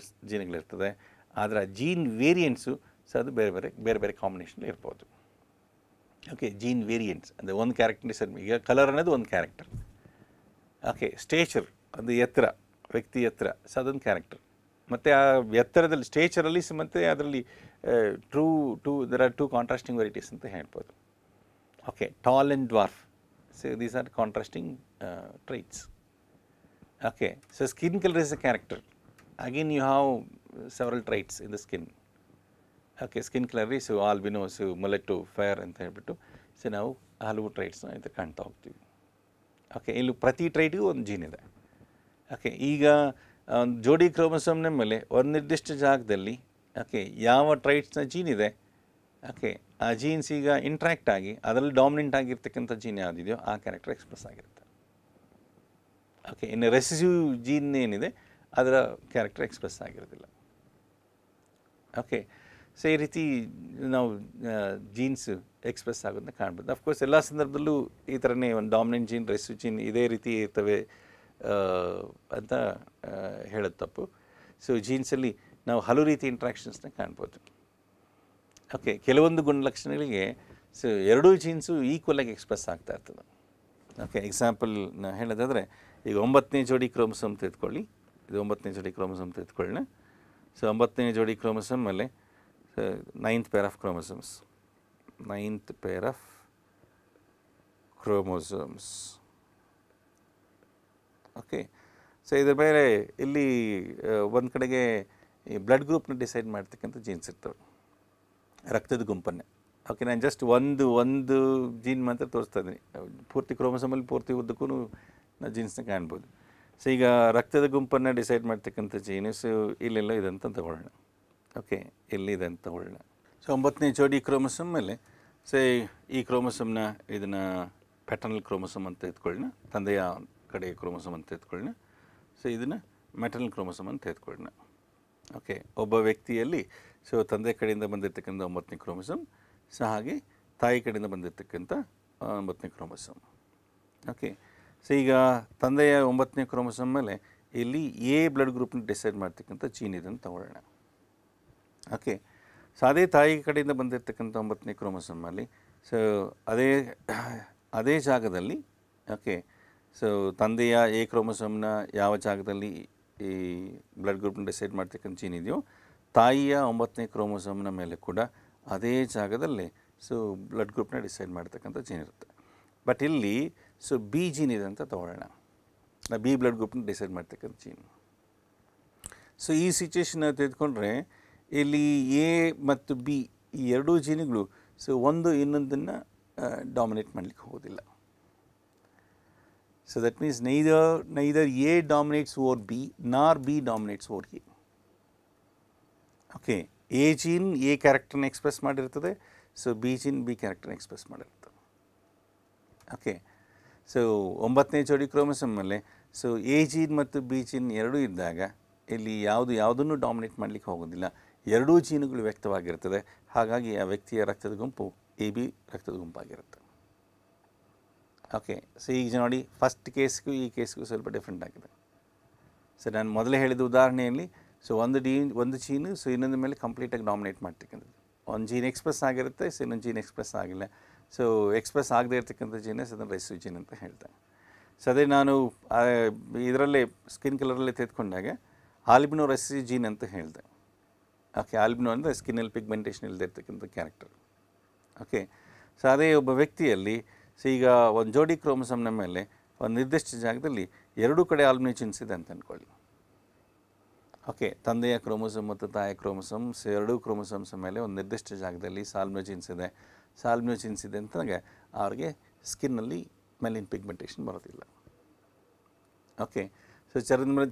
ಜೀನ್ಗಳಿರ್ತದೆ. ಆದರೆ ಆ ಜೀನ್ ವೇರಿಯಂಟ್ಸು ಸೊ ಅದು ಬೇರೆ ಬೇರೆ ಕಾಂಬಿನೇಷನ್ ಇರ್ಬೋದು. ಓಕೆ, ಜೀನ್ ವೇರಿಯಂಟ್ಸ್ ಅಂದರೆ ಒಂದು ಕ್ಯಾರೆಕ್ಟರ್ ಡಿಸೈಡ್, ಈಗ ಕಲರ್ ಅನ್ನೋದು ಒಂದು ಕ್ಯಾರೆಕ್ಟರ್. ಓಕೆ, ಸ್ಟೇಚರ್ ಅದು ಎತ್ತರ, ವ್ಯಕ್ತಿ ಎತ್ತರ, ಸೊ ಅದೊಂದು ಕ್ಯಾರೆಕ್ಟರ್. ಮತ್ತು ಆ ಎತ್ತರದಲ್ಲಿ ಸ್ಟೇಚರಲ್ಲಿ ಮತ್ತು ಅದರಲ್ಲಿ there are two contrasting varieties ಅಂತ ಹೇಳ್ಬೋದು. Okay, tall and dwarf, so these are contrasting traits. Okay, so skin colour is a character. Again you have several traits in the skin. Okay, skin colour so albino, so ಮೊಲೆಟೋ, fair ಅಂತ ಹೇಳ್ಬಿಟ್ಟು so ನಾವು ಹಲವು ಟ್ರೈಟ್ಸ್ನ ಇದು ಕಾಣ್ತಾ ಹೋಗ್ತೀವಿ. Okay, ಇಲ್ಲಿ ಪ್ರತಿ ಟ್ರೈಟಿಗೂ ಒಂದು ಜೀನ್ ಇದೆ. ಓಕೆ, ಈಗ ಒಂದು ಜೋಡಿ ಕ್ರೋಮೋಸೋಮ್ನ ಮೇಲೆ ಒಂದು ನಿರ್ದಿಷ್ಟ ಜಾಗದಲ್ಲಿ ಓಕೆ ಯಾವ ಟ್ರೈಟ್ಸ್ನ ಜೀನ್ ಇದೆ, ಓಕೆ ಆ ಜೀನ್ಸ್ ಈಗ ಇಂಟ್ರ್ಯಾಕ್ಟ್ ಆಗಿ ಅದರಲ್ಲಿ ಡಾಮಿನೆಂಟ್ ಆಗಿರ್ತಕ್ಕಂಥ ಜೀನ್ ಯಾವುದಿದೆಯೋ ಆ ಕ್ಯಾರೆಕ್ಟರ್ ಎಕ್ಸ್ಪ್ರೆಸ್ ಆಗಿರುತ್ತೆ. ಓಕೆ, ಇನ್ನು ರೆಸೆಸಿವ್ ಜೀನ್ ಏನಿದೆ ಅದರ ಕ್ಯಾರೆಕ್ಟರ್ ಎಕ್ಸ್ಪ್ರೆಸ್ ಆಗಿರೋದಿಲ್ಲ. ಓಕೆ, ಸೊ ಈ ರೀತಿ ನಾವು ಜೀನ್ಸ್ ಎಕ್ಸ್ಪ್ರೆಸ್ ಆಗೋದನ್ನ ಕಾಣ್ಬೋದು. ಅಫ್ಕೋರ್ಸ್ ಎಲ್ಲ ಸಂದರ್ಭದಲ್ಲೂ ಈ ಥರನೇ ಒಂದು ಡಾಮಿನೆಂಟ್ ಜೀನ್, ರೆಸೆಸಿವ್ ಜೀನ್ ಇದೇ ರೀತಿ ಇರ್ತವೆ ಅಂತ ಹೇಳೋದು ತಪ್ಪು. ಸೊ ಜೀನ್ಸಲ್ಲಿ ನಾವು ಹಲವು ರೀತಿ ಇಂಟ್ರಾಕ್ಷನ್ಸ್ನ ಕಾಣ್ಬೋದು. ಓಕೆ, ಕೆಲವೊಂದು ಗುಣಲಕ್ಷಣಗಳಿಗೆ ಸೊ ಎರಡೂ ಜೀನ್ಸು ಈಕ್ವಲಾಗಿ ಎಕ್ಸ್ಪ್ರೆಸ್ ಆಗ್ತಾ ಇರ್ತದೆ. ಓಕೆ, ಎಕ್ಸಾಂಪಲ್ ನಾನು ಹೇಳೋದಾದರೆ ಈಗ 9ನೇ ಜೋಡಿ ಕ್ರೋಮೋಸೋಮ್ ತೆಗೆದುಕೊಳ್ಳಿ. ಇದು 9ನೇ ಜೋಡಿ ಕ್ರೋಮೋಸೋಮ್ ತೆಗೆದುಕೊಳ್ಳೋಣ. ಸೊ 9ನೇ ಜೋಡಿ ಕ್ರೋಮೋಸೋಮ್ ಮೇಲೆ 9th pair of chromosomes. 9th pair of chromosomes. Okay, so ಇದ್ರ ಬೇರೆ ಇಲ್ಲಿ ಒಂದು ಕಡೆಗೆ ಈ ಬ್ಲಡ್ ಗ್ರೂಪ್ನ ಡಿಸೈಡ್ ಮಾಡ್ತಕ್ಕಂಥ ಜೀನ್ಸ್ ಇರ್ತವೆ, ರಕ್ತದ ಗುಂಪನ್ನೇ. ಓಕೆ, ನಾನು ಜಸ್ಟ್ ಒಂದು ಜೀನ್ ಮಾತ್ರ ತೋರಿಸ್ತಾ ಇದ್ದೀನಿ. ಪೂರ್ತಿ ಕ್ರೋಮೋಸೋಮಲ್ಲಿ ಪೂರ್ತಿ ಉದ್ದಕ್ಕೂ ನಾವು ಜೀನ್ಸ್ನ ಕಾಣ್ಬೋದು. ಸೊ ಈಗ ರಕ್ತದ ಗುಂಪನ್ನು ಡಿಸೈಡ್ ಮಾಡ್ತಕ್ಕಂಥ ಜೀನ್ಸ್ ಇಲ್ಲೆಲ್ಲ ಇದೆ ಅಂತ ತಗೊಳ್ಳೋಣ. ಓಕೆ, ಎಲ್ಲಿದೆ ಅಂತ ತಗೊಳ್ಳೋಣ. ಸೊ 9ನೇ ಜೋಡಿ ಕ್ರೋಮೋಸೋಮ್ ಮೇಲೆ ಸೊ ಈ ಕ್ರೋಮೋಸೋಮ್ನ ಇದನ್ನು ಪ್ಯಾಟರ್ನಲ್ ಕ್ರೋಮೋಸೋಮ್ ಅಂತ ಎತ್ಕೊಳ್ಳೋಣ, ತಂದೆಯ ಕಡೆಯ ಕ್ರೋಮೋಸೋಮ್ ಅಂತ ಎತ್ಕೊಳ್ಳೋಣ. ಸೊ ಇದನ್ನು ಮ್ಯಾಟರ್ನಲ್ ಕ್ರೋಮೋಸೋಮ್ ಅಂತ ಎತ್ಕೊಳ್ಳೋಣ. ಓಕೆ, ಒಬ್ಬ ವ್ಯಕ್ತಿಯಲ್ಲಿ ಸೊ ತಂದೆ ಕಡೆಯಿಂದ ಬಂದಿರತಕ್ಕಂಥ 9ನೇ ಕ್ರೋಮೋಸೋಮ್, ಸೊ ಹಾಗೆ ತಾಯಿ ಕಡೆಯಿಂದ ಬಂದಿರತಕ್ಕಂಥ 9ನೇ ಕ್ರೋಮೋಸೋಮ್. ಓಕೆ, ಸೊ ಈಗ ತಂದೆಯ 9ನೇ ಕ್ರೋಮೋಸೋಮ್ ಮೇಲೆ ಇಲ್ಲಿ ಎ ಬ್ಲಡ್ ಗ್ರೂಪ್ನ ಡಿಸೈಡ್ ಮಾಡ್ತಕ್ಕಂಥ ಜೀನ್ ಇದೆ ಅಂತ ತಗೊಳ್ಳೋಣ. ಓಕೆ, ಸೊ ಅದೇ ತಾಯಿ ಕಡೆಯಿಂದ ಬಂದಿರತಕ್ಕಂಥ 9ನೇ ಕ್ರೋಮೋಸೋಮಲ್ಲಿ ಸೊ ಅದೇ ಅದೇ ಜಾಗದಲ್ಲಿ ಓಕೆ ಸೊ ತಂದೆಯ ಎ ಕ್ರೋಮೋಸೋಮ್ನ ಯಾವ ಜಾಗದಲ್ಲಿ ಈ ಬ್ಲಡ್ ಗ್ರೂಪ್ನ ಡಿಸೈಡ್ ಮಾಡ್ತಕ್ಕಂಥ ಜೀನ್ ಇದೆಯೋ ತಾಯಿಯ 9ನೇ ಕ್ರೋಮೋಸೋಮ್ನ ಮೇಲೆ ಕೂಡ ಅದೇ ಜಾಗದಲ್ಲಿ ಸೊ ಬ್ಲಡ್ ಗ್ರೂಪ್ನ ಡಿಸೈಡ್ ಮಾಡ್ತಕ್ಕಂಥ ಜೀನ್ ಇರುತ್ತೆ. ಬಟ್ ಇಲ್ಲಿ ಸೊ ಬಿ ಜೀನ್ ಇದೆ ಅಂತ ತೊಗೊಳ್ಳೋಣ, ಬಿ ಬ್ಲಡ್ ಗ್ರೂಪ್ನ ಡಿಸೈಡ್ ಮಾಡ್ತಕ್ಕಂಥ ಜೀನ್. ಸೊ ಈ ಸಿಚುವೇಶನ್ ತೆಗೆದುಕೊಂಡ್ರೆ ಇಲ್ಲಿ ಎ ಮತ್ತು ಬಿ ಈ ಎರಡೂ ಜೀನ್ಗಳು ಸೊ ಒಂದು ಇನ್ನೊಂದನ್ನು ಡಾಮಿನೇಟ್ ಮಾಡಲಿಕ್ಕೆ ಹೋಗೋದಿಲ್ಲ. So that means neither A dominates over B nor B dominates over A. Okay, A gene A ಕ್ಯಾರೆಕ್ಟರ್ನ ಎಕ್ಸ್ಪ್ರೆಸ್ ಮಾಡಿರ್ತದೆ, ಸೊ ಬಿ ಜೀನ್ ಬಿ ಕ್ಯಾರೆಕ್ಟರ್ನ ಎಕ್ಸ್ಪ್ರೆಸ್ ಮಾಡಿರ್ತದೆ. ಓಕೆ, ಸೊ 9ನೇ ಜೋಡಿ ಕ್ರೋಮೋಸೋಮ್ ಮೇಲೆ ಸೊ ಎ ಜೀನ್ ಮತ್ತು ಬಿ ಜೀನ್ ಎರಡೂ ಇದ್ದಾಗ ಇಲ್ಲಿ ಯಾವುದನ್ನು ಡಾಮಿನೇಟ್ ಮಾಡಲಿಕ್ಕೆ ಹೋಗೋದಿಲ್ಲ, ಎರಡೂ ಜೀನುಗಳು ವ್ಯಕ್ತವಾಗಿರ್ತದೆ. ಹಾಗಾಗಿ ಆ ವ್ಯಕ್ತಿಯ ರಕ್ತದ ಗುಂಪು ಎ ಬಿ ರಕ್ತದ ಗುಂಪಾಗಿರುತ್ತೆ. ಓಕೆ, ಸೊ ಈಗ ನೋಡಿ ಫಸ್ಟ್ ಕೇಸ್ಗೂ ಈ ಕೇಸ್ಗೂ ಸ್ವಲ್ಪ ಡಿಫ್ರೆಂಟ್ ಆಗಿದೆ. ಸೊ ನಾನು ಮೊದಲೇ ಹೇಳಿದ ಉದಾಹರಣೆಯಲ್ಲಿ ಸೊ ಒಂದು ಜೀನು ಸೊ ಇನ್ನೊಂದು ಮೇಲೆ ಕಂಪ್ಲೀಟಾಗಿ ಡಾಮಿನೇಟ್ ಮಾಡ್ತಕ್ಕಂಥದ್ದು. ಒಂದು ಜೀನ್ ಎಕ್ಸ್ಪ್ರೆಸ್ ಆಗಿರುತ್ತೆ, ಸೊ ಇನ್ನೊಂದು ಜೀನ್ ಎಕ್ಸ್ಪ್ರೆಸ್ ಆಗಿಲ್ಲ. ಸೊ ಎಕ್ಸ್ಪ್ರೆಸ್ ಆಗದೇ ಇರ್ತಕ್ಕಂಥ ಜೀನಸ್ ಅದನ್ನು ರೆಸಿವ್ ಜೀನ್ ಅಂತ ಹೇಳ್ತಾರೆ. ಸೊ ಅದೇ ನಾನು ಇದರಲ್ಲೇ ಸ್ಕಿನ್ ಕಲರಲ್ಲೇ ತೆಗೆದುಕೊಂಡಾಗ ಆಲ್ಬಿನೋ ರೆಸಿವ್ ಜೀನ್ ಅಂತ ಹೇಳಿದೆ. ಓಕೆ, ಆಲ್ಬಿನೋ ಅಂದರೆ ಸ್ಕಿನ್ನಲ್ಲಿ ಪಿಗ್ಮೆಂಟೇಷನ್ ಇಲ್ಲದೆ ಇರ್ತಕ್ಕಂಥ ಕ್ಯಾರೆಕ್ಟರ್. ಓಕೆ, ಸೊ ಅದೇ ಒಬ್ಬ ವ್ಯಕ್ತಿಯಲ್ಲಿ ಸೊ ಈಗ ಒಂದು ಜೋಡಿ ಕ್ರೋಮೋಸೋಮ್ನ ಮೇಲೆ ಒಂದು ನಿರ್ದಿಷ್ಟ ಜಾಗದಲ್ಲಿ ಎರಡೂ ಕಡೆ ಆಲ್ಬಿನೋ ಜೀನ್ಸ್ ಇದೆ ಅಂತ ಅಂದ್ಕೊಳ್ಳಿ. ಓಕೆ, ತಂದೆಯ ಕ್ರೋಮೋಸೋಮ್ ಮತ್ತು ತಾಯಿಯ ಕ್ರೋಮೋಸೋಮ್ಸ್ ಎರಡೂ ಕ್ರೋಮೋಸೋಮ್ಸ್ ಮೇಲೆ ಒಂದು ನಿರ್ದಿಷ್ಟ ಜಾಗದಲ್ಲಿ ಸಾಲ್ಬಿನೋ ಜೀನ್ಸ್ ಇದೆ. ಸಾಲ್ಬಿನೋ ಜೀನ್ಸ್ ಇದೆ ಅಂತಂದಾಗ ಅವ್ರಿಗೆ ಸ್ಕಿನ್ನಲ್ಲಿ ಮೆಲಿನ್ ಪಿಗ್ಮೆಂಟೇಷನ್ ಬರೋದಿಲ್ಲ. ಓಕೆ, ಸೊ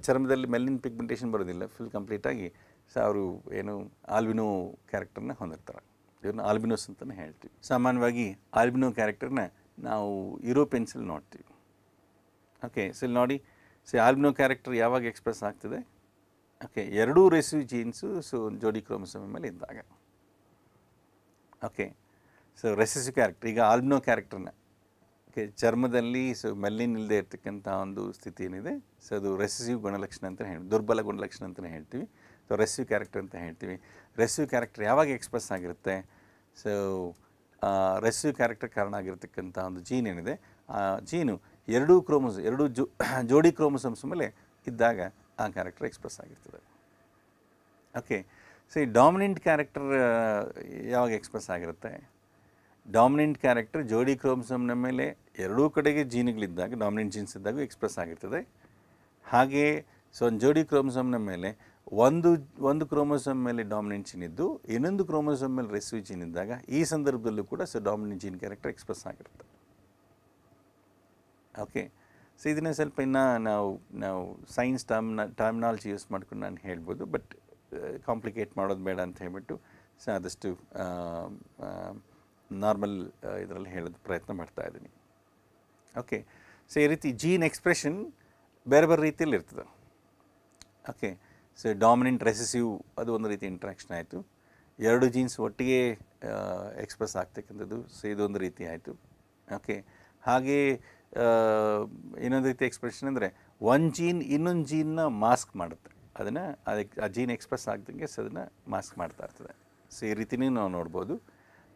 ಚರ್ಮದಲ್ಲಿ ಮೆಲಿನ್ ಪಿಗ್ಮೆಂಟೇಷನ್ ಬರೋದಿಲ್ಲ, ಫುಲ್ ಕಂಪ್ಲೀಟಾಗಿ ಸೊ ಅವರು ಏನು ಆಲ್ಬಿನೋ ಕ್ಯಾರೆಕ್ಟರ್ನ ಹೊಂದಿರ್ತಾರೆ. ಇವ್ರನ್ನ ಆಲ್ಬಿನೋಸ್ ಅಂತಲೇ ಹೇಳ್ತೀವಿ. ಸಾಮಾನ್ಯವಾಗಿ ಆಲ್ಬಿನೋ ಕ್ಯಾರೆಕ್ಟರ್ನ ನಾವು ಯುರೋಪಿಯನ್ಸಲ್ಲಿ ನೋಡ್ತೀವಿ. ಓಕೆ, ಸೊ ಇಲ್ಲಿ ನೋಡಿ, ಸೊ ಆಲ್ಬಿನೋ ಕ್ಯಾರೆಕ್ಟರ್ ಯಾವಾಗ ಎಕ್ಸ್ಪ್ರೆಸ್ ಆಗ್ತದೆ? ಓಕೆ, ಎರಡೂ ರೆಸಿವ್ ಜೀನ್ಸು ಸೊ ಜೋಡಿ ಕ್ರೋಮೋಸೋಮ್ ಮೇಲೆ ಇದ್ದಾಗ. ಓಕೆ, ಸೊ ರೆಸಿಸಿವ್ ಕ್ಯಾರೆಕ್ಟರ್ ಈಗ ಆಲ್ಬಿನೋ ಕ್ಯಾರೆಕ್ಟರ್ನ ಓಕೆ ಚರ್ಮದಲ್ಲಿ ಸೊ ಮೆಲ್ಲಿನ್ ಇಲ್ಲದೆ ಇರ್ತಕ್ಕಂಥ ಒಂದು ಸ್ಥಿತಿ ಏನಿದೆ ಸೊ ಅದು ರೆಸಿಸಿವ್ ಗುಣಲಕ್ಷಣ ಅಂತ ಹೇಳಿ ದುರ್ಬಲ ಗುಣಲಕ್ಷಣ ಅಂತಲೇ ಹೇಳ್ತೀವಿ. ಸೊ ರೆಸಿವ್ ಕ್ಯಾರೆಕ್ಟರ್ ಅಂತ ಹೇಳ್ತೀವಿ. ರೆಸಿವ್ ಕ್ಯಾರೆಕ್ಟರ್ ಯಾವಾಗ ಎಕ್ಸ್ಪ್ರೆಸ್ ಆಗಿರುತ್ತೆ? ಸೊ ರೆಸಿವ್ ಕ್ಯಾರೆಕ್ಟರ್ ಕಾರಣ ಆಗಿರ್ತಕ್ಕಂಥ ಒಂದು ಜೀನ್ ಏನಿದೆ ಆ ಜೀನು ಎರಡೂ ಜೋಡಿ ಕ್ರೋಮೋಸೋಮ್ಸ್ ಮೇಲೆ ಇದ್ದಾಗ ಆ ಕ್ಯಾರೆಕ್ಟರ್ ಎಕ್ಸ್ಪ್ರೆಸ್ ಆಗಿರ್ತದೆ. ಓಕೆ, ಸೊ ಈ ಡಾಮಿನೆಂಟ್ ಕ್ಯಾರೆಕ್ಟರ್ ಯಾವಾಗ ಎಕ್ಸ್ಪ್ರೆಸ್ ಆಗಿರುತ್ತೆ? ಡಾಮಿನೆಂಟ್ ಕ್ಯಾರೆಕ್ಟರ್ ಜೋಡಿ ಕ್ರೋಮೋಸೋಮ್ನ ಮೇಲೆ ಎರಡೂ ಕಡೆಗೆ ಜೀನ್ಗಳಿದ್ದಾಗ ಡಾಮಿನೆಂಟ್ ಜೀನ್ಸ್ ಇದ್ದಾಗ ಎಕ್ಸ್ಪ್ರೆಸ್ ಆಗಿರ್ತದೆ. ಹಾಗೆ ಸೊ ಒಂದು ಜೋಡಿ ಕ್ರೋಮೋಸೋಮ್ನ ಮೇಲೆ ಒಂದು ಕ್ರೋಮೋಸೋಮ್ ಮೇಲೆ ಡಾಮಿನೆಂಟ್ ಜೀನ್ ಇದ್ದು ಇನ್ನೊಂದು ಕ್ರೋಮೋಸೋಮ್ ಮೇಲೆ ರೆಸಿವ್ ಜೀನ್ ಇದ್ದಾಗ ಈ ಸಂದರ್ಭದಲ್ಲೂ ಕೂಡ so dominant gene character express ಆಗಿರುತ್ತೆ. ಓಕೆ, ಸೊ ಇದನ್ನು ಸ್ವಲ್ಪ ಇನ್ನು ನಾವು ಸೈನ್ಸ್ ಟರ್ಮಿನಾಲಜಿ ಯೂಸ್ ಮಾಡ್ಕೊಂಡು ನಾನು ಹೇಳ್ಬೋದು, ಬಟ್ ಕಾಂಪ್ಲಿಕೇಟ್ ಮಾಡೋದು ಬೇಡ ಅಂತ ಹೇಳ್ಬಿಟ್ಟು ಸೊ ಆದಷ್ಟು ನಾರ್ಮಲ್ ಇದರಲ್ಲಿ ಹೇಳೋದು ಪ್ರಯತ್ನ ಮಾಡ್ತಾ ಇದ್ದೀನಿ. ಓಕೆ, ಸೊ ಈ ರೀತಿ ಜೀನ್ ಎಕ್ಸ್ಪ್ರೆಷನ್ ಬೇರೆ ಬೇರೆ ರೀತಿಯಲ್ಲಿ ಇರ್ತದೆ. ಓಕೆ, ಸೊ ಡಾಮಿನೆಂಟ್ ರೆಸೆಸಿವ್ ಅದು ಒಂದು ರೀತಿ ಇಂಟ್ರಾಕ್ಷನ್ ಆಯಿತು. ಎರಡು ಜೀನ್ಸ್ ಒಟ್ಟಿಗೆ ಎಕ್ಸ್ಪ್ರೆಸ್ ಆಗ್ತಕ್ಕಂಥದ್ದು ಸೊ ಇದೊಂದು ರೀತಿ ಆಯಿತು. ಓಕೆ, ಹಾಗೆ ಇನ್ನೊಂದು ರೀತಿ ಎಕ್ಸ್ಪ್ರೆಷನ್ ಅಂದರೆ ಒಂದು ಜೀನ್ ಇನ್ನೊಂದು ಜೀನ್ನ ಮಾಸ್ಕ್ ಮಾಡುತ್ತೆ, ಅದಕ್ಕೆ ಆ ಜೀನ್ ಎಕ್ಸ್ಪ್ರೆಸ್ ಆಗ್ದಂಗೆ ಸೊ ಅದನ್ನು ಮಾಸ್ಕ್ ಮಾಡ್ತಾ ಇರ್ತದೆ. ಸೊ ಈ ರೀತಿಯೂ ನಾವು ನೋಡ್ಬೋದು.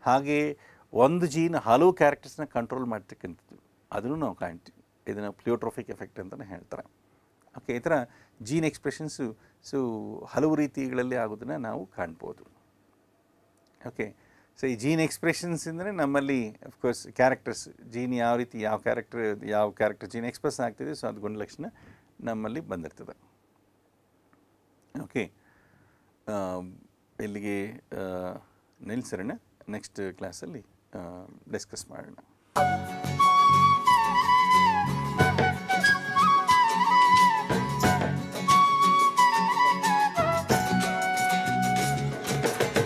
ಹಾಗೆ ಒಂದು ಜೀನ್ ಹಲವು ಕ್ಯಾರೆಕ್ಟರ್ಸ್ನ ಕಂಟ್ರೋಲ್ ಮಾಡ್ತಕ್ಕಂಥದ್ದು ಅದನ್ನು ನಾವು ಕಾಣ್ತೀವಿ. ಇದನ್ನು ಪ್ಲಿಯೋಟ್ರೋಫಿಕ್ ಎಫೆಕ್ಟ್ ಅಂತಲೇ ಹೇಳ್ತಾರೆ. ಓಕೆ, ಈ ಥರ ಜೀನ್ ಎಕ್ಸ್ಪ್ರೆಷನ್ಸು ಸೊ ಹಲವು ರೀತಿಗಳಲ್ಲಿ ಆಗೋದನ್ನು ನಾವು ಕಾಣ್ಬೋದು. ಓಕೆ, ಸೊ ಈ ಜೀನ್ ಎಕ್ಸ್ಪ್ರೆಷನ್ಸ್ ಅಂದರೆ ನಮ್ಮಲ್ಲಿ ಅಫ್ಕೋರ್ಸ್ ಕ್ಯಾರೆಕ್ಟರ್ಸ್ ಜೀನ್ ಯಾವ ಕ್ಯಾರೆಕ್ಟರ್ ಜೀನ್ ಎಕ್ಸ್ಪ್ರೆಸ್ ಆಗ್ತಿದೆ ಸೊ ಅದು ಗುಣಲಕ್ಷಣ ನಮ್ಮಲ್ಲಿ ಬಂದಿರ್ತದೆ. ಓಕೆ, ಇಲ್ಲಿಗೆ ನಿಲ್ಲಿಸೋಣ. ನೆಕ್ಸ್ಟ್ ಕ್ಲಾಸಲ್ಲಿ ಡಿಸ್ಕಸ್ ಮಾಡೋಣ.